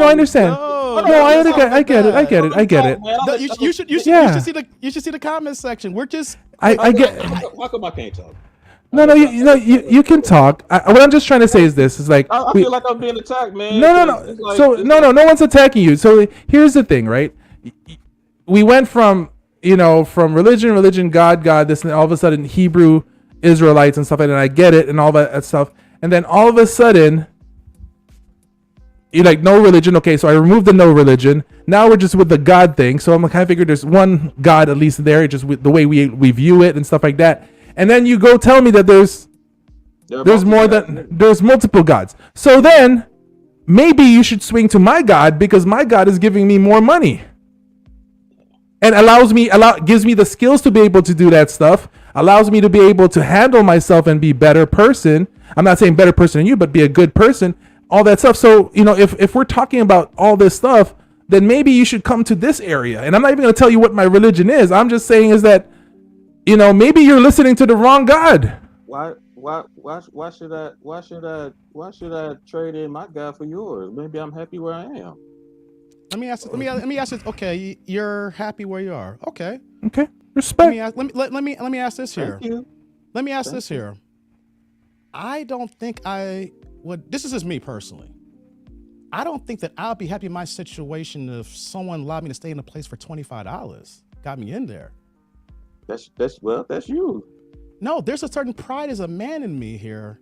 understand. I get it. You should see the comment section. We're just. I get. How come I can't talk? No, you can talk. What I'm just trying to say is this: is like I feel like I'm being attacked, man. No. No one's attacking you. So here's the thing, right? We went from religion, God, this, and all of a sudden Hebrew Israelites and stuff like that. And I get it and all that stuff, and then all of a sudden you're like no religion. Okay, so I removed the no religion. Now we're just with the God thing. So I'm kind of figured there's one God at least there, just with the way we view it and stuff like that. And then you go tell me that there's multiple gods. So then maybe you should swing to my God because my God is giving me more money and gives me the skills to be able to do that stuff, allows me to be able to handle myself and be a better person. I'm not saying better person than you, but be a good person, all that stuff. So, if we're talking about all this stuff, then maybe you should come to this area. And I'm not even going to tell you what my religion is. I'm just saying is that maybe you're listening to the wrong God. Why should I trade in my God for yours? Maybe I'm happy where I am. Let me ask this. Okay, you're happy where you are. Okay. Respect. Let me ask this here. Thank you. Let me ask this here. I don't think I would. This is just me personally. I don't think that I'll be happy in my situation if someone allowed me to stay in a place for $25. Got me in there. That's you. No, there's a certain pride as a man in me here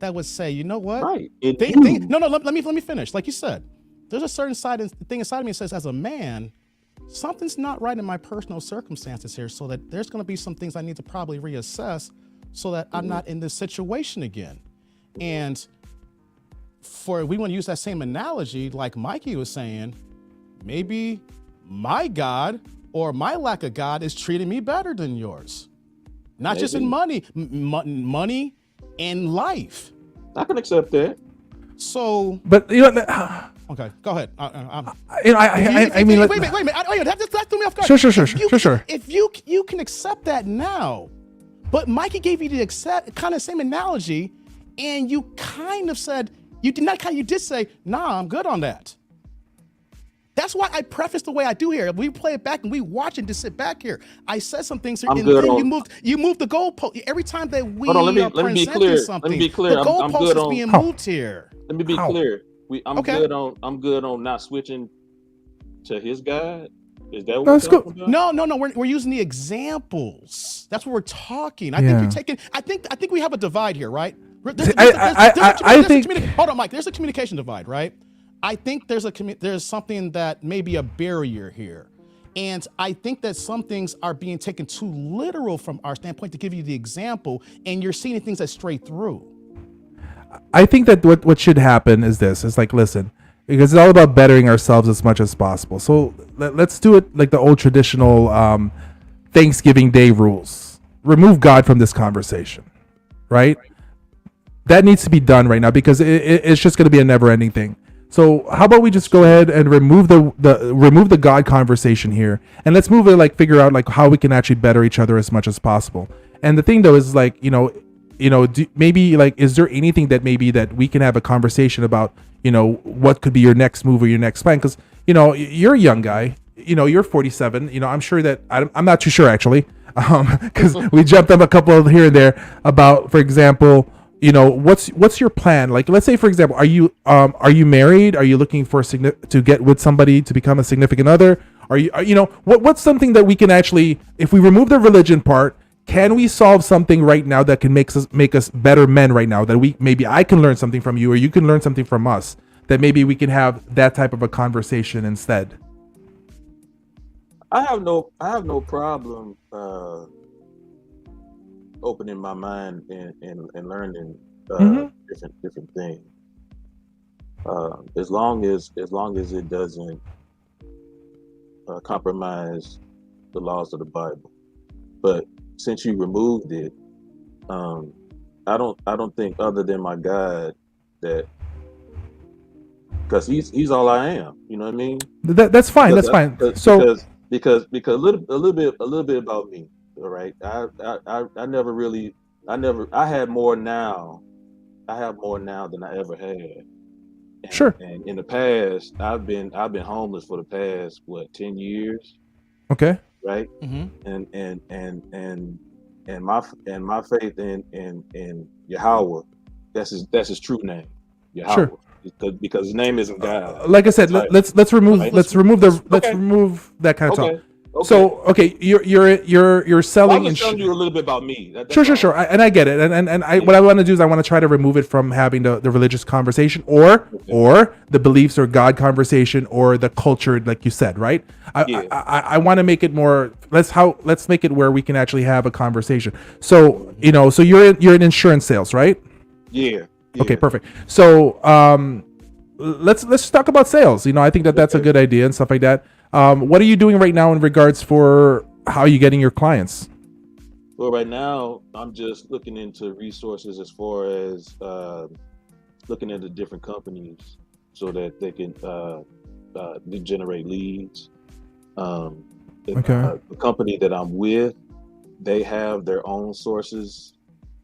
that would say, you know what? Right. Let me finish. Like you said, there's a certain thing inside of me that says, as a man, something's not right in my personal circumstances here, so that there's going to be some things I need to probably reassess so that I'm not in this situation again. And we want to use that same analogy, like Mikey was saying, maybe my God or my lack of God is treating me better than yours. Not just in money, money and life. I can accept that. So, but Okay, go ahead. I mean, wait a minute. That threw me off guard. Sure. If you can accept that now, but Mikey gave you the kind of same analogy, and you kind of said you did say, nah, I'm good on that. That's why I preface the way I do here. We play it back and we watch and just sit back here. I said some things here, and then you moved the goalpost every time that we let me be clear. something. Let me be clear. The goalpost is being moved here. Let me be clear. I'm good on not switching to his guide. Is that what we're talking about? No. We're using the examples. That's what we're talking. I think you're taking. I think we have a divide here, right? I think. Hold on, Mike. There's a communication divide, right? I think there's something that may be a barrier here. And I think that some things are being taken too literal from our standpoint to give you the example, and you're seeing things that straight through. I think that what should happen is this. It's like, listen, because it's all about bettering ourselves as much as possible. So let's do it like the old traditional Thanksgiving Day rules. Remove God from this conversation, right? That needs to be done right now because it's just going to be a never-ending thing. So how about we just go ahead and remove the God conversation here, and let's move it, like figure out like how we can actually better each other as much as possible. And the thing though is like, maybe like, is there anything that maybe that we can have a conversation about, what could be your next move or your next plan? Because, you're a young guy, you're 47, I'm sure that I'm not too sure actually. Because we jumped up a couple of here and there about, for example, what's your plan? Like, let's say, for example, are you married? Are you looking for to get with somebody to become a significant other? What's something that we can actually, if we remove the religion part, can we solve something right now that can make us better men right now? That maybe I can learn something from you, or you can learn something from us. That maybe we can have that type of a conversation instead. I have no problem opening my mind and learning different things. As long as it doesn't compromise the laws of the Bible. But since you removed it, I don't think other than my God that, because he's all I am. You know what I mean? That's fine. That's fine. Because a little bit about me. All right. I have more now than I ever had. Sure. And in the past, I've been homeless for the past 10 years. Okay. Right. Mm-hmm. And my faith in Yahweh, that's his true name. Yahweh. Sure. Because his name isn't God. Like I said, let's remove remove that kind of talk. Okay. So you're selling. I'm telling you a little bit about me. Sure. And I get it. And what I want to do is I want to try to remove it from having the religious conversation or the beliefs or God conversation or the culture, like you said, right? I want to make it more. Let's make it where we can actually have a conversation. So so you're in insurance sales, right? Yeah. Okay, perfect. So let's talk about sales. I think that's a good idea and stuff like that. What are you doing right now in regards for how are you getting your clients? Well, right now I'm just looking into resources as far as looking into different companies so that they can generate leads. The company that I'm with, they have their own sources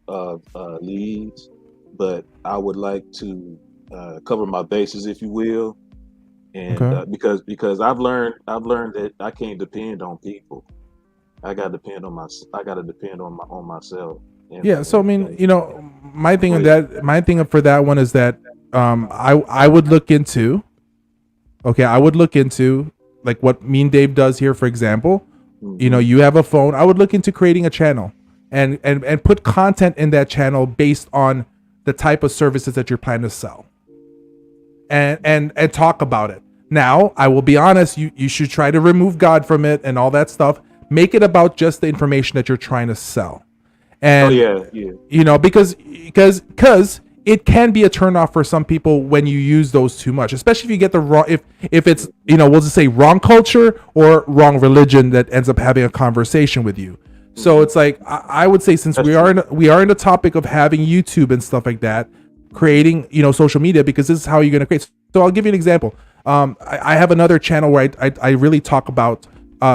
of leads, but I would like to cover my bases, if you will. And because I've learned that I can't depend on people. I got to depend on myself. So I mean, my thing for that one is that I would look into like what Mean Dave does here, for example. Mm-hmm. You have a phone. I would look into creating a channel and put content in that channel based on the type of services that you're planning to sell. And talk about it. Now, I will be honest, you should try to remove God from it and all that stuff. Make it about just the information that you're trying to sell. And because it can be a turnoff for some people when you use those too much, especially if you get the wrong, if it's, we'll just say wrong culture or wrong religion that ends up having a conversation with you. So it's like, I would say, since we are in the topic of having YouTube and stuff like that, creating, social media, because this is how you're going to create. So I'll give you an example. I have another channel where I really talk about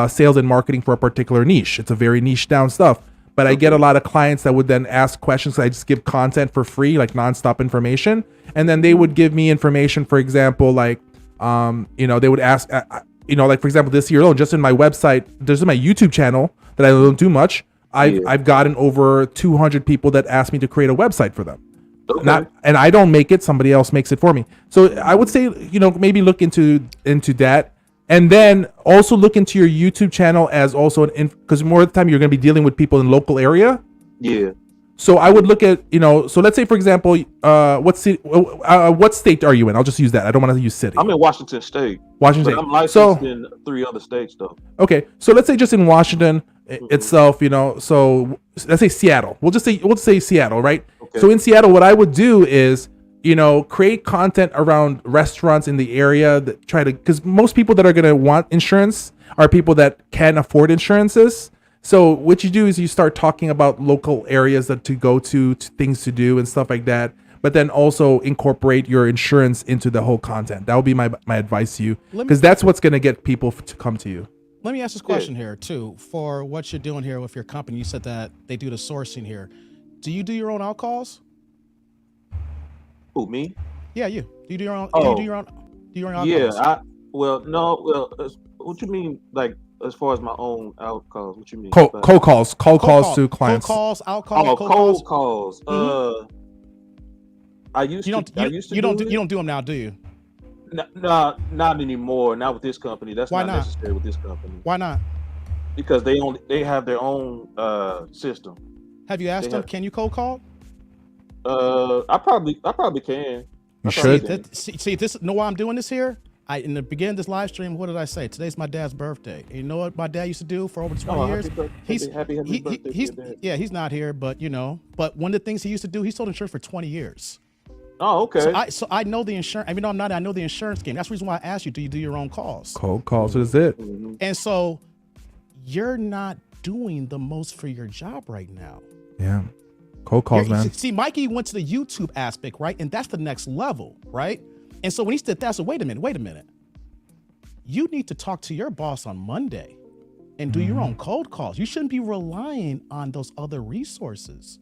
sales and marketing for a particular niche. It's a very niche down stuff, but I get a lot of clients that would then ask questions. I just give content for free, like nonstop information. And then they would give me information, for example, like, they would ask, like, for example, this year alone, just in my website, there's my YouTube channel that I don't do much. I've gotten over 200 people that ask me to create a website for them. Okay. And I don't make it, somebody else makes it for me. So I would say, maybe look into that, and then also look into your YouTube channel as also because more of the time you're going to be dealing with people in local area. Yeah. So I would look at, so let's say, for example, what state are you in? I'll just use that. I don't want to use city. I'm in Washington State. Washington But State. I'm licensed in 3 other states though. Okay, so let's say just in Washington itself, so let's say Seattle. We'll just say Seattle, right? Okay. So in Seattle, what I would do is, create content around restaurants in the area that because most people that are going to want insurance are people that can afford insurances. So what you do is you start talking about local areas to go to things to do and stuff like that, but then also incorporate your insurance into the whole content. That would be my advice to you, because that's what's going to get people to come to you. Let me ask this question here too. For what you're doing here with your company, you said that they do the sourcing here. Do you do your own outcalls? Who, me? Yeah, you. Do you do your own? Oh. Do your own outcalls? Yeah. What you mean, like, as far as my own outcalls? What you mean? Cold calls to clients. Cold calls, outcalls, Cold calls. I used to. You don't do them now, do you? Not anymore. Not with this company. That's Why not not? necessary with this company. Why not? Because they have their own system. Have you asked them? Can you cold call? I probably can. You should. See, this. Know why I'm doing this here? In the beginning of this live stream, what did I say? Today's my dad's birthday. And you know what my dad used to do for over 20 years? Happy birthday. He's not here, but but one of the things he used to do, he sold insurance for 20 years. Oh, okay. So I know the insurance. I mean, no, I'm not. I know the insurance game. That's the reason why I asked you, do you do your own calls? Cold calls is it. Mm-hmm. And so you're not doing the most for your job right now. Yeah. Cold calls, man. See, Mikey went to the YouTube aspect, right? And that's the next level, right? And so when he said that, so wait a minute. You need to talk to your boss on Monday and do your own cold calls. You shouldn't be relying on those other resources.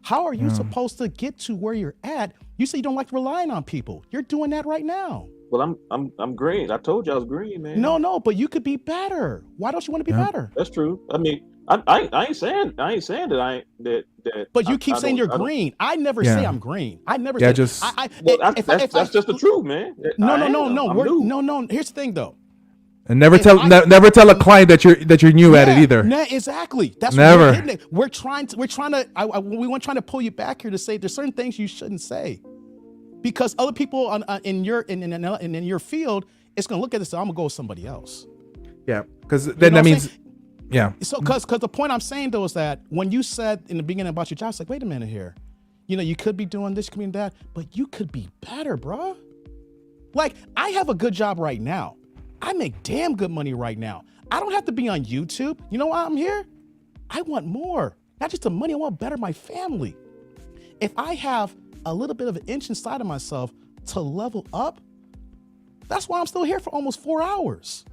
How are you supposed to get to where you're at? You say you don't like relying on people. You're doing that right now. Well, I'm green. I told you I was green, man. No, but you could be better. Why don't you want to be better? That's true. I mean, I ain't saying that. But you keep saying you're green. I never say I'm green. I never say. Just that's just the truth, man. No. Here's the thing, though. And never tell a client that you're new at it either. Exactly. That's never. We're trying to pull you back here to say there's certain things you shouldn't say, because other people in your field, it's gonna look at this. So I'm gonna go with somebody else. Yeah, because then that means. Yeah. So, because the point I'm saying though is that when you said in the beginning about your job, it's like, wait a minute here, you could be doing this, you could be doing that, but you could be better, bro. Like, I have a good job right now. I make damn good money right now. I don't have to be on YouTube. You know why I'm here? I want more. Not just the money, I want to better my family. If I have a little bit of an inch inside of myself to level up, that's why I'm still here for almost 4 hours.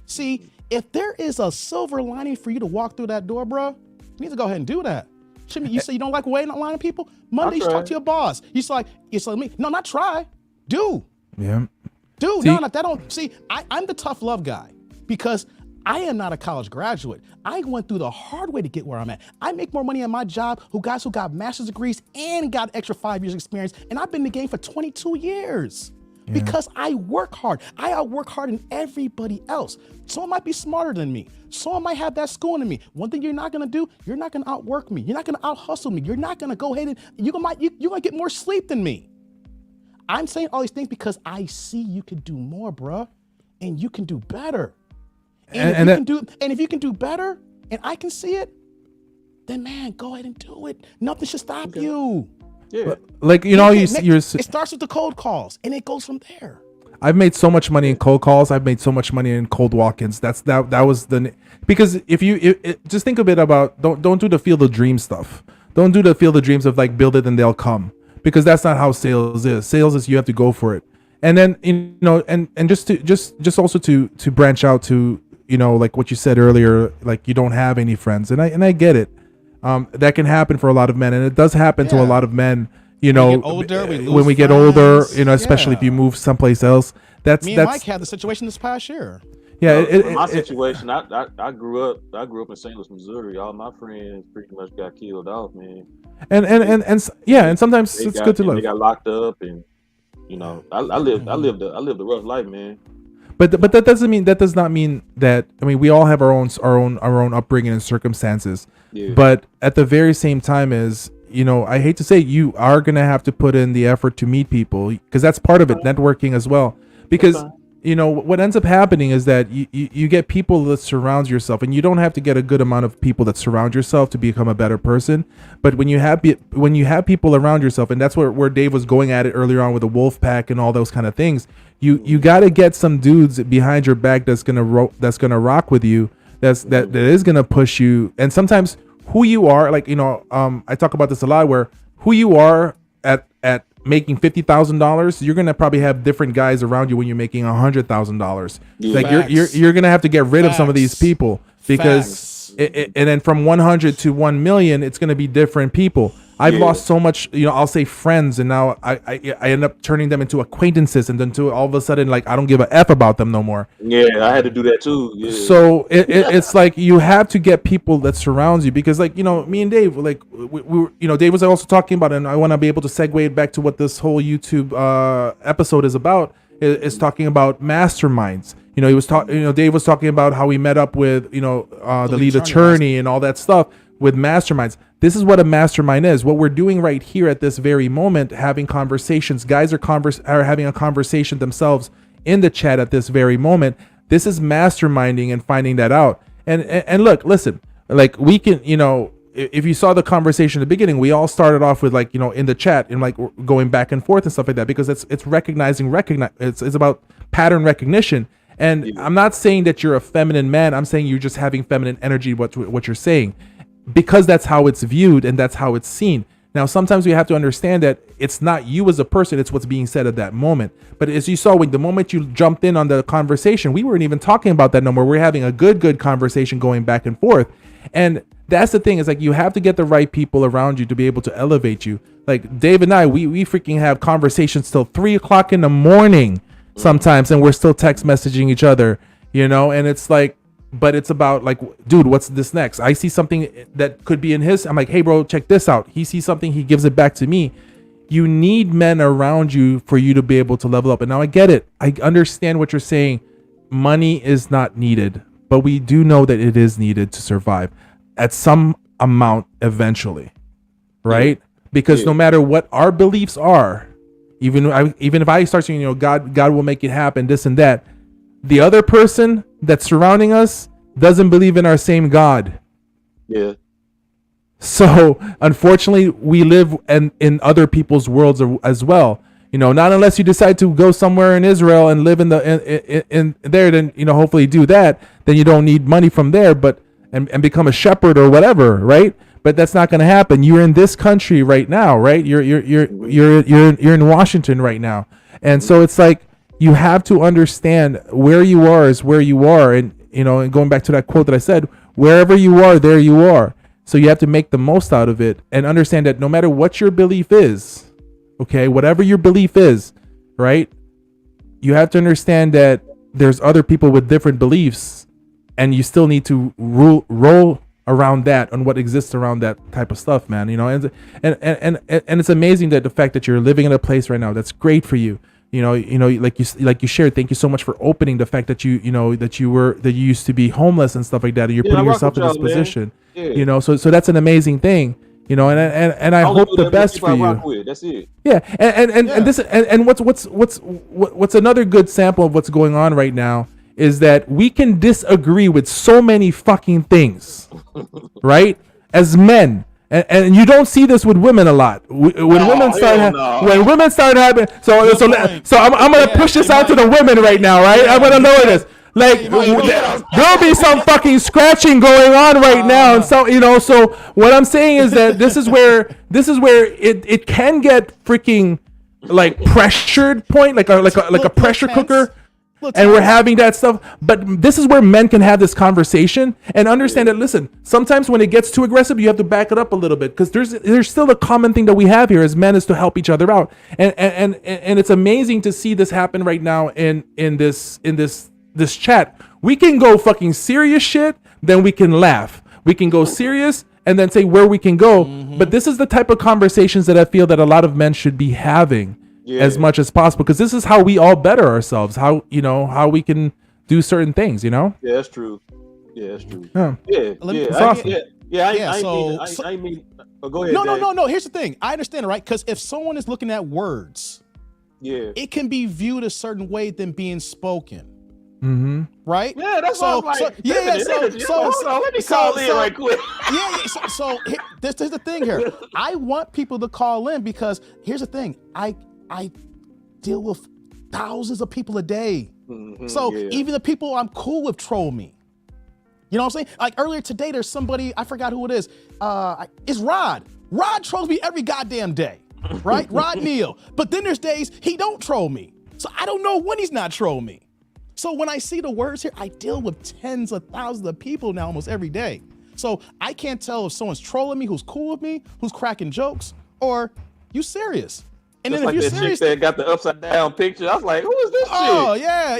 See, if there is a silver lining for you to walk through that door, bro, you need to go ahead and do that. You say you don't like waiting on line of people? Monday, you talk to your boss. You like me. No, not try. Do. Yeah. Dude, no, that don't. See, I'm the tough love guy because I am not a college graduate. I went through the hard way to get where I'm at. I make more money at my job who got master's degrees and got extra 5 years experience, and I've been in the game for 22 years. Because I work hard. I outwork hard than everybody else. Someone might be smarter than me. Someone might have that schooling than me. One thing you're not gonna do, you're not gonna outwork me. You're not gonna out-hustle me. You're not gonna go ahead and you're gonna get more sleep than me. I'm saying all these things because I see you can do more, bruh, and you can do better. And if you can do better, and I can see it, then man, go ahead and do it. Nothing should stop you. Yeah. Like, it starts with the cold calls and it goes from there. I've made so much money in cold calls. I've made so much money in cold walk-ins. That was because if you just think a bit about don't do the field of dreams stuff. Don't do the field of dreams of like build it and they'll come. because that's not how sales is. Sales is you have to go for it. And then, you know, and just also to branch out to, you know, like what you said earlier, like you don't have any friends, and I get it. That can happen for a lot of men, and it does happen to a lot of men. You know, when we get older, you know, especially if you move someplace else. That's Mike had the situation this past year. Yeah, my situation. I grew up in St. Louis, Missouri. All my friends pretty much got killed off, man. And sometimes it's good to live. They got locked up, and you know, I lived a rough life, man. But that does not mean that. I mean, we all have our own upbringing and circumstances. Yeah. But at the very same time, is, you know, I hate to say, you are gonna have to put in the effort to meet people, because that's part of it, networking as well. Because you know what ends up happening is that you get people that surround yourself, and you don't have to get a good amount of people that surround yourself to become a better person. But when you have people around yourself, and that's where Dave was going at it earlier on with the wolf pack and all those kind of things, you got to get some dudes behind your back that's gonna rock with you, that is gonna push you. And sometimes who you are, like, you know, I talk about this a lot, where who you are at making $50,000, you're gonna probably have different guys around you when you're making $100,000. Like you're gonna have to get rid of some of these people, because and then from 100 to 1 million, it's gonna be different people. I've lost so much, you know, I'll say friends, and now I end up turning them into acquaintances, and then to all of a sudden, like, I don't give a F about them no more. Yeah, I had to do that too. Yeah. So it's like you have to get people that surrounds you, because, like, you know, me and Dave, like, we were, you know, Dave was also talking about, and I want to be able to segue it back to what this whole YouTube episode is about, is talking about masterminds. You know, Dave was talking about how he met up with, you know, the lead attorney and all that stuff with masterminds. This is what a mastermind is. What we're doing right here at this very moment, having conversations. Guys are having a conversation themselves in the chat at this very moment. This is masterminding and finding that out. And look, listen, like, we can, you know, if you saw the conversation at the beginning, we all started off with, like, you know, in the chat and, like, going back and forth and stuff like that, because it's it's about pattern recognition. And I'm not saying that you're a feminine man. I'm saying you're just having feminine energy, what you're saying, because that's how it's viewed and that's how it's seen. Now, sometimes we have to understand that it's not you as a person, it's what's being said at that moment. But as you saw, the moment you jumped in on the conversation, we weren't even talking about that no more. We're having a good conversation going back and forth. And that's the thing, is, like, you have to get the right people around you to be able to elevate you. Like Dave and I, we freaking have conversations till 3:00 in the morning sometimes, and we're still text messaging each other, you know. And it's like, but it's about, like, dude, what's this next? I see something that could be in his, I'm like, hey bro, check this out. He sees something, he gives it back to me. You need men around you for you to be able to level up. And now I get it. I understand what you're saying. Money is not needed, but we do know that it is needed to survive at some amount eventually, right? Because no matter what our beliefs are, even if I start saying, you know, God will make it happen, this and that, the other person that's surrounding us doesn't believe in our same God. Yeah. So unfortunately, we live in other people's worlds as well. You know, not unless you decide to go somewhere in Israel and live in there, then, you know, hopefully do that. Then you don't need money from there, but and become a shepherd or whatever, right? But that's not going to happen. You're in this country right now, right? You're in Washington right now, and so it's like, you have to understand where you are is where you are. And, you know, and going back to that quote that I said, wherever you are, there you are. So you have to make the most out of it and understand that no matter what your belief is, okay, whatever your belief is, right, you have to understand that there's other people with different beliefs, and you still need to roll around that, on what exists around that type of stuff, man. You know, and it's amazing that the fact that you're living in a place right now that's great for you. You know, like you shared. Thank you so much for opening the fact that you used to be homeless and stuff like that, and you're putting yourself in this position. Yeah. You know, so that's an amazing thing. You know, and I hope the best for you. That's it. Yeah, and what's another good sample of what's going on right now is that we can disagree with so many fucking things, right? As men. And you don't see this with women a lot. When women start having, so I'm gonna push this out to the women right now, right? I'm gonna lower this. Like there'll be some fucking scratching going on right now, and so So what I'm saying is that this is where it can get freaking like pressured point, like a pressure cooker. And we're having that stuff, but this is where men can have this conversation and understand that. Listen, sometimes when it gets too aggressive, you have to back it up a little bit, because there's still a common thing that we have here as men is to help each other out, and it's amazing to see this happen right now in this chat. We can go fucking serious shit, then we can laugh. We can go serious and then say where we can go. But this is the type of conversations that I feel that a lot of men should be having. As much as possible, because this is how we all better ourselves, how we can do certain things, Yeah, that's true. That's true. Yeah. I mean, go ahead. No. Here's the thing. I understand it, right? Because if someone is looking at words, it can be viewed a certain way than being spoken. Mm-hmm. Right? Yeah, that's what I'm like. Let me call in right quick. So this is the thing here. I want people to call in, because here's the thing. I deal with thousands of people a day. So even the people I'm cool with troll me. You know what I'm saying? Like earlier today, there's somebody, I forgot who it is. It's Rod. Rod trolls me every goddamn day, right? Rod Neal. But then there's days he don't troll me. So I don't know when he's not trolling me. So when I see the words here, I deal with tens of thousands of people now almost every day. So I can't tell if someone's trolling me, who's cool with me, who's cracking jokes, or you serious. And just then like if you're that serious, chick that got the upside down picture, I was like, who is this chick? Oh yeah.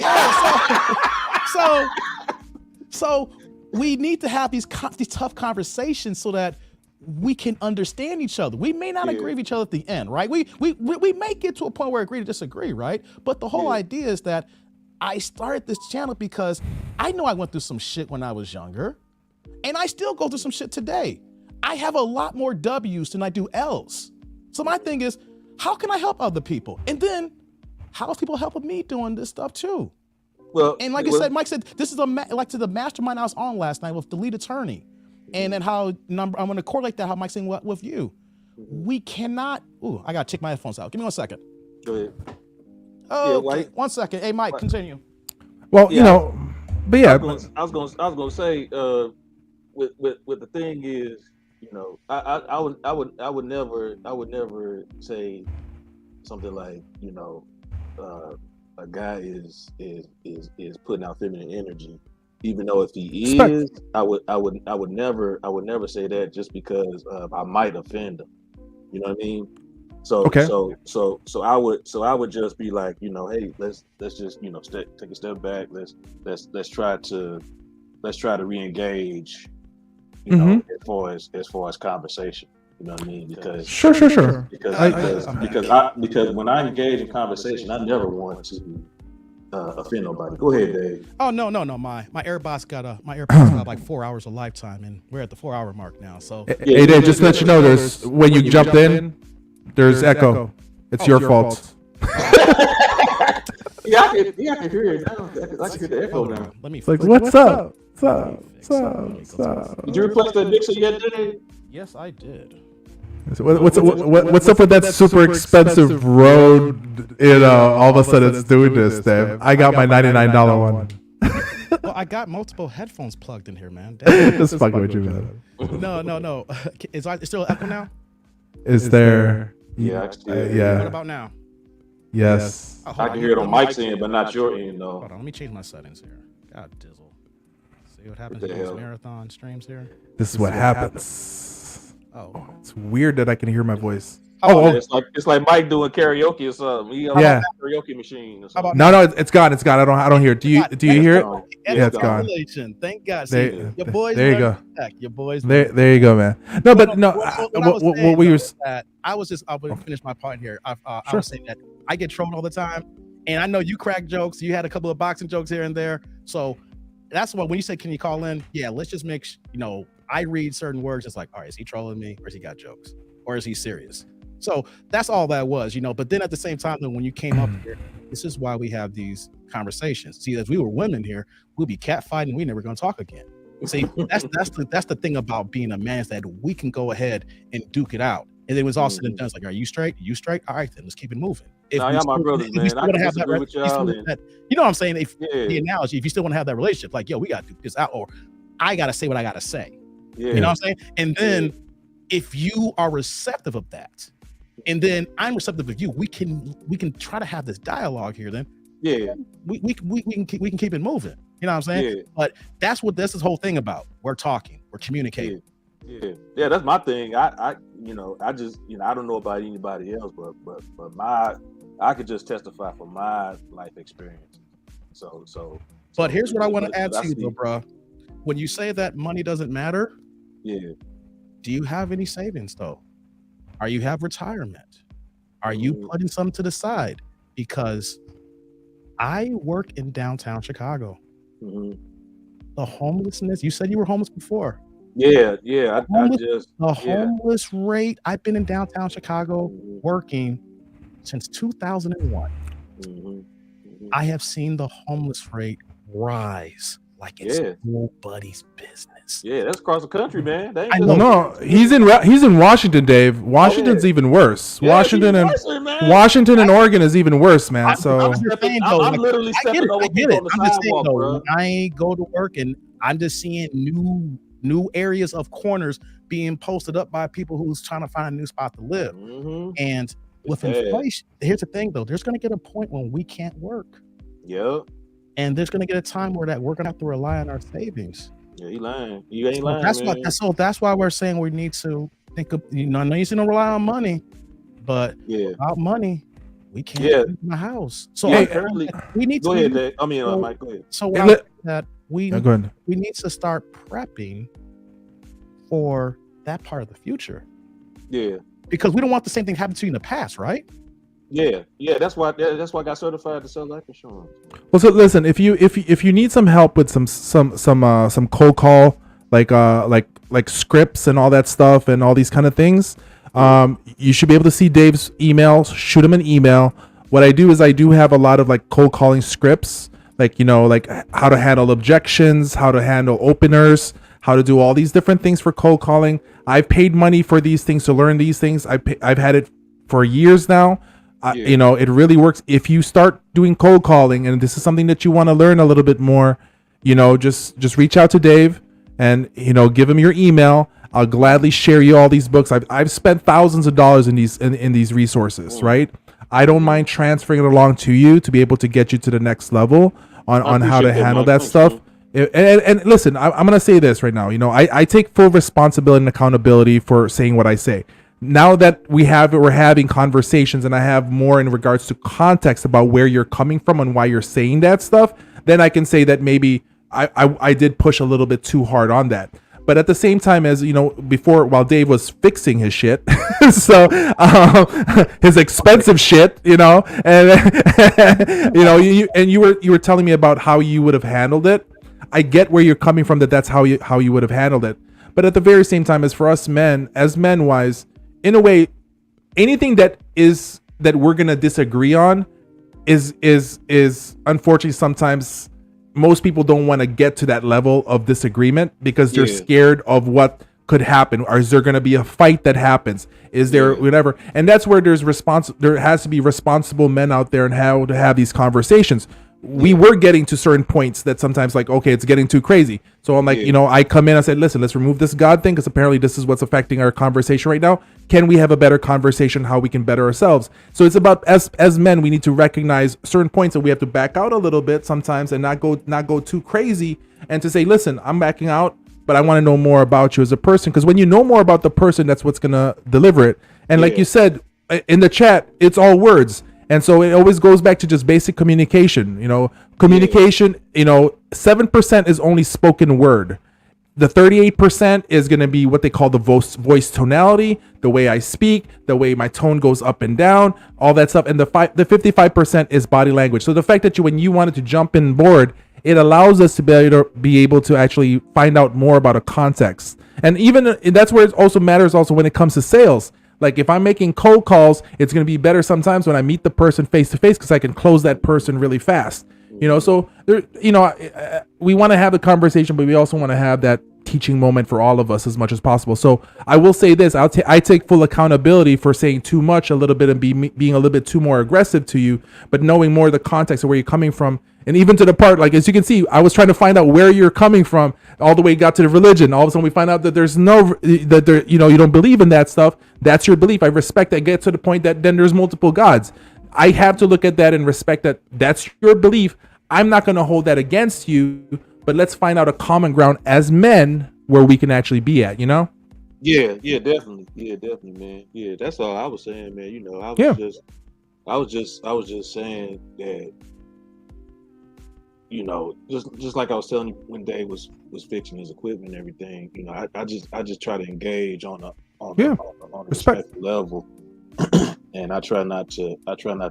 So we need to have these tough conversations so that we can understand each other. We may not agree with each other at the end, right? We may get to a point where we agree to disagree, right? But the whole idea is that I started this channel because I know I went through some shit when I was younger, and I still go through some shit today. I have a lot more W's than I do L's. So my thing is, how can I help other people? And then, how is people helping me doing this stuff too? Well, and like I said, Mike said, this is like to the mastermind I was on last night with the lead attorney. And then how I'm going to correlate that, how Mike's saying what with you. We cannot, I got to check my headphones out. Give me 1 second. Go ahead. Oh, okay. 1 second. Hey, Mike, continue. Well, but yeah. I was gonna say, with the thing is, I would never say something like, a guy is putting out feminine energy, even though if he is, I would never say that, just because I might offend him. You know what I mean? So I would just be like, hey, let's just take a step back. Let's try to re-engage. As far as conversation. You know what I mean? Because sure. Because when I engage in conversation, I never want to offend nobody. Go ahead, Dave. Oh no. My AirPods got like 4 hours of lifetime, and we're at the 4 hour mark now. So hey, Dave, just to let you know, there's when you jumped in, there's echo. It's your fault. Yeah, I can hear it now. I can hear the echo now. Let me. It's like, what's up? Did you replace that mixer yet, Dave? Yes, I did. What's up with that super expensive Rode? All of a sudden it's doing this, Dave. I got my $99 one. Well, I got multiple headphones plugged in here, man. Just fucking with you, man. No. Is it still echo now? Is there? Yeah. What about now? Yes. I can hear it on Mike's end, but not your end, though. Hold on, let me change my settings here. God dizzle. See what happens in these marathon streams here. This is what happens. Oh, it's weird that I can hear my voice. It's like Mike doing karaoke or something. He got a karaoke machine or something. No, it's gone. I don't hear it. Do you hear it? Yeah, it's gone. Thank God. See, your boys. There you go. Your boys. There you go, man. No, but no. What we were. I was going to finish my part here. I was saying that I get trolled all the time, and I know you crack jokes. You had a couple of boxing jokes here and there, so that's why when you said, "Can you call in?" Yeah, let's just make I read certain words. It's like, all right, is he trolling me, or is he got jokes, or is he serious? So that's all that was, But then at the same time, when you came up here, this is why we have these conversations. See, as we were women here, we'll be catfighting. We never gonna talk again. See, that's the thing about being a man, is that we can go ahead and duke it out. And then when it's all said and done, it's like, are you straight? You straight? All right, then let's keep it moving. Nah, y'all my brothers, if you man. still I want can to have that, disagree with y'all. you know what I'm saying? If Yeah. the analogy, if you still want to have that relationship, like, yo, we got to do this out, or I got to say what I got to say. Yeah. You know what I'm saying? And then if you are receptive of that, and then I'm receptive of you, we can try to have this dialogue here. Then we can keep it moving. You know what I'm saying? Yeah. But that's what this whole thing about. We're talking, we're communicating. Yeah, that's my thing. I just, I don't know about anybody else, but I could just testify from my life experience. But here's what I want to add I to you, see. though, bro. When you say that money doesn't matter, Yeah. do you have any savings though? Are you have retirement? Are you putting some to the side? Because I work in downtown Chicago. The homelessness, you said you were homeless before. Yeah. The homeless rate, I've been in downtown Chicago working since 2001. I have seen the homeless rate rise like it's nobody's business. Yeah, that's across the country, man. They ain't I just- know. No, he's in Washington, Dave. Washington's even worse. Yeah, Washington it's and worse, man. Washington and Oregon is even worse, man. I'm So just saying, I'm though, like, literally I get stepping it. over I get people it. on the I'm just saying, sidewalk, though, bro. when I go to work and I'm just seeing new areas of corners being posted up by people who's trying to find a new spot to live. And with inflation, here's the thing, though. There's going to get a point when we can't work. Yep. And there's going to get a time where that we're going to have to rely on our savings. Yeah, he lying. You ain't So lying, that's why we're saying we need to think of, I know you don't rely on money, but without money, we can't live in the house. So we need go to ahead, Dave. I mean, Mike, go ahead. So that we need to start prepping for that part of the future. Yeah. Because we don't want the same thing happen to you in the past, right? Yeah. That's why I got certified to sell life insurance. Well, so listen, if you need some help with some cold call, like scripts and all that stuff and all these kind of things, you should be able to see Dave's emails. Shoot him an email. What I do is I do have a lot of like cold calling scripts, like how to handle objections, how to handle openers, how to do all these different things for cold calling. I've paid money for these things to learn these things. I've had it for years now. It really works. If you start doing cold calling and this is something that you want to learn a little bit more, just reach out to Dave and give him your email. I'll gladly share you all these books. I've spent thousands of dollars in these resources, right? I don't mind transferring it along to you to be able to get you to the next level on how to handle that stuff. And listen, I'm gonna say this right now. I take full responsibility and accountability for saying what I say. Now that we're having conversations and I have more in regards to context about where you're coming from and why you're saying that stuff, then I can say that maybe I did push a little bit too hard on that. But at the same time, as before, while Dave was fixing his shit, so his expensive shit, and you were telling me about how you would have handled it. I get where you're coming from. That's how you would have handled it. But at the very same time, as for us men, wise, in a way, anything that we're gonna disagree on is unfortunately sometimes most people don't want to get to that level of disagreement because they're scared of what could happen. Or is there going to be a fight that happens? Is there whatever? And that's where there has to be responsible men out there and how to have these conversations. We were getting to certain points that sometimes like, okay, it's getting too crazy. So I'm like, I come in, I said, listen, let's remove this God thing because apparently this is what's affecting our conversation right now. Can we have a better conversation, how we can better ourselves? So it's about as men, we need to recognize certain points that we have to back out a little bit sometimes and not go too crazy and to say, listen, I'm backing out, but I want to know more about you as a person. Because when you know more about the person, that's what's going to deliver it. And like you said in the chat, it's all words. And so it always goes back to just basic communication. Communication, 7% is only spoken word. The 38% is going to be what they call the voice tonality, the way I speak, the way my tone goes up and down, all that stuff. And the 55% is body language. So the fact that when you wanted to jump in board, it allows us to be able to actually find out more about a context. And even that's where it also matters also when it comes to sales. Like if I'm making cold calls, it's going to be better sometimes when I meet the person face to face because I can close that person really fast. So there, we want to have the conversation, but we also want to have that teaching moment for all of us as much as possible. So I will say this: I take full accountability for saying too much a little bit and being a little bit too more aggressive to you, but knowing more the context of where you're coming from. And even to the part, like, as you can see, I was trying to find out where you're coming from, all the way got to the religion. All of a sudden we find out that you don't believe in that stuff. That's your belief. I respect that. Get to the point that then there's multiple gods. I have to look at that and respect that that's your belief. I'm not going to hold that against you, but let's find out a common ground as men where we can actually be at, Yeah, definitely. Yeah, definitely, man. Yeah, that's all I was saying, man. I was just saying that, just like I was telling you when Dave was fixing his equipment and everything, I just try to engage on a respectful level, and I try not to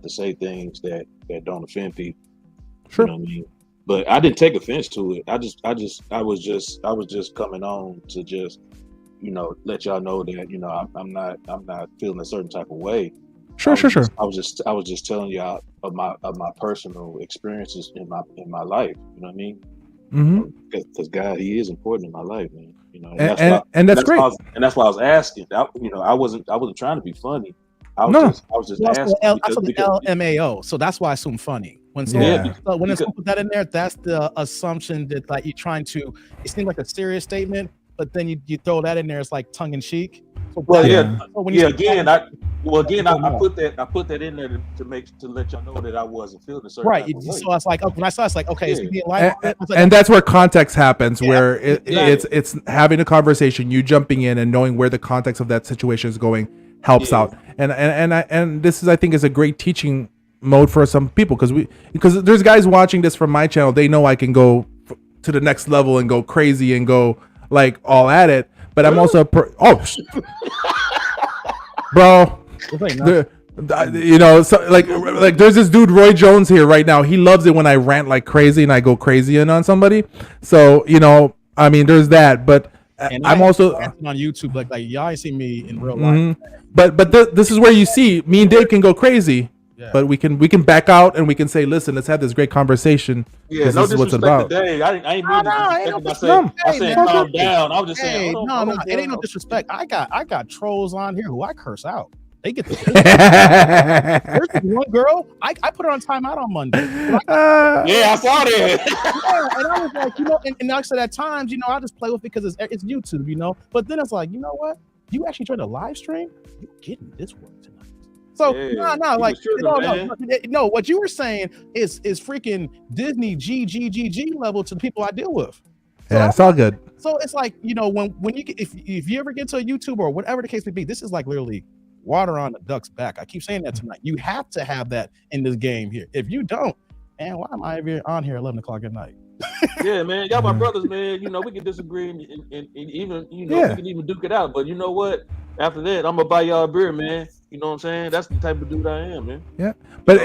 say things that don't offend people. Sure. You know what I mean? But I didn't take offense to it. I was just coming on to just, let y'all know that, I'm not feeling a certain type of way. Sure. I was just telling y'all of my personal experiences in my life. You know what I mean? Mm-hmm. Because God, He is important in my life, man. And that's great. That's why I was asking. I wasn't trying to be funny. I was just asking. I saw the LMAO, so that's why I assume funny. When someone put that in there, that's the assumption that like you're trying to. It seems like a serious statement, but then you throw that in there, it's like tongue in cheek. So I put that in there to let y'all know that I wasn't feeling a certain type of way. So I was like, when I saw it's like, okay, it's being light. And that's where context happens, where it's having a conversation, you jumping in and knowing where the context of that situation is going helps out. And this is, I think, is a great teaching mode for some people, because there's guys watching this from my channel. They know I can go to the next level and go crazy and go like all at it. But I'm also bro. So like there's this dude Roy Jones here right now. He loves it when I rant like crazy and I go crazy on somebody. So I mean, there's that. But I'm also on YouTube. Like y'all ain't see me in real life. But this is where you see me and Dave can go crazy. Yeah. But we can back out and we can say, listen, let's have this great conversation. Yeah, no disrespect to Dave. I ain't mean to disrespect. I said calm down. I was just saying, it ain't no disrespect. I got trolls on here who I curse out. They get the There's one girl, I put her on timeout on Monday. I saw that. And I was like, and I said at times, I just play with it because it's YouTube, But then it's like, you know what? You actually try to live stream, you're getting this work tonight. So no, what you were saying is freaking Disney GGGG level to the people I deal with. So yeah, it's all good. So it's like, when you get, if you ever get to a YouTuber or whatever the case may be, this is like literally water on the duck's back. I keep saying that tonight. You have to have that in this game here. If you don't, man, why am I on here at 11 o'clock at night? Yeah, man, y'all my brothers, man. We can disagree and even we can even duke it out. But you know what? After that, I'm gonna buy y'all a beer, man. You know what I'm saying? That's the type of dude I am, man. Yeah, but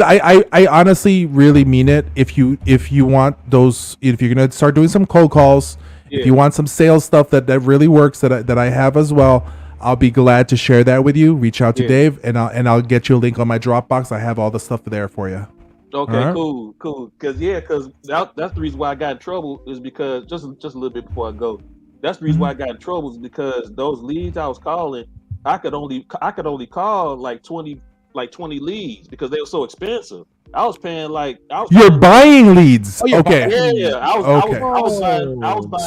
I honestly really mean it. If you want those, if you're gonna start doing some cold calls, if you want some sales stuff that really works, that I have as well, I'll be glad to share that with you. Reach out to Dave, and I'll get you a link on my Dropbox. I have all the stuff there for you. Okay, right. Cool. Because that's the reason why I got in trouble is because just a little bit before I go. That's the reason why I got in trouble is because those leads I was calling, I could only call like 20 leads because they were so expensive. I was paying You're buying leads. Okay. Yeah. I was buying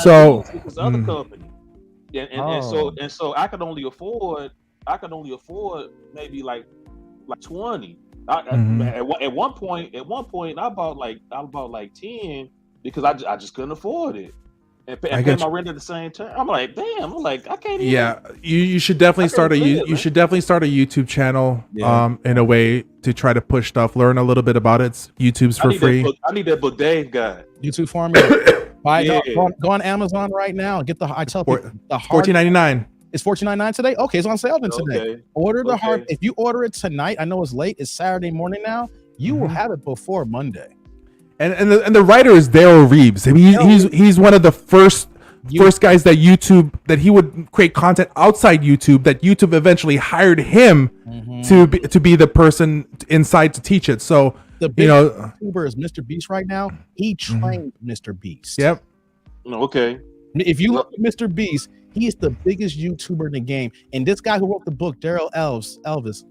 so, leads with this other company. And so I could only afford maybe like 20. At one point I bought like 10 because I just couldn't afford it. And pay my rent at the same time. I'm like, damn. I'm like, I can't even. Yeah, you should definitely start a YouTube channel. In a way to try to push stuff. Learn a little bit about it. YouTube's for free. I need that book Dave got. YouTube formula. Go on Amazon right now and get the. I tell people the $14.99. It's $14.99 today. Okay, it's on sale then today. Order the hard. If you order it tonight, I know it's late. It's Saturday morning now. You will have it before Monday. And the writer is Daryl Reeves. I mean, he's one of the first guys that he would create content outside YouTube. That YouTube eventually hired him to be the person inside to teach it. So the big YouTuber is Mr. Beast right now. He trained Mr. Beast. Yep. Okay. If you look at Mr. Beast, he is the biggest YouTuber in the game. And this guy who wrote the book, Elvis,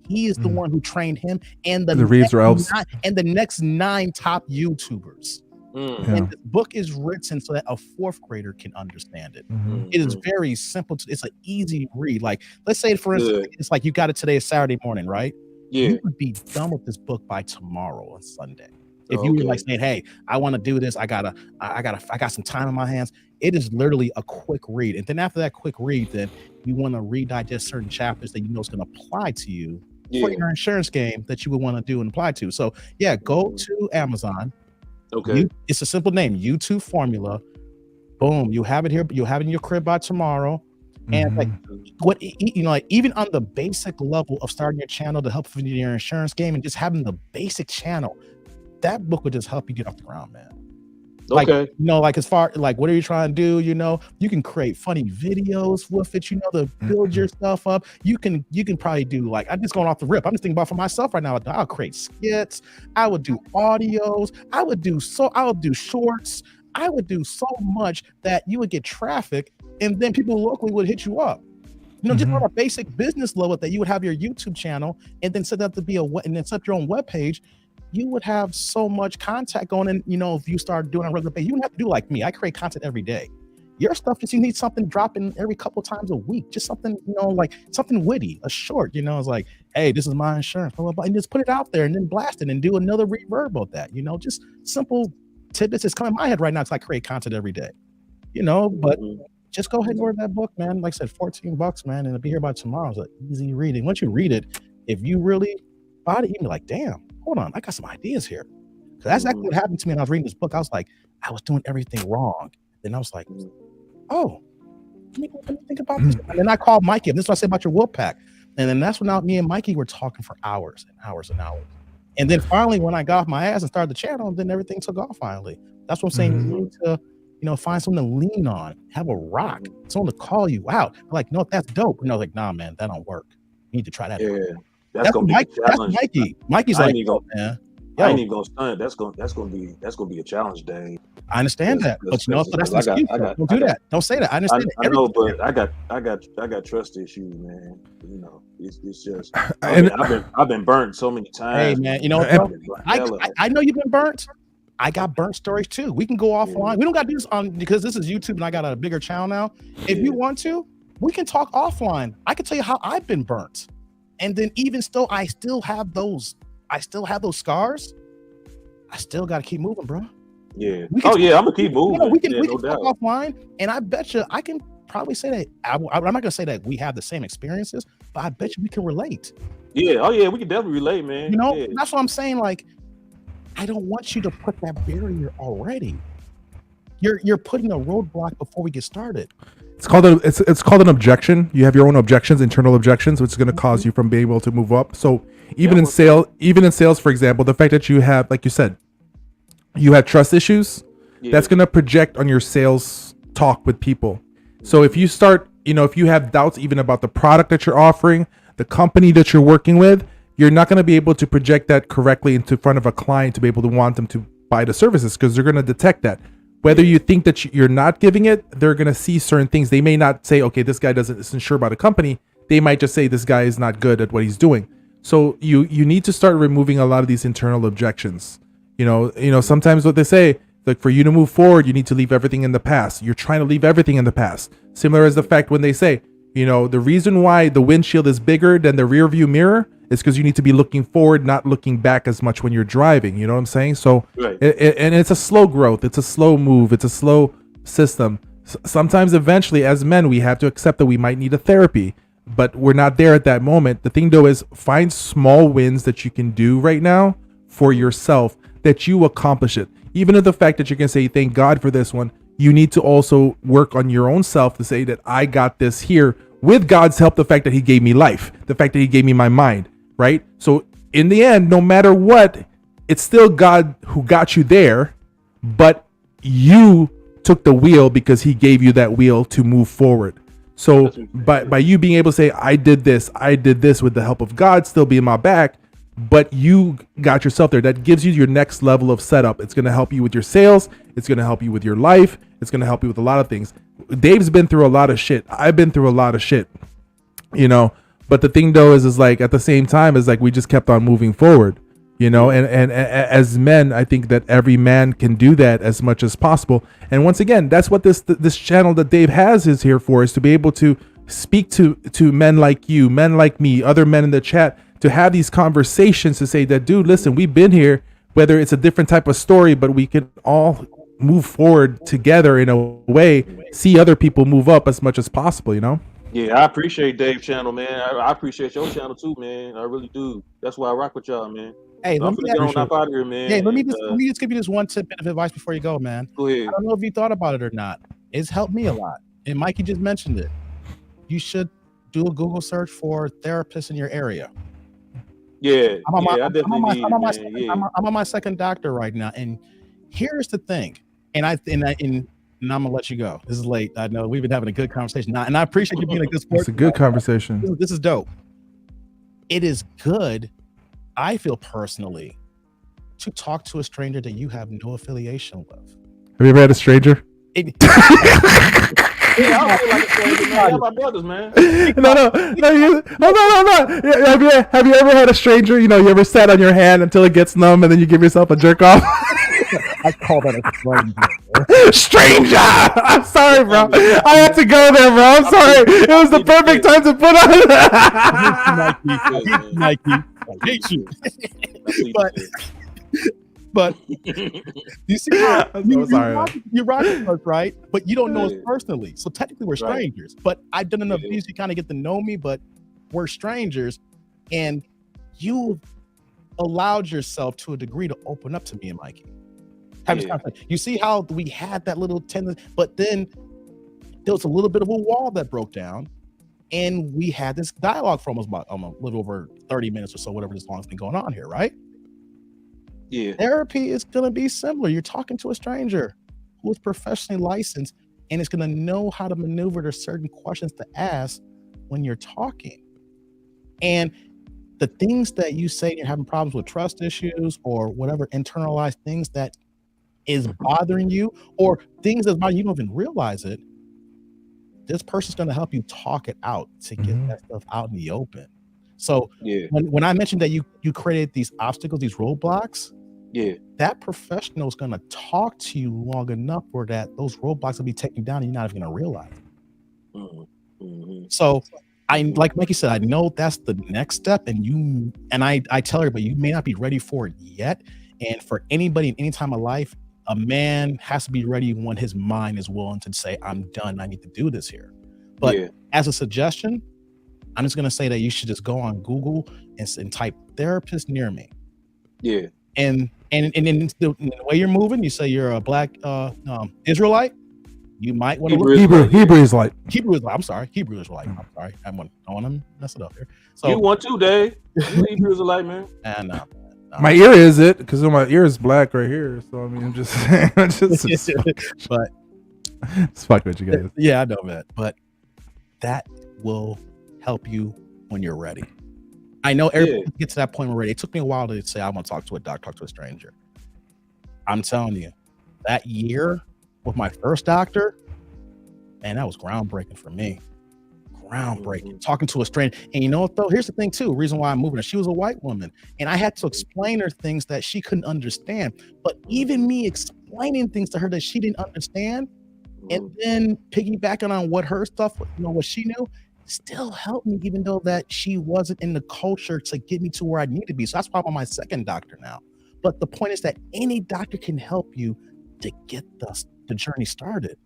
he is the one who trained him and the Reeves or Elves and the next 9 top YouTubers. And the book is written so that a 4th grader can understand it. It is very simple. It's an easy read. Like, let's say, for instance, it's like you got it today, Saturday morning, right? Yeah. You would be done with this book by tomorrow on Sunday. If you were like saying, "Hey, I want to do this. I got some time in my hands." It is literally a quick read, and then after that quick read, then you want to redigest certain chapters that you know is going to apply to you for your insurance game that you would want to do and apply to. So yeah, go to Amazon. Okay. It's a simple name, YouTube Formula. Boom, you have it here. You have it in your crib by tomorrow. And like what like even on the basic level of starting your channel to help with your insurance game and just having the basic channel, that book would just help you get off the ground, man. Like, Okay. Like as far like what are you trying to do? You can create funny videos with it, to build your stuff up. You can probably do like, I'm just going off the rip. I'm just thinking about for myself right now. I'll create skits, I would do audios, I would do shorts, I would do so much that you would get traffic and then people locally would hit you up. Just on a basic business level that you would have your YouTube channel and then set up to be and then set up your own web page. You would have so much contact going in, if you start doing a regular basis. You wouldn't have to do like me. I create content every day. Your stuff you need something dropping every couple times a week. Just something, like something witty, a short, it's like, hey, this is my insurance, blah, blah, blah, and just put it out there and then blast it and do another reverb of that, just simple tidbits that's coming in my head right now because I create content every day, but just go ahead and order that book, man. Like I said, $14, man, and it'll be here by tomorrow. It's an easy reading. Once you read it, if you really bought it, you'll be like, damn, hold on, I got some ideas here. That's exactly what happened to me when I was reading this book. I was like, I was doing everything wrong. Then I was like, oh, let me think about this. And then I called Mikey. And this is what I said about your wolf pack. And then that's when me and Mikey were talking for hours and hours and hours. And then finally, when I got off my ass and started the channel, then everything took off finally. That's what I'm saying. You need to, find something to lean on, have a rock, someone to call you out. Like, no, that's dope. And I was like, nah, man, that don't work. You need to try that. Yeah. That's gonna be a challenge. That's Mikey. Mikey's like, man. I ain't even gonna stunt. That's gonna be a challenge, Dave. I understand that, but so that's the excuse. Don't do that. Don't say that. I understand. I know, but I got trust issues, man. It's just I've been burnt so many times. Hey, man, I know you've been burnt. I got burnt stories too. We can go offline. We don't got to do this because this is YouTube and I got a bigger channel now. If you want to, we can talk offline. I can tell you how I've been burnt. And then even still, I still have those scars. I still got to keep moving, bro. Yeah. I'm gonna keep moving. We can talk offline, and I bet you I can probably say that. I'm not gonna say that we have the same experiences, but I bet you we can relate. Yeah. Oh yeah, we can definitely relate, man. That's what I'm saying. Like, I don't want you to put that barrier already. You're putting a roadblock before we get started. It's called an objection. You have your own objections, internal objections, which is going to cause you from being able to move up. So even in sales, for example, the fact that you have, like you said, you have trust issues, that's going to project on your sales talk with people. So if you start, if you have doubts even about the product that you're offering, the company that you're working with, you're not going to be able to project that correctly into front of a client to be able to want them to buy the services because they're going to detect that. Whether you think that you're not giving it, they're going to see certain things. They may not say, okay, this guy isn't sure about a company. They might just say this guy is not good at what he's doing. So you need to start removing a lot of these internal objections. Sometimes what they say, like for you to move forward, you need to leave everything in the past. You're trying to leave everything in the past. Similar as the fact when they say, the reason why the windshield is bigger than the rear view mirror is because you need to be looking forward, not looking back as much when you're driving. You know what I'm saying? So, and it's a slow growth. It's a slow move. It's a slow system. Sometimes eventually as men, we have to accept that we might need a therapy, but we're not there at that moment. The thing though is find small wins that you can do right now for yourself that you accomplish it. Even if the fact that you can say, thank God for this one, you need to also work on your own self to say that I got this here with God's help. The fact that he gave me life, the fact that he gave me my mind. Right? So in the end, no matter what, it's still God who got you there, but you took the wheel because he gave you that wheel to move forward. So by you being able to say, I did this with the help of God still being my back, but you got yourself there. That gives you your next level of setup. It's going to help you with your sales. It's going to help you with your life. It's going to help you with a lot of things. Dave's been through a lot of shit. I've been through a lot of shit, you know. But the thing though is like at the same time is like we just kept on moving forward, you know. And as men, I think that every man can do that as much as possible. And once again, that's what this channel that Dave has is here for, is to be able to speak to men like you, men like me, other men in the chat, to have these conversations to say that, dude, listen, we've been here, whether it's a different type of story, but we can all move forward together in a way, see other people move up as much as possible, you know? Yeah, I appreciate Dave's channel, man. I appreciate your channel too, man. I really do. That's why I rock with y'all, man. Hey, I'm gonna get on up out of here, man. Hey, let me just give you this one tip of advice before you go, man. Go ahead. I don't know if you thought about it or not. It's helped me a lot. And Mikey just mentioned it. You should do a Google search for therapists in your area. Yeah, I'm on I'm my second doctor right now, and here's the thing. And I'm gonna let you go. This is late. I know we've been having a good conversation, and I appreciate you being a good sport. It's a good conversation. This is dope. It is good, I feel personally, to talk to a stranger that you have no affiliation with. Have you ever had a stranger? Yeah, I feel like a stranger, man. Y'all my brothers, man. No. Have you ever had a stranger? You know, you ever sat on your hand until it gets numb, and then you give yourself a jerk off? I call that a stranger. Stranger! I'm sorry, bro. I had to go there, bro. I'm sorry. It was the perfect time to put on. Nike, I hate you. But you see, you're rocking us, right? But you don't know us personally, so technically we're strangers. Right. But I've done enough views to kind of get to know me, but we're strangers, and you allowed yourself to a degree to open up to me and Mikey. You see how we had that little tendency, but then there was a little bit of a wall that broke down, and we had this dialogue for almost about a little over 30 minutes or so, whatever this long has been going on here, right? Yeah. Therapy is going to be similar. You're talking to a stranger who is professionally licensed and is going to know how to maneuver to certain questions to ask when you're talking. And the things that you say you're having problems with, trust issues or whatever internalized things that is bothering you, or things that you don't even realize it, this person's going to help you talk it out to get that stuff out in the open. So when I mentioned that you created these obstacles, these roadblocks, that professional is going to talk to you long enough for that those roadblocks will be taken down and you're not even going to realize it. So like Mikey said, I know that's the next step, and I tell everybody you may not be ready for it yet. And for anybody in any time of life, a man has to be ready when his mind is willing to say, I'm done, I need to do this here. But as a suggestion, I'm just going to say that you should just go on Google and type therapist near me. Yeah. And in the way you're moving, you say you're a black Israelite. You might want to look Hebrew Israelite. I'm sorry. Hebrew Israelite. I'm sorry. I don't want to mess it up here. So you want to, Dave? You Hebrew Israelite, man. And my ear is it because my ear is black right here. So I mean, I'm just but it's fuck with you guys. Yeah, I know that, but that will help you when you're ready. I know everybody gets to that point already. It took me a while to say I want to talk to a doctor, talk to a stranger. I'm telling you, that year with my first doctor, man, that was groundbreaking for me. Groundbreaking. Talking to a stranger. And you know what though? Here's the thing too. Reason why I'm moving her. She was a white woman, and I had to explain her things that she couldn't understand. But even me explaining things to her that she didn't understand, and then piggybacking on what her stuff, what she knew, still helped me, even though that she wasn't in the culture to get me to where I need to be. So that's why I'm on my second doctor now. But the point is that any doctor can help you to get the journey started.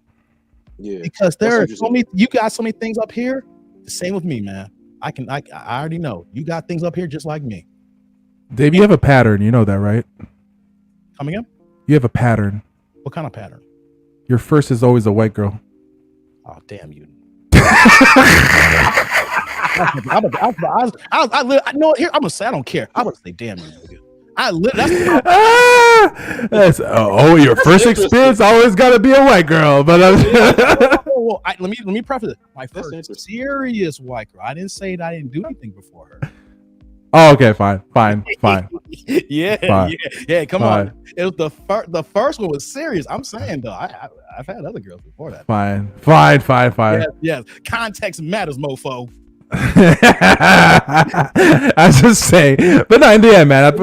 Yeah, because there are you got so many things up here. The same with me, man. I already know you got things up here just like me. Dave, you have a pattern. You know that, right? Coming up? You have a pattern. What kind of pattern? Your first is always a white girl. Oh, damn you. I'm gonna say I don't care. I'm gonna say damn you. Your first experience always got to be a white girl, but let me preface it. My first serious white girl. I didn't say that I didn't do anything before her. Oh, okay, fine. yeah, Fine. yeah. Come Fine. on. It was the first one was serious. I'm saying though, I've had other girls before that. Fine. Yes. Context matters, mofo. I just say, but no, in the end, man.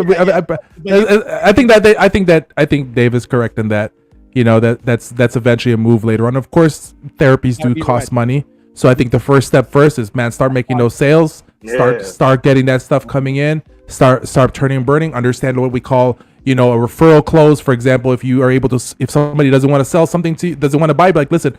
I think Dave is correct in that. You know that's eventually a move later on. Of course, therapies do cost money, so I think the first step is, man, start making those sales, start getting that stuff coming in, start turning and burning. Understand what we call, you know, a referral close. For example, if you are able to, if somebody doesn't want to sell something to you, doesn't want to buy, be like, listen,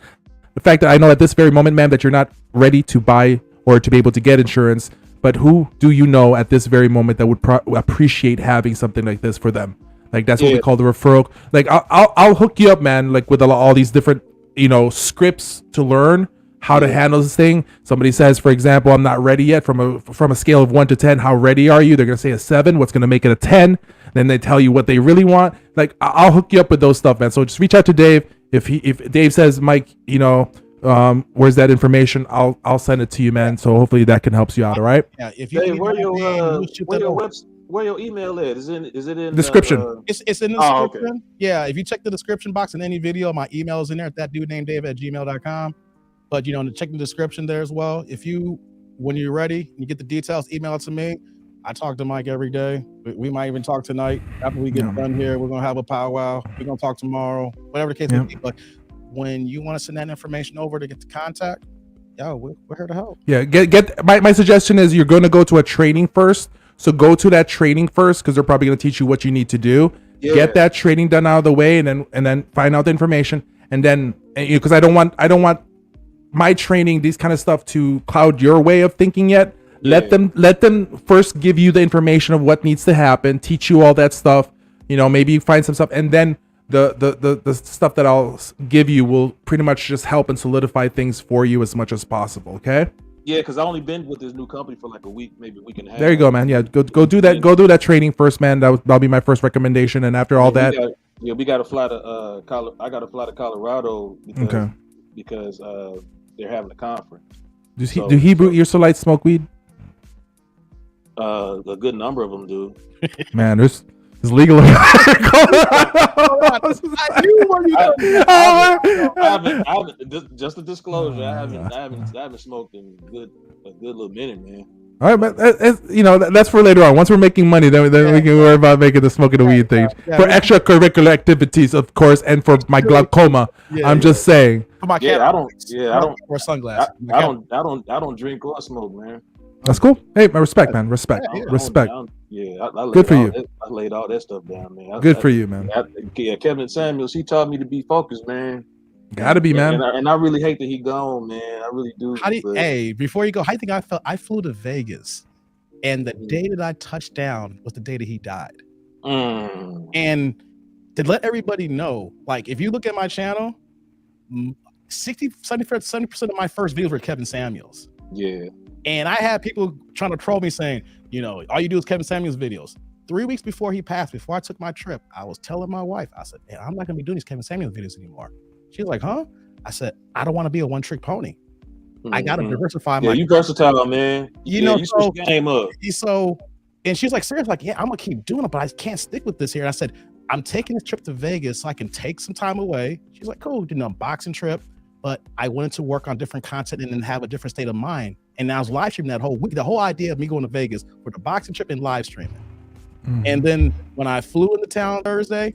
the fact that I know at this very moment, ma'am, that you're not ready to buy or to be able to get insurance, but who do you know at this very moment that would appreciate having something like this for them? Like that's what we call the referral. Like I'll hook you up, man. Like with all these different, you know, scripts to learn how to handle this thing. Somebody says, for example, I'm not ready yet. From a scale of 1 to 10, how ready are you? They're gonna say a 7. What's gonna make it a 10? Then they tell you what they really want. Like I'll hook you up with those stuff, man. So just reach out to Dave. If Dave says, Mike, you know, where's that information? I'll send it to you, man. So hopefully that can help you out. All right. Yeah. If you where your email at? Is it in description? It's in the description. Okay. Yeah. If you check the description box in any video, my email is in there at thatdudenameddave@gmail.com. But you know, check the description there as well. When you're ready, you get the details, email it to me. I talk to Mike every day. We might even talk tonight after we get done here. We're gonna have a powwow. We're gonna talk tomorrow, whatever the case may be. But when you want to send that information over to get the contact, we're here to help. Yeah, get my suggestion is you're going to go to a training first. So go to that training first because they're probably going to teach you what you need to do. Yeah. Get that training done out of the way, and then find out the information. And then because I don't want my training, these kind of stuff, to cloud your way of thinking yet. Yeah. Let them first give you the information of what needs to happen, teach you all that stuff. You know, maybe you find some stuff, and then the stuff that I'll give you will pretty much just help and solidify things for you as much as possible. Okay. Yeah, because I only been with this new company for like a week, maybe a week and a half. There you go, man. Yeah, go do that. Go do that training first, man. That'll be my first recommendation. And after all that, we got to fly to I got to fly to Colorado because they're having a conference. Do Hebrew Israelites smoke weed? A good number of them do. Man, it's legal. Just a disclosure. I haven't smoked in a good little minute, man. All right, but that's for later on. Once we're making money, then we can worry about making the smoking the weed thing for extracurricular activities, of course, and for my glaucoma. I'm just saying. I don't wear sunglasses. I don't drink or smoke, man. That's cool. Hey, my respect, man. Respect. I good for you. I laid all that stuff down, man. Good for you, man. Kevin Samuels, he taught me to be focused, man. Gotta be, man. And I really hate that he gone, man. I really do. Before you go, how do you think I felt? I flew to Vegas, and the day that I touched down was the day that he died. And to let everybody know, like, if you look at my channel, 70% of my first videos were Kevin Samuels. Yeah. And I had people trying to troll me saying, you know, all you do is Kevin Samuels videos. 3 weeks before he passed, before I took my trip, I was telling my wife, I said, I'm not gonna be doing these Kevin Samuels videos anymore. She's like, huh? I said, I don't want to be a one-trick pony. I gotta diversify my. You versatile, man. You switch the game up. And she's like, seriously, like, I'm gonna keep doing it, but I can't stick with this here. And I said, I'm taking this trip to Vegas so I can take some time away. She's like, cool, did a boxing trip, but I wanted to work on different content and then have a different state of mind. And I was live streaming that whole week. The whole idea of me going to Vegas for the boxing trip and live streaming. And then when I flew into town Thursday,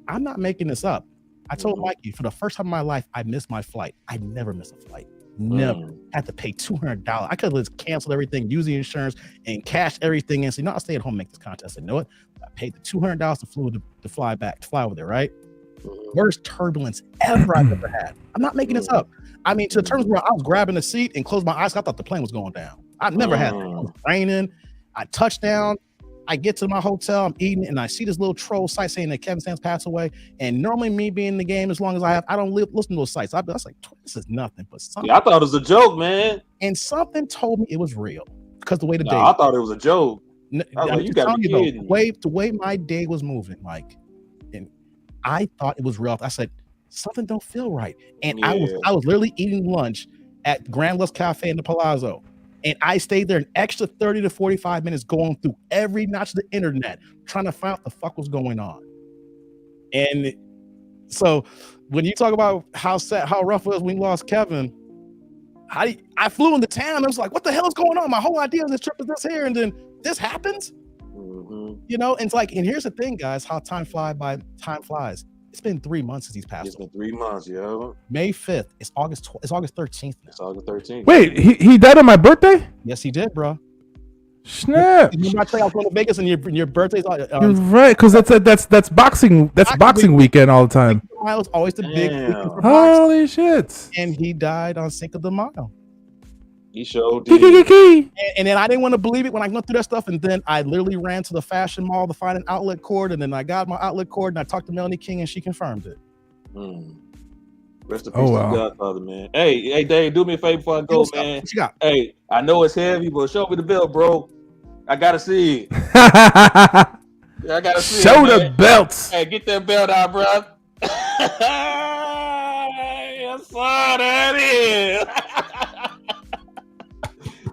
I'm not making this up. I told Mikey, for the first time in my life, I missed my flight. I never miss a flight. Never. Had to pay $200. I could have just canceled everything, use the insurance, and cash everything in. So, I'll stay at home and make this contest. I know it. I paid the $200 to fly over there, right? Worst turbulence ever I've ever had. I'm not making this up. I mean, to the terms where I was grabbing a seat and closed my eyes, I thought the plane was going down. I've never had that. It was raining. I touched down. I get to my hotel, I'm eating, and I see this little troll site saying that Kevin Samuels passed away. And normally, me being in the game as long as I don't listen to those sites. I was like, this is nothing but something. I thought it was a joke, man. And something told me it was real because the way the day. I thought it was a joke. You got to be kidding me. The way my day was moving, Mike, and I thought it was real. I said, something don't feel right. And I was literally eating lunch at Grand Lux Cafe in the Palazzo. And I stayed there an extra 30 to 45 minutes going through every notch of the internet, trying to find out what the fuck was going on. And so when you talk about how sad, how rough it was when we lost Kevin, I flew into town. I was like, what the hell is going on? My whole idea of this trip is this here. And then this happens, you know? And it's like, and here's the thing, guys, how time flies. It's been 3 months since he's passed. It's been 3 months, yo. May 5th. It's August 13th now. It's August 13th. Wait, he died on my birthday? Yes, he did, bro. Snap. You might say I was going to Vegas and your birthday's You're right, because that's boxing weekend all the time. Mile was always the big weekend for boxing. Holy shit. And he died on Cinco de Mayo. He showed did. And then I didn't want to believe it when I went through that stuff. And then I literally ran to the fashion mall to find an outlet cord. And then I got my outlet cord and I talked to Melanie King and she confirmed it. Rest in peace to Godfather, man. Hey, Dave, do me a favor before I go, man. What you got? Hey, I know it's heavy, but show me the belt, bro. I gotta see it. I gotta see Show it, the belts. Hey, get that belt out, bro. Yes, sir, that is.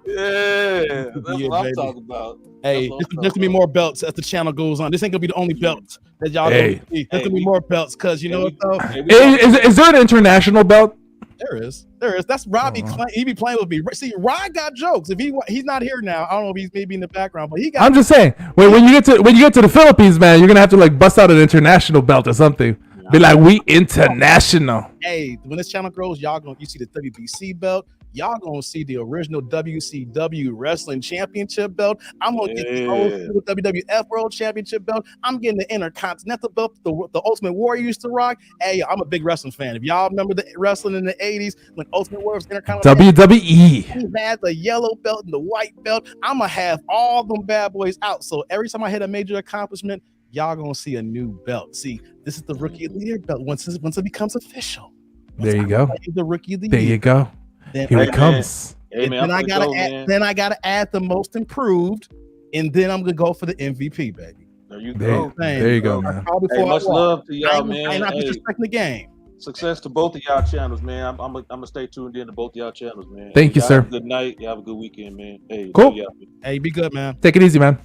Yeah, that's what I'm talking about. Hey, there's gonna be more belts as the channel goes on. This ain't gonna be the only belt that y'all gonna see. There's gonna be more belts because you know what though? Is there an international belt? There is. That's Robbie. He be playing with me. See, Rod got jokes. If he's not here now, I don't know if he's maybe in the background, but he got. I'm just saying, when you get to the Philippines, man, you're gonna have to like bust out an international belt or something. Be like, we international. Hey, when this channel grows, you see the WBC belt. Y'all gonna see the original WCW Wrestling Championship belt. I'm gonna get the old school WWF World Championship belt. I'm getting the Intercontinental belt, the Ultimate Warrior used to rock. Hey, I'm a big wrestling fan. If y'all remember the wrestling in the 80s when Ultimate Warrior was Intercontinental, WWE. He had the yellow belt and the white belt. I'm gonna have all them bad boys out. So every time I hit a major accomplishment, y'all gonna see a new belt. See, this is the Rookie of the Year belt. Once it becomes official. There you go. The Rookie of the Year. There you go. Here it comes. Hey, man, then I gotta add the most improved, and then I'm gonna go for the MVP, baby. There you go. There you go, man. Hey, much love to y'all, man. I'm not disrespecting the game. Success to both of y'all channels, man. I'm gonna stay tuned in to both of y'all channels, man. Thank you, sir. Have a good night. Y'all have a good weekend, man. Hey, cool. Hey, be good, man. Take it easy, man.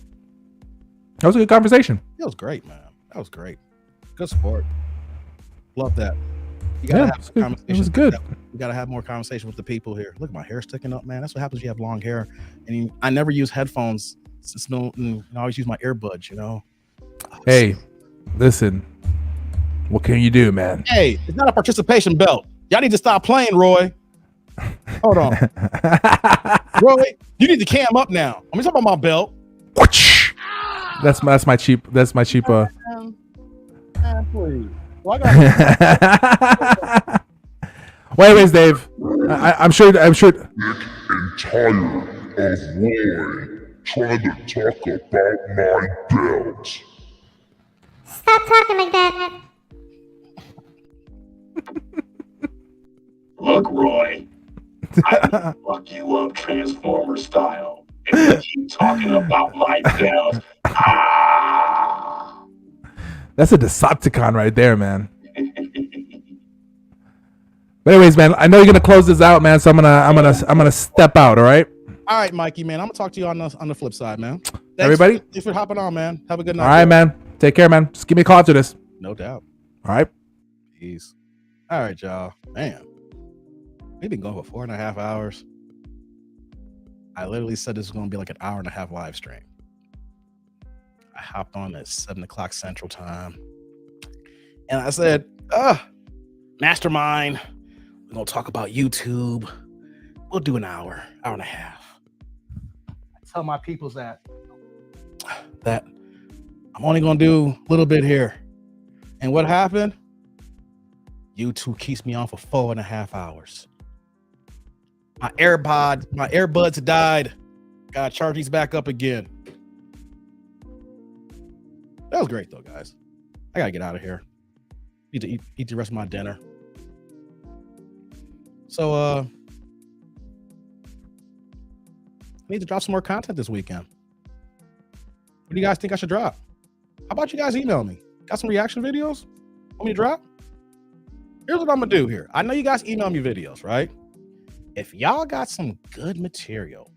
That was a good conversation. It was great, man. That was great. Good support. Love that. You gotta have conversation. It was good. We gotta have more conversation with the people here. Look, my hair sticking up, man. That's what happens when you have long hair. And I never use headphones. I always use my earbuds, you know. Hey, listen. What can you do, man? Hey, it's not a participation belt. Y'all need to stop playing, Roy. Hold on. Roy, you need to cam up now. I'm talking about my belt. That's my cheap. Please. Well, Anyways, Dave, I'm sure. Sick and tired of Roy trying to talk about my belt. Stop talking like that. Look, Roy, I can fuck you up Transformer style. And you keep talking about my belt. That's a Decepticon right there, man. But anyways, man, I know you're gonna close this out, man. So I'm gonna step out. All right. All right, Mikey, man. I'm gonna talk to you on the flip side, man. Everybody, thanks for hopping on, man. Have a good night. All right, man. Take care, man. Just give me a call after this. No doubt. All right. Peace. All right, y'all. Man, we've been going for 4.5 hours. I literally said this was gonna be like an 1.5 hour live stream. I hopped on at 7 o'clock Central Time, and I said, Mastermind, we're gonna talk about YouTube. We'll do an hour and a half. I tell my peoples that I'm only gonna do a little bit here. And what happened? YouTube keeps me on for 4.5 hours. My earbuds died. Gotta charge these back up again. That was great though, guys. I gotta get out of here. Need to eat the rest of my dinner. So I need to drop some more content this weekend. What do you guys think I should drop? How about you guys email me? Got some reaction videos? Want me to drop? Here's what I'm gonna do here. I know you guys email me videos, right? If y'all got some good material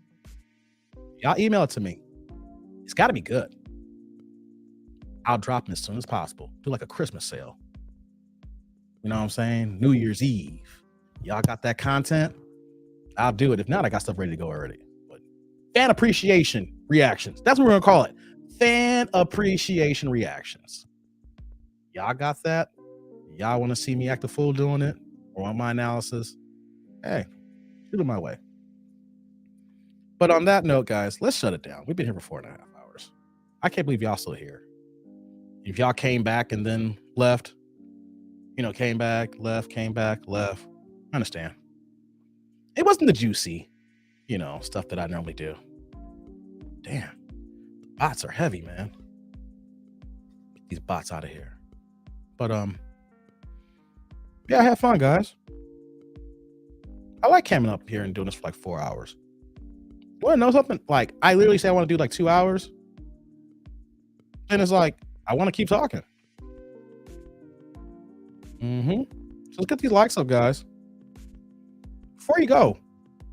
Y'all email it to me. It's got to be good. I'll drop them as soon as possible. Do like a Christmas sale. You know what I'm saying? New Year's Eve. Y'all got that content? I'll do it. If not, I got stuff ready to go already. But fan appreciation reactions. That's what we're going to call it. Fan appreciation reactions. Y'all got that? Y'all want to see me act a fool doing it? Or want my analysis? Hey, shoot it my way. But on that note, guys, let's shut it down. We've been here for 4.5 hours. I can't believe y'all still here. If y'all came back and then left, came back, left. I understand. It wasn't the juicy, stuff that I normally do. Damn. Bots are heavy, man. Get these bots out of here. But, yeah, I had fun, guys. I like coming up here and doing this for like 4 hours. You want to know something? Like, I literally say I want to do like 2 hours. And it's like, I want to keep talking. So let's get these likes up, guys. Before you go,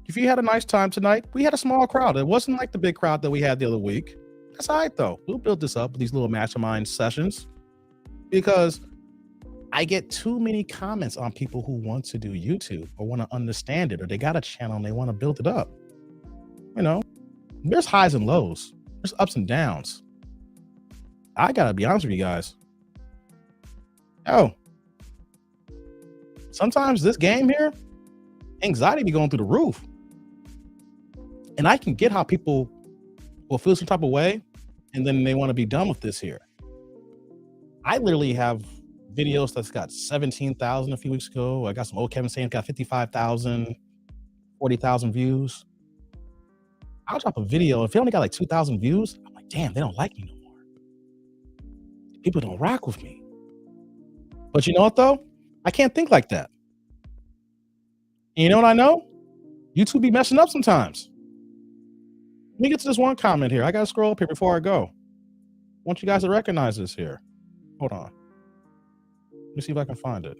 if you had a nice time tonight, we had a small crowd. It wasn't like the big crowd that we had the other week. That's all right, though. We'll build this up with these little mastermind sessions because I get too many comments on people who want to do YouTube or want to understand it, or they got a channel and they want to build it up. There's highs and lows. There's ups and downs. I got to be honest with you guys. Sometimes this game here, anxiety be going through the roof. And I can get how people will feel some type of way and then they want to be done with this here. I literally have videos that's got 17,000 a few weeks ago. I got some old Kevin saying got 55,000, 40,000 views. I'll drop a video. If it only got like 2,000 views, I'm like, damn, they don't like me no more. People don't rock with me. But you know what though? I can't think like that. And you know what I know? YouTube be messing up sometimes. Let me get to this one comment here. I got to scroll up here before I go. I want you guys to recognize this here. Hold on. Let me see if I can find it.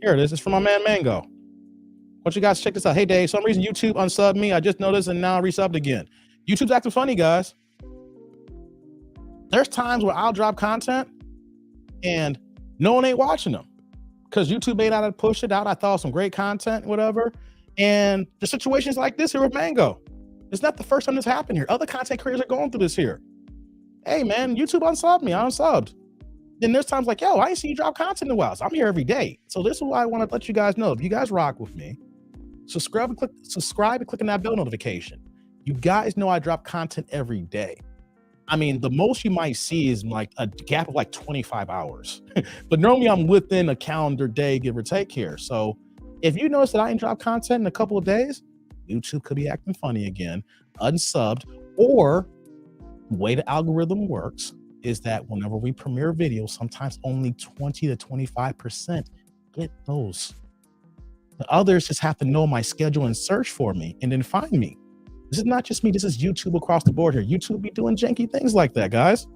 Here it is. It's from my man Mango. I want you guys to check this out. Hey, Dave, some reason YouTube unsubbed me. I just noticed and now resubbed again. YouTube's acting funny, guys. There's times where I'll drop content and no one ain't watching them because YouTube may not have pushed it out. I thought some great content, whatever. And the situations like this here with Mango. It's not the first time this happened here. Other content creators are going through this here. Hey, man, YouTube unsubbed me. I unsubbed. Then there's times like, yo, I ain't seen you drop content in a while. So I'm here every day. So this is why I want to let you guys know. If you guys rock with me, subscribe and click on that bell notification. You guys know I drop content every day. I mean, the most you might see is like a gap of like 25 hours. But normally I'm within a calendar day, give or take here. So if you notice that I ain't dropped content in a couple of days, YouTube could be acting funny again, unsubbed, or the way the algorithm works is that whenever we premiere videos, sometimes only 20 to 25% get those. The others just have to know my schedule and search for me and then find me. This is not just me. This is YouTube across the board here. YouTube be doing janky things like that, guys.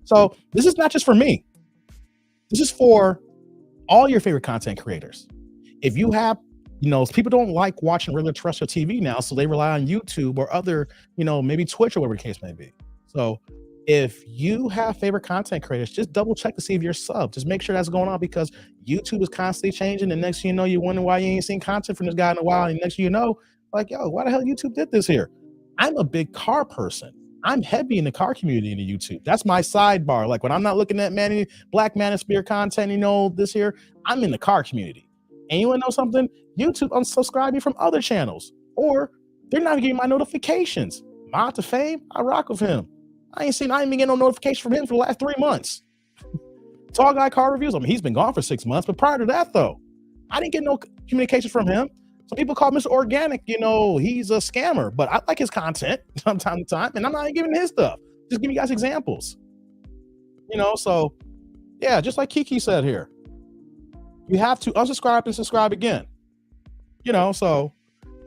So this is not just for me. This is for all your favorite content creators. If you have, people don't like watching regular terrestrial TV now, so they rely on YouTube or other, maybe Twitch or whatever the case may be. So if you have favorite content creators, just double check to see if you're subbed. Just make sure that's going on because YouTube is constantly changing. And next thing you know, you wonder why you ain't seen content from this guy in a while. And next thing you know, like, yo, why the hell YouTube did this here? I'm a big car person. I'm heavy in the car community in the YouTube. That's my sidebar. Like when I'm not looking at Black Manosphere content, this here, I'm in the car community. And you want to know something? YouTube unsubscribed me from other channels, or they're not getting my notifications. Mod to Fame, I rock with him. I ain't even getting no notification from him for the last 3 months. Tall Guy Car Reviews, I mean, he's been gone for 6 months, but prior to that, though, I didn't get no communication from him. Some people call Mr. Organic, he's a scammer, but I like his content from time to time, and I'm not even giving his stuff. Just giving you guys examples. So, yeah, just like Kiki said here, you have to unsubscribe and subscribe again. So,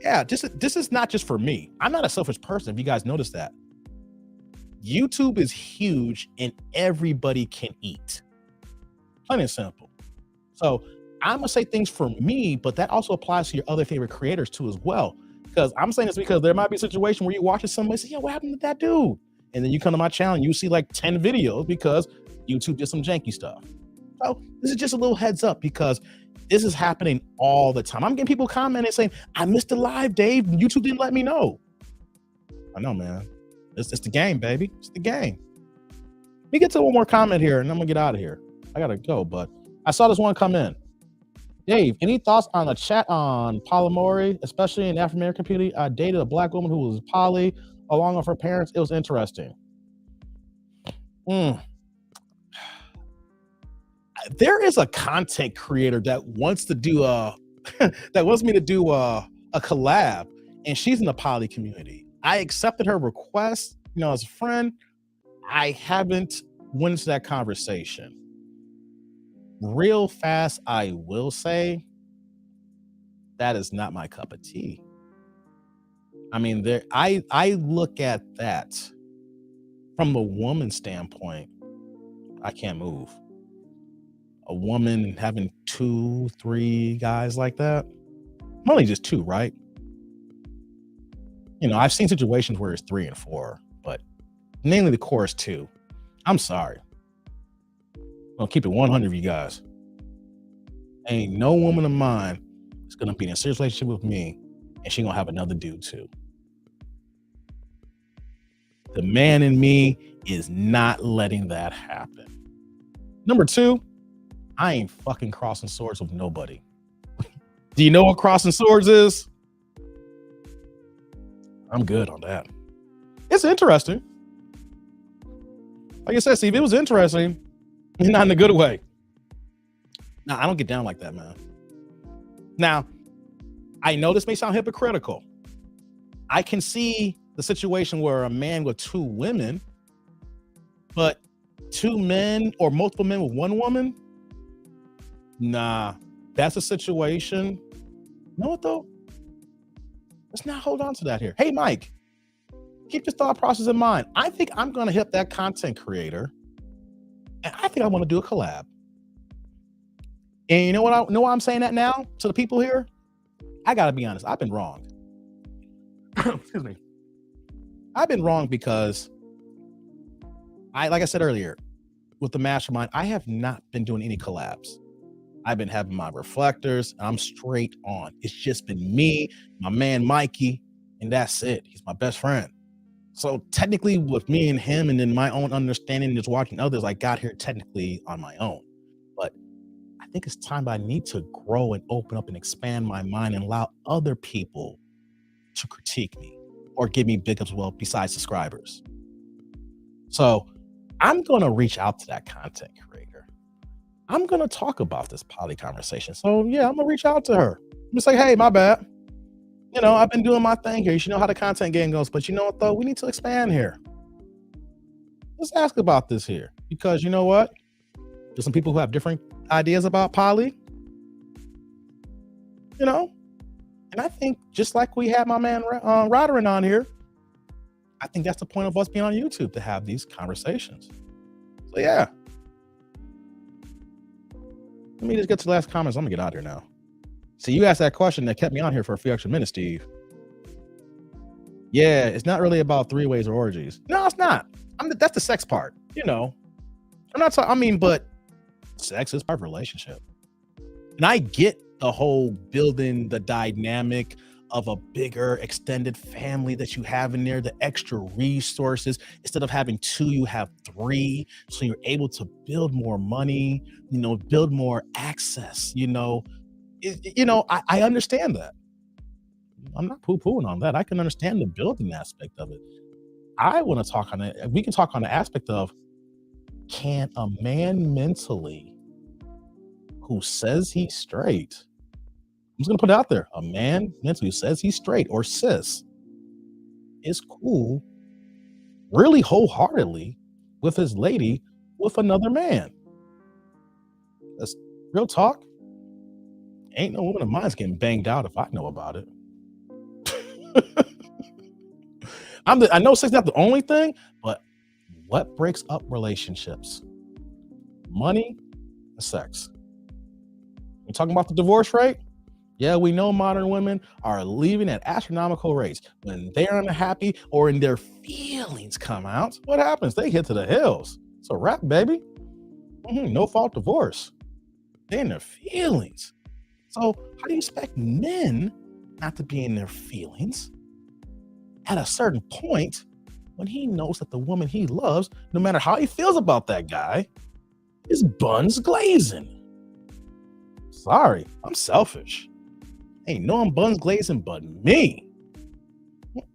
yeah, this is not just for me. I'm not a selfish person, if you guys notice that. YouTube is huge and everybody can eat. Plain and simple. So I'm gonna say things for me, but that also applies to your other favorite creators too as well. Because I'm saying this because there might be a situation where you watch somebody say, "Yo, what happened to that dude?" And then you come to my channel and you see like 10 videos because YouTube did some janky stuff. So this is just a little heads up because this is happening all the time. I'm getting people commenting saying, "I missed the live, Dave. YouTube didn't let me know." I know, man. It's the game, baby. It's the game. Let me get to one more comment here and I'm gonna get out of here. I gotta go, but I saw this one come in. Dave, any thoughts on the chat on polyamory, especially in the African American community? I dated a black woman who was poly along with her parents. It was interesting. There is a content creator that wants to do that wants me to do a collab, and she's in the poly community. I accepted her request, as a friend. I haven't went into that conversation. Real fast, I will say that is not my cup of tea. I mean, I look at that from a woman's standpoint. I can't move. A woman having 2, 3 guys like that. Only just 2, right? I've seen situations where it's 3 and 4, but mainly the core is 2. I'm sorry. I'll keep it 100 of you guys. Ain't no woman of mine is gonna be in a serious relationship with me and she gonna have another dude too. The man in me is not letting that happen. Number 2, I ain't fucking crossing swords with nobody. Do you know what crossing swords is? I'm good on that. It's interesting. Like I said, Steve, it was interesting. Not in a good way. Now, I don't get down like that, man. Now, I know this may sound hypocritical. I can see the situation where a man with 2 women, but 2 men or multiple men with 1 woman. Nah, that's a situation. You know what though? Let's not hold on to that here. Hey, Mike, keep this thought process in mind. I think I'm going to hit that content creator and I think I want to do a collab. And you know what? I know why I'm saying that now to the people here. I got to be honest. I've been wrong. Excuse me. I've been wrong because like I said earlier, with the mastermind, I have not been doing any collabs. I've been having my reflectors. I'm straight on. It's just been me, my man Mikey, and that's it. He's my best friend. So technically with me and him and then my own understanding and just watching others, I got here technically on my own. But I think it's time I need to grow and open up and expand my mind and allow other people to critique me or give me big ups, well, besides subscribers. So I'm going to reach out to that content creator. I'm going to talk about this poly conversation. So yeah, I'm going to reach out to her. I'm just like, hey, my bad. I've been doing my thing here. You should know how the content game goes. But you know what, though? We need to expand here. Let's ask about this here. Because you know what? There's some people who have different ideas about poly. And I think just like we had my man Roderick on here, I think that's the point of us being on YouTube, to have these conversations. So yeah. Let me just get to the last comments. I'm gonna get out of here now. See, you asked that question that kept me on here for a few extra minutes, Steve. Yeah, it's not really about 3-ways or orgies. No, it's not. That's the sex part. I'm not talking. But sex is part of a relationship, and I get the whole building the dynamic of a bigger extended family that you have in there, the extra resources. Instead of having 2, you have 3, so you're able to build more money, build more access. I understand that. I'm not poo-pooing on that. I can understand the building aspect of it. I want to talk on it. We can talk on the aspect of, can a man mentally who says he's straight, I'm just going to put it out there, a man mentally who says he's straight or cis is cool really wholeheartedly with his lady with another man? That's real talk. Ain't no woman of mine's getting banged out if I know about it. I know sex is not the only thing, but what breaks up relationships? Money and sex. We're talking about the divorce rate. Yeah, we know modern women are leaving at astronomical rates. When they're unhappy or in their feelings come out, what happens? They hit to the hills. It's a wrap, baby. No fault divorce. They're in their feelings. So how do you expect men not to be in their feelings at a certain point when he knows that the woman he loves, no matter how he feels about that guy, is buns glazing? Sorry, I'm selfish. Ain't no one buns glazing but me.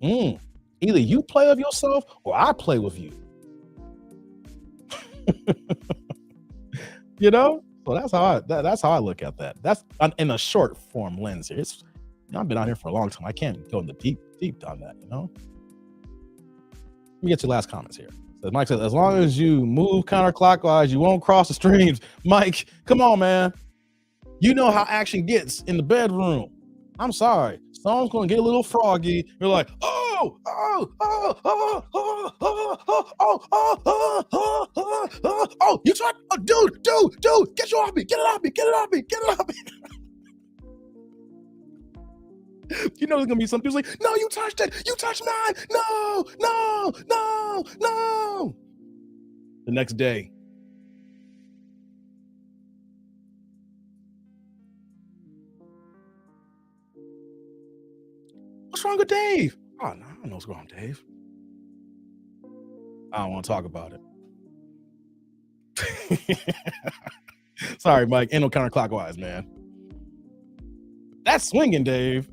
Either you play with yourself or I play with you. You know? So that's how I look at that. That's in a short form lens here. I've been out here for a long time. I can't go into deep on that, you know? Let me get your last comments here. So Mike says, as long as you move counterclockwise, you won't cross the streams. Mike, come on, man. You know how action gets in the bedroom. I'm sorry. Someone's going to get a little froggy. You're like, oh, you tried, dude, get you off me, get it off me. You know there's going to be some people like, no, you touched it, you touched mine, no. The next day. What's wrong with Dave? Oh, no, I don't know what's wrong with Dave. I don't want to talk about it. Sorry, Mike. Ain't no counterclockwise, man. That's swinging, Dave.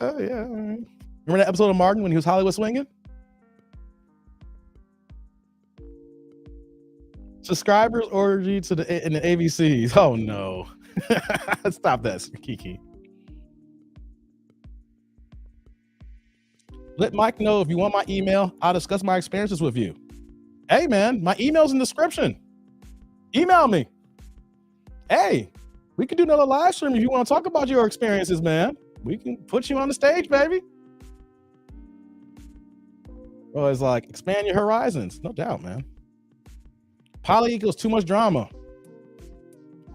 Oh, yeah. Remember that episode of Martin when he was Hollywood swinging? Subscribers orgy in the ABCs. Oh, no. Stop that, Kiki. Let Mike know if you want my email. I'll discuss my experiences with you. Hey, man, my email's in the description. Email me. Hey, we can do another live stream if you want to talk about your experiences, man. We can put you on the stage, baby. Well, it's like, expand your horizons. No doubt, man. Poly equals too much drama.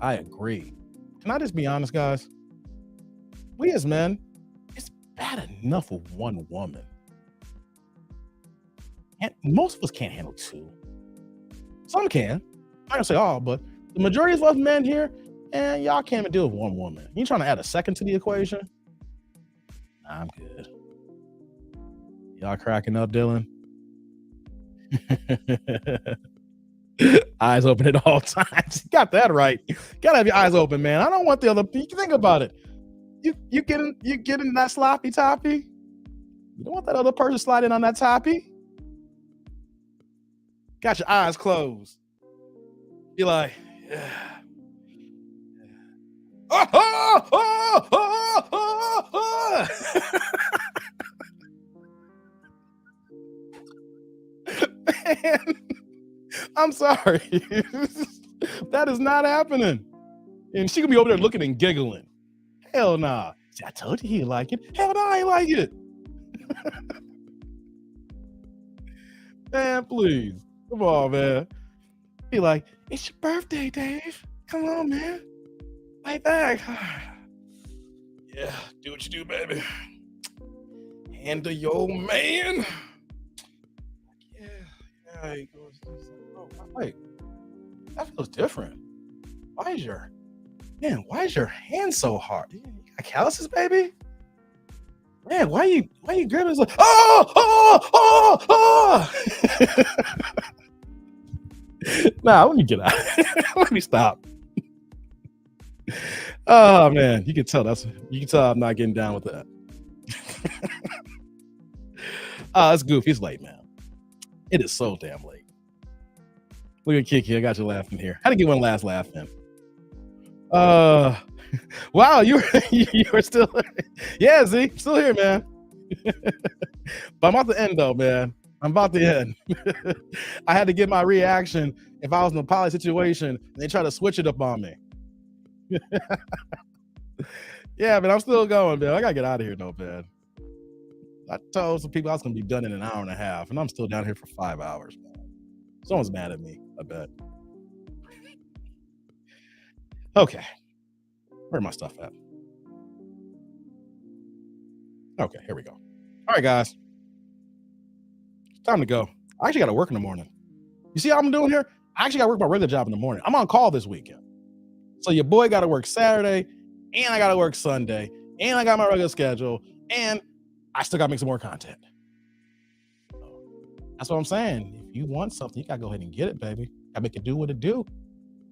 I agree. Can I just be honest, guys? We as men, it's bad enough with one woman. And most of us can't handle two. Some can. I'm not gonna say all, but the majority of us men here, and y'all can't even deal with one woman. You trying to add a second to the equation? Nah, I'm good. Y'all cracking up, Dylan? Eyes open at all times. You got that right. You gotta have your eyes open, man. I don't want the other people. Think about it. You getting that sloppy toppy? You don't want that other person sliding on that toppy? Got your eyes closed. Be like, yeah. Man, I'm sorry. That is not happening. And she could be over there looking and giggling. Hell nah. See, I told you he'd like it. Hell nah, I ain't like it. Man, please. Come on, man. Be like, it's your birthday, Dave. Come on, man. Lay back. Yeah, do what you do, baby. Handle your man. Yeah, he goes, oh, wait. That feels different. Why is your hand so hard? You got calluses, baby? Man, why you gripping? It's like, Nah, let me get out. Let me stop. Oh man, you can tell I'm not getting down with that. It's goofy. It's late, man. It is so damn late. Look at Kiki. I got you laughing here. How to get one last laugh in? Wow, you were still. Yeah, Z, still here, man. But I'm about to end though, man. I'm about to end. I had to get my reaction if I was in a poly situation and they try to switch it up on me. Yeah, but I'm still going, man. I gotta get out of here, though, man. I told some people I was gonna be done in an hour and a half, and I'm still down here for 5 hours, man. Someone's mad at me, I bet. Okay. Where's my stuff at? Okay, here we go. All right, guys. It's time to go. I actually got to work in the morning. You see how I'm doing here? I actually got to work my regular job in the morning. I'm on call this weekend. So your boy got to work Saturday, and I got to work Sunday, and I got my regular schedule, and I still got to make some more content. That's what I'm saying. If you want something, you got to go ahead and get it, baby. I make it do what it do.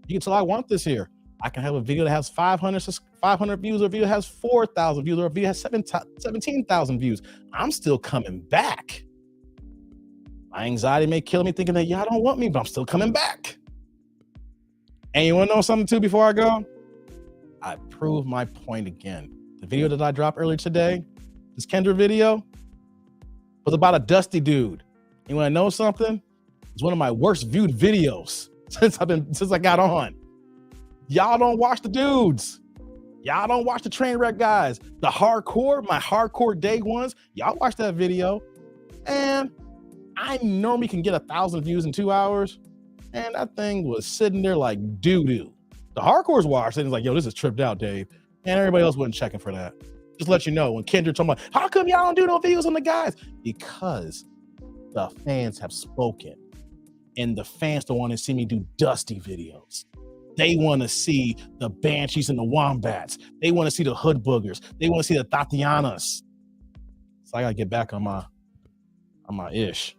You can tell I want this here. I can have a video that has 500 views, or a video that has 4,000 views, or a video that has 17,000 views. I'm still coming back. My anxiety may kill me thinking that y'all don't want me, but I'm still coming back. And you want to know something too before I go? I proved my point again. The video that I dropped earlier today, this Kendra video, was about a dusty dude. You want to know something? It's one of my worst viewed videos since I got on. Y'all don't watch the dudes. Y'all don't watch the train wreck guys. The hardcore, my hardcore day ones, y'all watch that video. And I normally can get 1,000 views in 2 hours. And that thing was sitting there like doo-doo. The hardcores watched it and was like, yo, this is tripped out, Dave. And everybody else wasn't checking for that. Just let you know, when Kendra told me, how come y'all don't do no videos on the guys? Because the fans have spoken. And the fans don't want to see me do dusty videos. They want to see the Banshees and the Wombats. They want to see the Hood Boogers. They want to see the Tatianas. So I got to get back on my ish.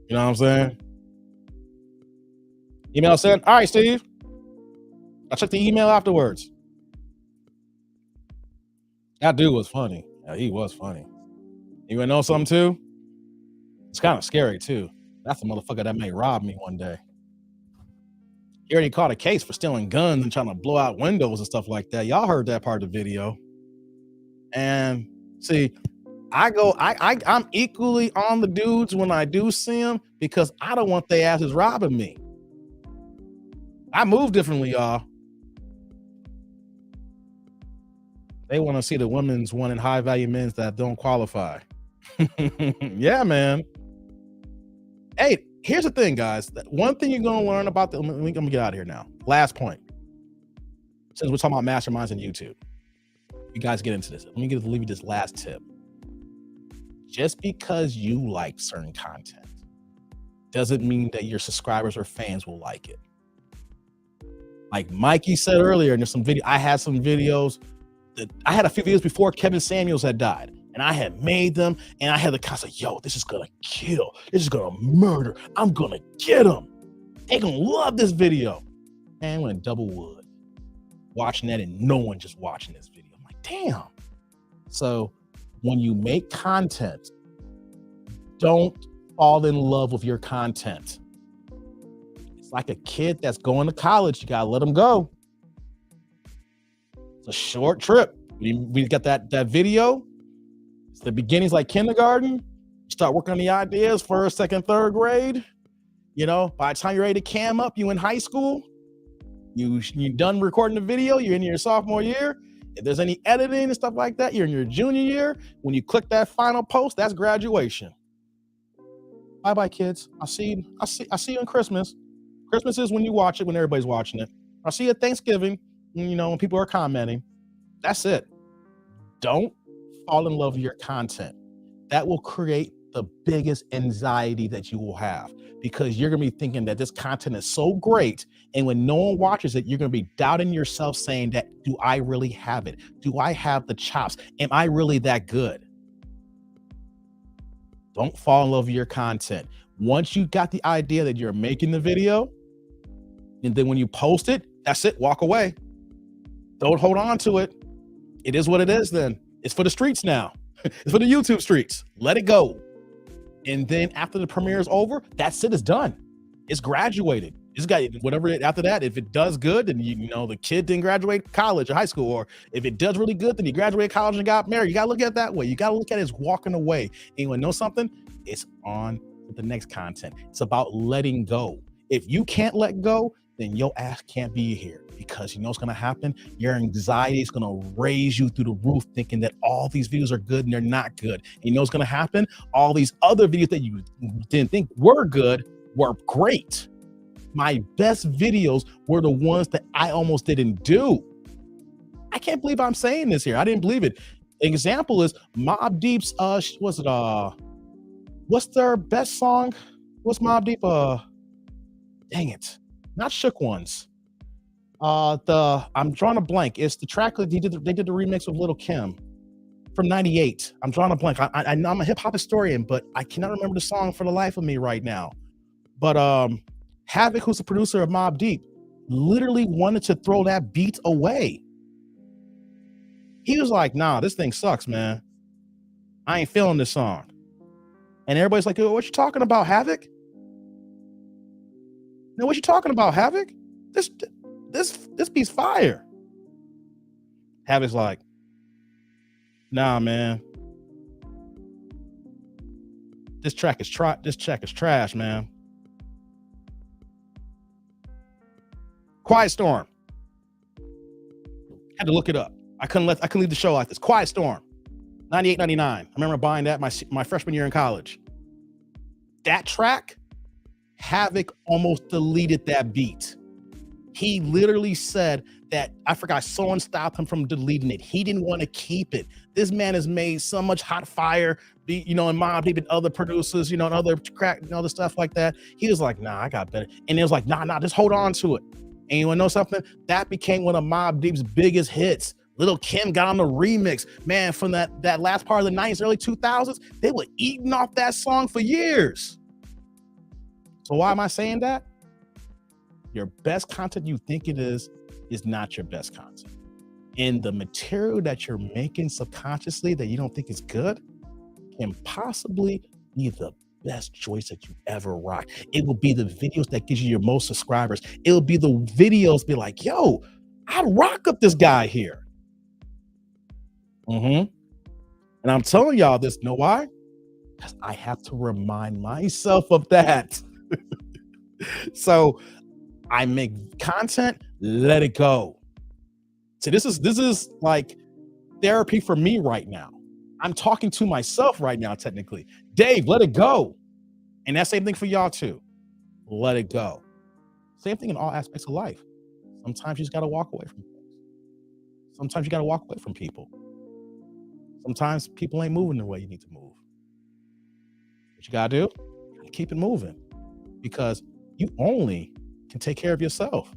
You know what I'm saying? Email sent. All right, Steve. I checked the email afterwards. That dude was funny. Yeah, he was funny. You wanna know something too? It's kind of scary too. That's the motherfucker that may rob me one day. He already caught a case for stealing guns and trying to blow out windows and stuff like that. Y'all heard that part of the video. And see, I'm equally on the dudes when I do see them because I don't want their asses robbing me. I move differently, y'all. They want to see the women's wanting high value men's that don't qualify. Yeah, man. Hey, here's the thing, guys. One thing you're going to learn about let me get out of here now. Last point. Since we're talking about masterminds on YouTube, you guys get into this. Let me leave you this last tip. Just because you like certain content doesn't mean that your subscribers or fans will like it. Like Mikey said earlier, and there's some video. I had some videos that I had a few videos before Kevin Samuels had died, and I had made them, and I had the concept, yo, this is gonna kill, this is gonna murder, I'm gonna get them. They gonna love this video. And went double wood watching that, and no one just watching this video. I'm like, damn. So when you make content, don't fall in love with your content. It's like a kid that's going to college. You gotta let them go. It's a short trip. We got that video. It's the beginnings like kindergarten. You start working on the ideas, first, second, third grade. You know, by the time you're ready to cam up, you in high school. You done recording the video. You're in your sophomore year. If there's any editing and stuff like that, you're in your junior year. When you click that final post, that's graduation. Bye-bye, kids. I'll see you in Christmas. Christmas is when you watch it, when everybody's watching it. I'll see you at Thanksgiving, when people are commenting. That's it. Don't fall in love with your content. That will create the biggest anxiety that you will have, because you're going to be thinking that this content is so great. And when no one watches it, you're going to be doubting yourself, saying that, do I really have it? Do I have the chops? Am I really that good? Don't fall in love with your content. Once you got the idea that you're making the video, and then when you post it, that's it, walk away. Don't hold on to it. It is what it is then. It's for the streets now. It's for the YouTube streets. Let it go. And then after the premiere is over, that's it, it's done. It's graduated. It's got whatever after that. If it does good, then the kid didn't graduate college or high school. Or if it does really good, then he graduated college and got married. You gotta look at it that way. You gotta look at it as walking away. And you wanna know something? It's on with the next content. It's about letting go. If you can't let go, then your ass can't be here, because you know what's going to happen? Your anxiety is going to raise you through the roof, thinking that all these videos are good and they're not good. And you know what's going to happen? All these other videos that you didn't think were good were great. My best videos were the ones that I almost didn't do. I can't believe I'm saying this here. I didn't believe it. example is Mobb Deep's what's their best song? What's Mobb Deep? Dang it, not Shook Ones. I'm drawing a blank. It's the track that they did the remix with Lil' Kim from '98. I'm drawing a blank. I'm a hip hop historian, but I cannot remember the song for the life of me right now. But Havoc, who's the producer of Mobb Deep, literally wanted to throw that beat away. He was like, "Nah, this thing sucks, man. I ain't feeling this song." And everybody's like, "What you talking about, Havoc? No, what you talking about, Havoc? This beat's fire." Havoc's like, "Nah, man. This track is trash, man." Quiet Storm. Had to look it up. I couldn't leave the show like this. Quiet Storm. 98, 99. I remember buying that my freshman year in college. That track, Havoc almost deleted that beat. He literally said that, I forgot, someone stopped him from deleting it. He didn't want to keep it. This man has made so much hot fire, and Mobb Deep and other producers, and other crack, other stuff like that. He was like, "Nah, I got better." And it was like, nah, just hold on to it. And you want to know something? That became one of Mobb Deep's biggest hits. Lil' Kim got on the remix. Man, from that last part of the 90s, early 2000s, they were eating off that song for years. So why am I saying that? Your best content you think it is not your best content. And the material that you're making subconsciously that you don't think is good can possibly be the best choice that you ever rock. It will be the videos that gives you your most subscribers. It will be the videos be like, "Yo, I rock up this guy here." And I'm telling y'all this, know why? Because I have to remind myself of that. So I make content, let it go. So this is like therapy for me right now. I'm talking to myself right now, technically. Dave, let it go. And that same thing for y'all too. Let it go. Same thing in all aspects of life. Sometimes you just got to walk away from things. Sometimes you got to walk away from people. Sometimes people ain't moving the way you need to move. What you got to do? You gotta keep it moving, because you only can take care of yourself.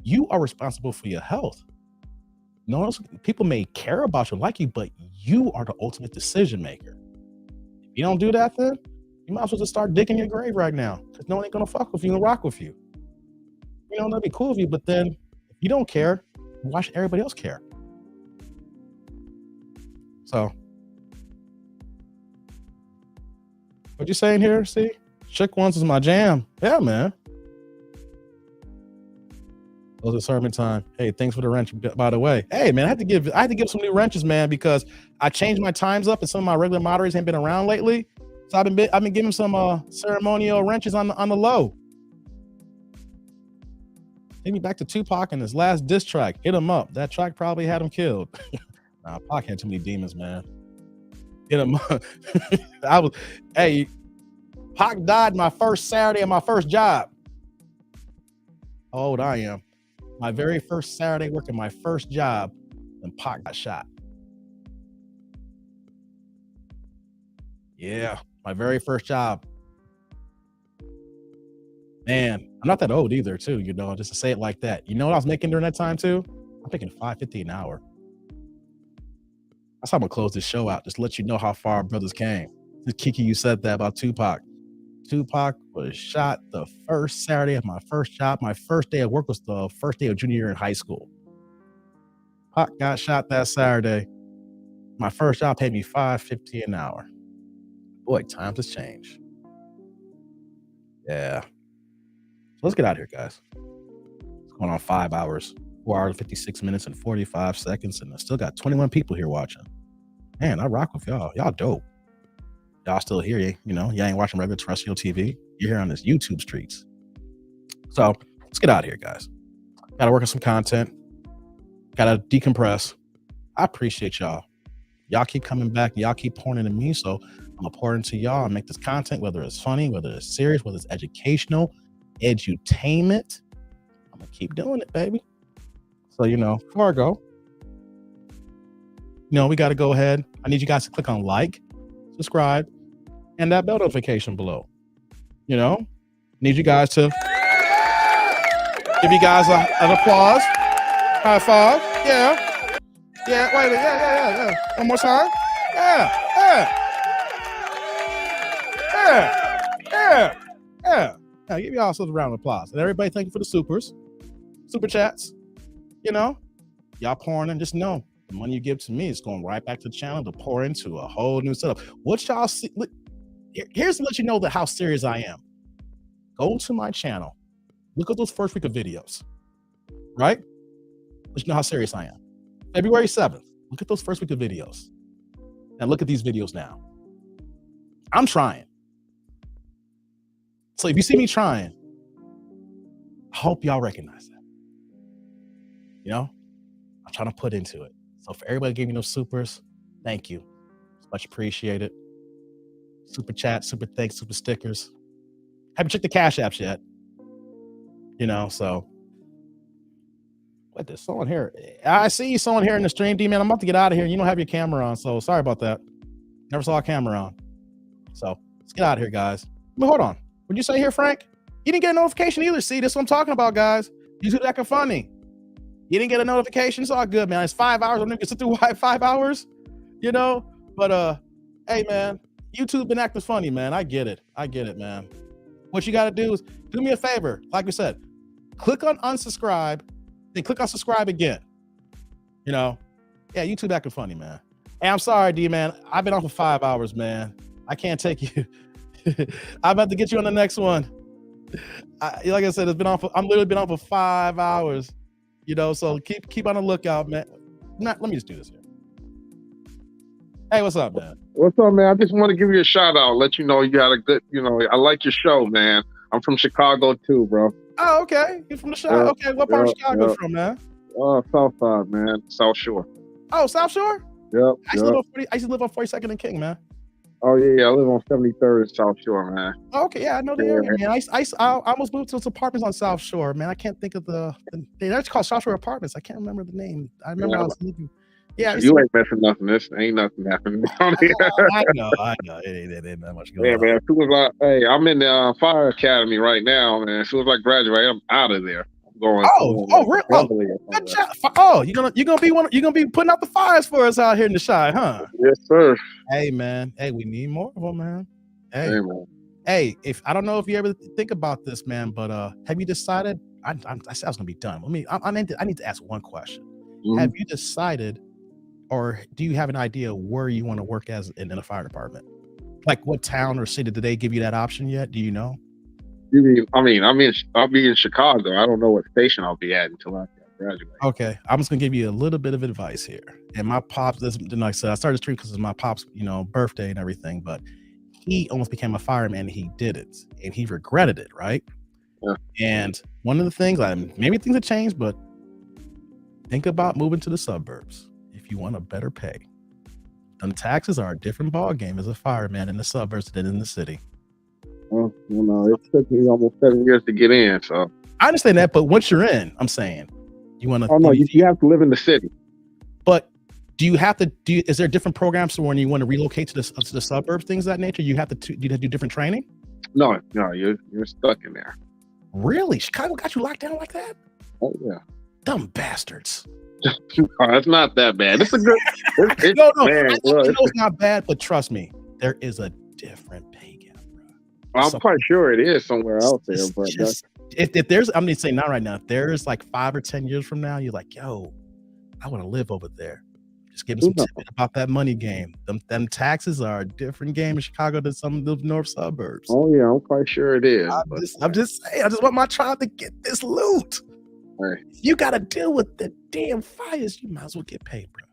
You are responsible for your health. No one else, people may care about you, like you, but you are the ultimate decision maker. If you don't do that, then you might as well just start digging your grave right now, because no one ain't gonna fuck with you and rock with you. They'll be cool with you, but then if you don't care, why should everybody else care? So, what you saying here? See, Shook Ones is my jam. Yeah, man. It was a sermon time. Hey, thanks for the wrench, by the way. Hey, man, I had to give some new wrenches, man, because I changed my times up and some of my regular moderators ain't been around lately. So I've been giving some ceremonial wrenches on the low. Take me back to Tupac and his last diss track. Hit him up. That track probably had him killed. Nah, Pac had too many demons, man. Hit him up. Pac died my first Saturday of my first job. How old I am. My very first Saturday working my first job, and Pac got shot. Yeah, my very first job. Man, I'm not that old either, too, just to say it like that. You know what I was making during that time, too? I'm making $5.50 an hour. That's how I'm going to close this show out, just to let you know how far our brothers came. Kiki, you said that about Tupac. Tupac was shot the first Saturday of my first job. My first day of work was the first day of junior year in high school. Pac got shot that Saturday. My first job paid me $5.50 an hour. Boy, times has changed. Yeah. So let's get out of here, guys. It's going on 5 hours, 4 hours, 56 minutes, and 45 seconds. And I still got 21 people here watching. Man, I rock with y'all. Y'all dope. Y'all still here, y'all ain't watching regular terrestrial TV. You're here on this YouTube streets. So let's get out of here, guys. Got to work on some content. Got to decompress. I appreciate y'all. Y'all keep coming back. Y'all keep pouring into me. So I'm going to pour into y'all and make this content, whether it's funny, whether it's serious, whether it's educational, edutainment. I'm going to keep doing it, baby. So, before I go, we got to go ahead. I need you guys to click on like, subscribe, and that bell notification below. Need you guys to give you guys an applause. High five. Yeah. Yeah. Wait a minute. Yeah. One more time. Yeah. Now give y'all a round of applause. And everybody, thank you for the super chats. Y'all pouring in. Just know the money you give to me is going right back to the channel to pour into a whole new setup. What y'all see? Here's to let you know that how serious I am. Go to my channel. Look at those first week of videos. Right? Let you know how serious I am. February 7th. Look at those first week of videos. And look at these videos now. I'm trying. So if you see me trying, I hope y'all recognize that. I'm trying to put into it. So for everybody giving me those supers, thank you. It's much appreciated. Super chat, super thanks, super stickers. Haven't checked the Cash Apps yet. So what, there's someone here. I see someone here in the stream, D-Man. I'm about to get out of here. You don't have your camera on, so sorry about that. Never saw a camera on. So let's get out of here, guys. Hold on. What'd you say here, Frank? You didn't get a notification either. See, this is what I'm talking about, guys. You do acting funny. You didn't get a notification. It's all good, man. It's 5 hours. I'm gonna sit through 5 hours, But hey, man, YouTube been acting funny, man. I get it, man. What you got to do is do me a favor. Like we said, click on unsubscribe, then click on subscribe again. Yeah, YouTube acting funny, man. Hey, I'm sorry, D, man. I've been on for 5 hours, man. I can't take you. I'm about to get you on the next one. Like I said, I'm literally been on for 5 hours. So keep on the lookout, man. Let me just do this here. Hey, what's up, man? What's up, man? I just want to give you a shout out, let you know you got a good, I like your show, man. I'm from Chicago too, bro. Oh, okay. You're from the Chicago. Okay, what part of Chicago from, man? South Side, man. South Shore. Oh, South Shore? Yep. I used to live on 42nd and King, man. Oh yeah, I live on 73rd and South Shore, man. Okay, yeah, I know the area, man. I almost moved to apartments on South Shore, man. I can't think of they're called South Shore Apartments. I can't remember the name. I remember I was living. Yeah, you ain't messing nothing. This ain't nothing happening down here. I know. It ain't that much going on. Man. As soon as I'm in the fire academy right now, man. As soon as I graduate, I'm out of there. I'm going. Really? Good job. Oh, you're gonna be putting out the fires for us out here in the Chi, huh? Yes, sir. Hey, man. Hey, we need more of them, man. Hey, man. Hey, if I don't know if you ever think about this, man, but have you decided? I said I was gonna be done. I need to ask one question. Mm-hmm. Have you decided, or do you have an idea where you want to work as in a fire department? Like what town or city? Did they give you that option yet? Do you know? I'll be in Chicago. I don't know what station I'll be at until I graduate. Okay, I'm just gonna give you a little bit of advice here. And my pops, like I said, I started streaming because it's my pops, birthday and everything. But he almost became a fireman. And he did it, and he regretted it, right? Yeah. And one of the things, maybe things have changed, but think about moving to the suburbs if you want a better pay. And taxes are a different ball game as a fireman in the suburbs than in the city. Well, it took me almost 7 years to get in, so I understand that. But once you're in, I'm saying you want to. Oh no, you have to live in the city. But do you have to do? Is there different programs for when you want to relocate to the suburbs, things of that nature? You have to do different training. No, you're stuck in there. Really, Chicago got you locked down like that? Oh yeah, dumb bastards. It's not that bad. It's a good. No, man, I know it's not bad, but trust me, there is a different pay gap, bro. I'm quite sure it is somewhere out there, but if there's, I'm gonna say not right now. If there's like 5 or 10 years from now, you're like, yo, I want to live over there. Just give me some tips about that money game. Them taxes are a different game in Chicago than some of the north suburbs. Oh yeah, I'm quite sure it is. I'm just saying, I just want my child to get this loot. Right. If you gotta deal with the damn fires, you might as well get paid, bro.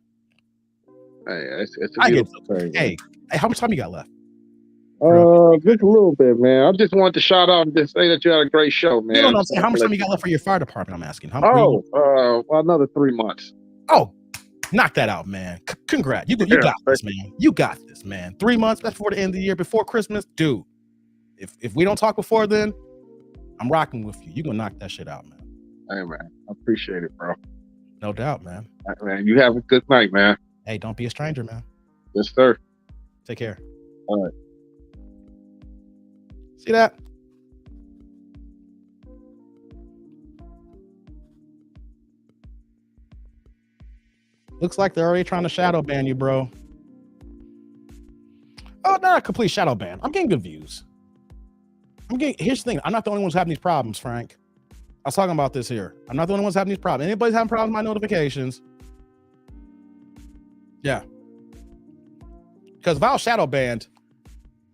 Hey, it's a beautiful thing. Hey, how much time you got left? Just a little bit, man. I just wanted to shout out and just say that you had a great show, man. You know what I'm saying? How much time you got left for your fire department? I'm asking. Another 3 months. Oh, knock that out, man. Congrats. You got this, man. You got this, man. 3 months, that's before the end of the year, before Christmas. Dude, if we don't talk before then, I'm rocking with you. You're gonna knock that shit out, man. Hey, man. I appreciate it, bro. No doubt, man. Right, man, you have a good night, man. Hey, don't be a stranger, man. Yes, sir. Take care. All right. See that? Looks like they're already trying to shadow ban you, bro. Oh, not a complete shadow ban. I'm getting good views. Here's the thing. I'm not the only ones having these problems, Frank. I was talking about this here. I'm not the only ones having these problems. Anybody's having problems with my notifications? Yeah. Because if I was shadow banned,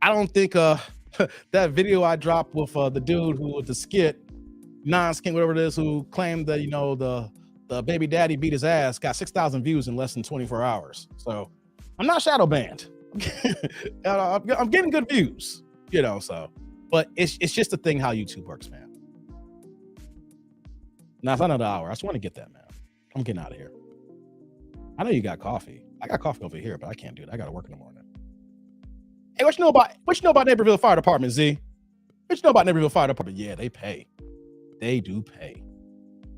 I don't think that video I dropped with the dude who with the skit, non-skin, whatever it is, who claimed that, you know, the baby daddy beat his ass, got 6,000 views in less than 24 hours. So I'm not shadow banned. I'm getting good views, you know, so. But it's just the thing how YouTube works, man. Now it's another hour. I just want to get that, man. I'm getting out of here. I know you got coffee. I got coffee over here, but I can't do it. I got to work in the morning. Hey, what you know about Naperville Fire Department, Z? What you know about Naperville Fire Department? Yeah, they pay. They do pay.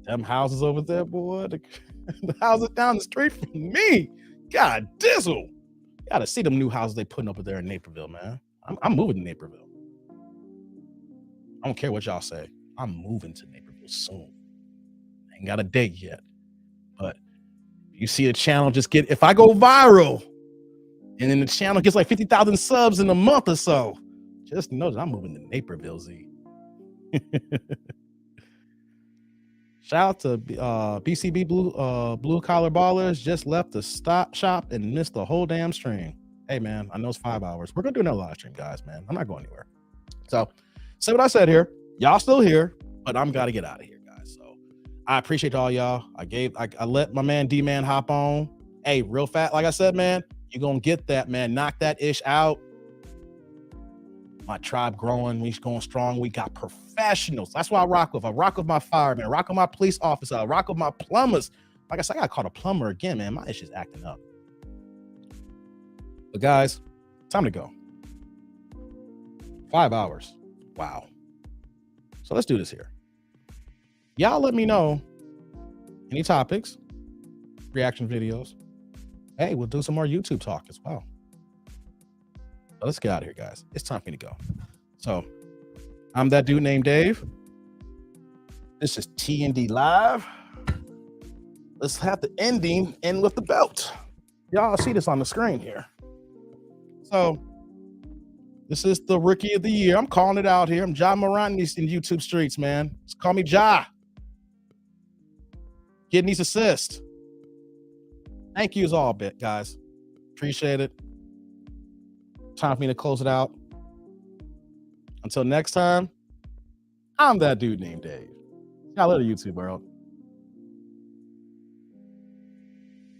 Them houses over there, boy. The houses down the street from me. God dizzle. You gotta see them new houses they putting over there in Naperville, man. I'm moving to Naperville. I don't care what y'all say. I'm moving to Naperville soon. Ain't got a date yet. But you see a channel just get, if I go viral and then the channel gets like 50,000 subs in a month or so, just know that I'm moving to Naperville, Z. Shout out to BCB Blue Collar Ballers. Just left the shop and missed the whole damn stream. Hey, man, I know it's 5 hours. We're going to do another live stream, guys, man. I'm not going anywhere. So, say what I said here. Y'all still here, but I'm got to get out of here, guys. So, I appreciate all y'all. I let my man D-Man hop on. Hey, real fat, like I said, man, you're going to get that, man. Knock that ish out. My tribe growing, we going strong. We got professionals. That's what I rock with. I rock with my firemen, I rock with my police officer, I rock with my plumbers. Like I said, I got called a plumber again, man. My issue's acting up. But guys, time to go. 5 hours. Wow. So let's do this here. Y'all let me know any topics, reaction videos. Hey, we'll do some more YouTube talk as well. But let's get out of here, guys. It's time for me to go. So I'm that dude named Dave. This is Tdnd Live. Let's have the ending end with the belt. Y'all see this on the screen here. So this is the rookie of the year. I'm calling it out here. I'm Ja Morant in YouTube streets, man. Just call me Ja. Getting these assists. Thank you as all, guys. Appreciate it. Time for me to close it out. Until next time, I'm that dude named Dave. Y'all later, YouTube world.